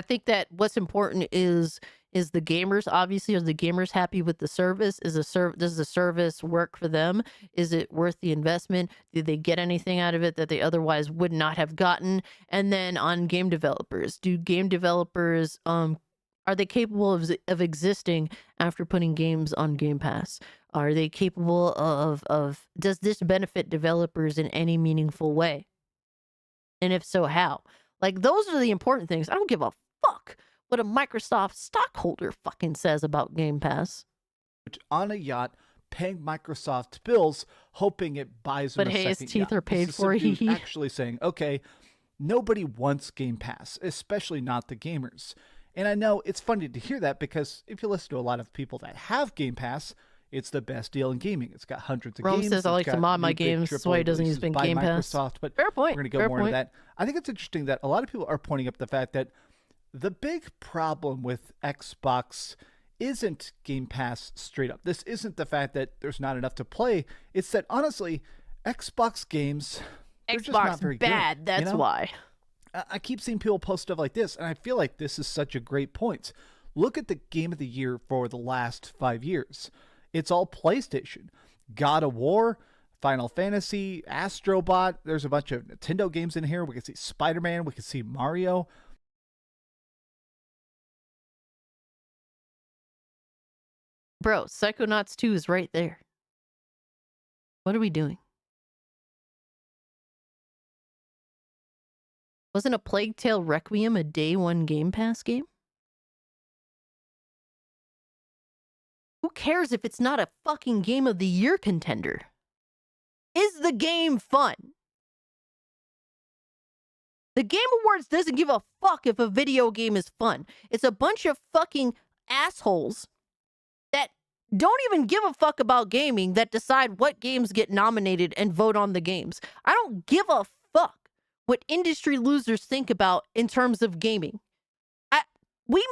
think that what's important is the gamers. Obviously, are the gamers happy with the service? Does the service work for them? Is it worth the investment? Did they get anything out of it that they otherwise would not have gotten? And then on game developers, do game developers are they capable of existing after putting games on Game Pass? Are they capable of does this benefit developers in any meaningful way? And if so, how? Those are the important things. I don't give a fuck what a Microsoft stockholder fucking says about Game Pass. On a yacht, paying Microsoft bills, hoping it buys him a second yacht. But hey, his teeth are paid for. He's actually saying, okay, nobody wants Game Pass, especially not the gamers. And I know it's funny to hear that because if you listen to a lot of people that have Game Pass, it's the best deal in gaming. It's got hundreds of games. Rome says I like to mod my games. That's why he doesn't use Game Pass. Microsoft, but fair point. We're going to go more into that. I think it's interesting that a lot of people are pointing up the fact that the big problem with Xbox isn't Game Pass straight up. This isn't the fact that there's not enough to play. It's that, honestly, Xbox games, they're just not very bad. Good, that's why. I keep seeing people post stuff like this, and I feel like this is such a great point. Look at the game of the year for the last 5 years. It's all PlayStation. God of War, Final Fantasy, Astrobot. There's a bunch of Nintendo games in here. We can see Spider-Man. We can see Mario. Bro, Psychonauts 2 is right there. What are we doing? Wasn't A Plague Tale Requiem a day one Game Pass game? Who cares if it's not a fucking Game of the Year contender? Is the game fun? The Game Awards doesn't give a fuck if a video game is fun. It's a bunch of fucking assholes that don't even give a fuck about gaming that decide what games get nominated and vote on the games. I don't give a fuck what industry losers think about in terms of gaming. We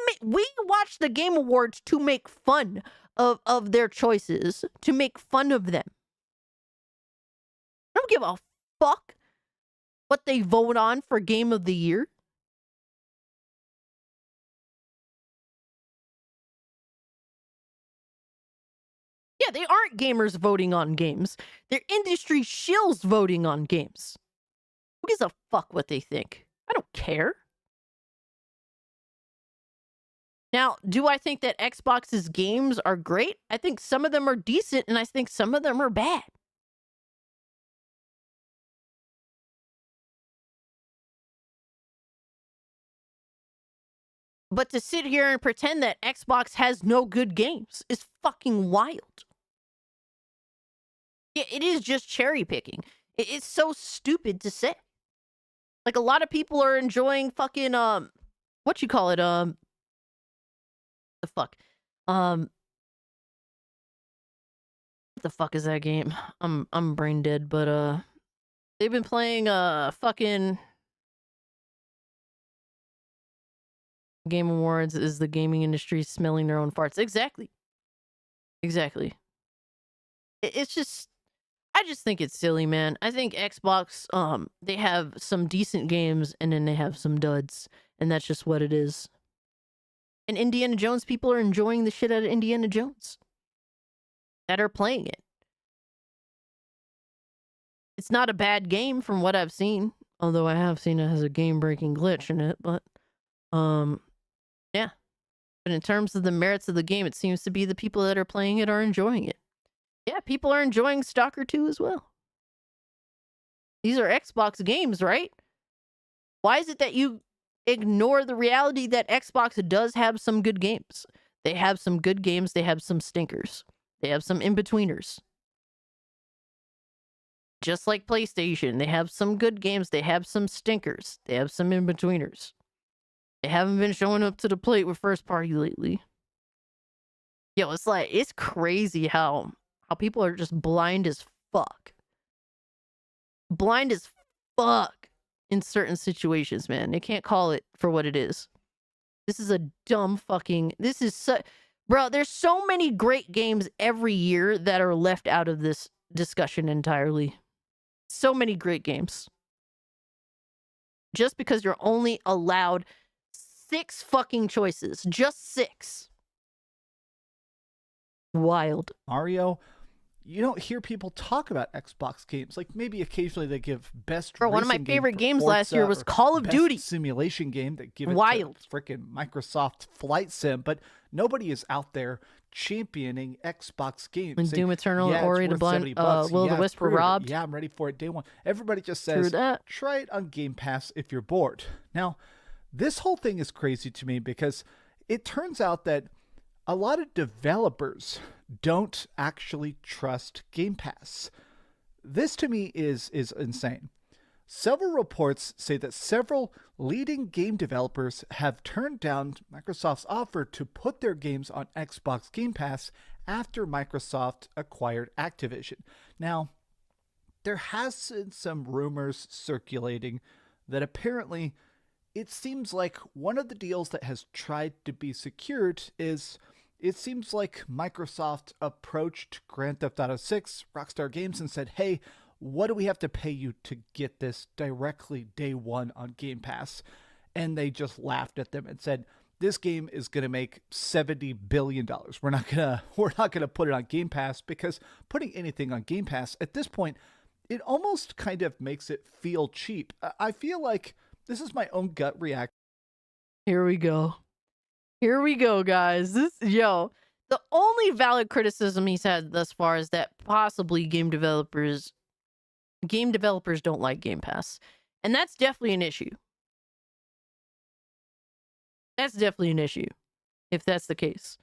watch the Game Awards to make fun of their choices, to make fun of them. I don't give a fuck what they vote on for Game of the Year? Yeah, they aren't gamers voting on games. They're industry shills voting on games. Who gives a fuck what they think? I don't care. Now, do I think that Xbox's games are great? I think some of them are decent, and I think some of them are bad. But to sit here and pretend that Xbox has no good games is fucking wild. Yeah, it is just cherry picking. It's so stupid to say. Like, a lot of people are enjoying fucking, what you call it, the fuck? What the fuck is that game? I'm brain dead, but, they've been playing, fucking Game Awards is the gaming industry smelling their own farts. Exactly. Exactly. It's just, I just think it's silly, man. I think Xbox, they have some decent games and then they have some duds, and that's just what it is. And Indiana Jones, people are enjoying the shit out of Indiana Jones that are playing it. It's not a bad game from what I've seen, although I have seen it has a game-breaking glitch in it, but, yeah. But in terms of the merits of the game, it seems to be the people that are playing it are enjoying it. Yeah, people are enjoying Stalker 2 as well. These are Xbox games, right? Why is it that you ignore the reality that Xbox does have some good games? They have some good games, they have some stinkers. They have some in-betweeners. Just like PlayStation, they have some good games, they have some stinkers. They have some in-betweeners. They haven't been showing up to the plate with first party lately. Yo, it's like, it's crazy how people are just blind as fuck. Blind as fuck in certain situations, man. They can't call it for what it is. This is a dumb fucking, this is so, bro, there's so many great games every year that are left out of this discussion entirely. So many great games. Just because you're only allowed 6 fucking choices. Just 6. Wild. Mario, you don't hear people talk about Xbox games. Like, maybe occasionally they give best Bro, one of my favorite games last year was Call of Duty. Simulation game that give it Wild. to freaking Microsoft Flight Sim, but nobody is out there championing Xbox games. And Doom Eternal, yeah, Ori the Blind, Will the Wisp were robbed. Yeah, I'm ready for it day one. Everybody just says, try it on Game Pass if you're bored. Now, this whole thing is crazy to me because it turns out that a lot of developers don't actually trust Game Pass. This to me is insane. Several reports say that several leading game developers have turned down Microsoft's offer to put their games on Xbox Game Pass after Microsoft acquired Activision. Now, there has been some rumors circulating that apparently it seems like one of the deals that has tried to be secured is, it seems like Microsoft approached Grand Theft Auto 6, Rockstar Games, and said, hey, what do we have to pay you to get this directly day one on Game Pass? And they just laughed at them and said, this game is going to make $70 billion. We're not going to put it on Game Pass, because putting anything on Game Pass at this point, it almost kind of makes it feel cheap. I feel like this is my own gut reaction. Here we go. Here we go, guys. The only valid criticism he's had thus far is that possibly game developers don't like Game Pass. And that's definitely an issue. That's definitely an issue, if that's the case.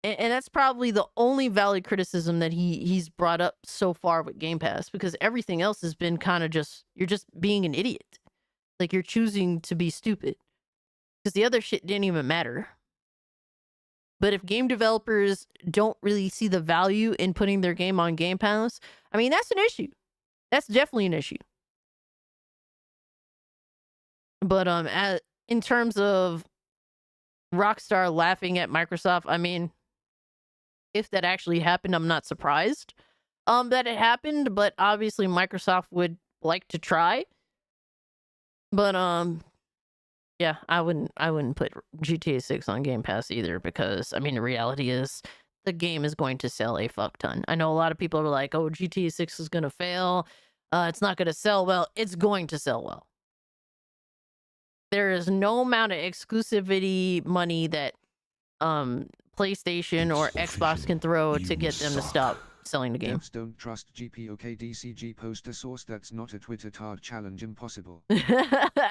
And that's probably the only valid criticism that he's brought up so far with Game Pass, because everything else has been kind of just, you're just being an idiot. Like, you're choosing to be stupid. Because the other shit didn't even matter. But if game developers don't really see the value in putting their game on Game Pass, I mean, that's an issue. That's definitely an issue. But in terms of Rockstar laughing at Microsoft, I mean, if that actually happened, I'm not surprised that it happened. But obviously, Microsoft would like to try. But yeah, I wouldn't put GTA 6 on Game Pass either because I mean the reality is the game is going to sell a fuck ton. I know a lot of people are like, "Oh, GTA 6 is going to fail. It's not going to sell well." It's going to sell well. There is no amount of exclusivity money that PlayStation or Xbox can throw to get them to stop selling the game. Devs don't trust GPOKDCG poster source. That's not a Twitter tard challenge. Impossible.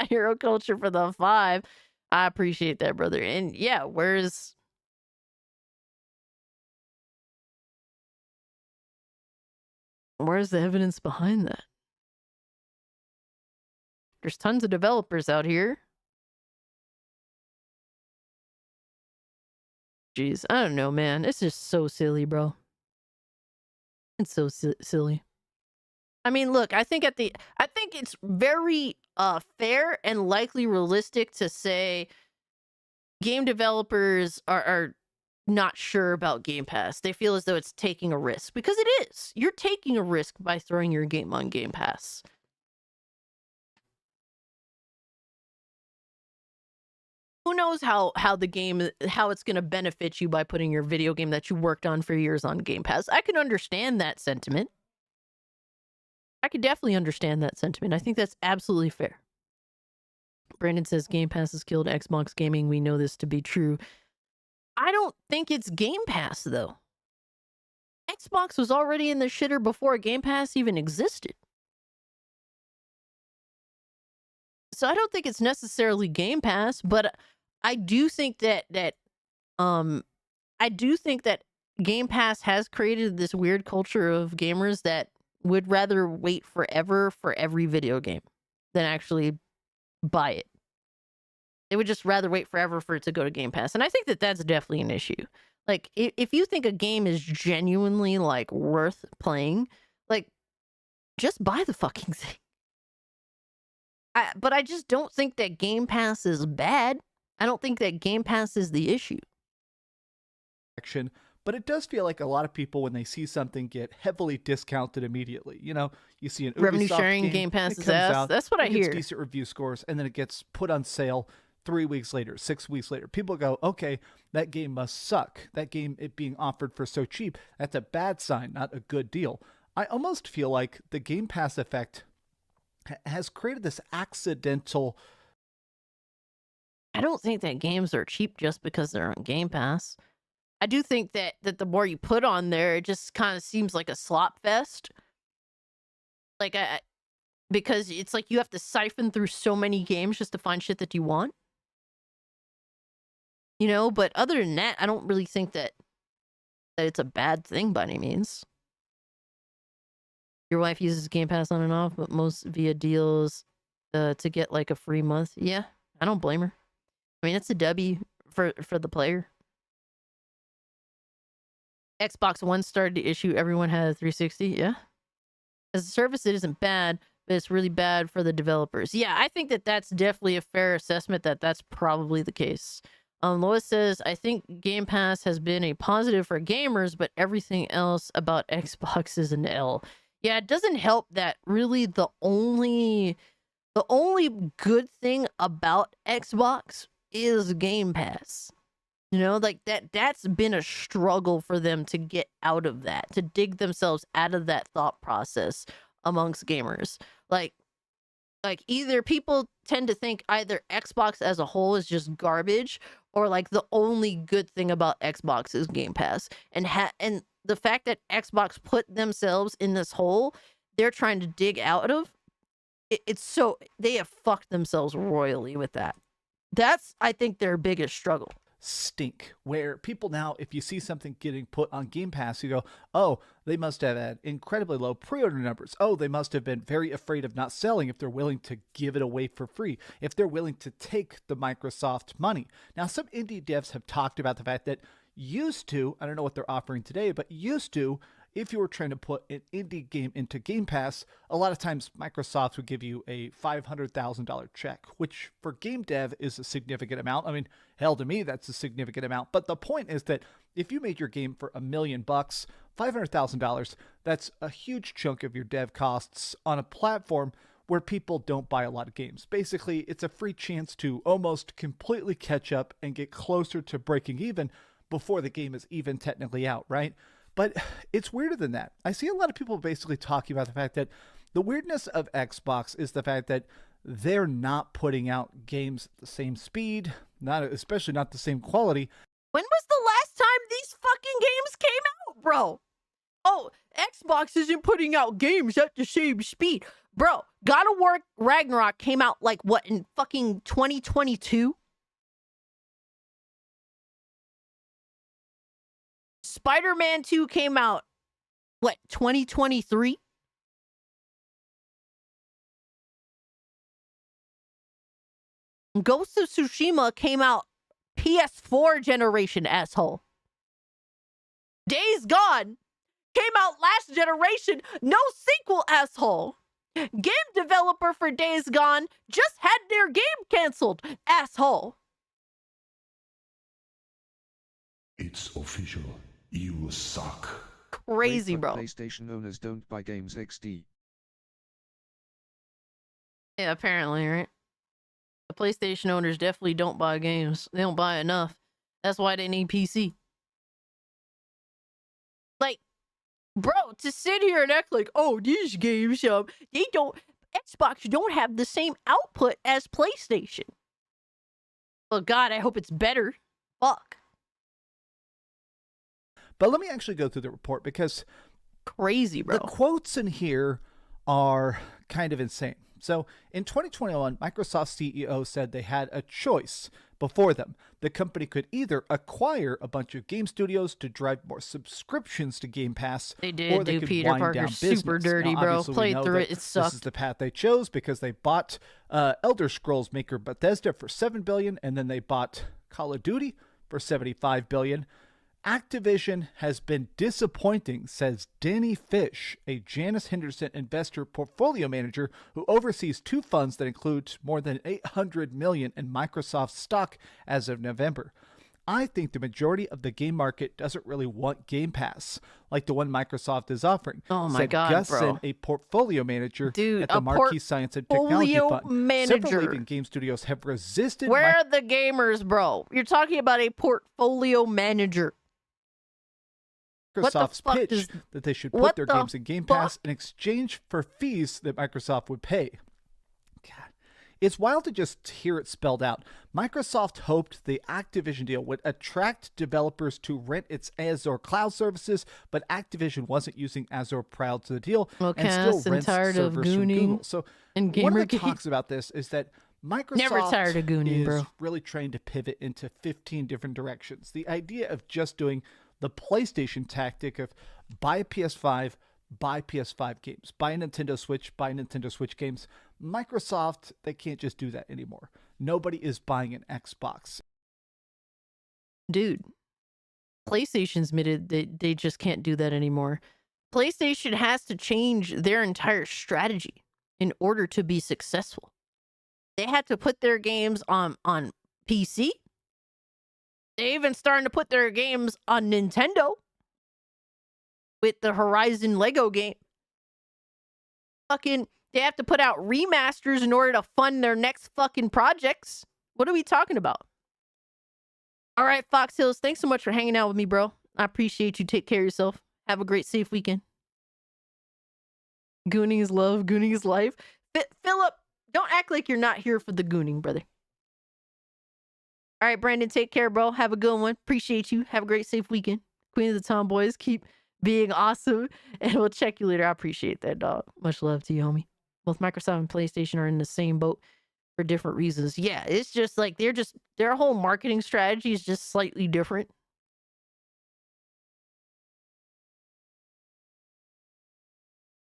Hero culture for the 5. I appreciate that, brother. And yeah, where's the evidence behind that? There's tons of developers out here. Jeez, I don't know, man. It's just so silly, bro. It's so silly. I mean, look, I think it's very fair and likely realistic to say game developers are not sure about Game Pass. They feel as though it's taking a risk because it is. You're taking a risk by throwing your game on Game Pass. Who knows how it's going to benefit you by putting your video game that you worked on for years on Game Pass. I can understand that sentiment. I could definitely understand that sentiment. I think that's absolutely fair. Brandon says Game Pass has killed Xbox gaming. We know this to be true. I don't think it's Game Pass, though. Xbox was already in the shitter before Game Pass even existed. So I don't think it's necessarily Game Pass, but I do think that Game Pass has created this weird culture of gamers that would rather wait forever for every video game than actually buy it. They would just rather wait forever for it to go to Game Pass. And I think that that's definitely an issue. Like, if you think a game is genuinely, like, worth playing, like, just buy the fucking thing. But I just don't think that Game Pass is bad. I don't think that Game Pass is the issue. But it does feel like a lot of people, when they see something, get heavily discounted immediately. You know, you see an revenue Ubisoft sharing Game Pass it is comes ass. out, That's what I it gets hear. Decent review scores, and then it gets put on sale 3 weeks later, 6 weeks later. People go, okay, that game must suck. That game, it being offered for so cheap, that's a bad sign, not a good deal. I almost feel like the Game Pass effect has created this accidental. I don't think that games are cheap just because they're on Game Pass. I do think that the more you put on there, it just kind of seems like a slop fest. Like, because it's like you have to siphon through so many games just to find shit that you want. You know, but other than that, I don't really think that it's a bad thing by any means. Your wife uses Game Pass on and off, but most via deals to get like a free month. Yeah, I don't blame her. I mean, it's a W for the player. Xbox One started to issue. Everyone had a 360. Yeah. As a service, it isn't bad, but it's really bad for the developers. Yeah, I think that that's definitely a fair assessment that that's probably the case. Lois says, I think Game Pass has been a positive for gamers, but everything else about Xbox is an L. Yeah, it doesn't help that really the only good thing about Xbox is Game Pass. You know, like that's been a struggle for them to get out of that, to dig themselves out of that thought process amongst gamers. Like either people tend to think either Xbox as a whole is just garbage, or like the only good thing about Xbox is Game Pass. And the fact that Xbox put themselves in this hole they're trying to dig out of, it's so they have fucked themselves royally with that. That's, I think, their biggest struggle. Stink, where people now, if you see something getting put on Game Pass, you go, oh, they must have had incredibly low pre-order numbers. Oh, they must have been very afraid of not selling if they're willing to give it away for free, if they're willing to take the Microsoft money. Now, some indie devs have talked about the fact that used to, I don't know what they're offering today, but used to, if you were trying to put an indie game into Game Pass, a lot of times Microsoft would give you a $500,000 check, which for game dev is a significant amount. I mean, hell, to me, that's a significant amount. But the point is that if you made your game for $1 million, $500,000, that's a huge chunk of your dev costs on a platform where people don't buy a lot of games. Basically, it's a free chance to almost completely catch up and get closer to breaking even before the game is even technically out, right? But it's weirder than that. I see a lot of people basically talking about the fact that the weirdness of Xbox is the fact that they're not putting out games at the same speed, especially not the same quality. When was the last time these fucking games came out, bro? Oh, Xbox isn't putting out games at the same speed. Bro, God of War Ragnarok came out like what, in fucking 2022? Spider-Man 2 came out, what, 2023? Ghost of Tsushima came out PS4 generation, asshole. Days Gone came out last generation, no sequel, asshole. Game developer for Days Gone just had their game canceled, asshole. It's official. You suck. Crazy, Wait, but bro. PlayStation owners don't buy games XD. Yeah, apparently, right? The PlayStation owners definitely don't buy games. They don't buy enough. That's why they need PC. Like, bro, to sit here and act like, oh, these games, they don't, Xbox don't have the same output as PlayStation. Well, God, I hope it's better. Fuck. But let me actually go through the report because crazy, bro. The quotes in here are kind of insane. So in 2021, Microsoft's CEO said they had a choice before them. The company could either acquire a bunch of game studios to drive more subscriptions to Game Pass, They did or they do could Peter wind Parker down super business. dirty, Now, bro. obviously, we Played know through that it. It This sucked. is the path they chose because they bought Elder Scrolls maker Bethesda for $7 billion, and then they bought Call of Duty for $75 billion. Activision has been disappointing, says Danny Fish, a Janus Henderson investor portfolio manager who oversees two funds that include more than $800 million in Microsoft stock as of November. I think the majority of the game market doesn't really want Game Pass, like the one Microsoft is offering. Oh my said God, Gus bro. Sin, a portfolio manager Dude, at the a Marquee Science and Technology portfolio Fund. manager. Several leading game studios have resisted. Where are the gamers, bro? You're talking about a portfolio manager. What the Microsoft's fuck pitch does- that they should what put their the games in Game Pass in exchange for fees that Microsoft would pay. God. It's wild to just hear it spelled out. Microsoft hoped the Activision deal would attract developers to rent its Azure cloud services, but Activision wasn't using Azure prior to the deal and still Outcast and rents tired of servers from gooning Google. So and one of the GamerGate. talks about this is that Microsoft Never tired of gooning, is bro. really trying to pivot into 15 different directions. The idea of just doing the PlayStation tactic of buy a PS5, buy PS5 games, buy a Nintendo Switch, buy Nintendo Switch games. Microsoft, they can't just do that anymore. Nobody is buying an Xbox. Dude, PlayStation's admitted that they just can't do that anymore. PlayStation has to change their entire strategy in order to be successful. They had to put their games on PC. They even starting to put their games on Nintendo with the Horizon Lego game. Fucking, they have to put out remasters in order to fund their next fucking projects. What are we talking about? All right, Fox Hills, thanks so much for hanging out with me, bro. I appreciate you. Take care of yourself. Have a great, safe weekend. Gooning is love. Gooning is life. Philip, don't act like you're not here for the gooning, brother. All right, Brandon, take care, bro. Have a good one. Appreciate you. Have a great, safe weekend. Queen of the Tomboys, keep being awesome. And we'll check you later. I appreciate that, dog. Much love to you, homie. Both Microsoft and PlayStation are in the same boat for different reasons. Yeah, it's just like their whole marketing strategy is just slightly different.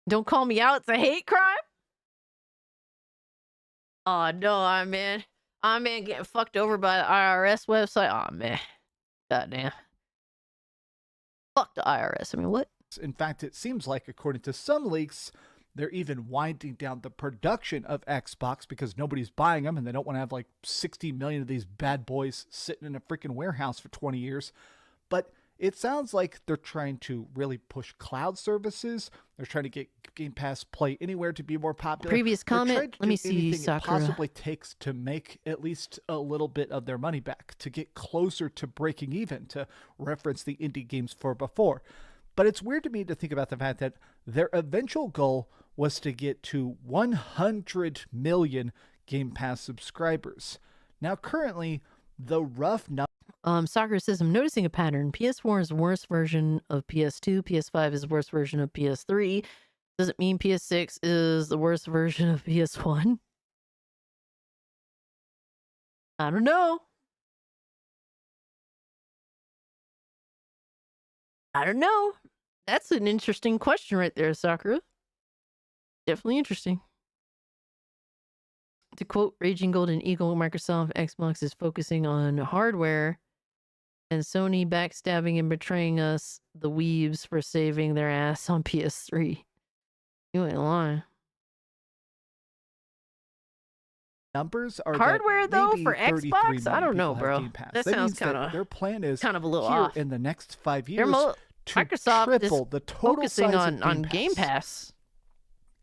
Don't call me out. It's a hate crime. Oh, no, I'm getting fucked over by the IRS website. Oh, man. Goddamn. Fuck the IRS. I mean, what? In fact, it seems like, according to some leaks, they're even winding down the production of Xbox because nobody's buying them and they don't want to have like 60 million of these bad boys sitting in a freaking warehouse for 20 years. But It sounds like they're trying to really push cloud services. They're trying to get Game Pass Play Anywhere to be more popular. Previous They're comment. trying to Let me do see, anything it Sakura. possibly takes to make at least a little bit of their money back, to get closer to breaking even, to reference the indie games for before. But it's weird to me to think about the fact that their eventual goal was to get to 100 million Game Pass subscribers. Now, currently, the rough number. Sakura says, I'm noticing a pattern. PS4 is the worst version of PS2. PS5 is the worst version of PS3. Does it mean PS6 is the worst version of PS1? I don't know. I don't know. That's an interesting question right there, Sakura. Definitely interesting. To quote Raging Golden Eagle, Microsoft Xbox is focusing on hardware, and Sony backstabbing and betraying us, the weebs, for saving their ass on PS3. You ain't lying. Numbers are hardware that though maybe for 33 Xbox. I million don't know, people have bro. Game Pass. That That sounds means that kind of their plan is kind of a little here off. in the next 5 They're years to Microsoft triple is the total focusing size on of Game Pass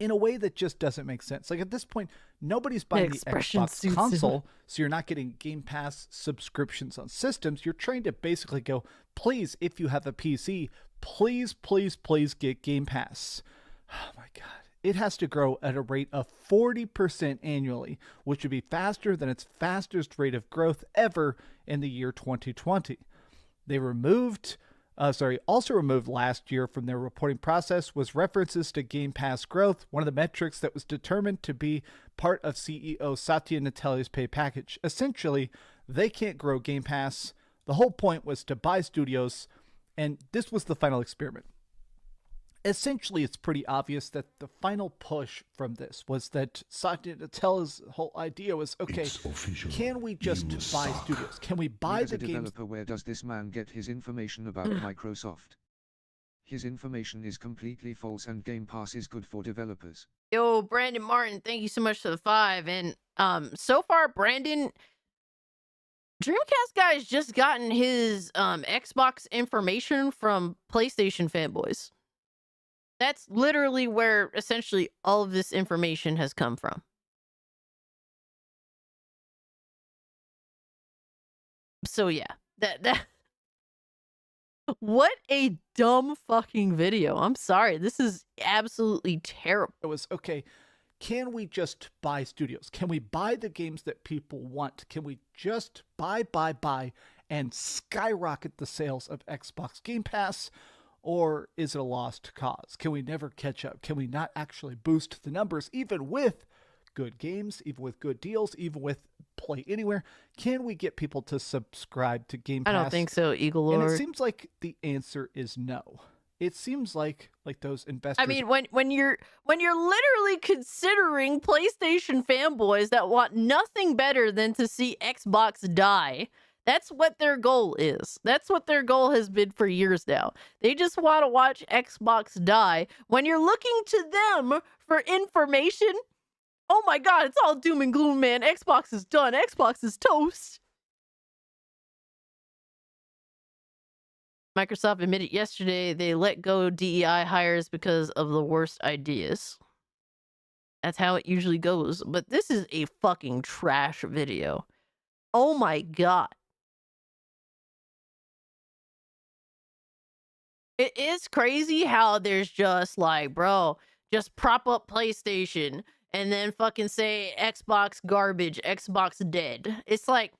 in a way that just doesn't make sense. Like at this point, nobody's buying the expression Xbox suits console, so you're not getting Game Pass subscriptions on systems. You're trying to basically go, please, if you have a PC, please, please, please get Game Pass. Oh my God. It has to grow at a rate of 40% annually, which would be faster than its fastest rate of growth ever in the year 2020. They also removed last year from their reporting process was references to Game Pass growth, one of the metrics that was determined to be part of CEO Satya Nadella's pay package. Essentially, they can't grow Game Pass. The whole point was to buy studios, and this was the final experiment. Essentially, it's pretty obvious that the final push from this was that Satya Nadella's whole idea was, okay, can we just buy studios? Can we buy As the a games? developer, where does this man get his information about Microsoft? His information is completely false, and Game Pass is good for developers. Yo, Brandon Martin, thank you so much for the 5. And so far, Brandon, Dreamcast Guy's just gotten his Xbox information from PlayStation fanboys. That's literally where essentially all of this information has come from. So yeah, that what a dumb fucking video. I'm sorry. This is absolutely terrible. It was, okay, can we just buy studios? Can we buy the games that people want? Can we just buy, and skyrocket the sales of Xbox Game Pass? Or is it a lost cause? Can we never catch up? Can we not actually boost the numbers, even with good games, even with good deals, even with Play Anywhere? Can we get people to subscribe to Game Pass? I don't think so, Eagle Lord. And it seems like the answer is no. It seems like those investors. I mean, when you're literally considering PlayStation fanboys that want nothing better than to see Xbox die. That's what their goal is. That's what their goal has been for years now. They just want to watch Xbox die. When you're looking to them for information, oh my God, it's all doom and gloom, man. Xbox is done. Xbox is toast. Microsoft admitted yesterday they let go DEI hires because of the worst ideas. That's how it usually goes. But this is a fucking trash video. Oh my God. It is crazy how there's just like, bro, just prop up PlayStation and then fucking say Xbox garbage, Xbox dead. It's like,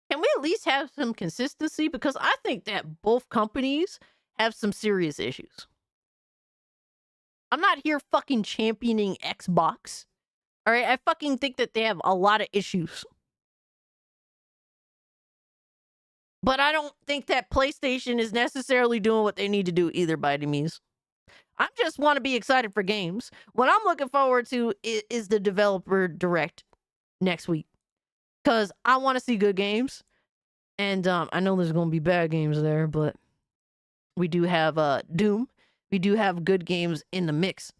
can we at least have some consistency? Because I think that both companies have some serious issues. I'm not here fucking championing Xbox. All right, I fucking think that they have a lot of issues. But I don't think that PlayStation is necessarily doing what they need to do either by any means. I just want to be excited for games. What I'm looking forward to is the developer direct next week. Because I want to see good games. And I know there's going to be bad games there, but we do have Doom. We do have good games in the mix.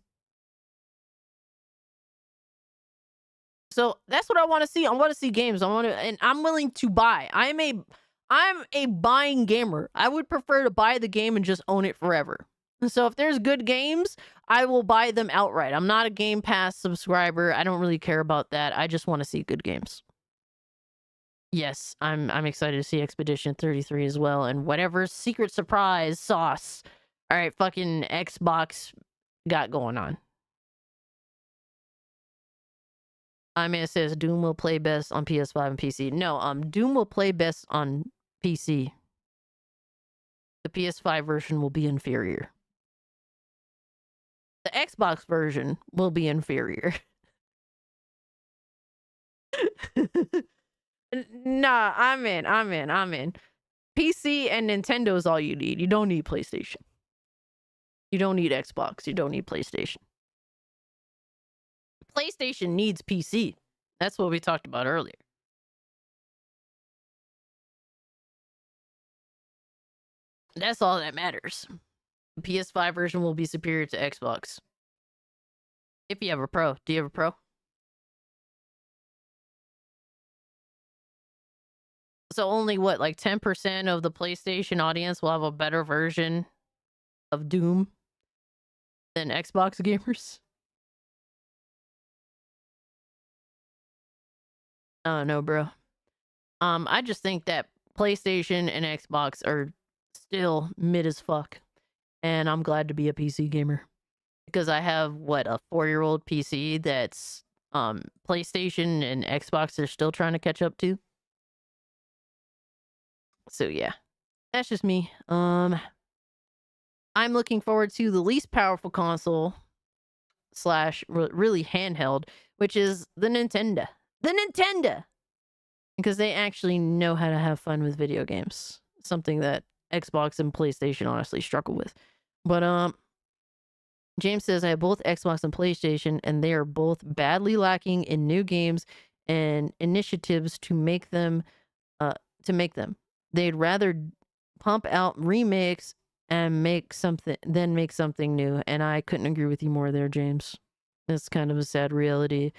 So that's what I want to see. I want to see games. And I'm willing to buy. I'm a buying gamer. I would prefer to buy the game and just own it forever. So if there's good games, I will buy them outright. I'm not a Game Pass subscriber. I don't really care about that. I just want to see good games. Yes, I'm excited to see Expedition 33 as well, and whatever secret surprise sauce, all right, fucking Xbox got going on. Man says Doom will play best on PS5 and PC. No, Doom will play best on PC. The PS5 version will be inferior. The Xbox version will be inferior. Nah, I'm in. PC and Nintendo is all you need. You don't need PlayStation. You don't need Xbox. You don't need PlayStation. PlayStation needs PC. That's what we talked about earlier. That's all that matters. The PS5 version will be superior to Xbox. If you have a Pro. Do you have a Pro? So only what, like 10% of the PlayStation audience will have a better version of Doom than Xbox gamers? Oh no, bro. I just think that PlayStation and Xbox are still mid as fuck. And I'm glad to be a PC gamer. Because I have, what, a 4-year-old PC that's PlayStation and Xbox are still trying to catch up to. So yeah, that's just me. I'm looking forward to the least powerful console / really handheld, which is the Nintendo. The Nintendo! Because they actually know how to have fun with video games. Something that Xbox and PlayStation honestly struggle with. But, James says, I have both Xbox and PlayStation, and they are both badly lacking in new games and initiatives to make them. They'd rather pump out remakes and make something new. And I couldn't agree with you more there, James. That's kind of a sad reality.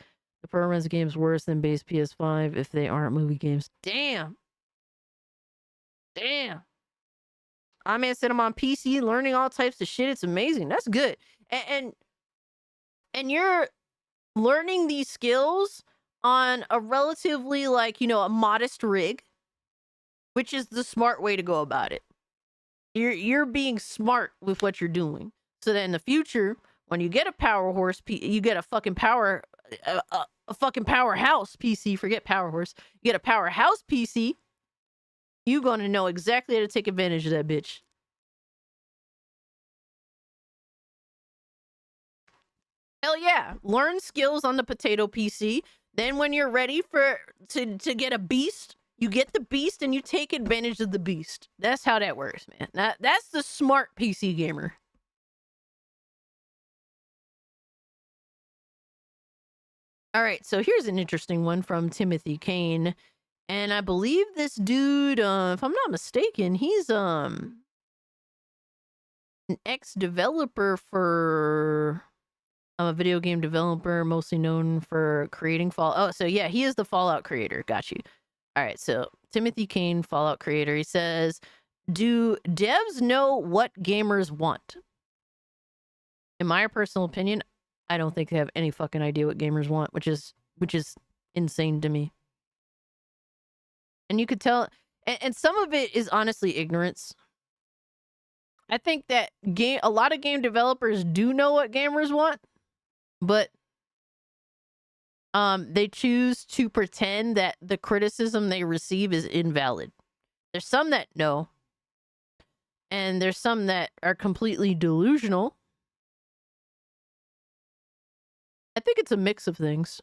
The Pro runs games worse than base PS5 if they aren't movie games. Damn. I man said I'm on PC learning all types of shit. It's amazing. That's good. And you're learning these skills on a relatively, like, you know, a modest rig, which is the smart way to go about it. You're being smart with what you're doing, so that in the future, when you get a power horse, you get a fucking power, a fucking powerhouse PC. Forget power horse. You get a powerhouse PC. You're gonna know exactly how to take advantage of that bitch. Hell yeah! Learn skills on the potato PC. Then when you're ready to get a beast, you get the beast and you take advantage of the beast. That's how that works, man. That's the smart PC gamer. All right, so here's an interesting one from Timothy Kane. And I believe this dude, if I'm not mistaken, he's an ex-developer for a video game developer, mostly known for creating Fallout. Oh, so yeah, he is the Fallout creator. Got you. All right, so Timothy Kane, Fallout creator. He says, do devs know what gamers want? In my personal opinion, I don't think they have any fucking idea what gamers want, which is insane to me. And you could tell, and some of it is honestly ignorance. I think that a lot of game developers do know what gamers want, but they choose to pretend that the criticism they receive is invalid. There's some that know, and there's some that are completely delusional. I think it's a mix of things.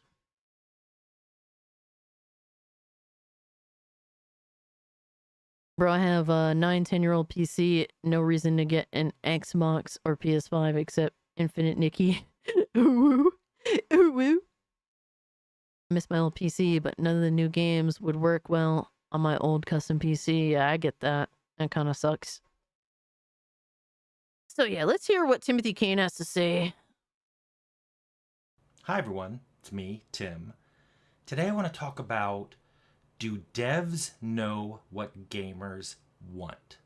Bro, I have a 9-10-year-old PC. No reason to get an Xbox or PS5 except Infinite Nikki. Ooh, ooh. I miss my old PC, but none of the new games would work well on my old custom PC. Yeah, I get that. That kind of sucks. So yeah, let's hear what Timothy Kane has to say. Hi everyone, it's me, Tim. Today I want to talk about Do devs know what gamers want?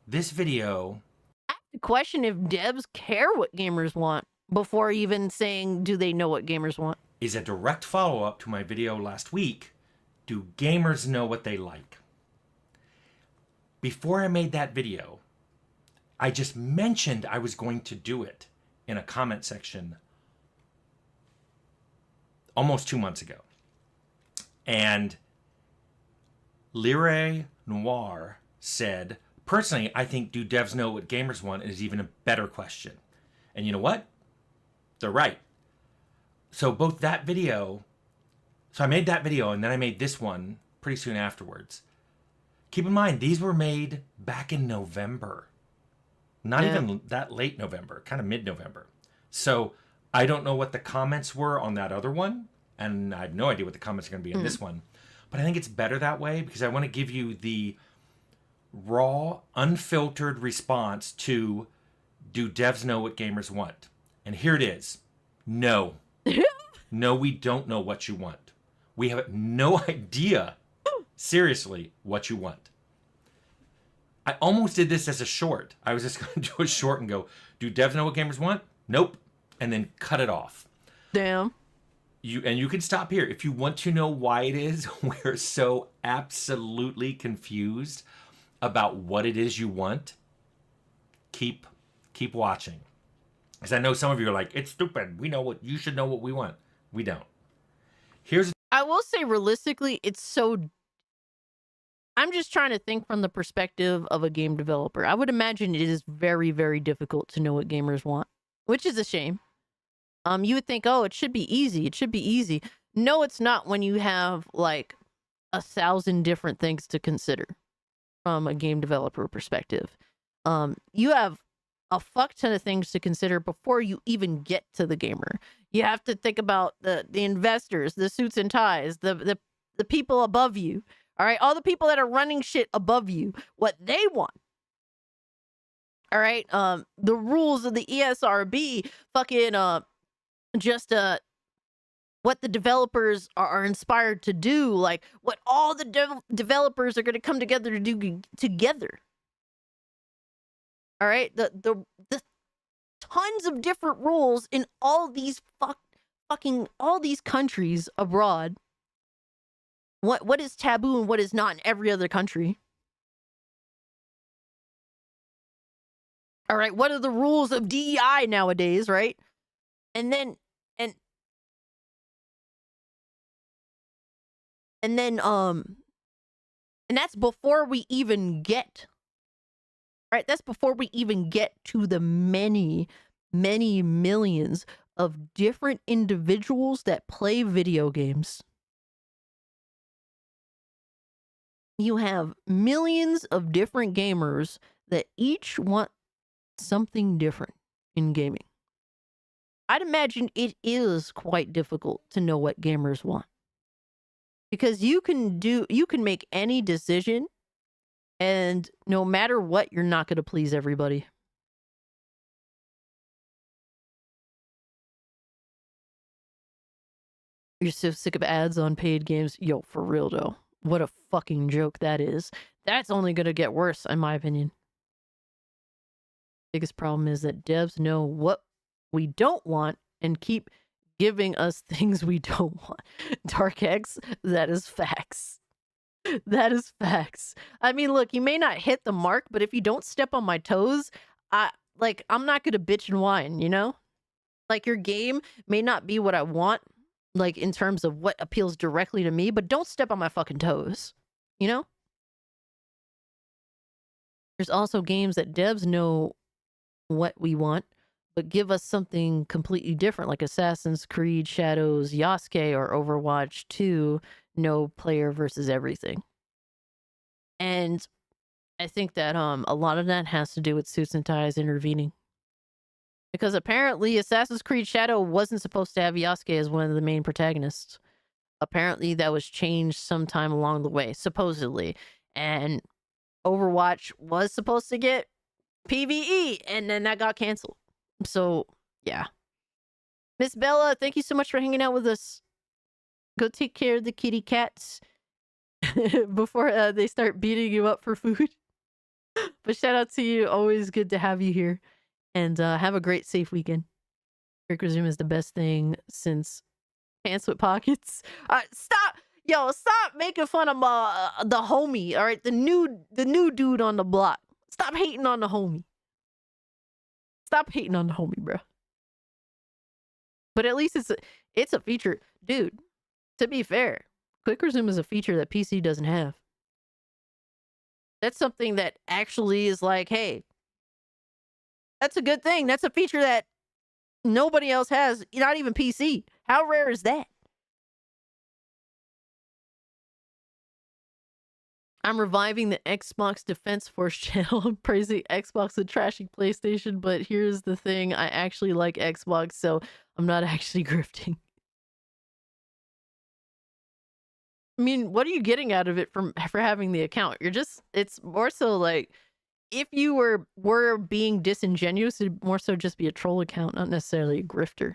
This video... I have to question if devs care what gamers want before even saying, do they know what gamers want? Is a direct follow-up to my video last week. Do gamers know what they like? Before I made that video, I just mentioned I was going to do it in a comment section almost 2 months ago. And Lyre Noir said, personally, I think do devs know what gamers want is even a better question. And you know what? They're right. So both that video, so I made that video and then I made this one pretty soon afterwards. Keep in mind, these were made back in November. Not even that late November, kind of mid-November. So I don't know what the comments were on that other one. And I have no idea what the comments are going to be on this one. But I think it's better that way because I want to give you the raw, unfiltered response to do devs know what gamers want? And here it is. No. No, we don't know what you want. We have no idea, seriously, what you want. I almost did this as a short. I was just going to do a short and go, do devs know what gamers want? Nope. And then cut it off. Damn. You can stop here. If you want to know why it is we're so absolutely confused about what it is you want, keep watching. Because I know some of you are like, it's stupid. We know what you should know what we want. We don't. I will say realistically, it's so... I'm just trying to think from the perspective of a game developer. I would imagine it is very, very difficult to know what gamers want, which is a shame. You would think, oh, it should be easy. It should be easy. No, it's not when you have like 1,000 different things to consider from a game developer perspective. You have a fuck ton of things to consider before you even get to the gamer. You have to think about the investors, the suits and ties, the people above you. All right, all the people that are running shit above you, what they want. All right, the rules of the ESRB, fucking what the developers are inspired to do, like what all the developers are going to come together to do together. All right, the tons of different rules in all these fucking all these countries abroad. What is taboo and what is not in every other country? All right, what are the rules of DEI nowadays, right? And then that's before we even get, right? That's before we even get to the many, many millions of different individuals that play video games. You have millions of different gamers that each want something different in gaming. I'd imagine it is quite difficult to know what gamers want. Because you can make any decision, and no matter what, you're not going to please everybody. You're so sick of ads on paid games. Yo, for real though. What a fucking joke that is. That's only going to get worse, in my opinion. Biggest problem is that devs know what we don't want and keep giving us things we don't want. Dark X, that is facts. That is facts. I mean, look, you may not hit the mark, but if you don't step on my toes, I'm not going to bitch and whine, you know? Like, your game may not be what I want, like, in terms of what appeals directly to me, but don't step on my fucking toes, you know? There's also games that devs know what we want, but give us something completely different, like Assassin's Creed Shadows Yasuke or Overwatch 2, no player versus everything. And I think that a lot of that has to do with suits and ties intervening. Because apparently Assassin's Creed Shadow wasn't supposed to have Yasuke as one of the main protagonists. Apparently that was changed sometime along the way, supposedly. And Overwatch was supposed to get PvE, and then that got canceled. So, yeah. Miss Bella, thank you so much for hanging out with us. Go take care of the kitty cats before they start beating you up for food. But shout out to you. Always good to have you here. And have a great, safe weekend. Quick Resume is the best thing since pants with pockets. Stop. Yo, stop making fun of the homie. All right, the new dude on the block. Stop hating on the homie. Stop hating on the homie, bro. But at least it's a feature, dude. To be fair, Quick Resume is a feature that PC doesn't have. That's something that actually is like, hey, that's a good thing. That's a feature that nobody else has, not even PC. How rare is that? I'm reviving the Xbox Defense Force channel. I'm praising Xbox and trashing PlayStation, but here's the thing. I actually like Xbox, so I'm not actually grifting. I mean, what are you getting out of it for having the account? It's more so like, if you were being disingenuous, it'd more so just be a troll account, not necessarily a grifter.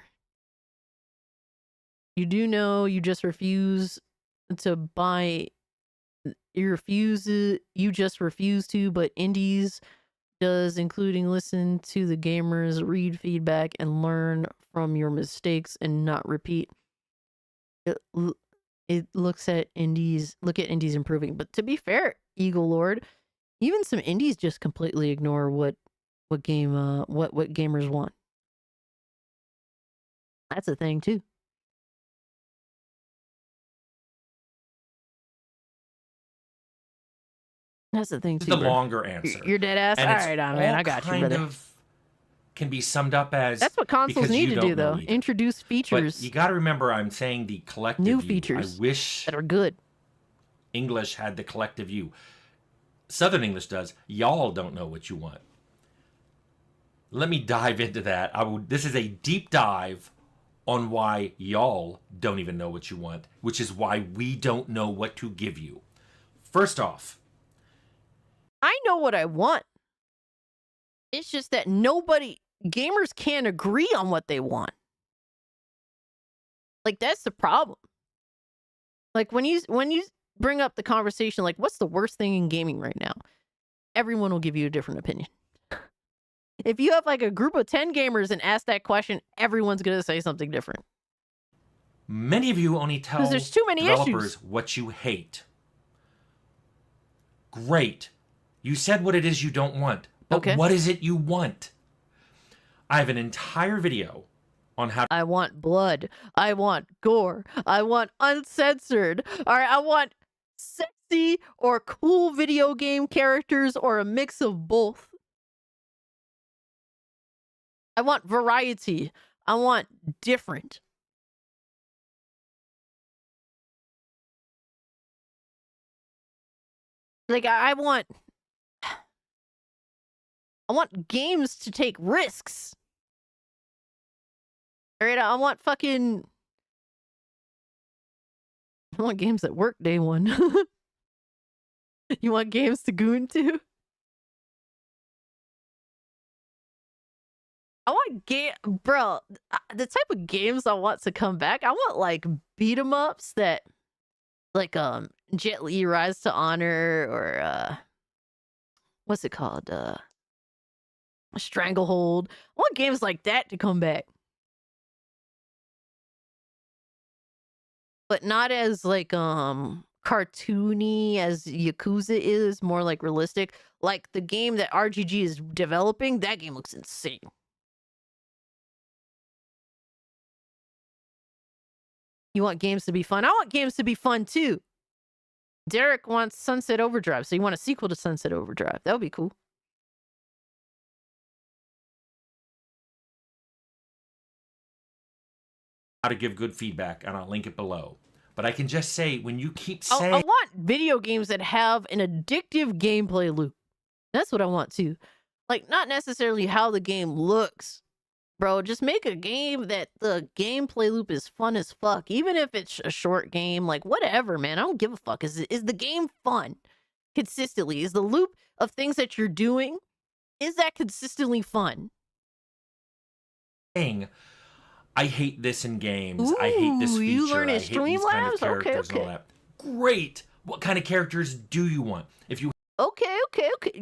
You do know you just refuse to buy. You just refuse to, but Indies does, including listen to the gamers, read feedback, and learn from your mistakes and not repeat. It looks at Indies, improving. But to be fair, Eagle Lord, even some Indies just completely ignore what gamers want. That's a thing too. That's the thing too. The bro. longer answer. You're dead ass. And All it's right, man. I got you, kind brother. of can be summed up as That's what consoles because need you to don't do, know though. either. Introduce features. But you got to remember, I'm saying the collective New you. features I wish that are good. English had the collective you. Southern English does. Y'all don't know what you want. Let me dive into that. This is a deep dive on why y'all don't even know what you want, which is why we don't know what to give you. First off, I know what I want. It's just that gamers can't agree on what they want. Like, that's the problem. Like, when you bring up the conversation, like, what's the worst thing in gaming right now? Everyone will give you a different opinion. If you have like a group of 10 gamers and ask that question, everyone's going to say something different. many of you only tell there's too many developers issues. what you hate. Great. You said what it is you don't want. But what is it you want? I have an entire video on how I want blood. I want gore. I want uncensored. All right, I want sexy or cool video game characters or a mix of both. I want variety. I want different. Like, I want games to take risks. All right, I want games that work day one. You want games to goon to? I want bro, the type of games I want to come back. I want like beat 'em ups that like Jet Li Rise to Honor or what's it called? Stranglehold. I want games like that to come back. But not as like cartoony as Yakuza is, more like realistic. Like the game that RGG is developing, that game looks insane. You want games to be fun? I want games to be fun too. Derek wants Sunset Overdrive, so you want a sequel to Sunset Overdrive. That would be cool. how to give good feedback, and I'll link it below. But I can just say, when you keep saying... I want video games that have an addictive gameplay loop. That's what I want too. Like, not necessarily how the game looks. Bro, just make a game that the gameplay loop is fun as fuck. Even if it's a short game, like, whatever, man. I don't give a fuck. Is the game fun? Consistently. Is the loop of things that you're doing, is that consistently fun? I hate this in games. I hate this feature. You learn I in hate these kind of Streamlabs? Okay, characters and all that. Great. What kind of characters do you want? If you Okay.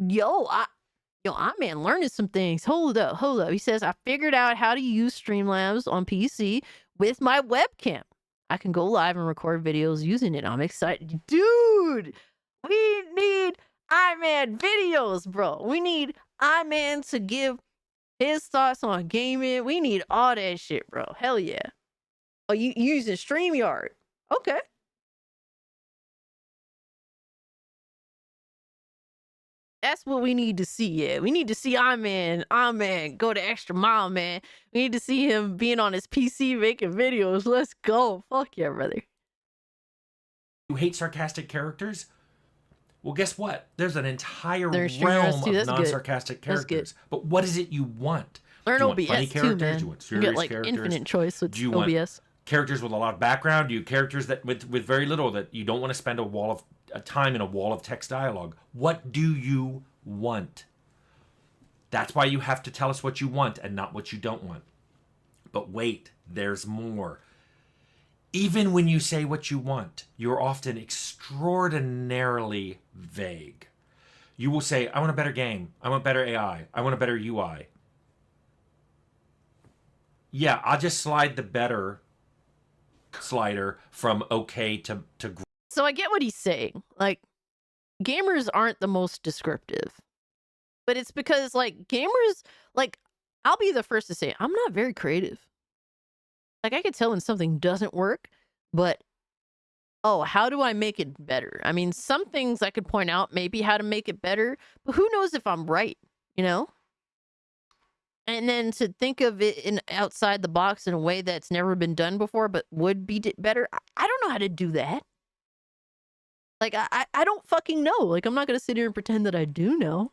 Yo, I'm man learning some things. Hold up. He says, I figured out how to use Streamlabs on PC with my webcam. I can go live and record videos using it. I'm excited. Dude, we need iMan videos, bro. We need iMan to give his thoughts on gaming. We need all that shit, bro. Hell yeah. Oh, you using StreamYard. Okay. That's what we need to see, yeah. We need to see iMan go the extra mile, man. We need to see him being on his PC making videos. Let's go. Fuck yeah, brother. You hate sarcastic characters? Well, guess what? There's an entire There's realm too. of That's good. non-sarcastic That's good. characters. But what is it you want? Learn Do you want OBS funny too, characters? man. Do you want You serious get like characters? infinite choice with Do you OBS. want characters with a lot of background? Do you characters that with very little, that you don't want to spend a time in a wall of text dialogue? What do you want? That's why you have to tell us what you want and not what you don't want. But wait, there's more. Even when you say what you want, you're often extraordinarily vague. You will say, I want a better game. I want better AI. I want a better UI. Yeah, I'll just slide the better slider from okay to great. So I get what he's saying. Like, gamers aren't the most descriptive. But it's because, like, gamers, like, I'll be the first to say, I'm not very creative. Like, I can tell when something doesn't work, but, oh, how do I make it better? I mean, some things I could point out, maybe how to make it better, but who knows if I'm right, you know? And then to think of it in outside the box in a way that's never been done before, but would be better, I don't know how to do that. Like, I don't fucking know. Like, I'm not going to sit here and pretend that I do know.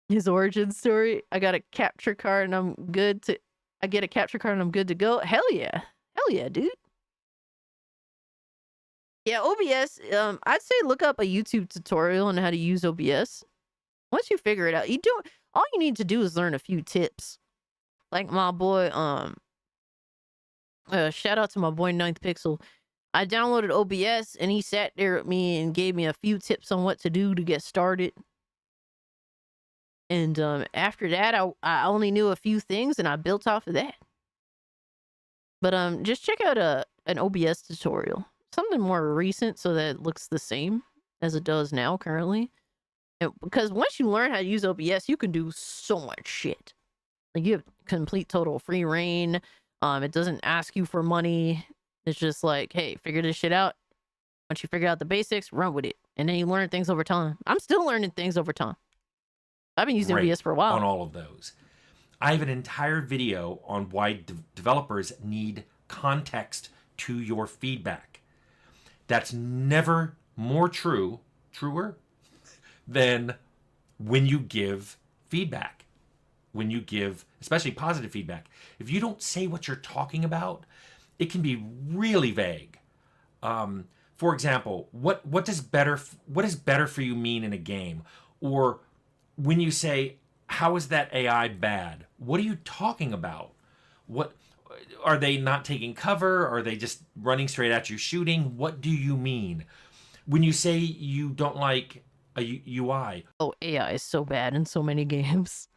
His origin story. I got a capture card and I'm good to... I get a capture card and I'm good to go. Hell yeah. Hell yeah, dude. Yeah, OBS, I'd say look up a YouTube tutorial on how to use OBS. Once you figure it out, all you need to do is learn a few tips. Like my boy, shout out to my boy Ninth Pixel. I downloaded OBS and he sat there with me and gave me a few tips on what to do to get started. And after that, I only knew a few things and I built off of that. But just check out an OBS tutorial. Something more recent so that it looks the same as it does now currently. And because once you learn how to use OBS, you can do so much shit. Like, you have complete total free reign. It doesn't ask you for money. It's just like, hey, figure this shit out. Once you figure out the basics, run with it. And then you learn things over time. I'm still learning things over time. I've been using OBS for a while. On all of those. I have an entire video on why developers need context to your feedback. That's never more truer, than when you give feedback. When you give, especially positive feedback. If you don't say what you're talking about, it can be really vague. For example, what does better for you mean in a game? Or when you say, how is that AI bad? What are you talking about? What are they not taking cover? Are they just running straight at you shooting? What do you mean? When you say you don't like a UI. Oh, AI is so bad in so many games.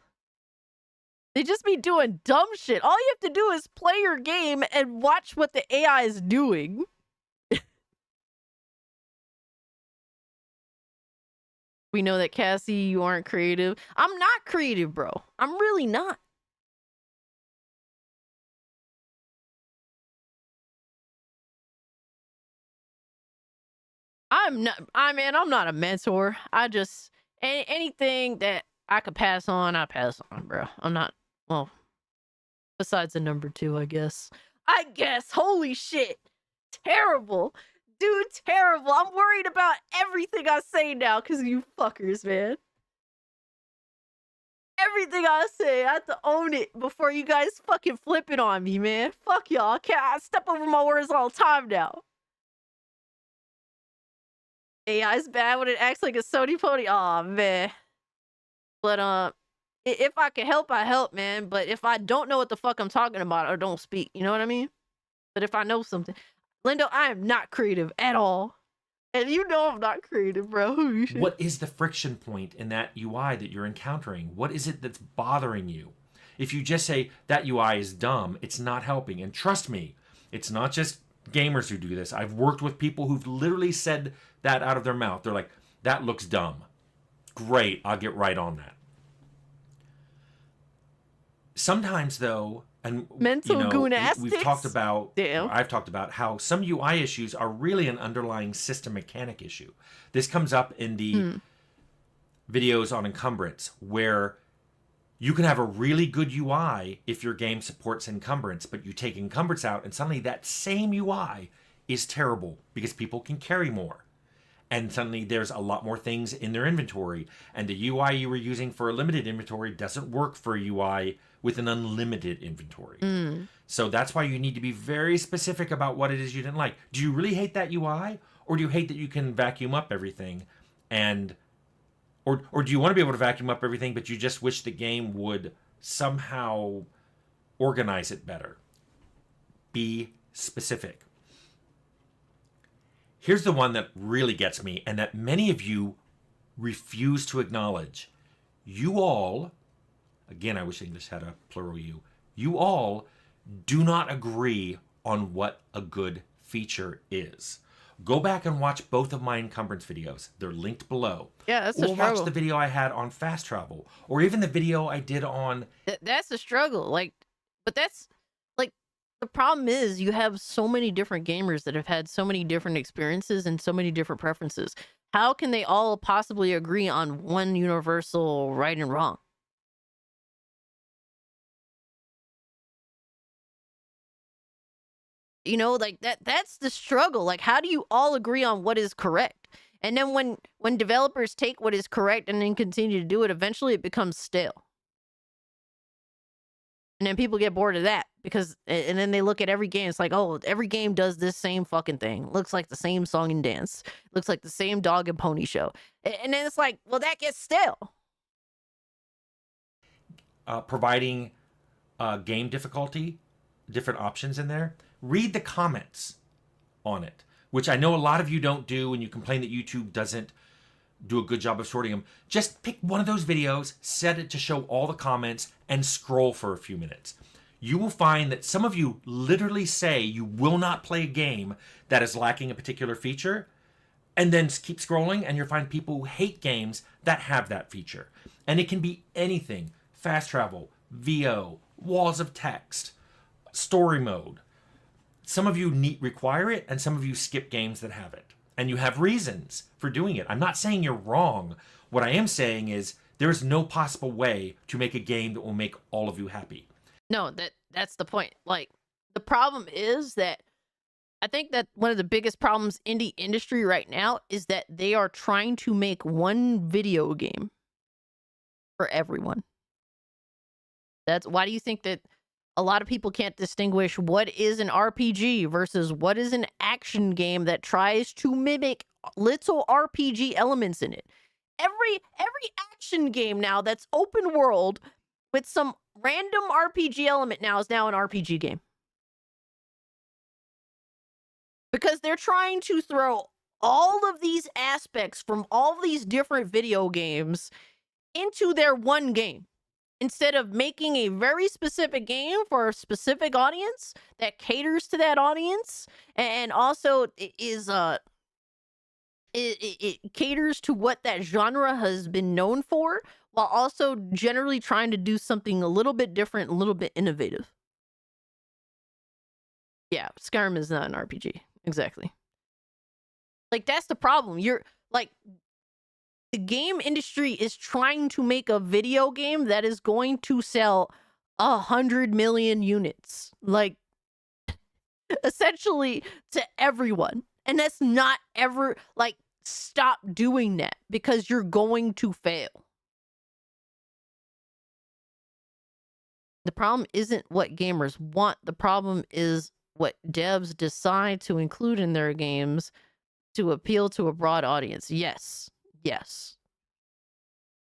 They just be doing dumb shit. All you have to do is play your game and watch what the AI is doing. We know that, Cassie, you aren't creative. I'm not creative, bro. I'm really not. I'm not a mentor. I just, anything that I could pass on, I pass on, bro. I'm not, well, besides the number 2, I guess. Holy shit. Terrible. Dude, terrible. I'm worried about everything I say now because of you fuckers, man. Everything I say, I have to own it before you guys fucking flip it on me, man. Fuck y'all. I step over my words all the time now. AI's bad when it acts like a Sony pony. Aw, man. But, if I can help, I help, man. But if I don't know what the fuck I'm talking about, I don't speak. You know what I mean? But if I know something, Lindo, I am not creative at all. And you know I'm not creative, bro. What is the friction point in that UI that you're encountering? What is it that's bothering you? If you just say that UI is dumb, it's not helping. And trust me, it's not just gamers who do this. I've worked with people who've literally said that out of their mouth. They're like, that looks dumb. Great, I'll get right on that. Sometimes, though, and mental we've talked about, I've talked about how some UI issues are really an underlying system mechanic issue. This comes up in the videos on encumbrance, where you can have a really good UI if your game supports encumbrance, but you take encumbrance out and suddenly that same UI is terrible because people can carry more. And suddenly there's a lot more things in their inventory, and the UI you were using for a limited inventory doesn't work for a UI with an unlimited inventory. So that's why you need to be very specific about what it is you didn't like. Do you really hate that UI? Or do you hate that you can vacuum up everything? Or do you want to be able to vacuum up everything, but you just wish the game would somehow organize it better? Be specific. Here's the one that really gets me, and that many of you refuse to acknowledge. You all, again, I wish English had a plural you all do not agree on what a good feature is. Go back and watch both of my encumbrance videos. They're linked below. Yeah, that's a struggle. Or watch the video I had on fast travel, or even the video I did on... That's a struggle. But that's... The problem is you have so many different gamers that have had so many different experiences and so many different preferences. How can they all possibly agree on one universal right and wrong? You know, that's the struggle. Like, how do you all agree on what is correct? And then when developers take what is correct and then continue to do it, eventually it becomes stale. And then people get bored of that and then they look at every game. It's like, oh, every game does this same fucking thing. Looks like the same song and dance. Looks like the same dog and pony show. And then it's like, well, that gets stale. Providing game difficulty, different options in there. Read the comments on it, which I know a lot of you don't do, and you complain that YouTube doesn't do a good job of sorting them. Just pick one of those videos, set it to show all the comments, and scroll for a few minutes. You will find that some of you literally say you will not play a game that is lacking a particular feature, and then keep scrolling, and you'll find people who hate games that have that feature. And it can be anything. Fast travel, VO, walls of text, story mode. Some of you require it, and some of you skip games that have it. And you have reasons for doing it. I'm not saying you're wrong. What I am saying is there is no possible way to make a game that will make all of you happy. No, that's the point. Like, the problem is that I think that one of the biggest problems in the industry right now is that they are trying to make one video game for everyone. That's why do you think that a lot of people can't distinguish what is an RPG versus what is an action game that tries to mimic little RPG elements in it? Every action game now that's open world with some random RPG element now is now an RPG game. Because they're trying to throw all of these aspects from all these different video games into their one game, instead of making a very specific game for a specific audience that caters to that audience, and also it caters to what that genre has been known for, while also generally trying to do something a little bit different, a little bit innovative. Yeah, Skyrim is not an RPG. Exactly. Like, that's the problem. You're like, the game industry is trying to make a video game that is going to sell 100 million units, like, essentially to everyone. And that's not ever, like, stop doing that, because you're going to fail. The problem isn't what gamers want. The problem is what devs decide to include in their games to appeal to a broad audience. Yes.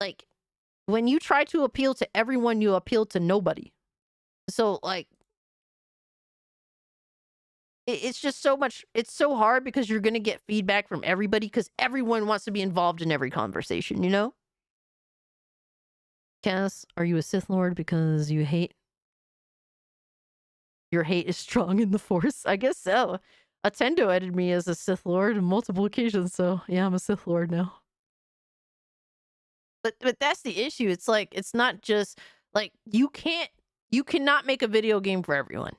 Like, when you try to appeal to everyone, you appeal to nobody. So like, it's just so much, it's so hard because you're going to get feedback from everybody because everyone wants to be involved in every conversation, you know? Cass, are you a Sith Lord because you hate? Your hate is strong in the Force? I guess so. Attendo edited me as a Sith Lord on multiple occasions, so yeah, I'm a Sith Lord now. But that's the issue. It's like, it's not just like you cannot make a video game for everyone.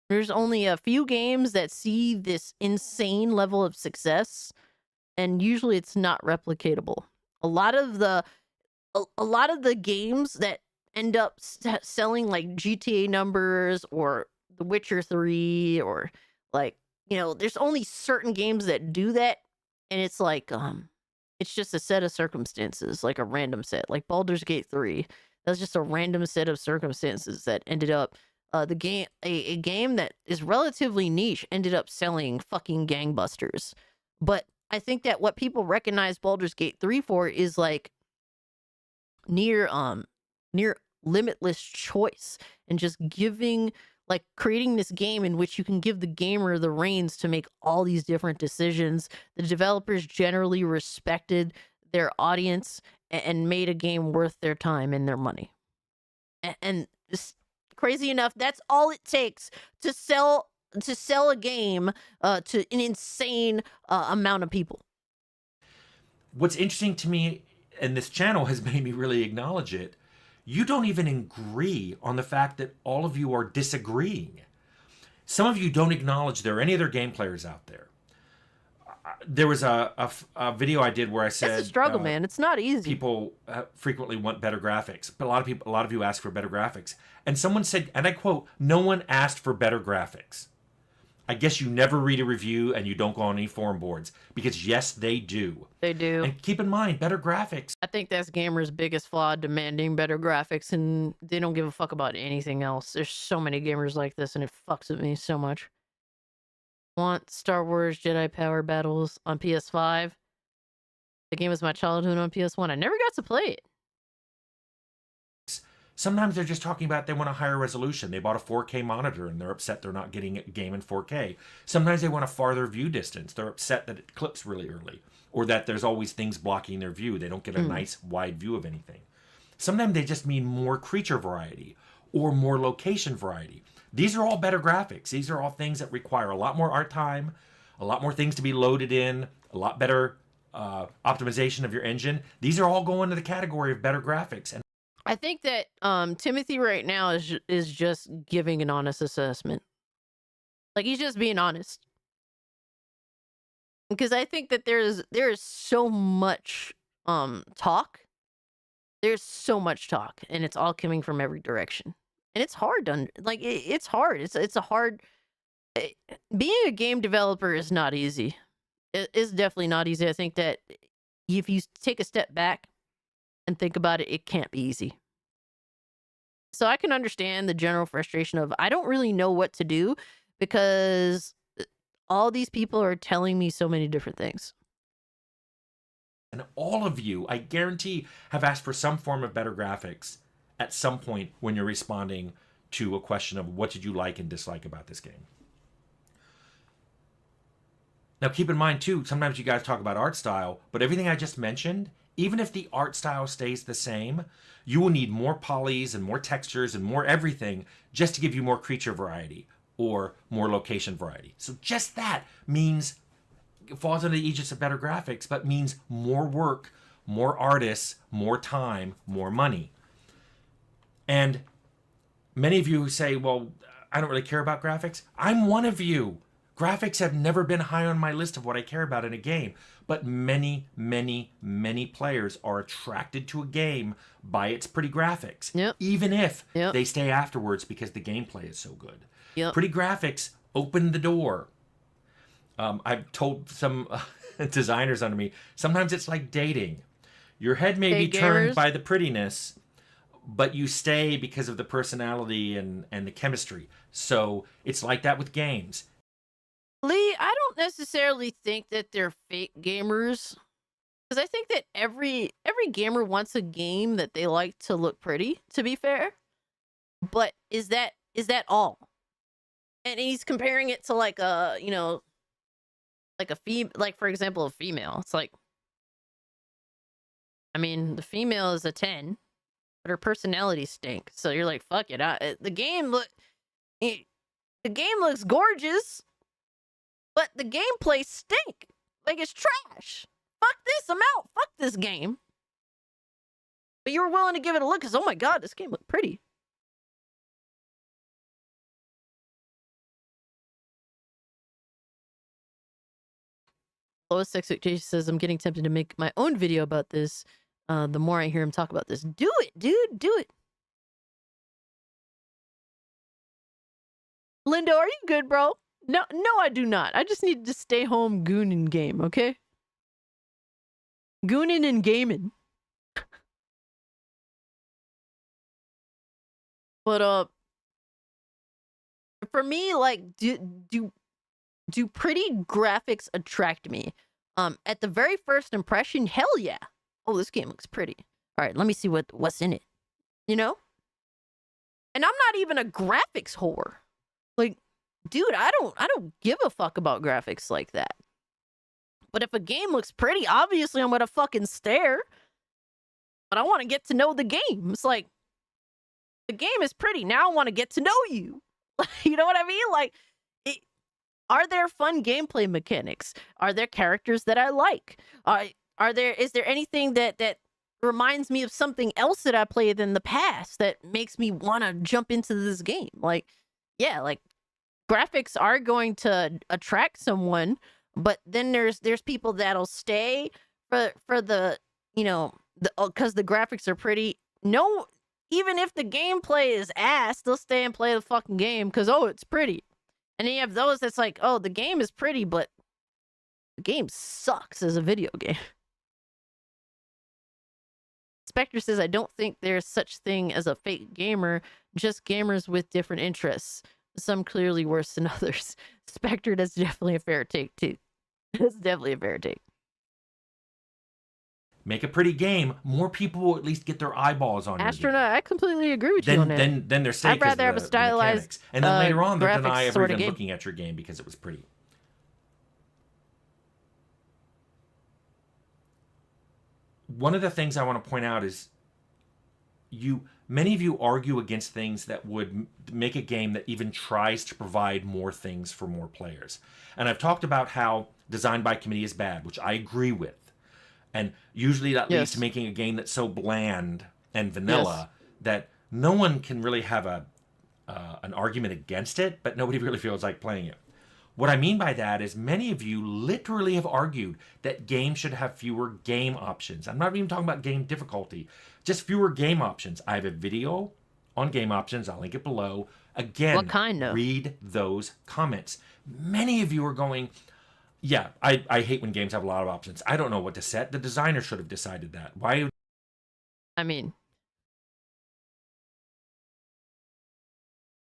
There's only a few games that see this insane level of success, and usually it's not replicatable. A lot of the games that end up selling like GTA numbers or The Witcher 3 or like, you know, there's only certain games that do that, and it's like it's just a set of circumstances, like a random set, like Baldur's Gate 3. That's just a random set of circumstances that ended up the game, a game that is relatively niche, ended up selling fucking gangbusters. But I think that what people recognize Baldur's Gate 3 for is like near limitless choice and just creating this game in which you can give the gamer the reins to make all these different decisions. The developers generally respected their audience and made a game worth their time and their money. And crazy enough, that's all it takes to sell a game to an insane amount of people. What's interesting to me, and this channel has made me really acknowledge it, you don't even agree on the fact that all of you are disagreeing. Some of you don't acknowledge there are any other game players out there. There was a video I did where I said it's a struggle, man. It's not easy. People frequently want better graphics, but a lot of you ask for better graphics. And someone said, and I quote, "No one asked for better graphics." I guess you never read a review and you don't go on any forum boards, because yes, they do. They do. And keep in mind, better graphics. I think that's gamers' biggest flaw, demanding better graphics, and they don't give a fuck about anything else. There's so many gamers like this, and it fucks with me so much. Want Star Wars Jedi Power Battles on PS5. The game was my childhood on PS1. I never got to play it. Sometimes they're just talking about they want a higher resolution. They bought a 4K monitor and they're upset they're not getting a game in 4K. Sometimes they want a farther view distance. They're upset that it clips really early, or that there's always things blocking their view. They don't get a nice wide view of anything. Sometimes they just mean more creature variety or more location variety. These are all better graphics. These are all things that require a lot more art time, a lot more things to be loaded in, a lot better optimization of your engine. These are all going to the category of better graphics. And I think that Timothy right now is just giving an honest assessment. Like, he's just being honest. Because I think that there is so much talk. There's so much talk, and it's all coming from every direction. And it's hard to it's hard. It's a hard being a game developer is not easy. It's definitely not easy. I think that if you take a step back and think about it, it can't be easy. So I can understand the general frustration of, I don't really know what to do because all these people are telling me so many different things. And all of you, I guarantee, have asked for some form of better graphics at some point when you're responding to a question of what did you like and dislike about this game. Now keep in mind too, sometimes you guys talk about art style, but everything I just mentioned, even if the art style stays the same, you will need more polys and more textures and more everything just to give you more creature variety or more location variety. So just that means, it falls under the aegis of better graphics, but means more work, more artists, more time, more money. And many of you say, well, I don't really care about graphics. I'm one of you. Graphics have never been high on my list of what I care about in a game. But many, many, many players are attracted to a game by its pretty graphics. Yep. Even if Yep. they stay afterwards because the gameplay is so good. Yep. Pretty graphics open the door. I've told some designers under me, sometimes it's like dating. Your head may Hey, be turned gamers. by the prettiness, but you stay because of the personality and the chemistry. So it's like that with games. Lee, I don't necessarily think that they're fake gamers. Because I think that every gamer wants a game that they like to look pretty, to be fair. But is that all? And he's comparing it to like a, you know, like for example, a female. It's like, I mean, the female is a 10, but her personality stinks. So you're like, fuck it. The game looks gorgeous, but the gameplay stink. Like, it's trash. Fuck this, I'm out. Fuck this game. But you were willing to give it a look because, oh my god, this game looked pretty. Lowest Expectation says, I'm getting tempted to make my own video about this. The more I hear him talk about this. Do it, dude. Do it. Lindo, are you good, bro? No, I do not. I just need to stay home gooning game, okay? Gooning and gaming. But for me, like, do pretty graphics attract me? At the very first impression, hell yeah. Oh, this game looks pretty. All right, let me see what's in it. You know? And I'm not even a graphics whore. Like, dude, I don't give a fuck about graphics like that. But if a game looks pretty, obviously I'm gonna fucking stare. But I want to get to know the game. It's like, the game is pretty. Now I want to get to know you. You know what I mean? Like, are there fun gameplay mechanics? Are there characters that I like? Is there anything that reminds me of something else that I played in the past that makes me want to jump into this game? Like, yeah, like, graphics are going to attract someone, but then there's people that'll stay for the, you know, because the graphics are pretty. No, even if the gameplay is ass, they'll stay and play the fucking game because, oh, it's pretty. And then you have those that's like, oh, the game is pretty, but the game sucks as a video game. Spectre says, I don't think there's such thing as a fake gamer, just gamers with different interests. Some clearly worse than others. Spectre, that's definitely a fair take, too. That's definitely a fair take. Make a pretty game, more people will at least get their eyeballs on Astronaut, I completely agree with you on that. Then they're safe. I'd rather have a stylized, and then later on they'll deny sort of everyone game. looking at your game because it was pretty. One of the things I want to point out is many of you argue against things that would make a game that even tries to provide more things for more players. And I've talked about how design by committee is bad, which I agree with. And usually that leads to making a game that's so bland and vanilla that no one can really have an argument against it, but nobody really feels like playing it. What I mean by that is many of you literally have argued that games should have fewer game options. I'm not even talking about game difficulty, just fewer game options. I have a video on game options. I'll link it below. Again, what kind of? Read those comments. Many of you are going, yeah, I hate when games have a lot of options. I don't know what to set. The designer should have decided that. Why? I mean,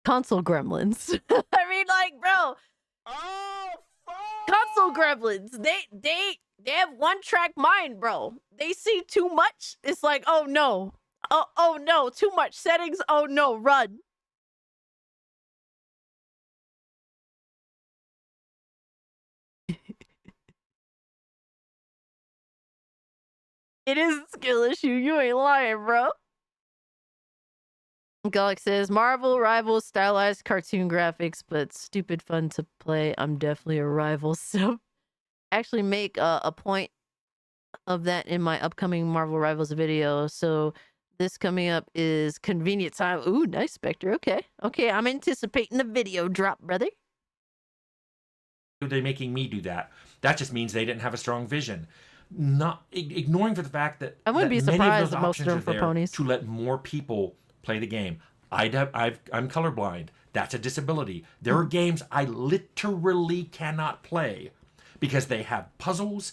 console gremlins. I mean, like, bro. Oh, fuck. Console gremlins. They have one-track mind, bro. They see too much. It's like, oh no. Oh no, too much settings. Oh no, run. It is a skill issue. You ain't lying, bro. Galax says, Marvel rivals stylized cartoon graphics, but stupid fun to play. I'm definitely a rival. So actually make a point of that in my upcoming Marvel Rivals video. So this coming up is convenient time. Ooh, nice, Spectre. Okay. I'm anticipating the video drop, brother. They're making me do that. That just means they didn't have a strong vision. Not ignoring for the fact that I wouldn't be surprised if most of them for ponies to let more people play the game. I'm colorblind. That's a disability. There are games I literally cannot play because they have puzzles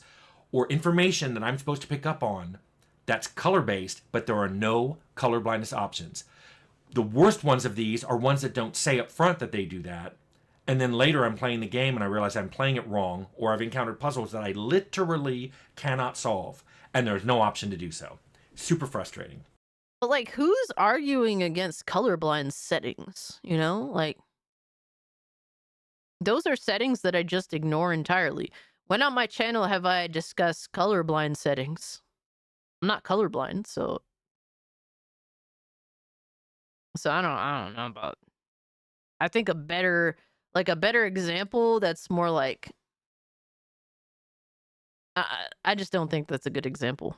or information that I'm supposed to pick up on that's color-based, but there are no color blindness options. The worst ones of these are ones that don't say up front that they do that, And then later I'm playing the game and I realize I'm playing it wrong, or I've encountered puzzles that I literally cannot solve, and there's no option to do so. Super frustrating. But like, who's arguing against colorblind settings? You know, like, those are settings that I just ignore entirely. When on my channel have I discussed colorblind settings? I'm not colorblind, so I don't know about. I think a better example that's more like. I just don't think that's a good example.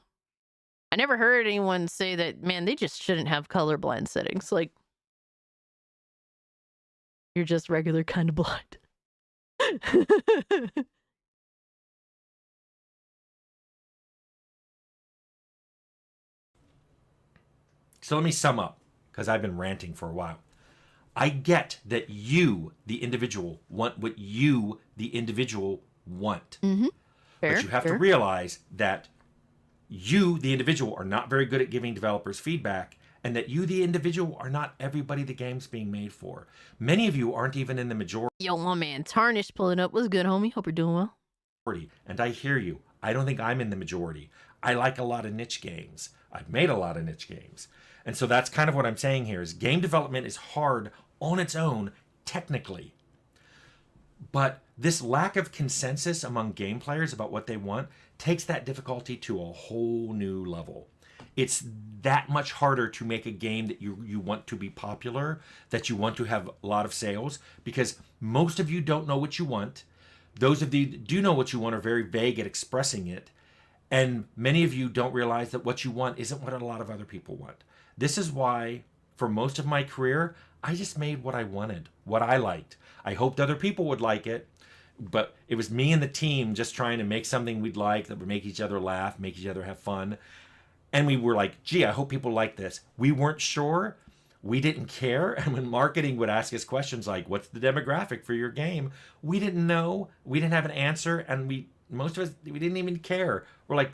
I never heard anyone say that, man, they just shouldn't have colorblind settings. Like, you're just regular kind of blind. So let me sum up, because I've been ranting for a while. I get that you, the individual, want what you, the individual, want. Mm-hmm. Fair, but you have to realize that you, the individual, are not very good at giving developers feedback, and that you, the individual, are not everybody the game's being made for. Many of you aren't even in the majority. Yo, my man, Tarnish pulling up. What's good, homie? Hope you're doing well. And I hear you. I don't think I'm in the majority. I like a lot of niche games. I've made a lot of niche games. And so that's kind of what I'm saying here is game development is hard on its own, technically. But this lack of consensus among game players about what they want takes that difficulty to a whole new level. It's that much harder to make a game that you want to be popular, that you want to have a lot of sales, because most of you don't know what you want. Those of you that do know what you want are very vague at expressing it. And many of you don't realize that what you want isn't what a lot of other people want. This is why, for most of my career, I just made what I wanted, what I liked. I hoped other people would like it, but it was me and the team just trying to make something we'd like that would make each other laugh, make each other have fun. And we were like, gee, I hope people like this. We weren't sure. We didn't care. And when marketing would ask us questions like, what's the demographic for your game? We didn't know. We didn't have an answer. And most of us, we didn't even care. We're like,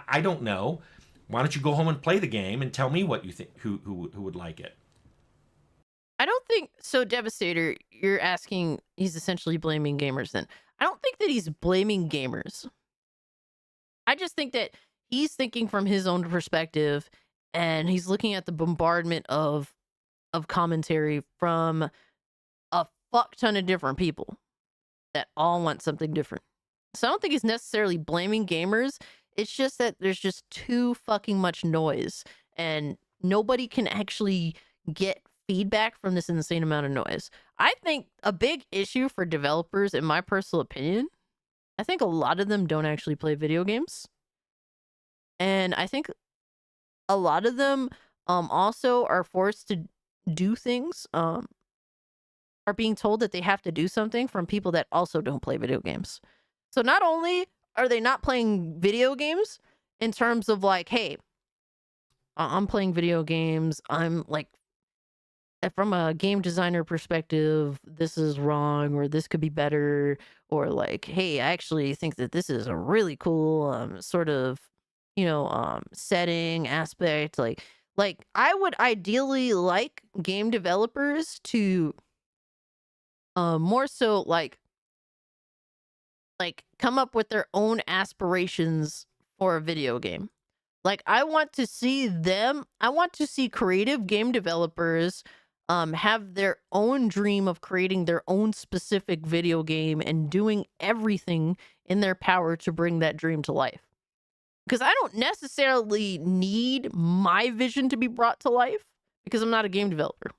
I don't know. Why don't you go home and play the game and tell me what you think, who would like it? I don't think so. Devastator, you're asking, he's essentially blaming gamers then. I don't think that he's blaming gamers. I just think that he's thinking from his own perspective, and he's looking at the bombardment of commentary from a fuck ton of different people that all want something different. So I don't think he's necessarily blaming gamers. It's just that there's just too fucking much noise, and nobody can actually get feedback from this insane amount of noise. I think a big issue for developers, in my personal opinion, I think a lot of them don't actually play video games. And I think a lot of them also are forced to do things, are being told that they have to do something from people that also don't play video games. So not only are they not playing video games in terms of like, hey, I'm playing video games, I'm like, from a game designer perspective, this is wrong, or this could be better, or like, hey, I actually think that this is a really cool sort of, setting aspect. Like I would ideally like game developers to more so like come up with their own aspirations for a video game. Like I want to see creative game developers have their own dream of creating their own specific video game and doing everything in their power to bring that dream to life. Because I don't necessarily need my vision to be brought to life because I'm not a game developer.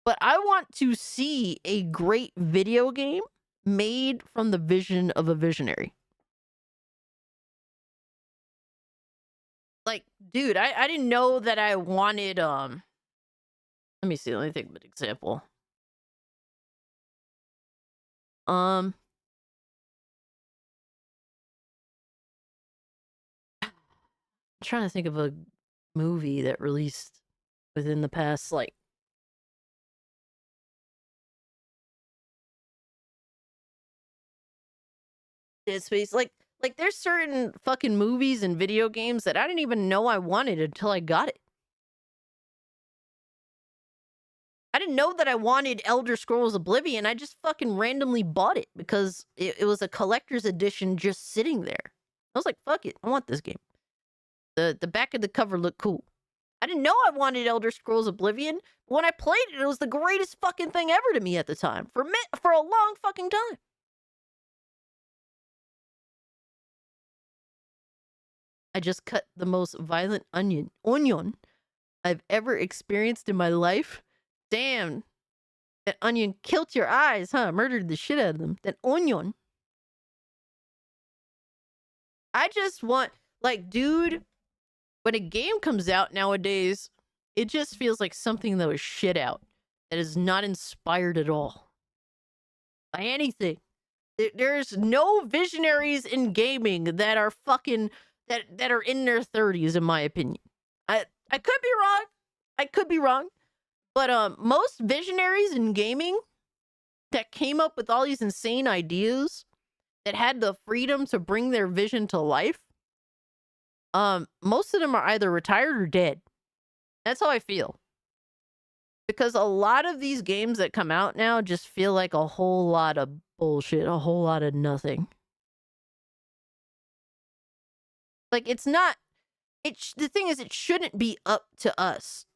But I want to see a great video game made from the vision of a visionary. Like, dude, I didn't know that I wanted, let me see, let me think of an example. I'm trying to think of a movie that released within the past, like, Dead Space. Like there's certain fucking movies and video games that I didn't even know I wanted until I got it. I I didn't know that I wanted Elder Scrolls Oblivion. I just fucking randomly bought it because it was a collector's edition just sitting there. I was like, fuck it, I want this game. The back of the cover looked cool. I didn't know I wanted Elder Scrolls Oblivion. But when I played it, it was the greatest fucking thing ever to me at the time. For a long fucking time. I just cut the most violent onion I've ever experienced in my life. Damn. That onion killed your eyes, huh? Murdered the shit out of them. That onion. I just want, like, dude, when a game comes out nowadays, it just feels like something that was shit out. That is not inspired at all. By anything. There's no visionaries in gaming that are fucking, that are in their 30s, in my opinion. I could be wrong. I could be wrong. But most visionaries in gaming that came up with all these insane ideas that had the freedom to bring their vision to life, most of them are either retired or dead. That's how I feel. Because a lot of these games that come out now just feel like a whole lot of bullshit, a whole lot of nothing. Like, it's not, the thing is, it shouldn't be up to us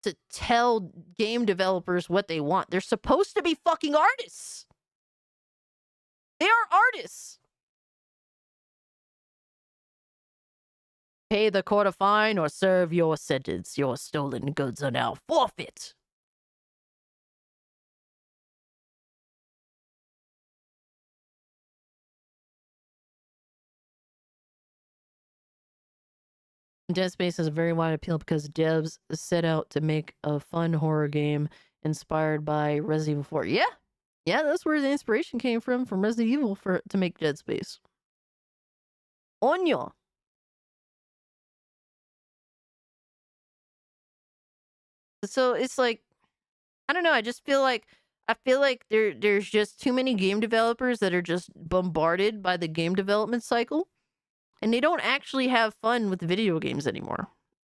to tell game developers what they want. They're supposed to be fucking artists. They are artists. Pay the court a fine or serve your sentence. Your stolen goods are now forfeit. Dead Space has a very wide appeal because devs set out to make a fun horror game inspired by Resident Evil 4. Yeah, that's where the inspiration came from Resident Evil to make Dead Space. Onyo. So it's like, I don't know. I feel like there's just too many game developers that are just bombarded by the game development cycle. And they don't actually have fun with video games anymore.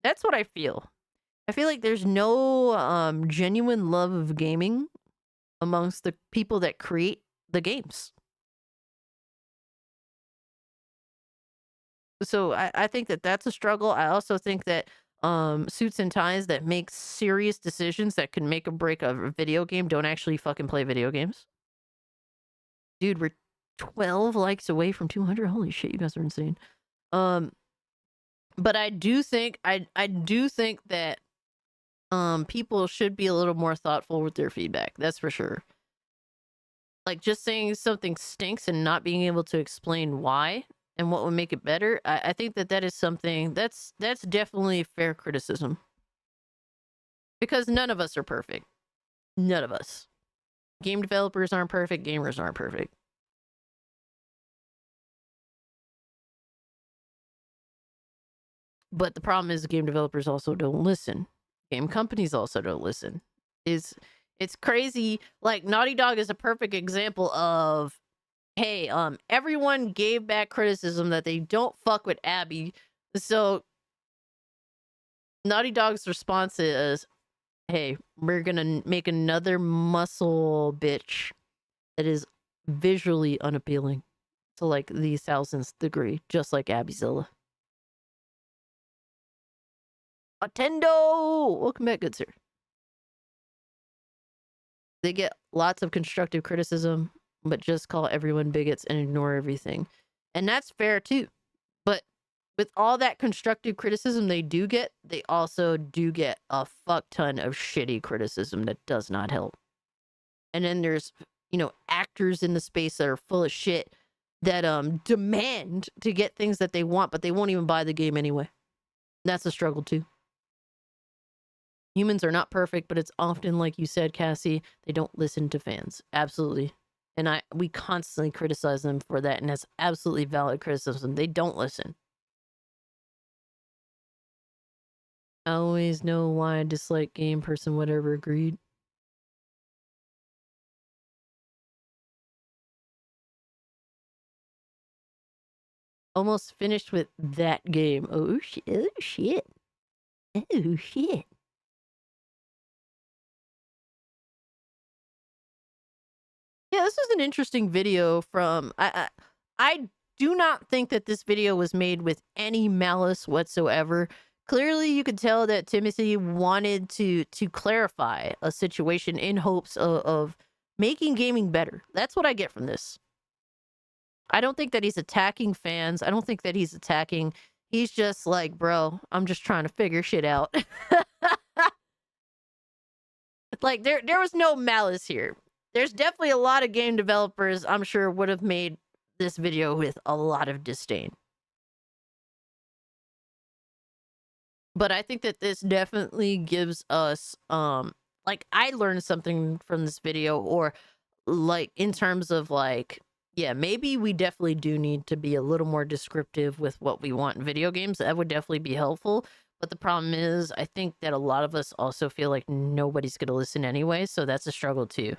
That's what I feel. I feel like there's no genuine love of gaming amongst the people that create the games. So I think that that's a struggle. I also think that suits and ties that make serious decisions that can make or break a video game don't actually fucking play video games. Dude, we're 12 likes away from 200. Holy shit, you guys are insane. But I do think that people should be a little more thoughtful with their feedback. That's for sure. Like, just saying something stinks and not being able to explain why and what would make it better. I think that is something that's definitely fair criticism. Because none of us are perfect. None of us. Game developers aren't perfect. Gamers aren't perfect. But the problem is game developers also don't listen. Game companies also don't listen. It's crazy. Like, Naughty Dog is a perfect example of, hey, everyone gave back criticism that they don't fuck with Abby. So Naughty Dog's response is, hey, we're gonna make another muscle bitch that is visually unappealing to like the 1000th degree, just like Abbyzilla. Attendo! Welcome back, good sir. They get lots of constructive criticism, but just call everyone bigots and ignore everything. And that's fair too. But with all that constructive criticism they do get, they also do get a fuck ton of shitty criticism that does not help. And then there's, actors in the space that are full of shit that demand to get things that they want, but they won't even buy the game anyway. That's a struggle too. Humans are not perfect, but it's often, like you said, Cassie, they don't listen to fans. Absolutely. And we constantly criticize them for that, and that's absolutely valid criticism. They don't listen. I always know why I dislike game, person, whatever, agreed. Almost finished with that game. Oh, shit. Oh, shit. Oh, shit. this is an interesting video from. I do not think that this video was made with any malice whatsoever. Clearly, you could tell that Timothy wanted to clarify a situation in hopes of making gaming better. That's what I get from this. I don't think that he's attacking fans. I don't think that he's attacking. He's just like, bro, I'm just trying to figure shit out. Like, there was no malice here. There's definitely a lot of game developers, I'm sure, would have made this video with a lot of disdain. But I think that this definitely gives us, like, I learned something from this video, or, like, in terms of, like, yeah, maybe we definitely do need to be a little more descriptive with what we want in video games. That would definitely be helpful. But the problem is, I think that a lot of us also feel like nobody's going to listen anyway, so that's a struggle too.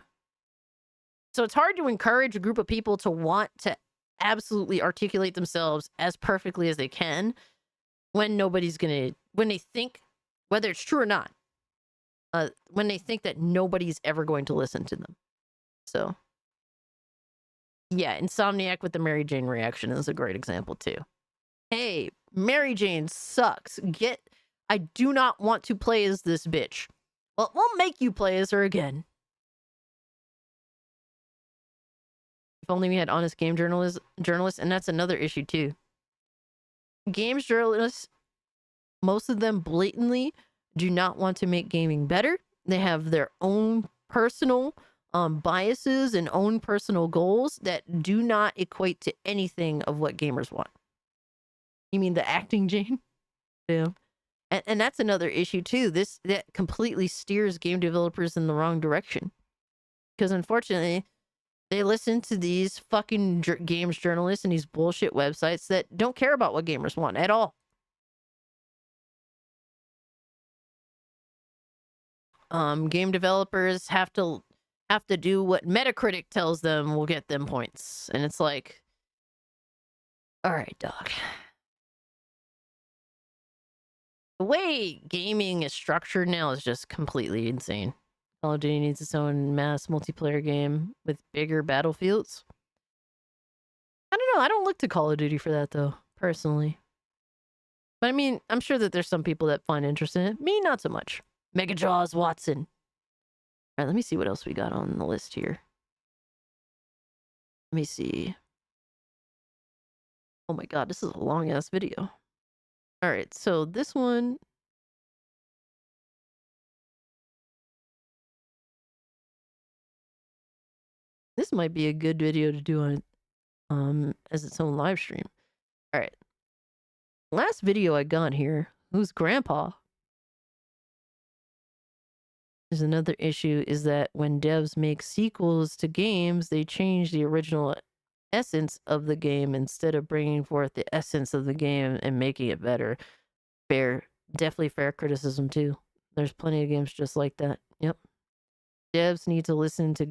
So it's hard to encourage a group of people to want to absolutely articulate themselves as perfectly as they can when nobody's going to, when they think, whether it's true or not, when they think that nobody's ever going to listen to them. So, yeah, Insomniac with the Mary Jane reaction is a great example too. Hey, Mary Jane sucks. I do not want to play as this bitch. Well, we'll make you play as her again. If only we had honest game journalists, and that's another issue too. Games journalists, most of them blatantly do not want to make gaming better. They have their own personal biases and own personal goals that do not equate to anything of what gamers want. You mean the acting, Jane? Yeah. And that's another issue too. That completely steers game developers in the wrong direction. Because unfortunately, they listen to these fucking games journalists and these bullshit websites that don't care about what gamers want at all. Game developers have to do what Metacritic tells them will get them points. And it's like, all right, dog. The way gaming is structured now is just completely insane. Call of Duty needs its own mass multiplayer game with bigger battlefields. I don't know. I don't look to Call of Duty for that, though, personally. But I mean, I'm sure that there's some people that find interest in it. Me, not so much. Mega Jaws Watson. All right, let me see what else we got on the list here. Let me see. Oh my god, this is a long-ass video. All right, so this one... This might be a good video to do on as its own live stream. All right. Last video I got here, who's Grandpa? There's another issue is that when devs make sequels to games, they change the original essence of the game instead of bringing forth the essence of the game and making it better. Definitely fair criticism too. There's plenty of games just like that. Yep. Devs need to listen to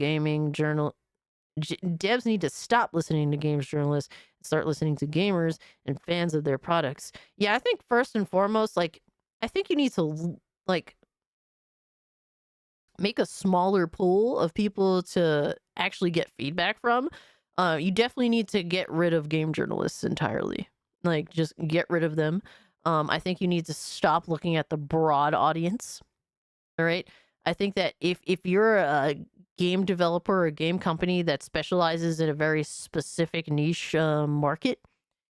devs need to stop listening to games journalists and start listening to gamers and fans of their products. Yeah, I think first and foremost, like, I think you need to, like, make a smaller pool of people to actually get feedback from. You definitely need to get rid of game journalists entirely. Like, just get rid of them. I think you need to stop looking at the broad audience. All right? I think that if you're a game developer or a game company that specializes in a very specific niche market,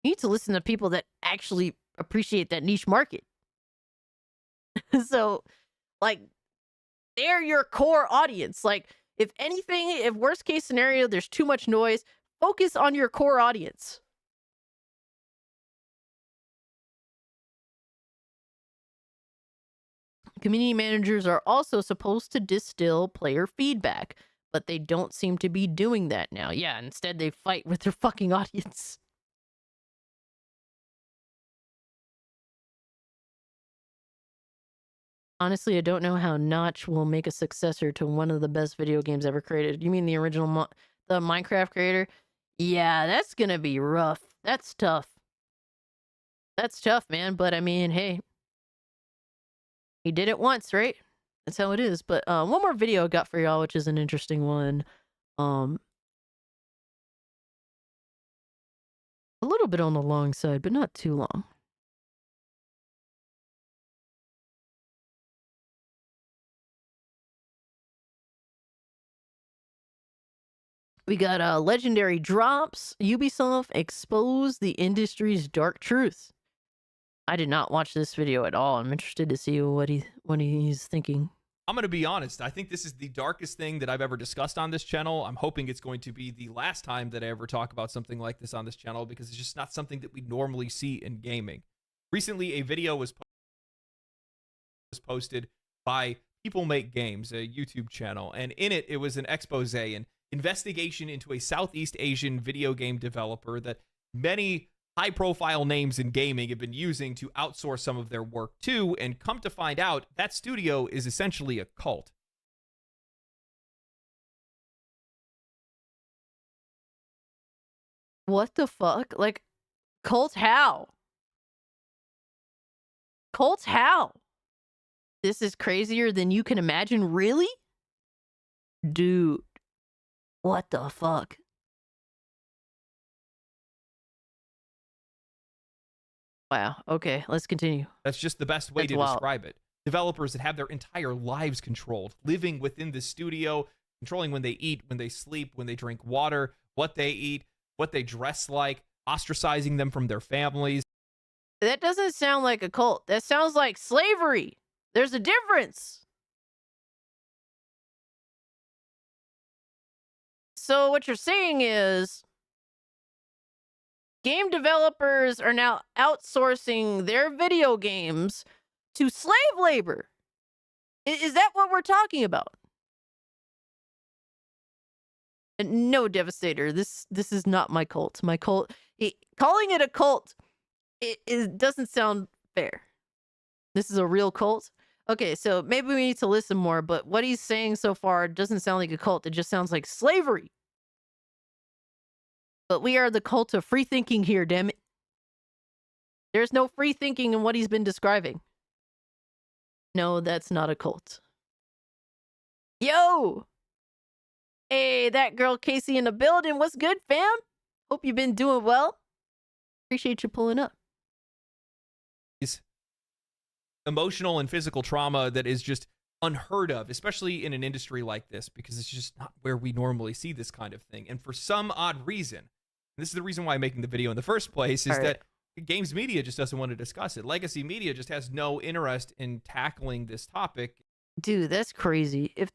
you need to listen to people that actually appreciate that niche market. So, like, they're your core audience. Like, if anything, if worst case scenario, there's too much noise, focus on your core audience. Community managers are also supposed to distill player feedback, but they don't seem to be doing that now. Yeah, instead they fight with their fucking audience. Honestly, I don't know how Notch will make a successor to one of the best video games ever created. You mean the original, the Minecraft creator? Yeah, that's gonna be rough. That's tough. That's tough, man. But I mean, hey, he did it once, right? That's how it is. But one more video I got for y'all, which is an interesting one. A little bit on the long side, but not too long. We got legendary Drops Ubisoft expose the industry's dark truth. I did not watch this video at all. I'm interested to see what he's thinking. I'm going to be honest. I think this is the darkest thing that I've ever discussed on this channel. I'm hoping it's going to be the last time that I ever talk about something like this on this channel, because it's just not something that we normally see in gaming. Recently, a video was posted by People Make Games, a YouTube channel, and in it, it was an expose, an investigation into a Southeast Asian video game developer that many high-profile names in gaming have been using to outsource some of their work to, and come to find out, that studio is essentially a cult. What the fuck? Like, cult how? Cult how? This is crazier than you can imagine, really? Dude, what the fuck? Wow. Okay, let's continue. That's just the best way to describe it. Developers that have their entire lives controlled, living within the studio, controlling when they eat, when they sleep, when they drink water, what they eat, what they dress like, ostracizing them from their families. That doesn't sound like a cult. That sounds like slavery. There's a difference. So what you're saying is game developers are now outsourcing their video games to slave labor. Is that what we're talking about? No, Devastator. This is not my cult. My cult, calling it a cult, it doesn't sound fair. This is a real cult. Okay, so maybe we need to listen more, but what he's saying so far doesn't sound like a cult. It just sounds like slavery. But we are the cult of free thinking here, damn it. There's no free thinking in what he's been describing. No, that's not a cult. Yo! Hey, that girl Casey in the building. What's good, fam? Hope you've been doing well. Appreciate you pulling up. Emotional and physical trauma that is just unheard of, especially in an industry like this, because it's just not where we normally see this kind of thing. And for some odd reason, and this is the reason why I'm making the video in the first place, is that games media just doesn't want to discuss it. Legacy media just has no interest in tackling this topic. Dude, that's crazy. If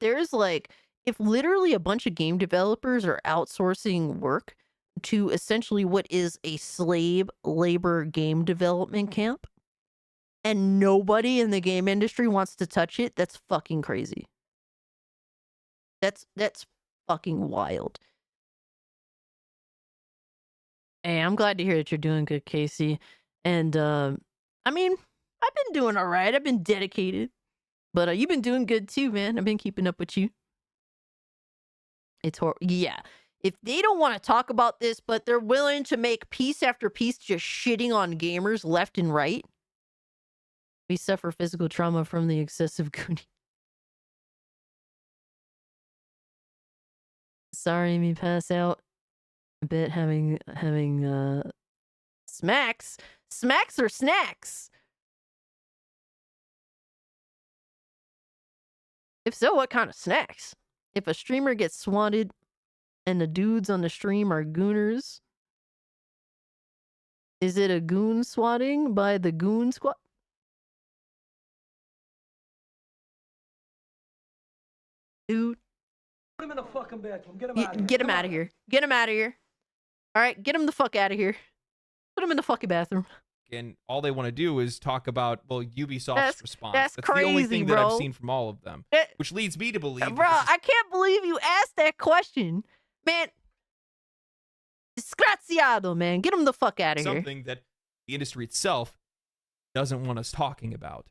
literally a bunch of game developers are outsourcing work to essentially what is a slave labor game development camp, and nobody in the game industry wants to touch it, that's fucking crazy. That's fucking wild. Hey, I'm glad to hear that you're doing good, Casey. And I mean, I've been doing all right. I've been dedicated. But you've been doing good too, man. I've been keeping up with you. It's horrible. Yeah. If they don't want to talk about this, but they're willing to make piece after piece just shitting on gamers left and right, we suffer physical trauma from the excessive gooning. Sorry, me pass out a bit having smacks. Smacks or snacks? If so, what kind of snacks? If a streamer gets swatted and the dudes on the stream are gooners, is it a goon swatting by the goon squad? Dude. Put him in a fucking bathroom. Get him out of here. Get him out of here. Get him out of here. All right, get him the fuck out of here. Put him in the fucking bathroom. And all they want to do is talk about, Ubisoft's response. That's crazy, the only thing bro. that I've seen from all of them. Which leads me to believe... Bro, I can't believe you asked that question. Man, disgraziado, man. Get him the fuck out of here. Something that the industry itself doesn't want us talking about.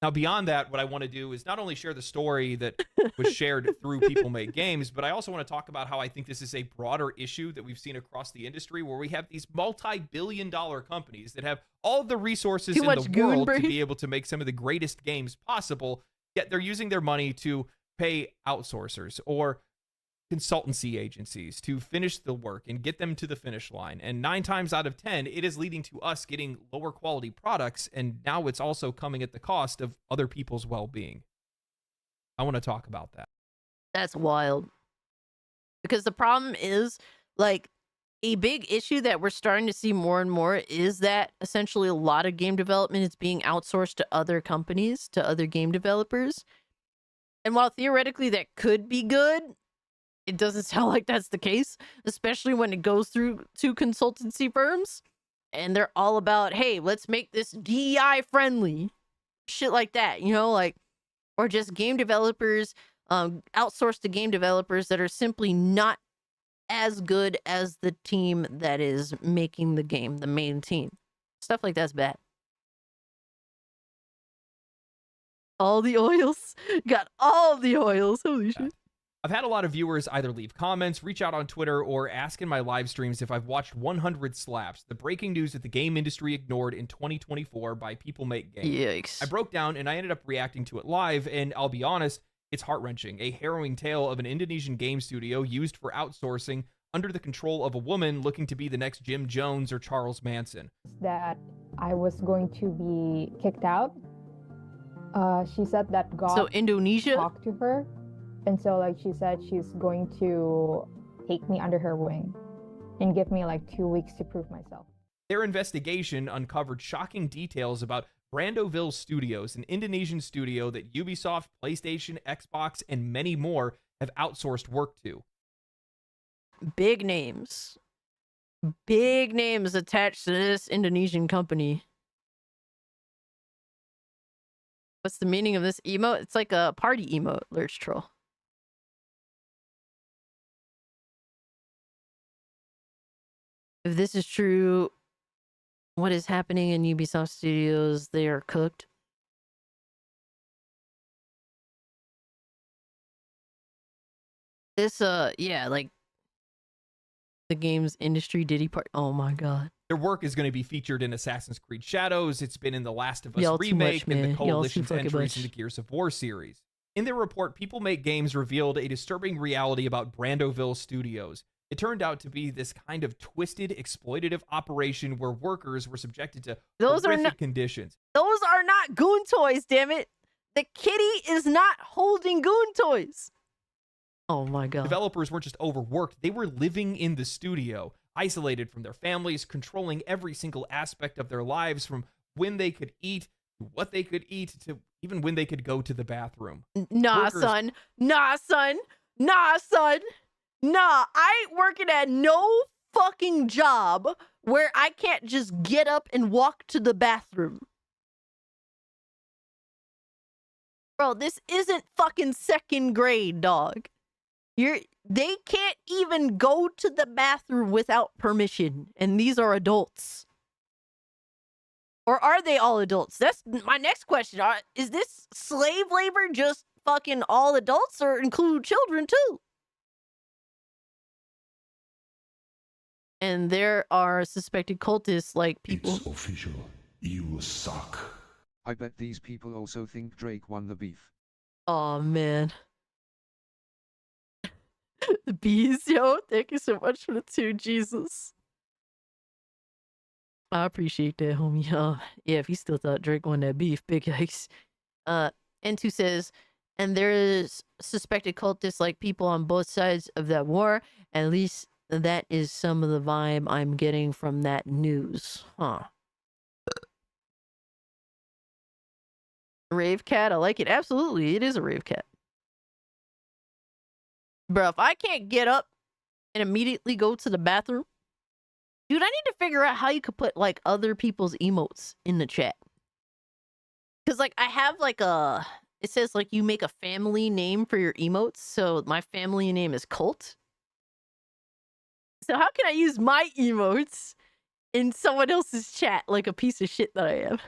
Now, beyond that, what I want to do is not only share the story that was shared through People Make Games, but I also want to talk about how I think this is a broader issue that we've seen across the industry, where we have these multi-billion-dollar companies that have all the resources in the world to be able to make some of the greatest games possible, yet they're using their money to pay outsourcers or consultancy agencies to finish the work and get them to the finish line. And 9 times out of 10, it is leading to us getting lower quality products. And now it's also coming at the cost of other people's well-being. I want to talk about that. That's wild. Because the problem is, like, a big issue that we're starting to see more and more is that essentially a lot of game development is being outsourced to other companies, to other game developers. And while theoretically that could be good, it doesn't sound like that's the case, especially when it goes through to consultancy firms and they're all about, hey, let's make this DEI friendly. Shit like that, you know, like, or just game developers outsourced to game developers that are simply not as good as the team that is making the game, the main team. Stuff like that's bad. All the oils. Got all the oils. Holy shit. I've had a lot of viewers either leave comments, reach out on Twitter, or ask in my live streams if I've watched 100 Slaps, the breaking news that the game industry ignored in 2024 by People Make Games. Yikes. I broke down and I ended up reacting to it live, and I'll be honest, it's heart-wrenching. A harrowing tale of an Indonesian game studio used for outsourcing under the control of a woman looking to be the next Jim Jones or Charles Manson. That I was going to be kicked out. She said that God so Indonesia talked to her. And so, like, she said she's going to take me under her wing and give me, like, 2 weeks to prove myself. Their investigation uncovered shocking details about Brandoville Studios, an Indonesian studio that Ubisoft, PlayStation, Xbox, and many more have outsourced work to. Big names. Big names attached to this Indonesian company. What's the meaning of this emote? It's like a party emote, Lurch Troll. If this is true, what is happening in Ubisoft Studios? They are cooked. This, yeah, like the games industry Diddy part. Oh my god. Their work is going to be featured in Assassin's Creed Shadows. It's been in the Last of Us Y'all remake much, and the man. Coalition's Y'all too fucking entries much. in the Gears of War series. In their report, People Make Games revealed a disturbing reality about Brandoville Studios. It turned out to be this kind of twisted, exploitative operation where workers were subjected to horrific conditions. Those are not Goon toys, damn it. The kitty is not holding Goon toys. Oh my god. Developers weren't just overworked, they were living in the studio, isolated from their families, controlling every single aspect of their lives, from when they could eat, to what they could eat, to even when they could go to the bathroom. Nah, son. Nah, son. Nah, son. Nah, I ain't working at no fucking job where I can't just get up and walk to the bathroom. Bro, this isn't fucking second grade, dog. They can't even go to the bathroom without permission, and these are adults. Or are they all adults? That's my next question. Is this slave labor just fucking all adults, or include children too? And there are suspected cultists like people. It's official. You suck. I bet these people also think Drake won the beef. Oh man. The bees, yo. Thank you so much for the 2, Jesus. I appreciate that, homie. Yeah, if you still thought Drake won that beef, big yikes. N2 says, and there is suspected cultists like people on both sides of that war. At least that is some of the vibe I'm getting from that news. Huh. Rave cat, I like it. Absolutely, it is a rave cat. Bro, if I can't get up and immediately go to the bathroom, dude, I need to figure out how you could put like other people's emotes in the chat. Cause like I have like it says like you make a family name for your emotes. So my family name is Cult. So how can I use my emotes in someone else's chat like a piece of shit that I am?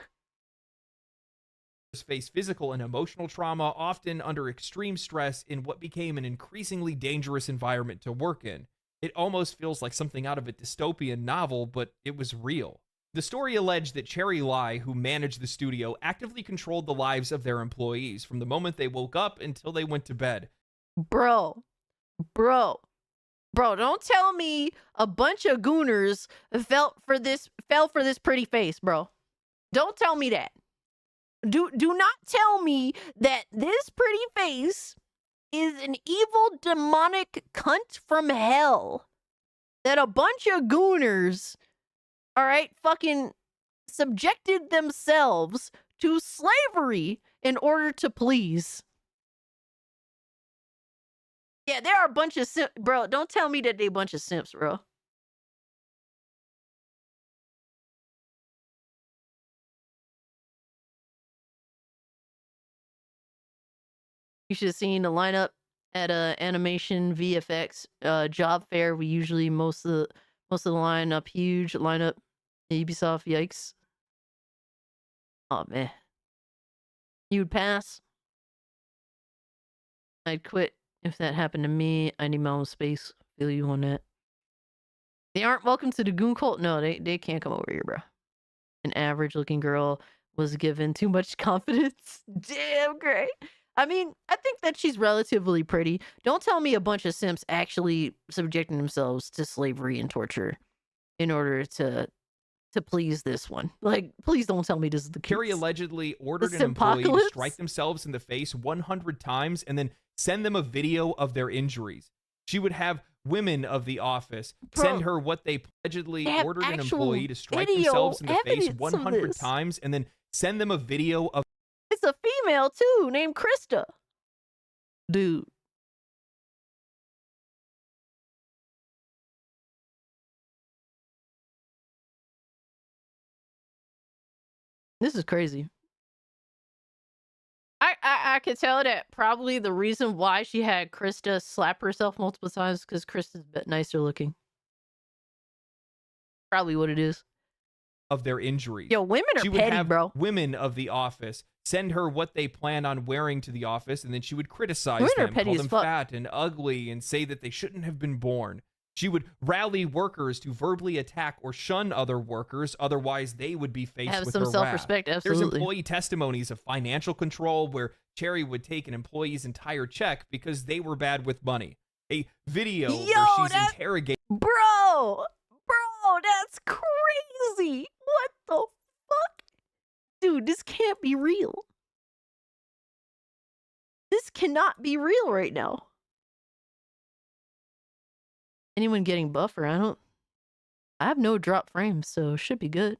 Face physical and emotional trauma, often under extreme stress in what became an increasingly dangerous environment to work in. It almost feels like something out of a dystopian novel, but it was real. The story alleged that Cherry Lai, who managed the studio, actively controlled the lives of their employees from the moment they woke up until they went to bed. Bro, Bro, don't tell me a bunch of gooners fell for this pretty face, bro. Don't tell me that. Do not tell me that this pretty face is an evil demonic cunt from hell. That a bunch of gooners, all right, fucking subjected themselves to slavery in order to please. Yeah, there are a bunch of simps. Bro, don't tell me that they a bunch of simps, bro. You should have seen the lineup at animation VFX job fair. We usually most of the lineup, huge lineup. Ubisoft, yikes. Oh man. You would pass. I'd quit if that happened to me. I need my own space. Feel you on that. They aren't welcome to the goon cult. No, they can't come over here, bro. An average looking girl was given too much confidence. Damn great. I mean, I think that she's relatively pretty. Don't tell me a bunch of simps actually subjecting themselves to slavery and torture in order to please this one. Like, please don't tell me this is the case. Carrie allegedly ordered an employee to strike themselves in the face 100 times and then send them a video of their injuries. She would have women of the office send her what they allegedly ordered an employee to strike themselves in the face 100 times and then send them a video of. It's a female too, named Krista. Dude. This is crazy. I could tell that probably the reason why she had Krista slap herself multiple times because Krista's a bit nicer looking. Probably what it is. Of their injuries. Yo, women are she would petty, have bro. Women of the office send her what they plan on wearing to the office, and then she would criticize Women are them, petty call as them fuck. fat and ugly, and say that they shouldn't have been born. She would rally workers to verbally attack or shun other workers, otherwise they would be faced Have with some her self-respect, wrath. absolutely. There's employee testimonies of financial control where Cherry would take an employee's entire check because they were bad with money. A video where she's interrogating. Bro, that's crazy. What the fuck? Dude, this can't be real. This cannot be real right now. Anyone getting buffer? I have no drop frames, so it should be good.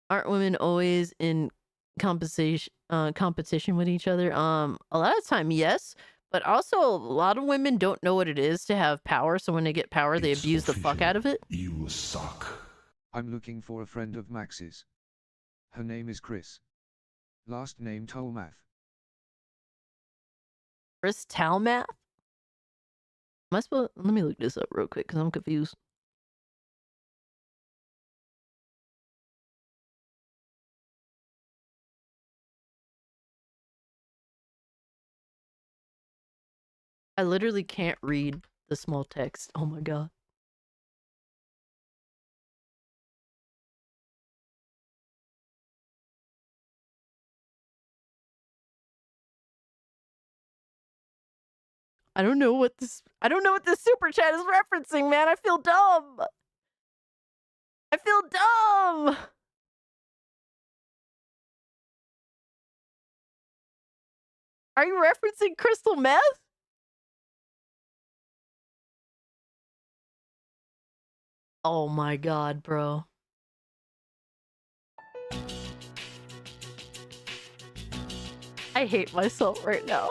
Aren't women always in competition with each other? A lot of time, yes. But also, a lot of women don't know what it is to have power, so when they get power, they abuse the fuck out of it. You suck. I'm looking for a friend of Max's. Her name is Chris. Last name Tolmath. Chris Talmath? Am I supposed? Let me look this up real quick because I'm confused. I literally can't read the small text. Oh my god. I don't know what this super chat is referencing, man. I feel dumb. I feel dumb. Are you referencing crystal meth? Oh my god, bro. I hate myself right now.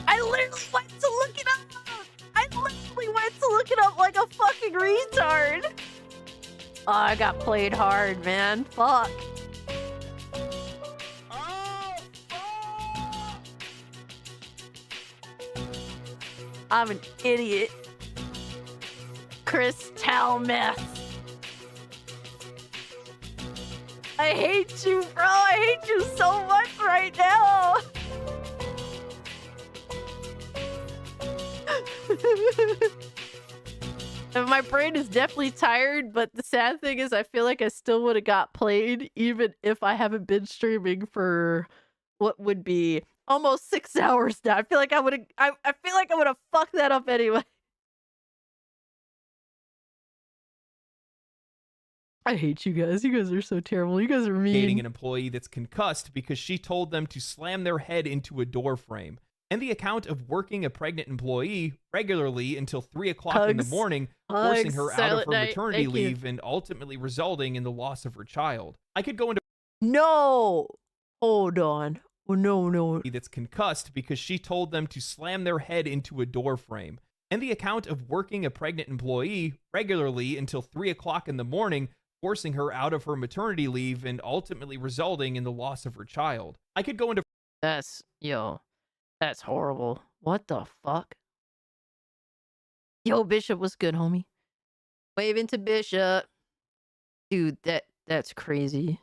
I literally went to look it up. I literally went to look it up like a fucking retard. Oh, I got played hard, man. Fuck. I'm an idiot. Chris Talmeth. I hate you, bro. I hate you so much right now. And my brain is definitely tired, but the sad thing is I feel like I still would have got played even if I haven't been streaming for what would be almost 6 hours now. I feel like I would have. I feel like I would have fucked that up anyway. I hate you guys. You guys are so terrible. You guys are mean. Dating an employee that's concussed because she told them to slam their head into a door frame. And the account of working a pregnant employee regularly until 3 o'clock in the morning, forcing her out of her maternity leave and ultimately resulting in the loss of her child. I could go into... No! Hold on. Oh, no. That's concussed because she told them to slam their head into a door frame. And the account of working a pregnant employee regularly until 3 o'clock in the morning, forcing her out of her maternity leave and ultimately resulting in the loss of her child. I could go into... That's horrible. What the fuck? Yo, Bishop, what's good, homie? Waving to Bishop. Dude, that's crazy.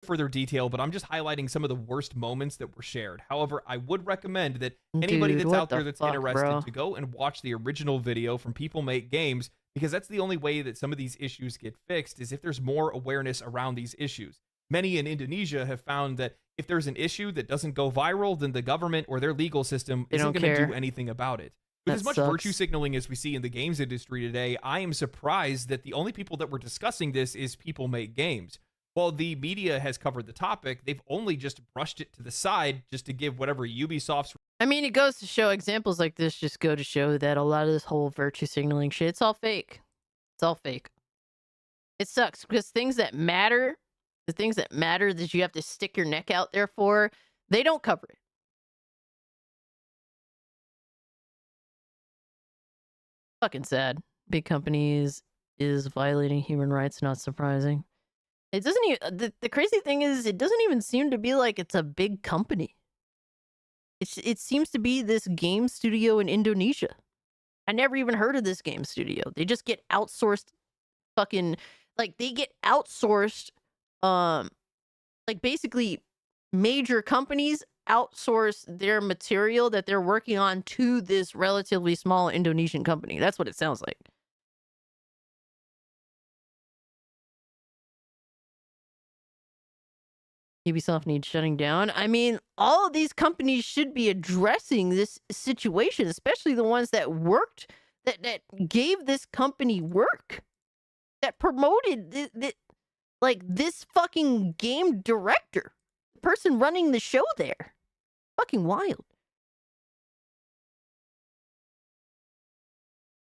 Further detail, but I'm just highlighting some of the worst moments that were shared. However, I would recommend that anybody that's out there that's interested to go and watch the original video from People Make Games, because that's the only way that some of these issues get fixed, is if there's more awareness around these issues. Many in Indonesia have found that if there's an issue that doesn't go viral, then the government or their legal system isn't going to do anything about it. With as much virtue signaling as we see in the games industry today, I am surprised that the only people that were discussing this is People Make Games. While the media has covered the topic, they've only just brushed it to the side just to give whatever Ubisoft's... I mean, it goes to show, examples like this just go to show that a lot of this whole virtue signaling shit, it's all fake. It's all fake. It sucks because things that matter, the things that matter that you have to stick your neck out there for, they don't cover it. Fucking sad. Big companies is violating human rights, not surprising. It doesn't even, the crazy thing is, it doesn't even seem to be like it's a big company. It seems to be this game studio in Indonesia. I never even heard of this game studio. They just get outsourced fucking, like they get outsourced, like basically major companies outsource their material that they're working on to this relatively small Indonesian company. That's what it sounds like. Ubisoft needs shutting down. I mean, all of these companies should be addressing this situation, especially the ones that worked, that gave this company work, that promoted this fucking game director, the person running the show there. Fucking wild.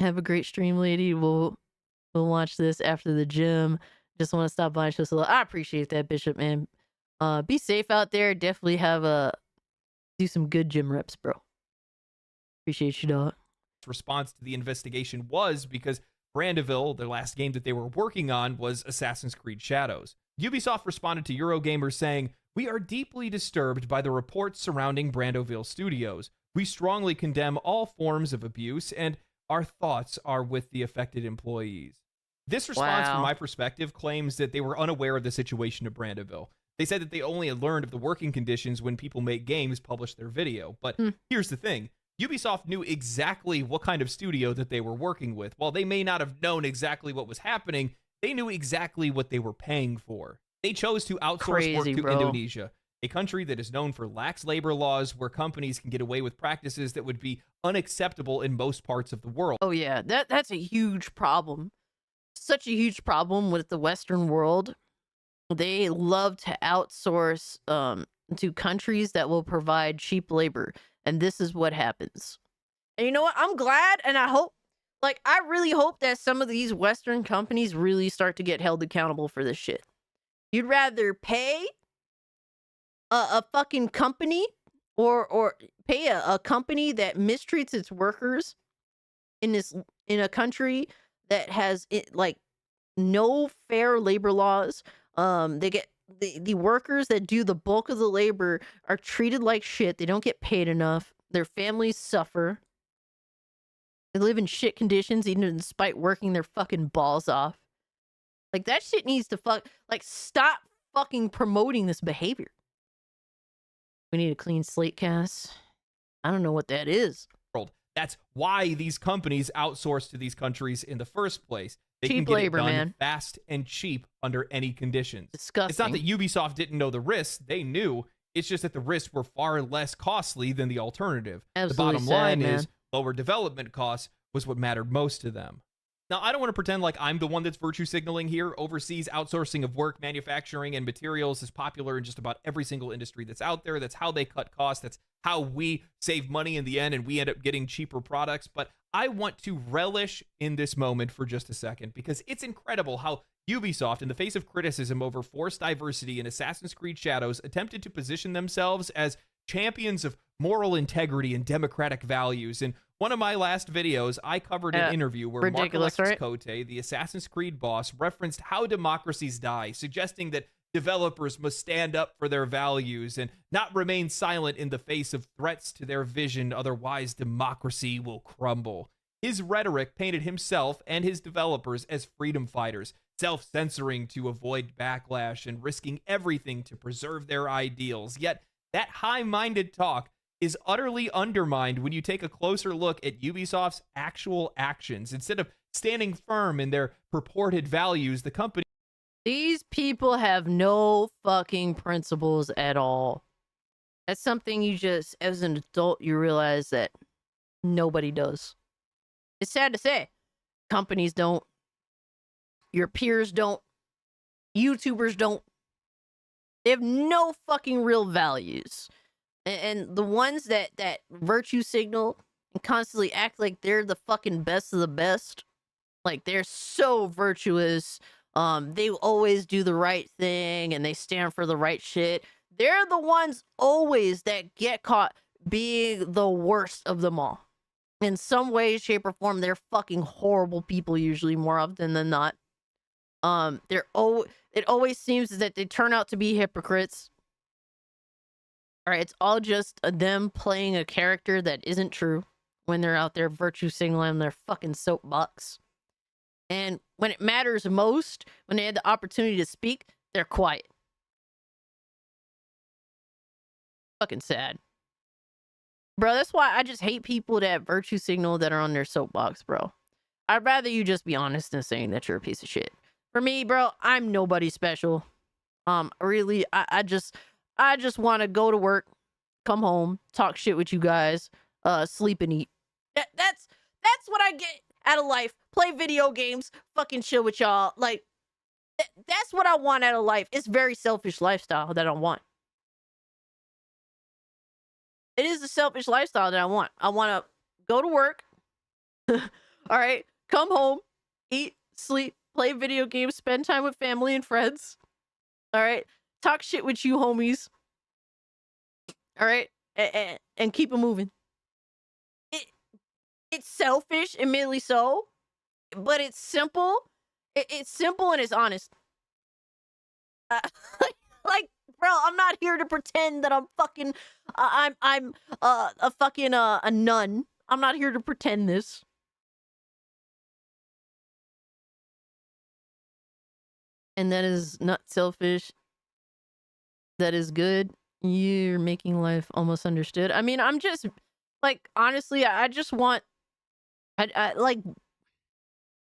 Have a great stream, lady. We'll watch this after the gym. Just want to stop by and show some love. I appreciate that, Bishop, man. Be safe out there. Definitely do some good gym reps, bro. Appreciate you, dog. Response to the investigation was because Brandeville, the last game that they were working on, was Assassin's Creed Shadows. Ubisoft responded to Eurogamer saying, "We are deeply disturbed by the reports surrounding Brandeville Studios. We strongly condemn all forms of abuse, and our thoughts are with the affected employees." This response, from my perspective, claims that they were unaware of the situation of Brandeville. They said that they only had learned of the working conditions when People Make Games published their video. But here's the thing. Ubisoft knew exactly what kind of studio that they were working with. While they may not have known exactly what was happening, they knew exactly what they were paying for. They chose to outsource work to Indonesia, a country that is known for lax labor laws where companies can get away with practices that would be unacceptable in most parts of the world. Oh, yeah. That's a huge problem. Such a huge problem with the Western world. They love to outsource to countries that will provide cheap labor. And this is what happens. And you know what? I'm glad, and I hope, I really hope that some of these Western companies really start to get held accountable for this shit. You'd rather pay a fucking company or pay a company that mistreats its workers in a country that has no fair labor laws. They get the workers that do the bulk of the labor are treated like shit. They don't get paid enough. Their families suffer. They live in shit conditions, even despite working their fucking balls off. That shit needs to stop fucking promoting this behavior. We need a clean slate cast. I don't know what that is. That's why these companies outsource to these countries in the first place. They cheap can get labor, it done man. Fast and cheap under any conditions. Disgusting. It's not that Ubisoft didn't know the risks. They knew. It's just that the risks were far less costly than the alternative. Absolutely the bottom sad, line man. is lower development costs was what mattered most to them. Now, I don't want to pretend like I'm the one that's virtue signaling here. Overseas outsourcing of work, manufacturing, and materials is popular in just about every single industry that's out there. That's how they cut costs. That's how we save money in the end, and we end up getting cheaper products. But I want to relish in this moment for just a second, because it's incredible how Ubisoft, in the face of criticism over forced diversity in Assassin's Creed Shadows, attempted to position themselves as champions of moral integrity and democratic values. In one of my last videos, I covered an interview where Mark Alexis Cote, the Assassin's Creed boss, referenced how democracies die, suggesting that developers must stand up for their values and not remain silent in the face of threats to their vision, otherwise democracy will crumble. His rhetoric painted himself and his developers as freedom fighters, self-censoring to avoid backlash and risking everything to preserve their ideals. Yet, that high-minded talk is utterly undermined when you take a closer look at Ubisoft's actual actions. Instead of standing firm in their purported values, the company... These people have no fucking principles at all. That's something you just, as an adult, you realize that nobody does. It's sad to say. Companies don't. Your peers don't. YouTubers don't. They have no fucking real values. And the ones that virtue signal and constantly act like they're the fucking best of the best, like they're so virtuous, they always do the right thing and they stand for the right shit. They're the ones always that get caught being the worst of them all. In some way, shape, or form, they're fucking horrible people usually, more often than not. It always seems that they turn out to be hypocrites. All right, it's all just them playing a character that isn't true when they're out there virtue signaling their fucking soapbox. And when it matters most, when they had the opportunity to speak, they're quiet. Fucking sad. Bro, that's why I just hate people that virtue signal that are on their soapbox, bro. I'd rather you just be honest than saying that you're a piece of shit. For me, bro, I'm nobody special. Really, I just want to go to work, come home, talk shit with you guys, sleep and eat. That's what I get out of life. Play video games, fucking chill with y'all. Like, that's what I want out of life. It's very selfish lifestyle that I want. It is a selfish lifestyle that I want. I want to go to work. All right, come home, eat, sleep, play video games, spend time with family and friends. All right, talk shit with you homies. All right, and keep it moving. It's selfish, admittedly so, but it's simple. It's simple and it's honest. Like, bro, I'm not here to pretend that I'm fucking. I'm a fucking a nun. I'm not here to pretend this. And that is not selfish. That is good. You're making life almost understood. I mean, I'm just like, honestly, I just want.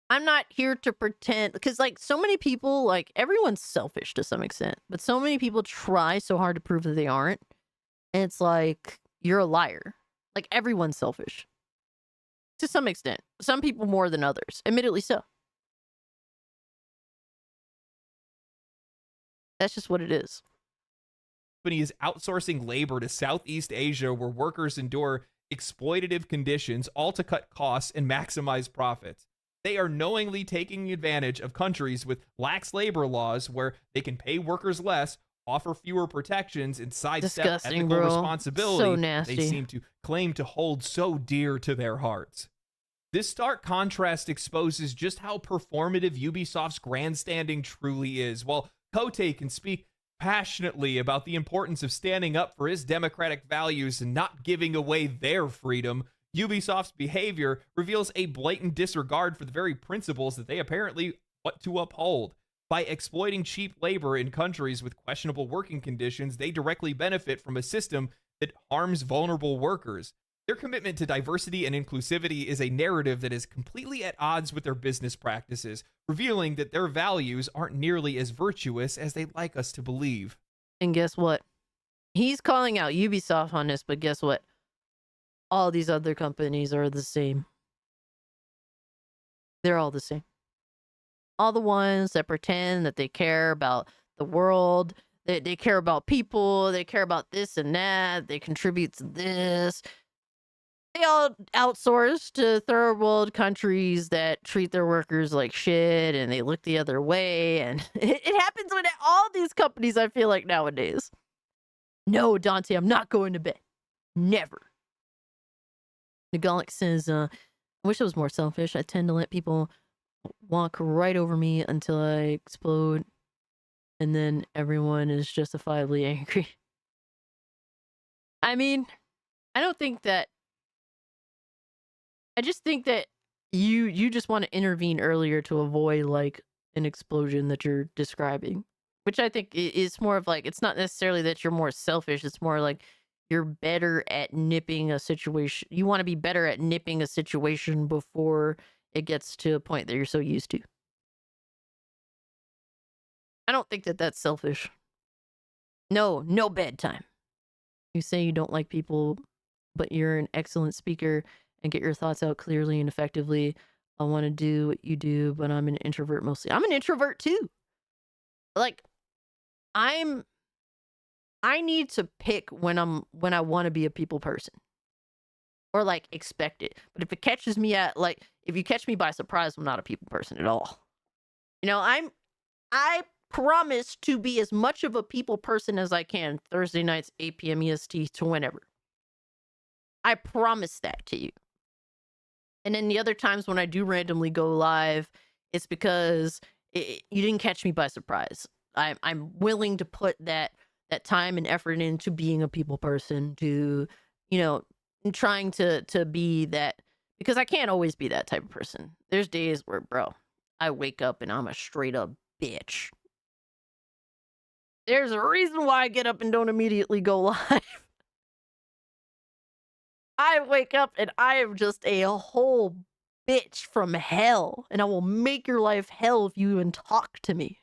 I'm not here to pretend, because like so many people, like everyone's selfish to some extent, but so many people try so hard to prove that they aren't. And it's like, you're a liar. Like, everyone's selfish to some extent. Some people more than others, admittedly so. That's just what it is. Company is outsourcing labor to Southeast Asia, where workers endure exploitative conditions, all to cut costs and maximize profits. They are knowingly taking advantage of countries with lax labor laws where they can pay workers less, offer fewer protections, and sidestep ethical responsibility So nasty. they seem to claim to hold so dear to their hearts. This stark contrast exposes just how performative Ubisoft's grandstanding truly is. While Cote can speak passionately about the importance of standing up for his democratic values and not giving away their freedom, Ubisoft's behavior reveals a blatant disregard for the very principles that they apparently want to uphold. By exploiting cheap labor in countries with questionable working conditions, they directly benefit from a system that harms vulnerable workers. Their commitment to diversity and inclusivity is a narrative that is completely at odds with their business practices, revealing that their values aren't nearly as virtuous as they'd like us to believe. And guess what? He's calling out Ubisoft on this, but guess what? All these other companies are the same. They're all the same. All the ones that pretend that they care about the world, they care about people, they care about this and that, they contribute to this. They all outsource to third world countries that treat their workers like shit and they look the other way. And it happens with all these companies, I feel like, nowadays. No, Dante, I'm not going to bed. Never. Nagalik says, I wish I was more selfish. I tend to let people walk right over me until I explode. And then everyone is justifiably angry. I mean, I don't think that. I just think that you just want to intervene earlier to avoid like an explosion that you're describing, which I think is more of like, it's not necessarily that you're more selfish. It's more like you're better at nipping a situation. You want to be better at nipping a situation before it gets to a point that you're so used to. I don't think that that's selfish. No bedtime. You say you don't like people, but you're an excellent speaker and get your thoughts out clearly and effectively. I want to do what you do, but I'm an introvert mostly. I'm an introvert too. Like, I need to pick when I want to be a people person. Or like expect it. But if it catches me if you catch me by surprise, I'm not a people person at all. You know, I promise to be as much of a people person as I can Thursday nights, 8 p.m. EST to whenever. I promise that to you. And then the other times when I do randomly go live, it's because you didn't catch me by surprise. I'm willing to put that time and effort into being a people person, to, you know, trying to be that, because I can't always be that type of person. There's days where, bro, I wake up and I'm a straight up bitch. There's a reason why I get up and don't immediately go live. I wake up and I am just a whole bitch from hell, and I will make your life hell if you even talk to me.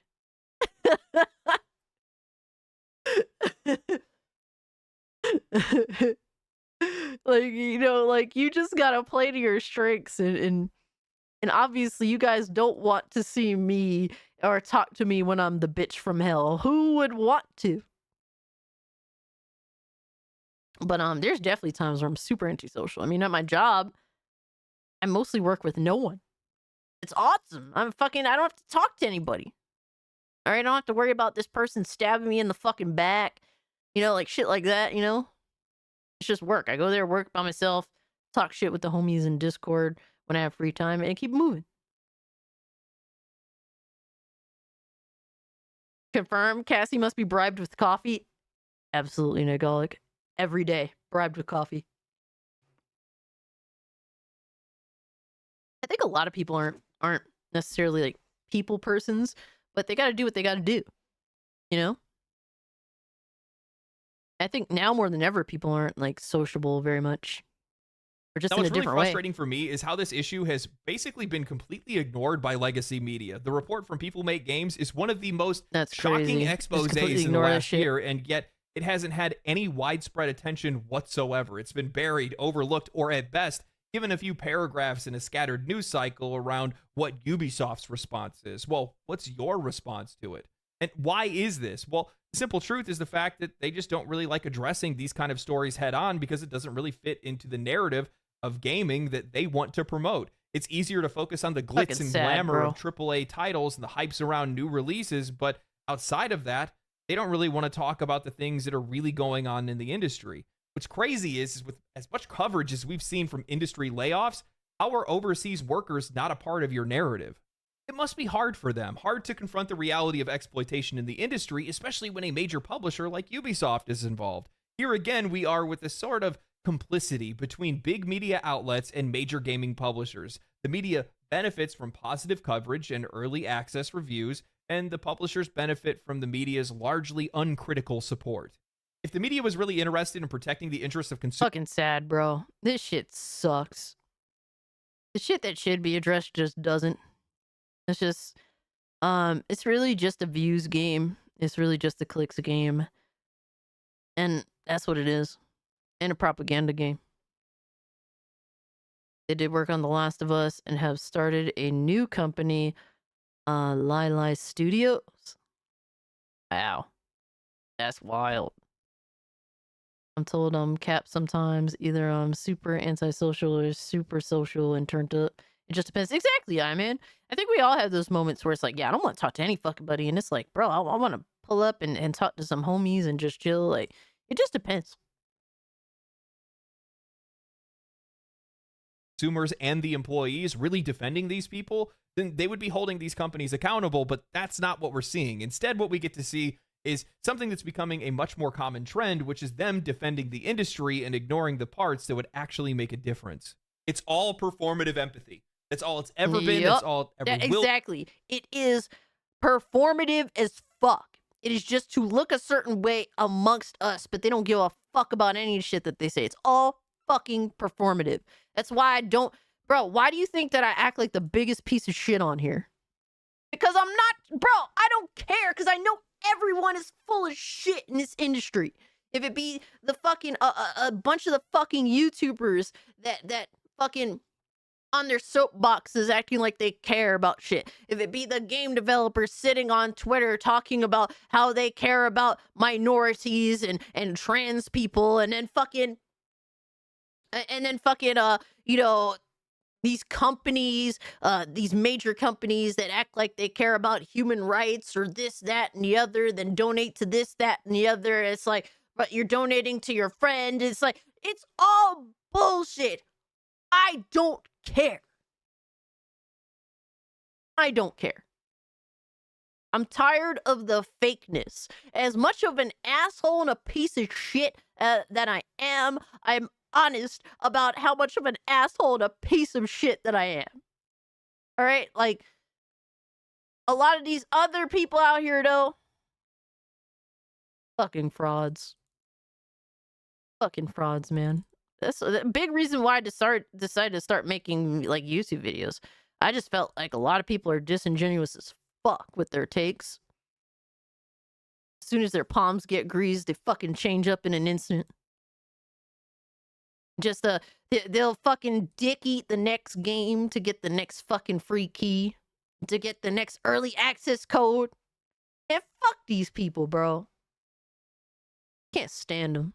Like, you know, like, you just gotta play to your strengths, and obviously you guys don't want to see me or talk to me when I'm the bitch from hell. Who would want to? But there's definitely times where I'm super antisocial. I mean, at my job, I mostly work with no one. It's awesome. I don't have to talk to anybody. All right, I don't have to worry about this person stabbing me in the fucking back. You know, like shit like that, you know? It's just work. I go there, work by myself, talk shit with the homies in Discord when I have free time, and keep moving. Confirm, Cassie must be bribed with coffee. Absolutely, Nagolic. Every day, bribed with coffee. I think a lot of people aren't necessarily like people persons, but they got to do what they got to do. You know? I think now more than ever, people aren't like sociable very much. Or just in a different way. What's really frustrating for me is how this issue has basically been completely ignored by legacy media. The report from People Make Games is one of the most shocking exposés in the last year, and yet it hasn't had any widespread attention whatsoever. It's been buried, overlooked, or at best, given a few paragraphs in a scattered news cycle around what Ubisoft's response is. Well, what's your response to it? And why is this? Well, the simple truth is the fact that they just don't really like addressing these kind of stories head on, because it doesn't really fit into the narrative of gaming that they want to promote. It's easier to focus on the glitz and glamour of AAA titles and the hypes around new releases, but outside of that, they don't really want to talk about the things that are really going on in the industry. What's crazy is with as much coverage as we've seen from industry layoffs, how are overseas workers not a part of your narrative? It must be hard for them, hard to confront the reality of exploitation in the industry, especially when a major publisher like Ubisoft is involved. Here again, we are with this sort of complicity between big media outlets and major gaming publishers. The media benefits from positive coverage and early access reviews, and the publishers benefit from the media's largely uncritical support. If the media was really interested in protecting the interests of consumers... Fucking sad, bro. This shit sucks. The shit that should be addressed just doesn't. It's just, it's really just a views game. It's really just a clicks game. And that's what it is. And a propaganda game. They did work on The Last of Us and have started a new company, Lili Studios. Wow. That's wild. I'm told I'm Cap sometimes. Either I'm super antisocial or super social and turned up. It just depends. Exactly, I man. I think we all have those moments where it's like, yeah, I don't want to talk to any fucking buddy. And it's like, bro, I want to pull up and talk to some homies and just chill. Like, it just depends. Consumers and the employees really defending these people, then they would be holding these companies accountable, but that's not what we're seeing. Instead, what we get to see is something that's becoming a much more common trend, which is them defending the industry and ignoring the parts that would actually make a difference. It's all performative empathy. That's all it's ever been. That's all it ever will. Exactly. It is performative as fuck. It is just to look a certain way amongst us, but they don't give a fuck about any shit that they say. It's all fucking performative. That's why I don't... Bro, why do you think that I act like the biggest piece of shit on here? Because I'm not... Bro, I don't care, because I know everyone is full of shit in this industry. If it be the fucking... a bunch of the fucking YouTubers that fucking... on their soapboxes acting like they care about shit. If it be the game developers sitting on Twitter talking about how they care about minorities and trans people, and then fucking you know, these companies, these major companies that act like they care about human rights or this, that, and the other, then donate to this, that, and the other. It's like, but you're donating to your friend. It's like, it's all bullshit. I don't care. I don't care. I'm tired of the fakeness. As much of an asshole and a piece of shit that I am, I'm honest about how much of an asshole and a piece of shit that I am. All right? Like, a lot of these other people out here, though, fucking frauds. Fucking frauds, man. That's a big reason why I decided to start making, like, YouTube videos. I just felt like a lot of people are disingenuous as fuck with their takes. As soon as their palms get greased, they fucking change up in an instant. Just, they'll fucking dick eat the next game to get the next fucking free key, to get the next early access code. And fuck these people, bro. Can't stand them.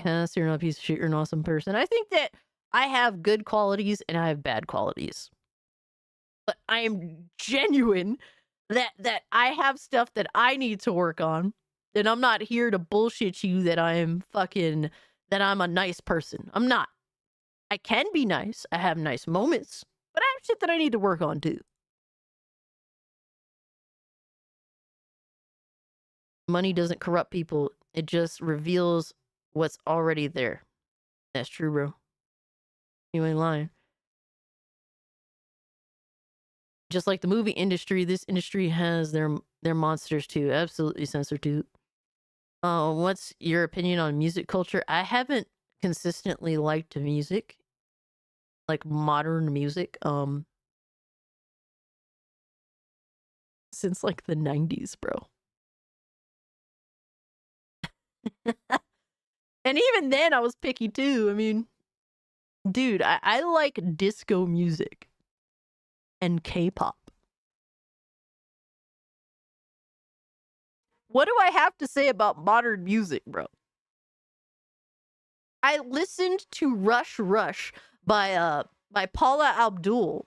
Yes, you're not a piece of shit. You're an awesome person. I think that I have good qualities and I have bad qualities. But I am genuine that I have stuff that I need to work on. And I'm not here to bullshit you that I'm a nice person. I'm not. I can be nice. I have nice moments. But I have shit that I need to work on too. Money doesn't corrupt people. It just reveals what's already there. That's true, bro. You ain't lying. Just like the movie industry, this industry has their monsters too. Absolutely censorship. What's your opinion on music culture? I haven't consistently liked music, like modern music, since like the 90s, bro. And even then I was picky too. I mean, dude, I like disco music and K-pop. What do I have to say about modern music, bro? I listened to Rush Rush by Paula Abdul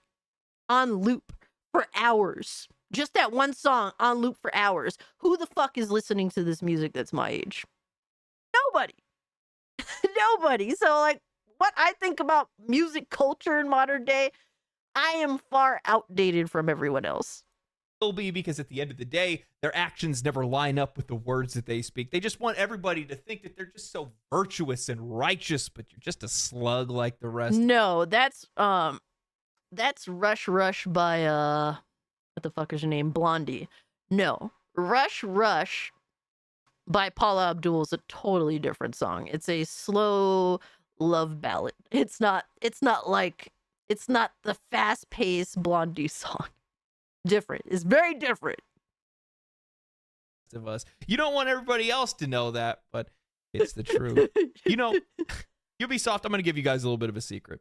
on loop for hours. Just that one song on loop for hours. Who the fuck is listening to this music that's my age? Nobody. Nobody. So, like, what I think about music culture in modern day, I am far outdated from everyone else. Will be because at the end of the day, their actions never line up with the words that they speak. They just want everybody to think that they're just so virtuous and righteous, but you're just a slug like the rest. No, that's Rush Rush by what the fuck is your name? Blondie. No. Rush Rush by Paula Abdul is a totally different song. It's a slow love ballad. It's not the fast-paced Blondie song. Different. It's very different. of us. You don't want everybody else to know that, but it's the truth. You know, Ubisoft, I'm going to give you guys a little bit of a secret.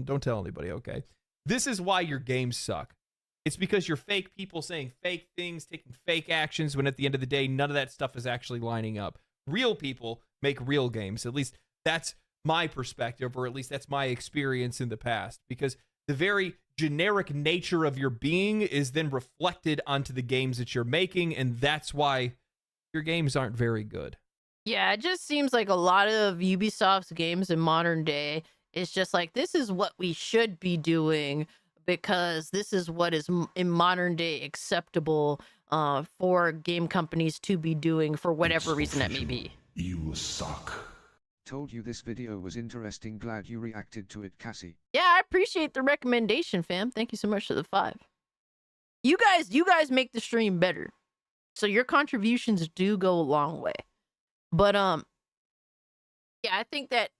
Don't tell anybody, okay? This is why your games suck. It's because you're fake people saying fake things, taking fake actions, when at the end of the day, none of that stuff is actually lining up. Real people make real games. At least that's my perspective, or at least that's my experience in the past, because the very generic nature of your being is then reflected onto the games that you're making, and that's why your games aren't very good. Yeah, it just seems like a lot of Ubisoft's games in modern day is just like, this is what we should be doing because this is what is in modern day acceptable for game companies to be doing for whatever reason that may be. You suck. Told you this video was interesting. Glad you reacted to it, Cassie. Yeah, I appreciate the recommendation, fam. Thank you so much for the 5. You guys make the stream better. So your contributions do go a long way. But yeah, I think that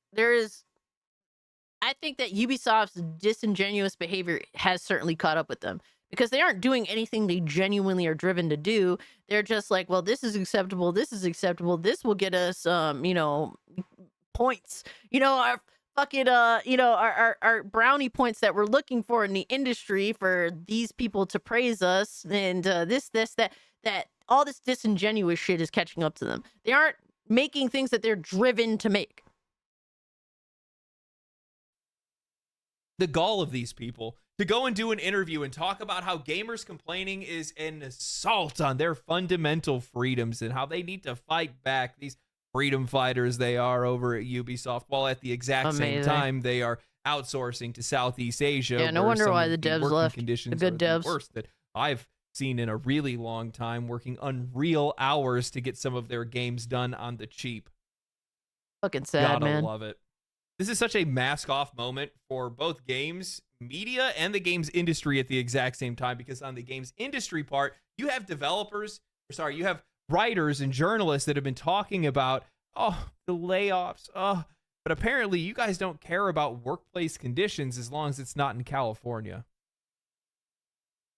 Ubisoft's disingenuous behavior has certainly caught up with them, because they aren't doing anything they genuinely are driven to do. They're just like, well, this is acceptable, this will get us points, our fucking our brownie points that we're looking for in the industry for these people to praise us, and that all this disingenuous shit is catching up to them. They aren't making things that they're driven to make. The gall of these people to go and do an interview and talk about how gamers complaining is an assault on their fundamental freedoms and how they need to fight back, these freedom fighters they are over at Ubisoft, while at the exact same time they are outsourcing to Southeast Asia. Yeah, no wonder why the devs left. Conditions the good devs. Worst that I've seen in a really long time, working unreal hours to get some of their games done on the cheap. Fucking sad, Gotta man. love it. This is such a mask-off moment for both games media and the games industry at the exact same time, because on the games industry part, you have you have writers and journalists that have been talking about, the layoffs, but apparently you guys don't care about workplace conditions as long as it's not in California.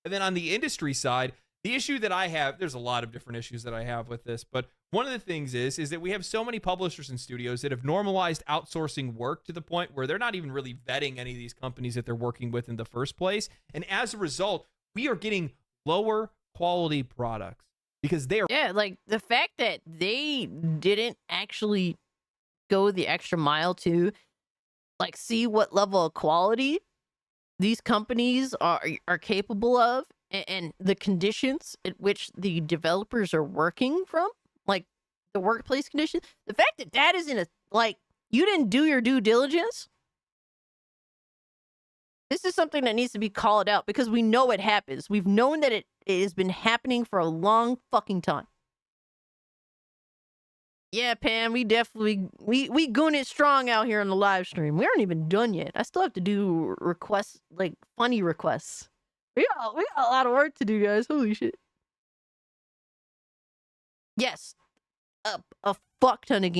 And then on the industry side, the issue that I have, there's a lot of different issues that I have with this, but one of the things is that we have so many publishers and studios that have normalized outsourcing work to the point where they're not even really vetting any of these companies that they're working with in the first place. And as a result, we are getting lower quality products because they're... Yeah, like the fact that they didn't actually go the extra mile to like see what level of quality these companies are capable of, and the conditions at which the developers are working from, like the workplace conditions. The fact that that isn't you didn't do your due diligence. This is something that needs to be called out, because we know it happens. We've known that it has been happening for a long fucking time. Yeah, Pam, we definitely we goon it strong out here on the live stream. We aren't even done yet. I still have to do requests, like funny requests. We got a lot of work to do, guys. Holy shit. Yes, a fuck ton of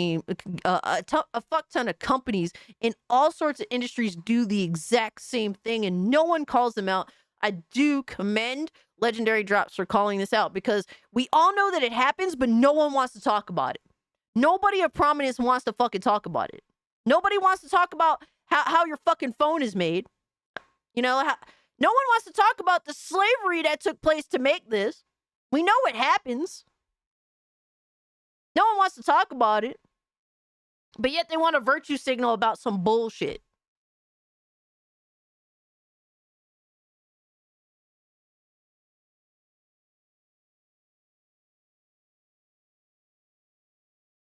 a fuck ton of companies in all sorts of industries do the exact same thing, and no one calls them out. I do commend Legendary Drops for calling this out, because we all know that it happens, but no one wants to talk about it. Nobody of prominence wants to fucking talk about it. Nobody wants to talk about how your fucking phone is made. No one wants to talk about the slavery that took place to make this. We know it happens. No one wants to talk about it. But yet they want a virtue signal about some bullshit.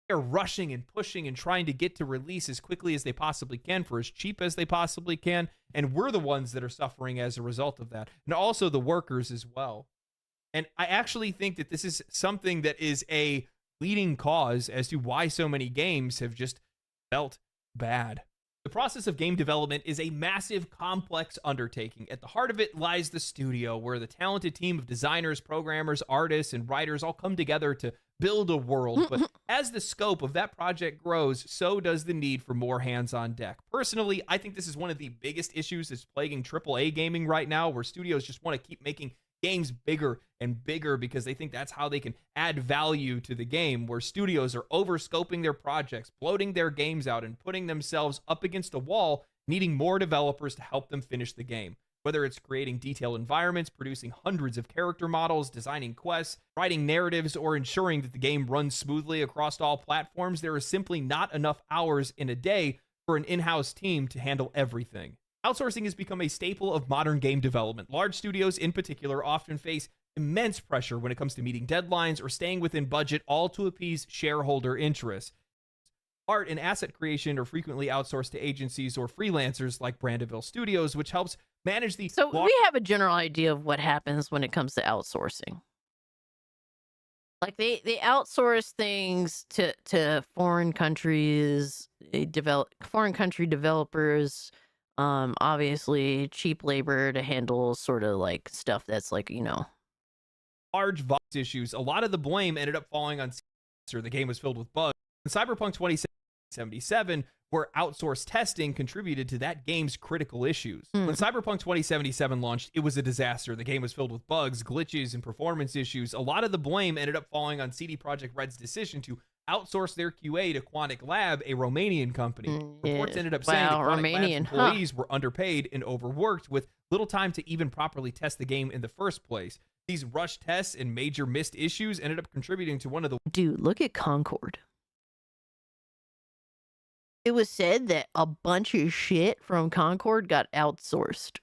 They're rushing and pushing and trying to get to release as quickly as they possibly can for as cheap as they possibly can. And we're the ones that are suffering as a result of that. And also the workers as well. And I actually think that this is something that is a leading cause as to why so many games have just felt bad. The process of game development is a massive, complex undertaking. At the heart of it lies the studio, where the talented team of designers, programmers, artists, and writers all come together to build a world. But as the scope of that project grows, so does the need for more hands on deck. Personally, I think this is one of the biggest issues that's plaguing AAA gaming right now, where studios just want to keep making games bigger and bigger because they think that's how they can add value to the game, where studios are overscoping their projects, bloating their games out, and putting themselves up against a wall, needing more developers to help them finish the game. Whether it's creating detailed environments, producing hundreds of character models, designing quests, writing narratives, or ensuring that the game runs smoothly across all platforms, there is simply not enough hours in a day for an in-house team to handle everything. Outsourcing has become a staple of modern game development. Large studios in particular often face immense pressure when it comes to meeting deadlines or staying within budget, all to appease shareholder interests. Art and asset creation are frequently outsourced to agencies or freelancers like Brandeville Studios, which helps manage the... So we have a general idea of what happens when it comes to outsourcing. Like they outsource things to foreign countries, foreign country developers, obviously cheap labor to handle sort of like stuff that's like, you know, large box issues. A lot of the blame ended up falling on the game was filled with bugs. In Cyberpunk 2077, where outsourced testing contributed to that game's critical issues. When Cyberpunk 2077 launched, it was a disaster. The game was filled with bugs, glitches, and performance issues. A lot of the blame ended up falling on CD Projekt Red's decision to outsource their QA to Quantic Lab, a Romanian company. Reports ended up saying that Quantic Lab's employees were underpaid and overworked, with little time to even properly test the game in the first place. These rushed tests and major missed issues ended up contributing to one of the... Dude, look at Concord. It was said that a bunch of shit from Concord got outsourced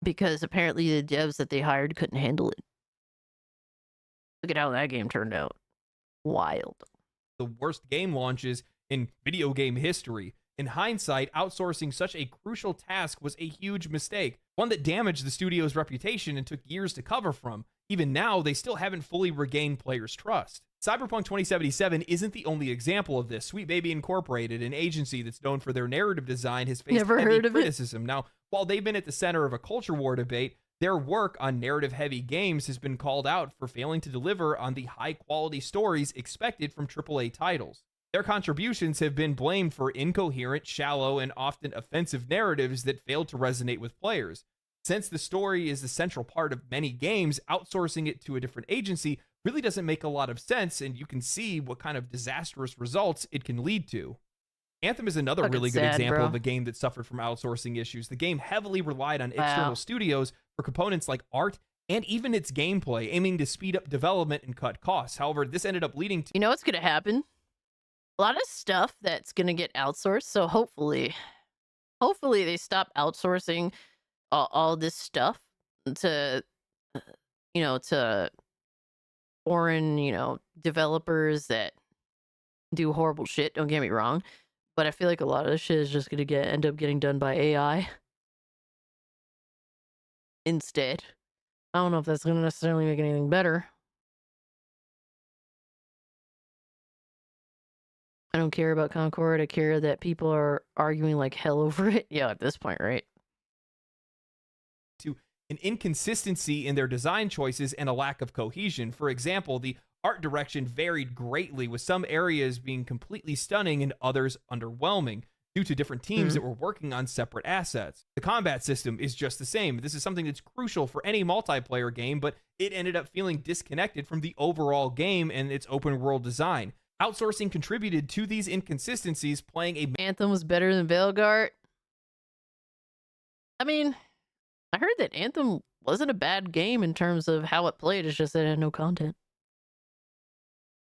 because apparently the devs that they hired couldn't handle it. Look at how that game turned out. Wild. The worst game launches in video game history. In hindsight, outsourcing such a crucial task was a huge mistake, one that damaged the studio's reputation and took years to cover from. Even now, they still haven't fully regained players' trust. Cyberpunk 2077 isn't the only example of this. Sweet Baby Incorporated, an agency that's known for their narrative design, has faced heavy criticism. Now, while they've been at the center of a culture war debate, their work on narrative-heavy games has been called out for failing to deliver on the high-quality stories expected from AAA titles. Their contributions have been blamed for incoherent, shallow, and often offensive narratives that failed to resonate with players. Since the story is the central part of many games, outsourcing it to a different agency really doesn't make a lot of sense, and you can see what kind of disastrous results it can lead to. Anthem is another really good example of a game that suffered from outsourcing issues. The game heavily relied on external studios for components like art and even its gameplay, aiming to speed up development and cut costs. However, this ended up leading to... You know what's going to happen? A lot of stuff that's going to get outsourced, so hopefully they stop outsourcing all this stuff to, you know, to foreign, you know, developers that do horrible shit. Don't get me wrong, but I feel like a lot of this shit is just gonna end up getting done by AI instead. I don't know if that's gonna necessarily make anything better. I don't care about Concord. I care that people are arguing like hell over it. Yeah, at this point, right? To an inconsistency in their design choices and a lack of cohesion. For example, the art direction varied greatly, with some areas being completely stunning and others underwhelming due to different teams that were working on separate assets. The combat system is just the same. This is something that's crucial for any multiplayer game, but it ended up feeling disconnected from the overall game and its open world design. Outsourcing contributed to these inconsistencies, playing a... Anthem was better than Veilguard. I mean, I heard that Anthem wasn't a bad game in terms of how it played. It's just that it had no content.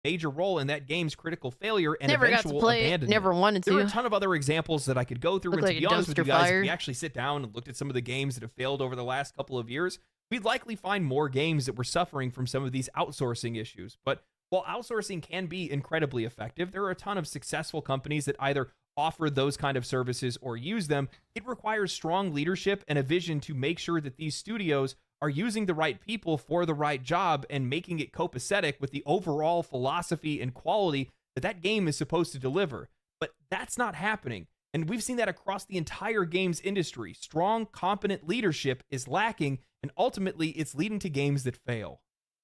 Major role in that game's critical failure and never eventual got to play abandonment. It, never wanted to. There are a ton of other examples that I could go through, and like to be honest with you guys, fire. if we actually sit down and looked at some of the games that have failed over the last couple of years, we'd likely find more games that were suffering from some of these outsourcing issues. But while outsourcing can be incredibly effective, there are a ton of successful companies that either offer those kind of services or use them. It requires strong leadership and a vision to make sure that these studios are using the right people for the right job and making it copacetic with the overall philosophy and quality that that game is supposed to deliver. But that's not happening. And we've seen that across the entire games industry. Strong, competent leadership is lacking, and ultimately it's leading to games that fail.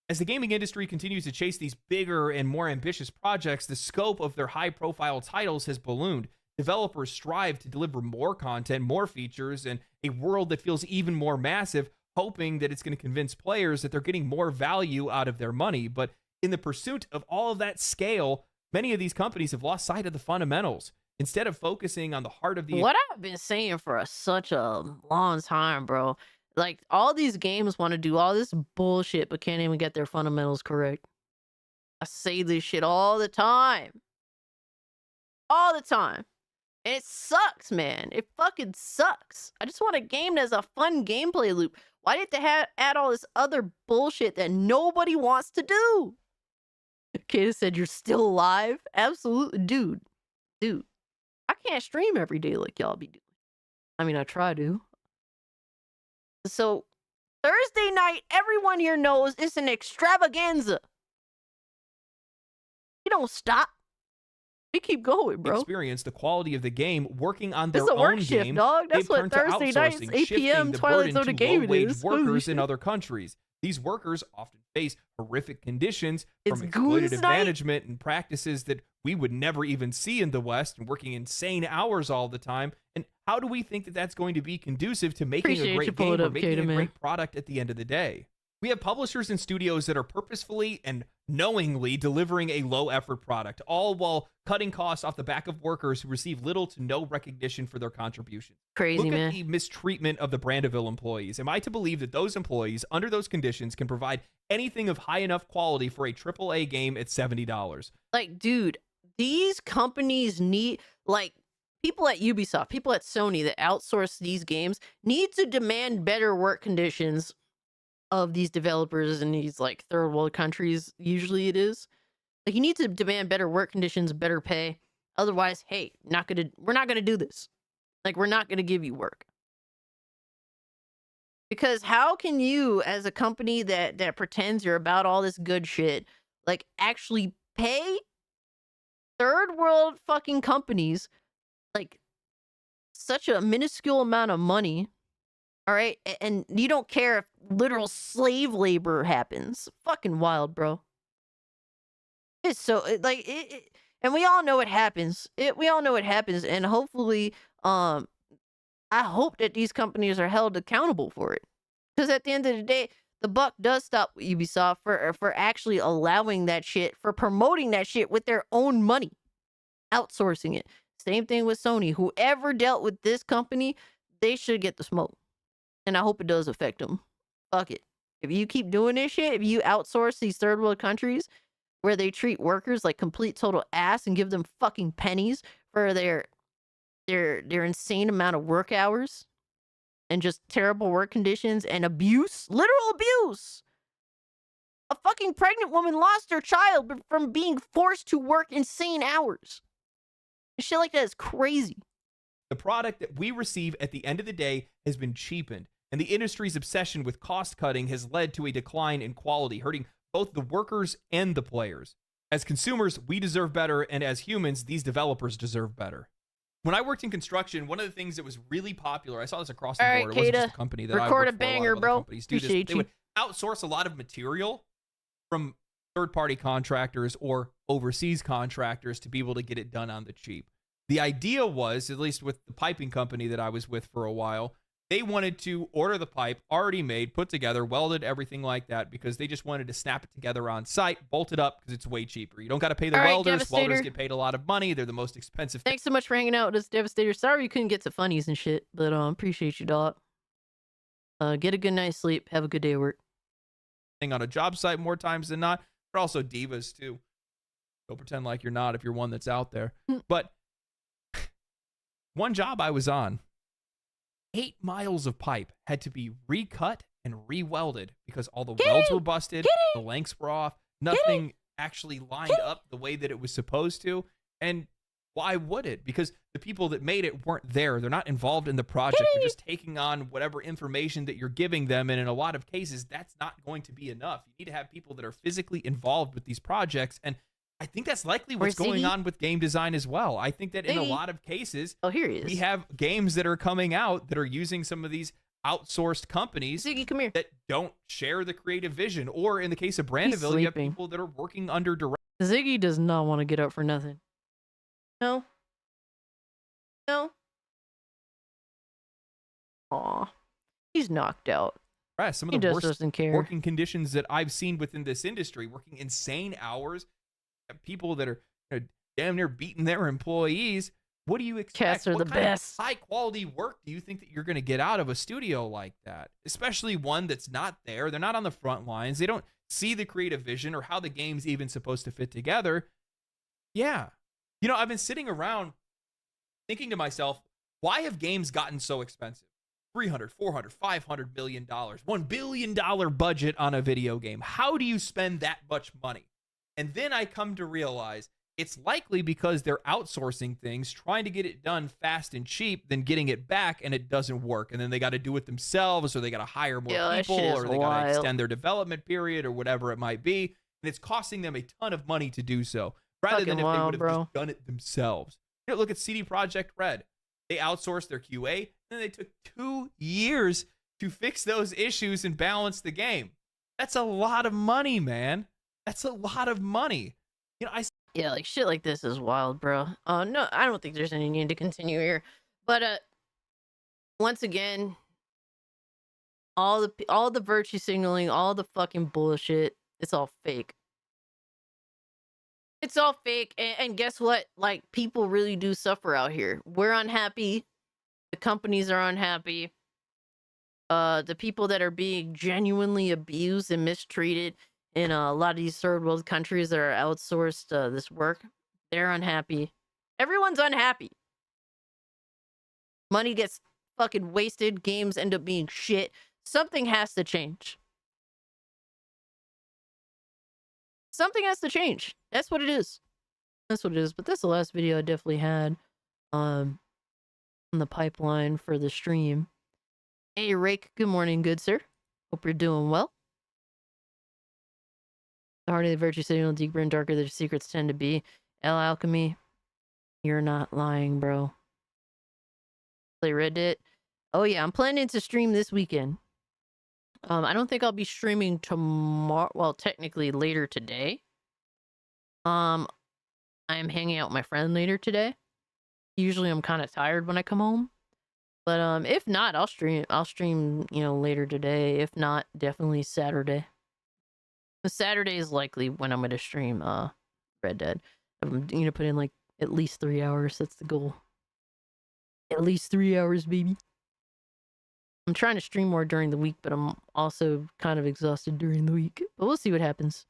As the gaming industry continues to chase these bigger and more ambitious projects, the scope of their high-profile titles has ballooned. Developers strive to deliver more content, more features, and a world that feels even more massive, hoping that it's going to convince players that they're getting more value out of their money. But in the pursuit of all of that scale, many of these companies have lost sight of the fundamentals. Instead of focusing on the heart of the... What I've been saying for such a long time, bro. Like, all these games want to do all this bullshit, but can't even get their fundamentals correct. I say this shit all the time. All the time. And it sucks, man. It fucking sucks. I just want a game that's a fun gameplay loop. Why did they add all this other bullshit that nobody wants to do? Kata said, you're still alive? Absolutely. Dude. I can't stream every day like y'all be doing. I mean, I try to. So, Thursday night, everyone here knows it's an extravaganza. You don't stop. We keep going, bro. Experience the quality of the game working on their It's a work own shift, game. dog. That's They've what turned to Thursday nights, outsourcing, 8 shifting p.m. the Twilight burden Zone to game it low-wage is. Holy workers in shit. other countries. These workers often face horrific conditions It's from goons exploitative night. management and practices that we would never even see in the West, and working insane hours all the time. And how do we think that that's going to be conducive to making Appreciate a you great pulling game or up, making Kata, a man. great product at the end of the day? We have publishers and studios that are purposefully and knowingly delivering a low-effort product, all while cutting costs off the back of workers who receive little to no recognition for their contributions. Crazy, Look man. at the mistreatment of the Brandeville employees. Am I to believe that those employees, under those conditions, can provide anything of high enough quality for a AAA game at $70? Like, dude, these companies need, like, people at Ubisoft, people at Sony that outsource these games need to demand better work conditions of these developers in these, like, third world countries. Usually it is. Like, you need to demand better work conditions, better pay. Otherwise, hey, we're not gonna do this. Like, we're not gonna give you work. Because how can you, as a company that pretends you're about all this good shit, like, actually pay third world fucking companies like such a minuscule amount of money? All right, and you don't care if literal slave labor happens. Fucking wild, bro. It's so and we all know it happens. We all know it happens, and hopefully, I hope that these companies are held accountable for it. Because at the end of the day, the buck does stop with Ubisoft for actually allowing that shit, for promoting that shit with their own money, outsourcing it. Same thing with Sony. Whoever dealt with this company, they should get the smoke. And I hope it does affect them. Fuck it. If you keep doing this shit, if you outsource these third world countries where they treat workers like complete total ass and give them fucking pennies for their insane amount of work hours and just terrible work conditions and abuse, literal abuse. A fucking pregnant woman lost her child from being forced to work insane hours. Shit like that is crazy. The product that we receive at the end of the day has been cheapened, and the industry's obsession with cost cutting has led to a decline in quality, hurting both the workers and the players. As consumers, we deserve better, and as humans, these developers deserve better. When I worked in construction, one of the things that was really popular, I saw this across the board. It wasn't just a company that I record worked a for. banger, a lot of other bro. companies do this. Appreciate They you. would outsource a lot of material from third-party contractors or overseas contractors to be able to get it done on the cheap. The idea was, at least with the piping company that I was with for a while, they wanted to order the pipe already made, put together, welded, everything like that, because they just wanted to snap it together on site, bolt it up, because it's way cheaper. You don't got to pay the All right, welders. Devastator. Welders get paid a lot of money. They're the most expensive. Thanks so much for hanging out with us, Devastator. Sorry you couldn't get to funnies and shit, but appreciate you, dog. Get a good night's sleep. Have a good day at work. Thing on a job site more times than not. They're also divas too. Don't pretend like you're not if you're one that's out there. But one job I was on, 8 miles of pipe had to be recut and re-welded because all the welds were busted, the lengths were off, nothing actually lined up the way that it was supposed to. And why would it? Because the people that made it weren't there. They're not involved in the project. They're just taking on whatever information that you're giving them. And in a lot of cases, that's not going to be enough. You need to have people that are physically involved with these projects. And I think that's likely what's going on with game design as well. I think that in a lot of cases, here he is. We have games that are coming out that are using some of these outsourced companies that don't share the creative vision. Or in the case of Brandeville, you have people that are working under direct. Ziggy does not want to get up for nothing. No. No. Aw. He's knocked out. press. Some of the worst working conditions that I've seen within this industry, working insane hours, people that are damn near beating their employees. What do you expect? Cats are the best. High quality work do you think that you're going to get out of a studio like that? Especially one that's not there. They're not on the front lines. They don't see the creative vision or how the game's even supposed to fit together. Yeah. You know, I've been sitting around thinking to myself, why have games gotten so expensive? $300, $400, $500 billion, $1 billion budget on a video game. How do you spend that much money? And then I come to realize it's likely because they're outsourcing things, trying to get it done fast and cheap, then getting it back, and it doesn't work. And then they got to do it themselves, or they got to hire more people, or they got to extend their development period, or whatever it might be. And it's costing them a ton of money to do so, rather than if they would have just done it themselves. You know, look at CD Projekt Red. They outsourced their QA, and they took 2 years to fix those issues and balance the game. That's a lot of money, man. That's a lot of money. You know, yeah, like shit like this is wild, bro. No, I don't think there's any need to continue here. But once again, all the virtue signaling, all the fucking bullshit, it's all fake. It's all fake. And guess what? Like, people really do suffer out here. We're unhappy. The companies are unhappy. The people that are being genuinely abused and mistreated in a lot of these third world countries that are outsourced this work, they're unhappy. Everyone's unhappy. Money gets fucking wasted. Games end up being shit. Something has to change. Something has to change. That's what it is. That's what it is. But that's the last video I definitely had on the pipeline for the stream. Hey, Rake. Good morning, good sir. Hope you're doing well. The harder the virtue signal, deeper and darker the secrets tend to be. L Alchemy, you're not lying, bro. Play Reddit. Oh yeah, I'm planning to stream this weekend. I don't think I'll be streaming tomorrow. Well, technically later today. I am hanging out with my friend later today. Usually I'm kind of tired when I come home. But if not, I'll stream, you know, later today. If not, definitely Saturday. Saturday is likely when I'm going to stream Red Dead. I'm going to put in like at least 3 hours. That's the goal. At least 3 hours, baby. I'm trying to stream more during the week, but I'm also kind of exhausted during the week. But we'll see what happens.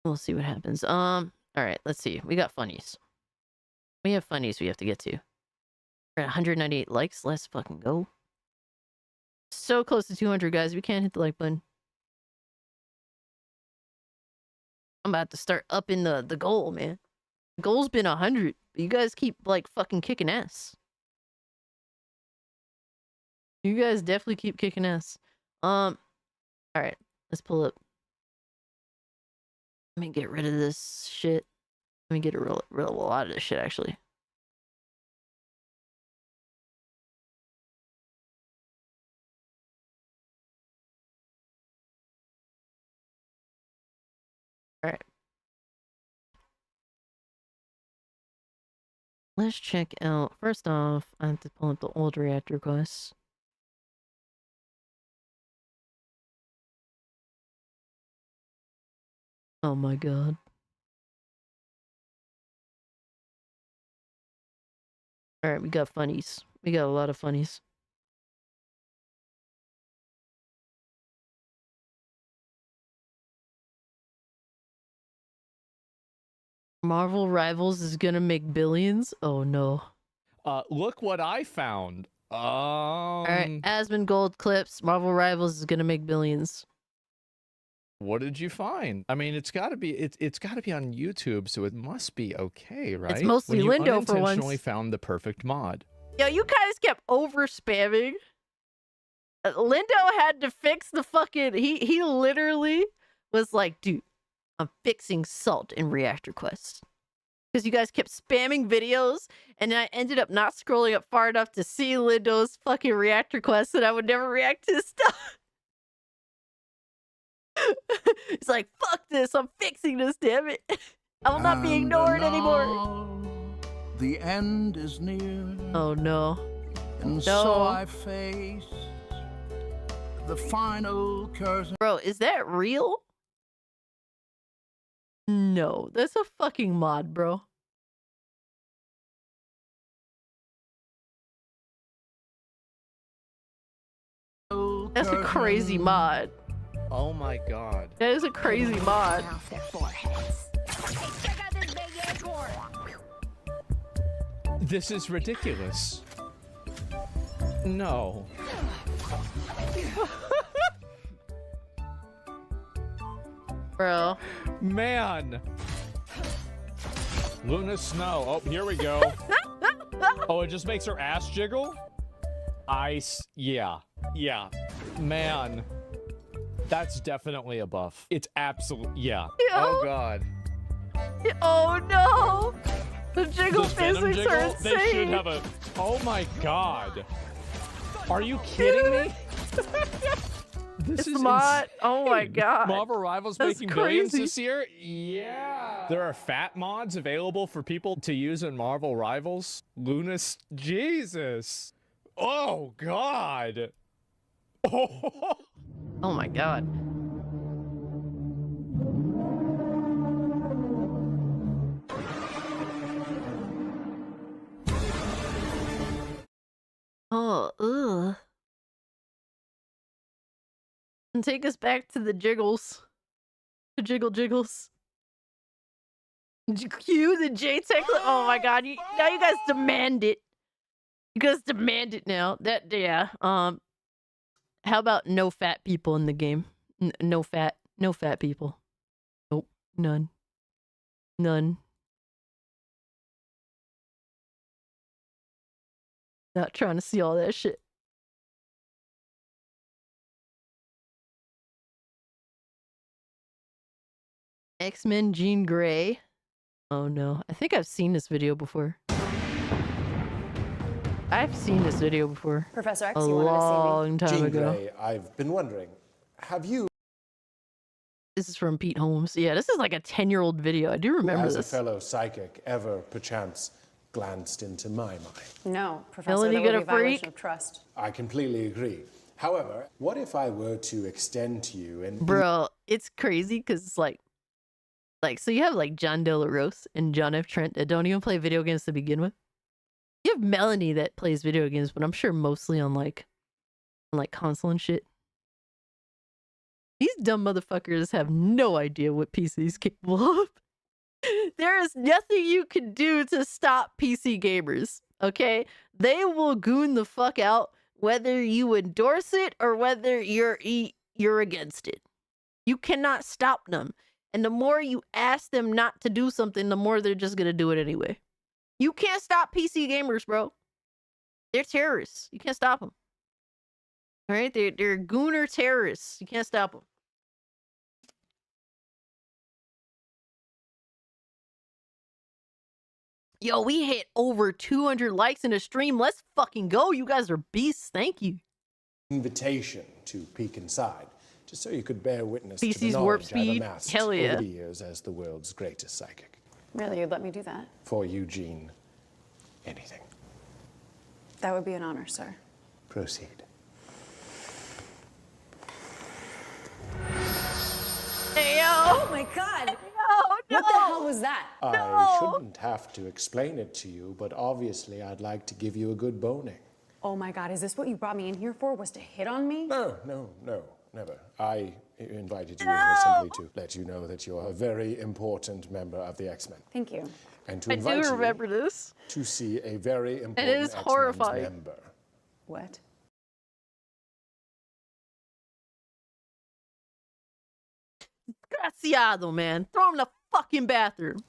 We'll see what happens. All right, let's see. We got funnies. We have funnies we have to get to. We're at 198 likes. Let's fucking go. So close to 200, guys. We can't hit the like button. I'm about to start upping the goal, man. The goal's been 100. But you guys keep like fucking kicking ass. You guys definitely keep kicking ass. All right, let's pull up. Let me get rid of this shit. Let me get rid of a lot of this shit, actually. All right. Let's check out. First off, I have to pull up the old reactor quests. Oh my god. Alright, we got funnies. We got a lot of funnies. Marvel Rivals is gonna make billions? Oh no. Look what I found. Alright, Asmongold clips. Marvel Rivals is gonna make billions. What did you find? I mean, it's got to be it's got to be on YouTube, so it must be okay, right? It's mostly when you Lindo for once. Unintentionally found the perfect mod. Yo, you guys kept over spamming. Lindo had to fix the fucking. He literally was like, dude, I'm fixing salt in reactor quests. Because you guys kept spamming videos, and I ended up not scrolling up far enough to see Lindo's fucking reactor quests, and I would never react to his stuff. It's like, fuck this, I'm fixing this, damn it. I will not be ignored anymore. The end is near. Oh no. And so I face the final curtain. Bro, is that real? No, that's a fucking mod, bro. That's a crazy mod. Oh my god. That is a crazy mod. This is ridiculous. No. Bro. Man. Luna Snow. Oh, here we go. Oh, it just makes her ass jiggle? Ice. Yeah. Yeah. Man. That's definitely a buff. It's absolute. Yeah. Oh god. Oh no. The jiggle physics are insane. They should have a. Oh my god. Are you kidding me? This is mod. Oh my god. Marvel Rivals That's making billions crazy. this year? Yeah. There are fat mods available for people to use in Marvel Rivals. Lunas. Jesus. Oh god. Oh my god. Oh, ugh. And take us back to the jiggles. The jiggles. Cue the J-Tech. Oh my god. Now you guys demand it. You guys demand it now. Yeah. How about no fat people in the game? No fat people. Nope. None. Not trying to see all that shit. X-Men Jean Grey. Oh no. I think I've seen this video before. I've seen this video before. Professor X, a you wanted to see me? long time Jean ago. Grey, I've been wondering, have you, This is from Pete Holmes. Yeah, this is like a 10-year-old video. I do remember as this. a fellow psychic, ever perchance glanced into my mind? No, Professor, Melanie, that get would a be violation freak? of trust. I completely agree. However, what if I were to extend to you and Bro, it's crazy because it's like, so you have like John De La Rose and John F. Trent that don't even play video games to begin with. You have Melanie that plays video games, but I'm sure mostly on like console and shit. These dumb motherfuckers have no idea what PC is capable of. There is nothing you can do to stop PC gamers, okay? They will goon the fuck out whether you endorse it or whether you're against it. You cannot stop them. And the more you ask them not to do something, the more they're just gonna do it anyway. You can't stop PC gamers, bro. They're terrorists. You can't stop them. All right? They're gooner terrorists. You can't stop them. Yo, we hit over 200 likes in a stream. Let's fucking go. You guys are beasts. Thank you. invitation to peek inside, just so you could bear witness to the PC's warp knowledge I've speed. amassed Hell yeah. over the years as the world's greatest psychic. Really, you'd let me do that? For Eugene, anything. That would be an honor, sir. Proceed. Hey, yo. Oh my god! No, What the hell was that? I shouldn't have to explain it to you, but obviously I'd like to give you a good boning. Oh my god, is this what you brought me in here for? Was to hit on me? No, never. I invited you in simply to let you know that you're a very important member of the X-Men. Thank you. And to I invite do you remember this. to see a very important It is X-Men's horrifying. member. What? Graciado, man. Throw him in the fucking bathroom.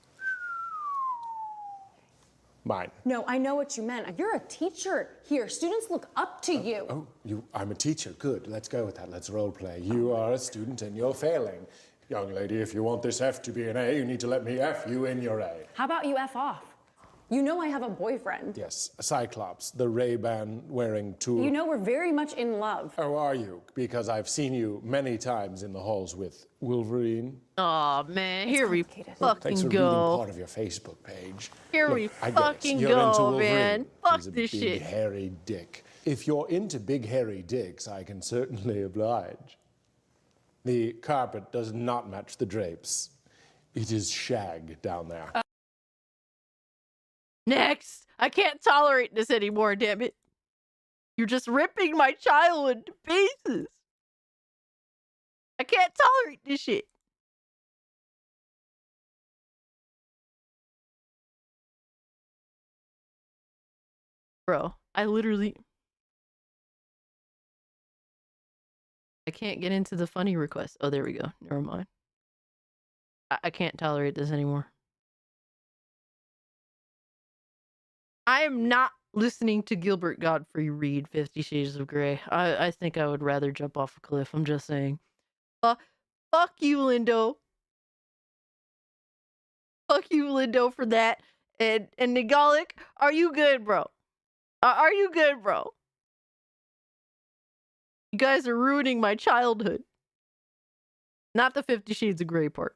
Mine. No, I know what you meant. You're a teacher here. Students look up to you. I'm a teacher. Good. Let's go with that. Let's role play. You are a student and you're failing. Young lady, if you want this F to be an A, you need to let me F you in your A. How about you F off? You know I have a boyfriend. Yes, Cyclops, the Ray-Ban wearing tool. You know we're very much in love. Oh, are you? Because I've seen you many times in the halls with Wolverine. Oh man, here we Thanks fucking for reading go. part of your Facebook page. Here Look, we I get it. fucking You're into go, Wolverine. man. You're is a this big, shit. hairy dick. If you're into big, hairy dicks, I can certainly oblige. The carpet does not match the drapes. It is shag down there. Next! I can't tolerate this anymore, damn it. You're just ripping my childhood to pieces. I can't tolerate this shit. Bro, I can't get into the funny request. Oh, there we go. Never mind. I can't tolerate this anymore. I am not listening to Gilbert Godfrey read 50 Shades of Grey. I think I would rather jump off a cliff. I'm just saying. Fuck you, Lindo. Fuck you, Lindo, for that. And Nigalic, are you good, bro? Are you good, bro? You guys are ruining my childhood. Not the 50 Shades of Grey part.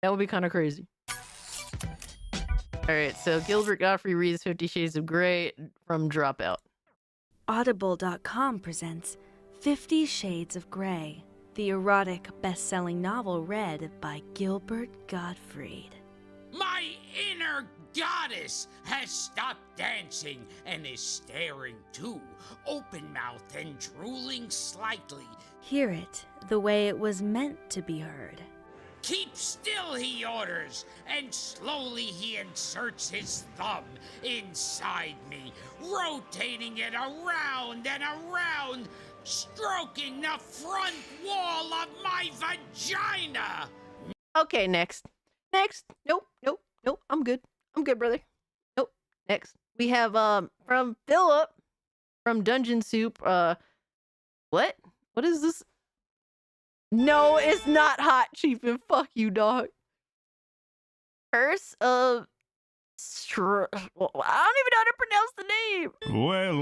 That would be kind of crazy. Alright, so Gilbert Godfrey reads 50 Shades of Grey from Dropout. Audible.com presents 50 Shades of Grey, the erotic best-selling novel read by Gilbert Gottfried. My inner goddess has stopped dancing and is staring too, open-mouthed and drooling slightly. Hear it the way it was meant to be heard. Keep still, he orders, and slowly he inserts his thumb inside me, rotating it around and around, stroking the front wall of my vagina. Okay, next. Nope. I'm good, brother. Nope. Next. We have from Philip from Dungeon Soup. What is this? No, it's not Hot Chief, and fuck you, dog. Curse of I don't even know how to pronounce the name. Well,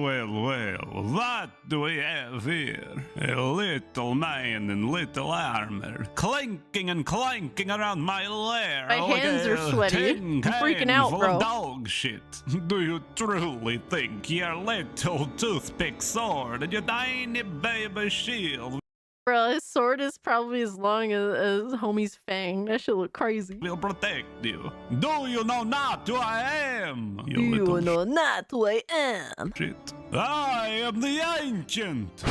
what do we have here? A little man in little armor, clinking and clanking around my lair. My hands are sweaty. I'm freaking out, full bro. of dog shit. Do you truly think your little toothpick sword and your tiny baby shield Bro, his sword is probably as long as homie's fang. That shit look crazy. will protect you? Do you know not who I am? Do you know not who I am? Shit. I am the ancient.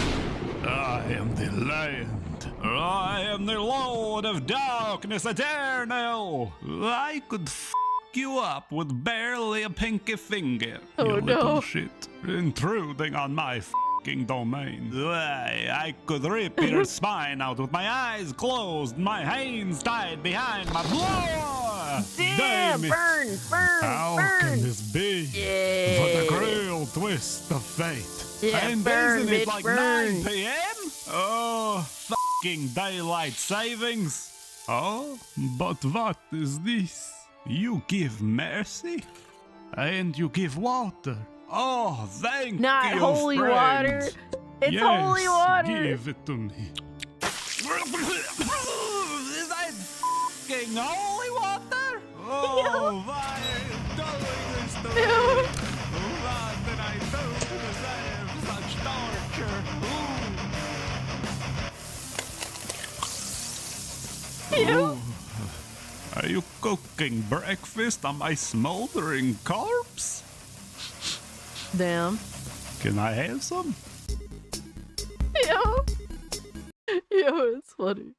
I am the land. I am the Lord of Darkness Eternal. I could f you up with barely a pinky finger. Oh, you little no. shit. Intruding on my f***ing domain. Why, I could rip your spine out with my eyes closed, my hands tied behind my blow. Damn, burn. How can this be? Yeah. But a cruel twist of fate. Yeah, And burn, isn't it bitch, like burn. 9 p.m.? Oh, fucking daylight savings. Oh, but what is this? You give mercy? And you give water. Oh, thank Not you, holy friend. water. It's yes, holy water. Give it to me. Is that fucking holy water? Oh, why are you doing this to me? What did I do to deserve such torture? Ooh. Are you cooking breakfast on my smoldering corpse? Damn. Can I have some? Yo, it's funny.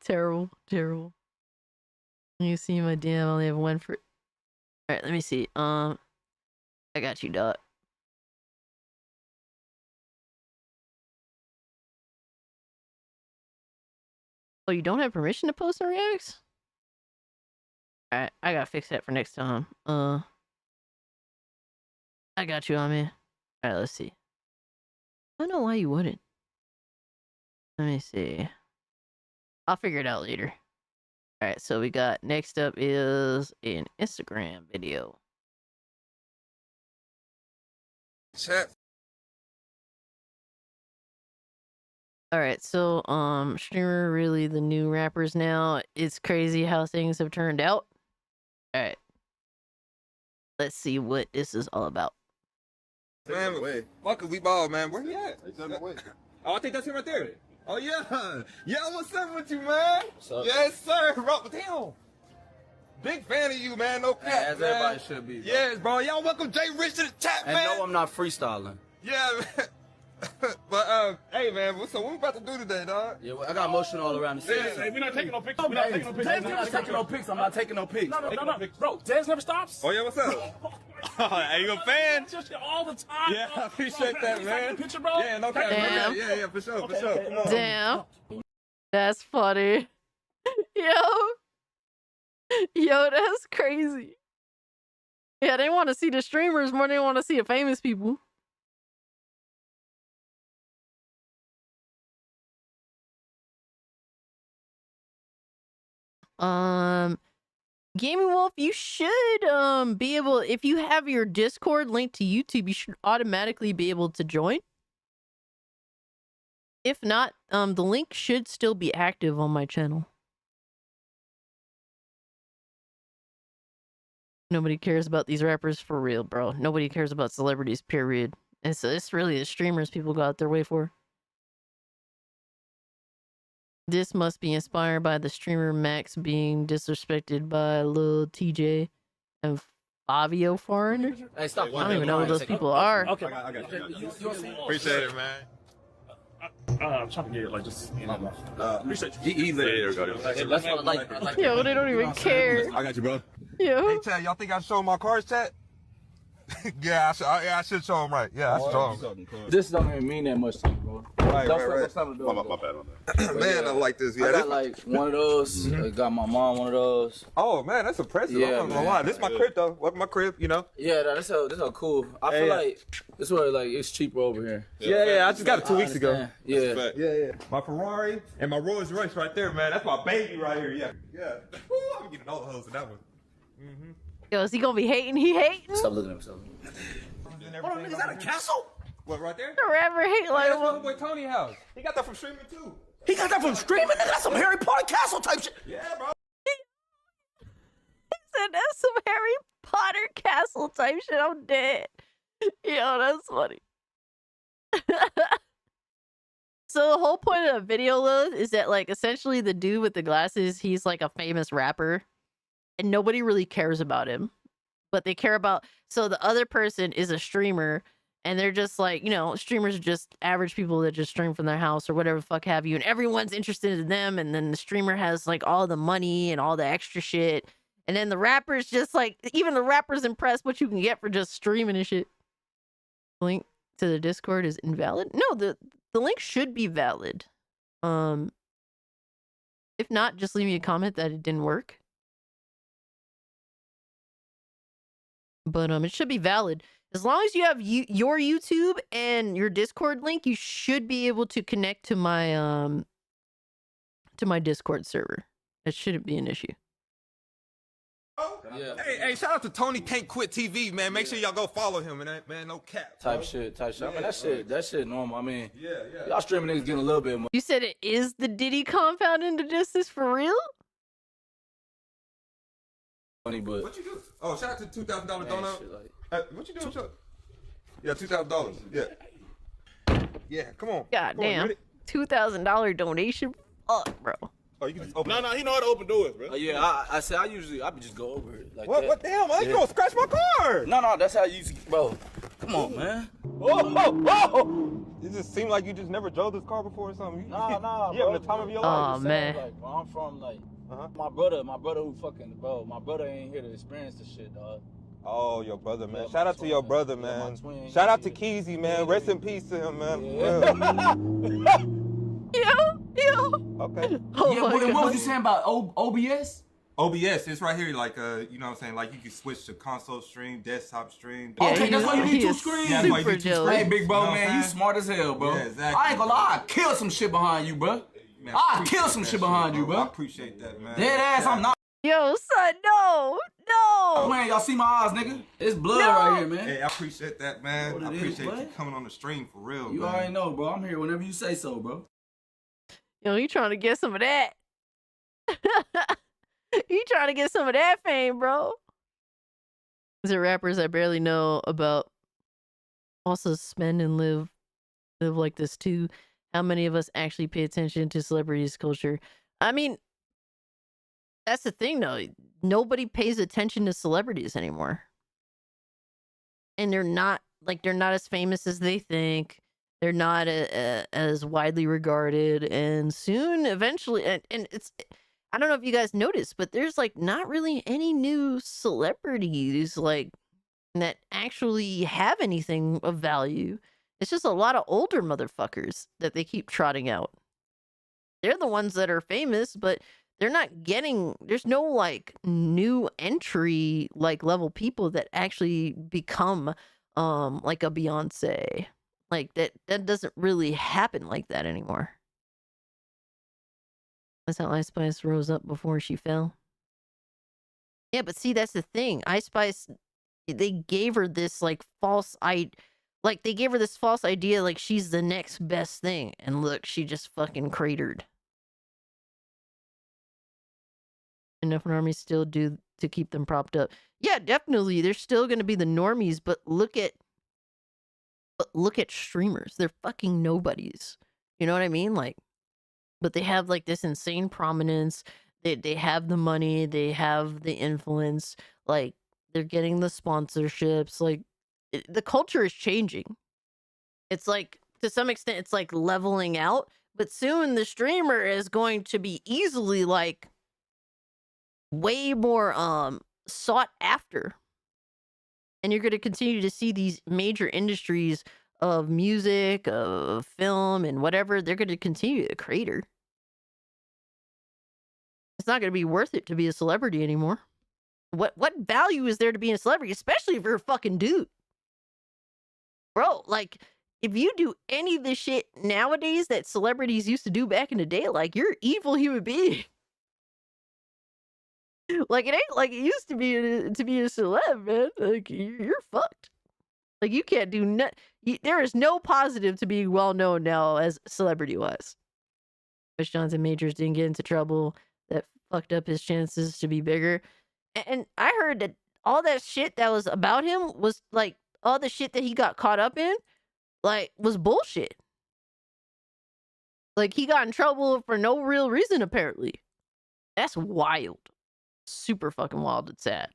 Terrible. You see my DM, I only have one for. All right, let me see. I got you, Dot. Oh, you don't have permission to post on Reacts? All right, I gotta fix that for next time. I got you on, man. All right, let's see. I don't know why you wouldn't. Let me see. I'll figure it out later. All right, so we got next up is an Instagram video. Set. All right, so streamer really the new rappers now. It's crazy how things have turned out. All right. Let's see what this is all about. Man, fuck it, we ball, man. Where he at? Oh, I think that's him right there. Oh, yeah. Yeah, what's up with you, man? What's up? Yes, sir. Bro, damn. Big fan of you, man. No cap, as man. everybody should be, bro. Yes, bro. Y'all welcome Jay Rich to the chat, And man. no, I'm not freestyling. Yeah, man. But, hey, man, so what we about to do today, dog? Yeah, well, I got motion all around the city. Hey, we're not taking no pictures. We're not taking no pictures. I'm not taking no pics. I'm not taking no pics. No. Bro, Dez never stops. Oh, yeah, what's up? Are you a fan? Just all the time. Yeah, I appreciate that, man. Picture, bro? Yeah, no cap. Damn. Yeah, for sure, for sure. Come on. Damn. That's funny. Yo, that's crazy. Yeah, they want to see the streamers more than they want to see the famous people. Gaming Wolf, you should be able, if you have your Discord linked to YouTube, you should automatically be able to join. If not, the link should still be active on my channel. Nobody cares about these rappers for real, bro. Nobody cares about celebrities, period. And so it's really the streamers people go out their way for. This must be inspired by the streamer Max being disrespected by Lil TJ and Fabio Foreigner. Hey, stop. I don't even know who those people are. Okay, I got you. Appreciate it, man. I'm trying to get it, like, just, you know. Appreciate you. Easy. That's what I like. Yo, they don't even care. I got you, bro. Yo. Hey, Chad, y'all think I show my cards, Chad? Yeah, I should show them right. Yeah, I should show them. This don't even mean that much to me, bro. Right. My bad on that. Man, I like this. Yeah, I got like one of those. I got my mom one of those. Oh man, that's impressive. Yeah, I'm not gonna lie. This is my crib though. Welcome my crib, you know. Yeah, this is cool. I feel like this one like it's cheaper over here. Yeah. I just got it 2 weeks ago. Yeah. Yeah. My Ferrari and my Rolls Royce right there, man. That's my baby right here. Yeah. Woo, I'm getting all the hoes in that one. Yo, is he gonna be hating? He hating? Stop looking at himself. Hold on, nigga, is that a castle? What, right there? The rapper hate like that's my boy Tony house. He got that from streaming too. He got that from streaming? Nigga, that's some Harry Potter castle type shit. Yeah, bro. He said that's some Harry Potter castle type shit. I'm dead. Yo, that's funny. So the whole point of the video, though, is that, like, essentially the dude with the glasses, he's like a famous rapper, and nobody really cares about him. But they care about, so the other person is a streamer, and they're just like, you know, streamers are just average people that just stream from their house or whatever the fuck have you, and everyone's interested in them, and then the streamer has like all the money and all the extra shit, and then the rapper's just like, even the rapper's impressed what you can get for just streaming and shit. Link to the Discord is invalid? No, the link should be valid. If not, just leave me a comment that it didn't work. But it should be valid. As long as you have your YouTube and your Discord link, you should be able to connect to my Discord server. It shouldn't be an issue. Yeah. Hey, shout out to Tony Can't Quit TV, man. Make sure y'all go follow him, man. No cap. Type shit. I mean, that shit normal. I mean, Yeah. y'all streaming niggas getting a little bit more. You said it is the Diddy compound into justice for real? Money, but What you do? Oh, shout out to $2,000 donut. shit, like- What you doing, Chuck? Yeah, $2,000. Yeah. Yeah, come on. God Come on, damn. ready? $2,000 donation? Fuck, bro. Oh, you can just open it. No, he know how to open doors, bro. Yeah, I say I be just go over it like What? that. What the hell, man? You gonna scratch my car? No, that's how you used to, bro. Come on, man. Oh! It just seemed like you just never drove this car before or something. Nah, You bro. having the time of your Oh, life. man. Like, bro, I'm from like my brother who fucking my brother ain't here to experience the shit, dog. Oh, your brother, man. Yeah, Shout my out to your twin. brother, Yeah, man. my twin. Shout out to Keezy, man. Rest in peace to him, man. Yo. Okay. Oh Yeah, my but then what God. was you saying about OBS? OBS, it's right here, like, you know what I'm saying? Like, you can switch to console stream, desktop stream. Yeah, Okay, that's why you need two screens. Yeah, that's why you need two Super screens. Hey, big bro, You know what I'm man, you saying? smart as hell, bro. Yeah, exactly. I ain't gonna lie, I'll kill some shit behind you, bro. Man, I'll appreciate kill some that shit behind you, bro. I appreciate that, man. Dead ass, I'm not. Yo, son, no. Man, y'all see my eyes, nigga? It's blood No. right here, man. Hey, I appreciate that, man. What I it is, appreciate you what? coming on the stream for real, You man. already know, bro. I'm here whenever you say so, bro. Yo, he trying to get some of that. He trying to get some of that fame, bro. These are rappers I barely know about. Also spend and live like this too. How many of us actually pay attention to celebrities' culture? I mean, that's the thing though. Nobody pays attention to celebrities anymore. And they're not as famous as they think. They're not as widely regarded. And soon, eventually, and it's, I don't know if you guys noticed, but there's like not really any new celebrities like that actually have anything of value. It's just a lot of older motherfuckers that they keep trotting out. They're the ones that are famous, but they're not getting, there's no like new entry like level people that actually become like a Beyonce. Like that doesn't really happen like that anymore. That's how Ice Spice rose up before she fell. Yeah, but see, that's the thing. Ice Spice, they gave her this like they gave her this false idea like she's the next best thing. And look, she just fucking cratered. Enough normies still do to keep them propped up. Yeah, definitely. They're still going to be the normies, but look at streamers. They're fucking nobodies. You know what I mean? Like, but they have like this insane prominence. They have the money. They have the influence. Like, they're getting the sponsorships. Like, the culture is changing. It's like, to some extent, it's like leveling out. But soon the streamer is going to be easily like way more sought after. And you're going to continue to see these major industries of music, of film, and whatever. They're going to continue to crater. It's not going to be worth it to be a celebrity anymore. What value is there to being a celebrity, especially if you're a fucking dude? Bro, like, if you do any of the shit nowadays that celebrities used to do back in the day, like, you're an evil human being. Like, it ain't like it used to be a celeb, man. Like, you're fucked. Like, you can't do nothing. There is no positive to being well known now as celebrity-wise. Chris Johnson Majors didn't get into trouble. That fucked up his chances to be bigger. And I heard that all that shit that was about him was, like, all the shit that he got caught up in, like, was bullshit. Like, he got in trouble for no real reason, apparently. That's wild. Super fucking wild and sad.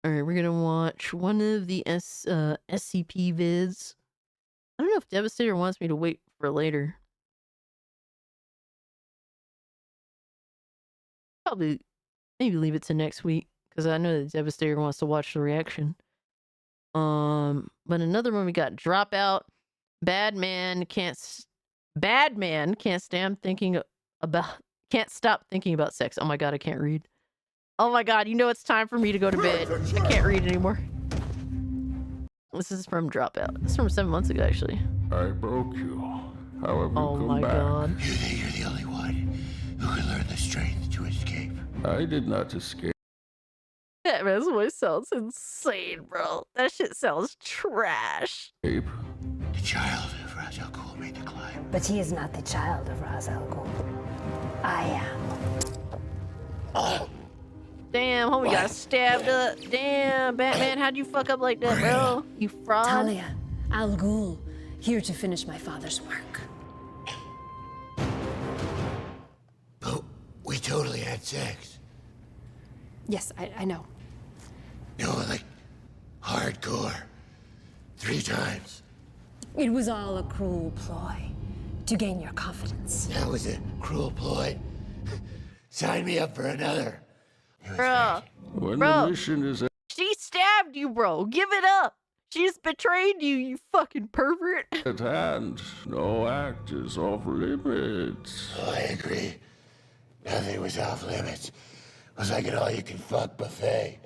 All right, we're gonna watch one of the SCP vids. I don't know if Devastator wants me to wait for later. Probably, maybe leave it to next week because I know that Devastator wants to watch the reaction. But another one we got Dropout. Bad man can't stop thinking about sex. Oh my god, I can't read. Oh my god, you know it's time for me to go to bed. I can't read anymore. This is from Dropout. This is from 7 months ago, actually. I broke you. However, oh my god. You think you're the only one who can learn the strength to escape? I did not escape. That man's voice sounds insane, bro. That shit sounds trash. The child of Ra's al Ghul made the climb. But he is not the child of Ra's al Ghul. I am. Oh. Damn, homie got stabbed up. Damn, Batman, how'd you fuck up like that, bro? You fraud. Talia, Al Ghul, here to finish my father's work. But we totally had sex. Yes, I know. No, like, hardcore. 3 times. It was all a cruel ploy to gain your confidence. That was a cruel ploy. Sign me up for another. Bro, When bro, the mission is she stabbed you, bro. Give it up. She's betrayed you, you fucking pervert. at hand, no act is off limits. Oh, I agree. Nothing was off limits. It was like an all-you-can-fuck buffet.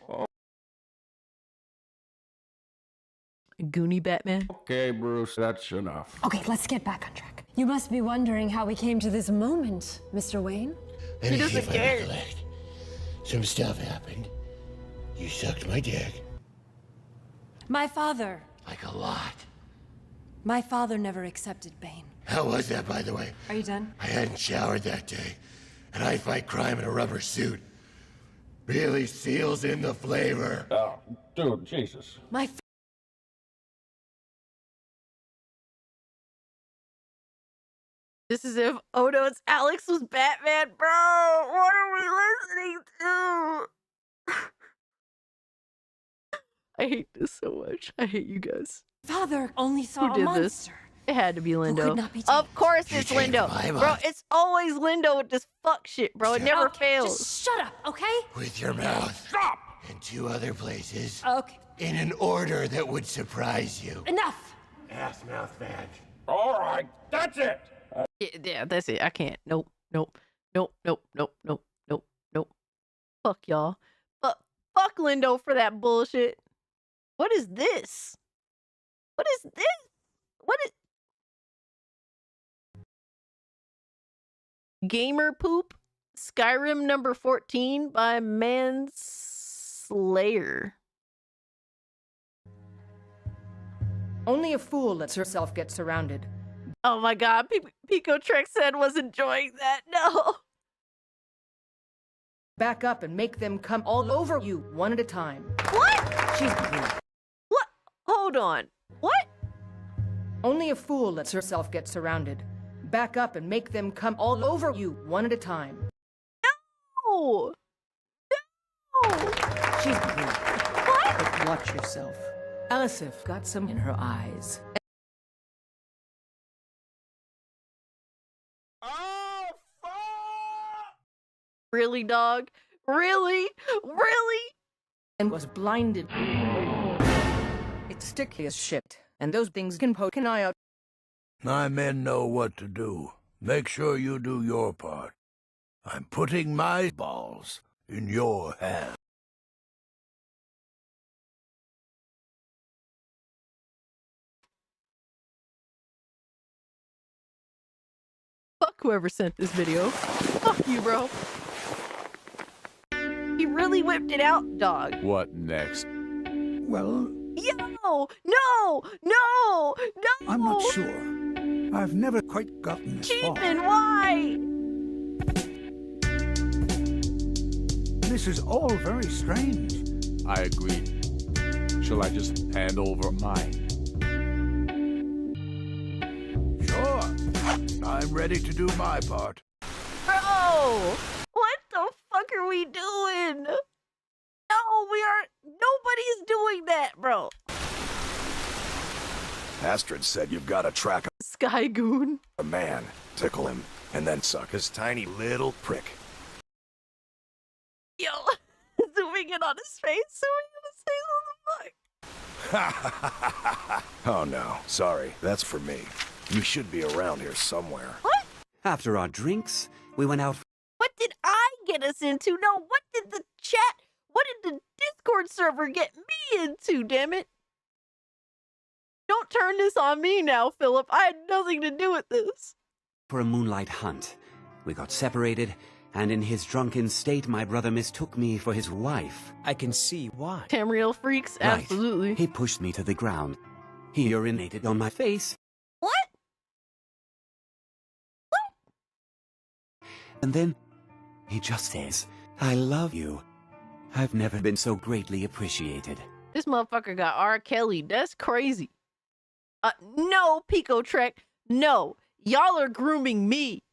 Goonie Batman. Okay, Bruce, that's enough. Okay, let's get back on track. You must be wondering how we came to this moment, Mr. Wayne. Let me see if I recollect. Some stuff happened. You sucked my dick. My father. Like a lot. My father never accepted Bane. How was that, by the way? Are you done? I hadn't showered that day, and I fight crime in a rubber suit. Really seals in the flavor. Oh, dude, Jesus. My This is if Oh No, It's Alex was Batman, bro. What are we listening to? I hate this so much. I hate you guys. father only saw Who a did monster. this? It had to be Lindo. could not be Of course You it's changed Lindo. my Bro, mind. it's always Lindo with this fuck shit, bro. It never fails. Just shut up, okay? With your mouth. Stop! In 2 other places. Okay. In an order that would surprise you. Enough. Ass mouth badge. All right, that's it. Yeah, that's it. I can't. Nope. Fuck y'all. Fuck Lindo for that bullshit. What is this? What is this? What is Gamer Poop? Skyrim number 14 by Manslayer. Only a fool lets herself get surrounded. Oh my god, Pico Trek said was enjoying that. No. Back up and make them come all over you one at a time. What? She's What? Hold on. What? Only a fool lets herself get surrounded. Back up and make them come all over you one at a time. No. She's what? But watch yourself. Elisif got some in her eyes. Really, dog? Really? And was blinded. It's sticky as shit, and those things can poke an eye out. My men know what to do. Make sure you do your part. I'm putting my balls in your hands. Fuck whoever sent this video. Fuck you, bro. He really whipped it out, dog. What next? Well, Yo! No! I'm not sure. I've never quite gotten this far. Cheapin', why? This is all very strange. I agree. Shall I just hand over mine? Sure. I'm ready to do my part. Bro! What the fuck are we doing? No, we aren't. Nobody's doing that, bro. Astrid said you've got to track Sky Goon. a man, tickle him, and then suck his tiny little prick. Yo, zooming in on his face, what the fuck? Oh no, sorry, that's for me. You should be around here somewhere. What? After our drinks, we went out. What did I get us into? No, what did the chat, what did the Discord server get me into, damn it? Don't turn this on me now, Philip. I had nothing to do with this. For a moonlight hunt. We got separated, and in his drunken state, my brother mistook me for his wife. I can see why. Tamriel freaks? Right. Absolutely. He pushed me to the ground. He urinated on my face. What? And then he just says, I love you. I've never been so greatly appreciated. This motherfucker got R. Kelly. That's crazy. No, Pico Trek. No. Y'all are grooming me.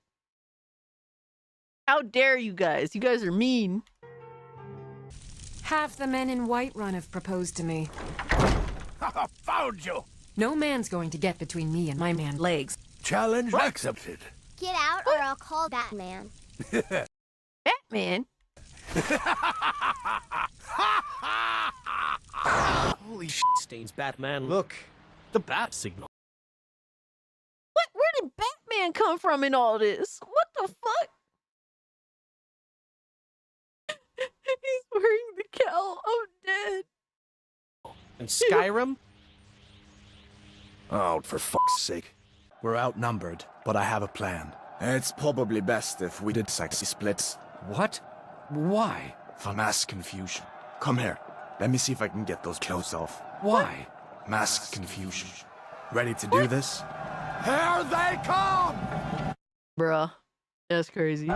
How dare you guys? You guys are mean. Half the men in Whiterun have proposed to me. Found you! No man's going to get between me and my man legs. Challenge accepted. Get out or I'll call Batman. Batman? Holy shit, Stains, Batman. Look, the bat signal. What? Where did Batman come from in all this? What the fuck? He's wearing the cowl of dead. And Skyrim? Oh, for fuck's sake. We're outnumbered, but I have a plan. It's probably best if we did sexy splits. What? Why? For mass confusion. Come here. Let me see if I can get those clothes off. Why? Mass confusion. Ready to do this? Here they come! Bruh, that's crazy.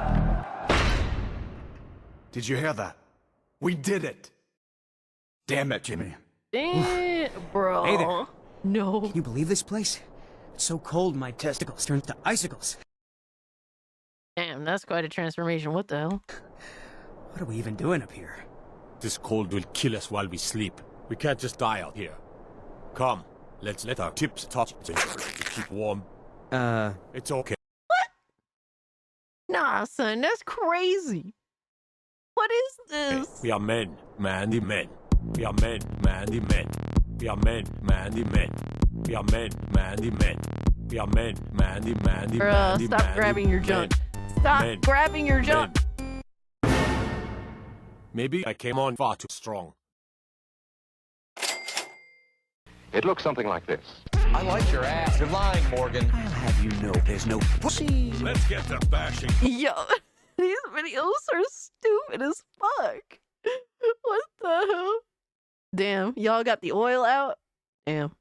Did you hear that? We did it! Damn it, Jimmy. Damn, bro. Hey there. No. Can you believe this place? It's so cold my testicles turned to icicles. Damn, that's quite a transformation. What the hell? What are we even doing up here? This cold will kill us while we sleep. We can't just die out here. Come, let's let our tips touch to keep warm. It's okay. Nah, son, that's crazy. What is this? We are men, manly men. We are men, manly men. We are men, manly men. We are men, manly men. We are men, manly, manly, manly, Stop manly grabbing your junk. Stop men, grabbing your junk. Maybe I came on far too strong. It looks something like this. I like your ass. You're lying, Morgan. I'll have you know there's no pussy. Let's get to bashing. Yo, these videos are stupid as fuck. What the hell? Damn, y'all got the oil out? Damn.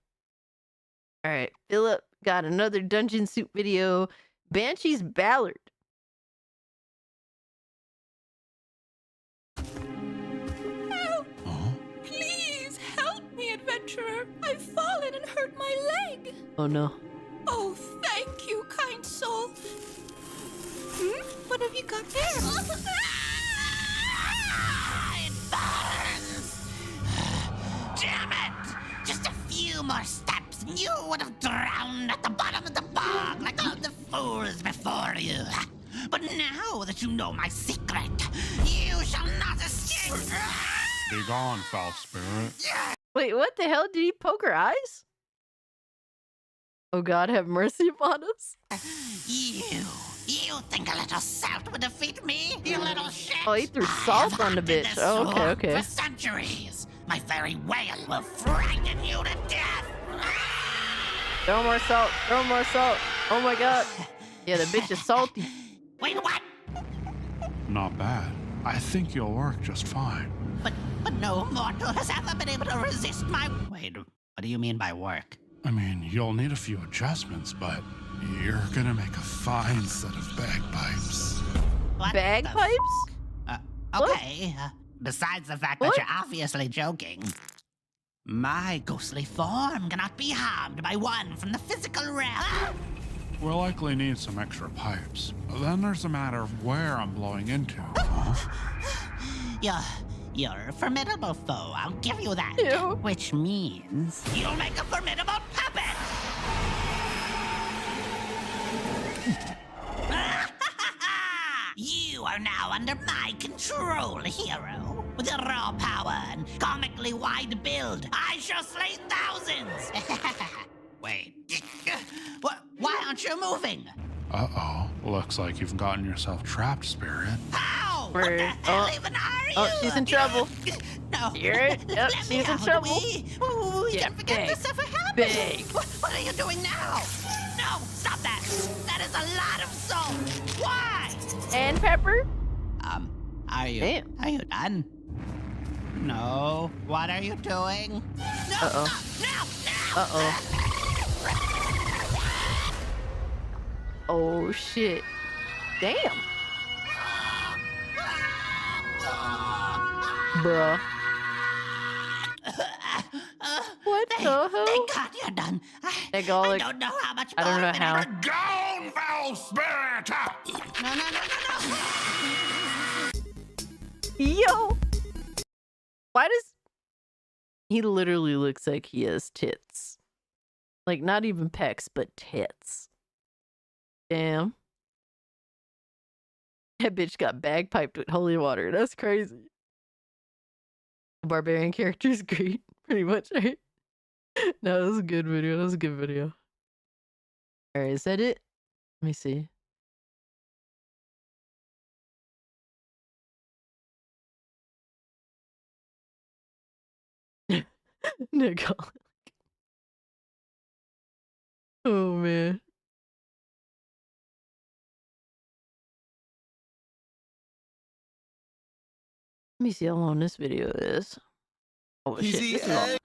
Alright, Philip got another dungeon suit video. Banshee's Ballard. Please help me, adventurer. I've fallen and hurt my leg. Oh no. Oh, thank you, kind soul. What have you got there? It burns! Damn it! Just a few more steps and you would have drowned at the bottom of the bog like all the fools before you. But now that you know my secret, you shall not escape! Be gone, foul spirit. Wait, what the hell? Did he poke her eyes? Oh God, have mercy upon us. You think a little salt would defeat me, you little shit? Oh, he threw salt on the bitch. Oh, okay, okay. For centuries, my very wail will frighten you to death. Throw more salt. Throw more salt. Oh my God. Yeah, the bitch is salty. Wait, what? Not bad. I think you'll work just fine. But no mortal has ever been able to resist my... Wait, what do you mean by work? I mean, you'll need a few adjustments, but you're gonna make a fine set of bagpipes. What Bagpipes? Okay, besides the fact that you're obviously joking, my ghostly form cannot be harmed by one from the physical realm. We'll likely need some extra pipes. Then there's a matter of where I'm blowing into. You're a formidable foe, I'll give you that. Ew. Which means you'll make a formidable puppet! You are now under my control, hero. With your raw power and comically wide build, I shall slay thousands! Wait. Why aren't you moving? Uh-oh. Looks like you've gotten yourself trapped, Spirit. How? What the hell even are you? Oh, she's in trouble. No. Hear it? Yep, she's in trouble. We can't forget this ever happened. Big. What are you doing now? No, stop that. That is a lot of salt. Why? And pepper? Are you done? No. What are you doing? No, no. Uh-oh. Oh, shit. Damn. Bruh. What the hell? Thank God you're done. I don't know how much I don't know how. Gone, foul spirit! No. Yo! Why does... He literally looks like he has tits. Like, not even pecs, but tits. Damn. That bitch got bagpiped with holy water. That's crazy. The barbarian character is great. Pretty much, right? No, that was a good video. That was a good video. Alright, is that it? Let me see. Nicole. Oh, man. Let me see how long this video is. Oh shit, this is all,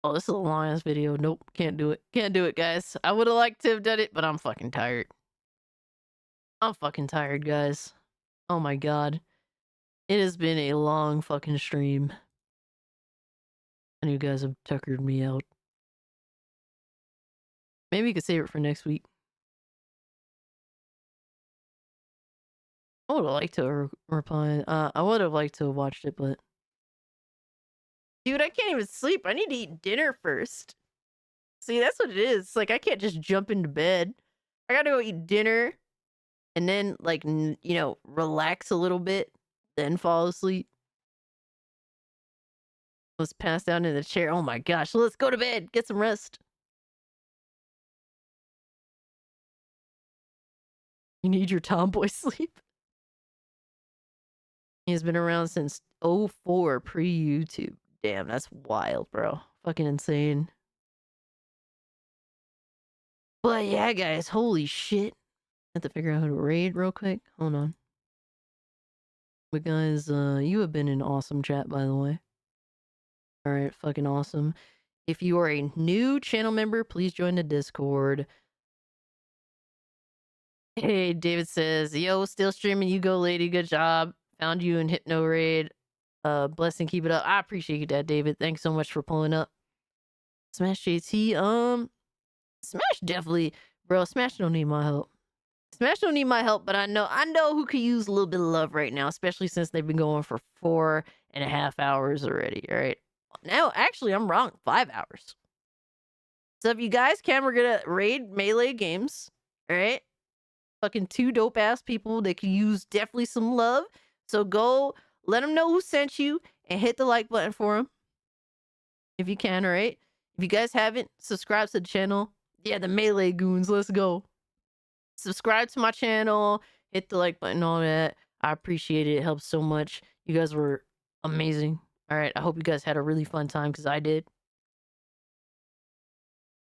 Oh, this is a long ass video. Nope, can't do it. Can't do it, guys. I would have liked to have done it, but I'm fucking tired. I'm fucking tired, guys. Oh my god. It has been a long fucking stream. And you guys have tuckered me out. Maybe we could save it for next week. I would have liked to reply. I would have liked to have watched it, but... Dude, I can't even sleep. I need to eat dinner first. See, that's what it is. Like, I can't just jump into bed. I gotta go eat dinner. And then, like, you know, relax a little bit. Then fall asleep. Let's pass down in the chair. Oh my gosh. Let's go to bed. Get some rest. You need your tomboy sleep. He's been around since 04 pre-YouTube. Damn, that's wild, bro. Fucking insane. But yeah, guys, holy shit. I have to figure out how to raid real quick. Hold on. But guys, you have been an awesome chat, by the way. Alright, fucking awesome. If you are a new channel member, please join the Discord. Hey, David says, yo, still streaming. You go, lady. Good job. Found you in Hypno Raid. Blessing, keep it up. I appreciate that, David. Thanks so much for pulling up. Smash JT, Smash definitely, bro. Smash don't need my help. Smash don't need my help, but I know who could use a little bit of love right now, especially since they've been going for 4.5 hours already. All right. Now, actually, I'm wrong. 5 hours. So if you guys can, we're gonna raid Melee Games. All right. Fucking 2 dope ass people that could use definitely some love. So go let them know who sent you and hit the like button for them. If you can, all right? If you guys haven't, subscribe to the channel. Yeah, the Melee Goons, let's go. Subscribe to my channel, hit the like button, all that. I appreciate it. It helps so much. You guys were amazing. All right, I hope you guys had a really fun time because I did.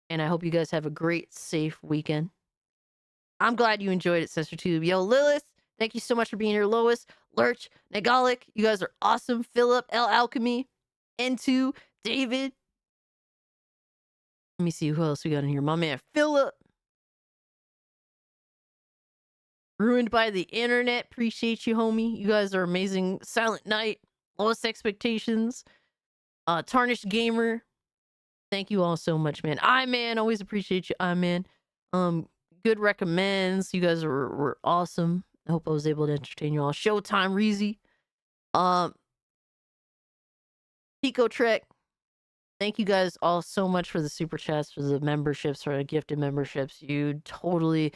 And I hope you guys have a great, safe weekend. I'm glad you enjoyed it, SensorTube. Yo, Lilith, thank you so much for being here. Lois, Lurch, Nagalic, you guys are awesome. Philip, L Alchemy, N2, David. Let me see who else we got in here. My man, Philip. Ruined by the internet. Appreciate you, homie. You guys are amazing. Silent Night, Lowest Expectations, Tarnished Gamer. Thank you all so much, man. Man, always appreciate you, man. Good recommends. You guys were awesome. I hope I was able to entertain you all. Showtime Reezy. Pico Trek. Thank you guys all so much for the super chats, for the memberships, for the gifted memberships. You totally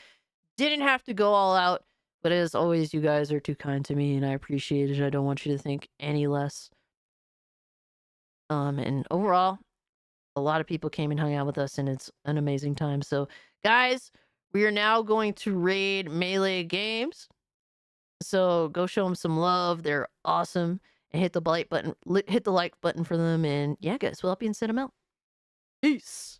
didn't have to go all out, but as always, you guys are too kind to me, and I appreciate it. I don't want you to think any less. And overall, a lot of people came and hung out with us, and it's an amazing time. So, guys, we are now going to raid Melee Games. So go show them some love. They're awesome. And hit the like button for them. And yeah, guys, we'll help you and send them out. Peace.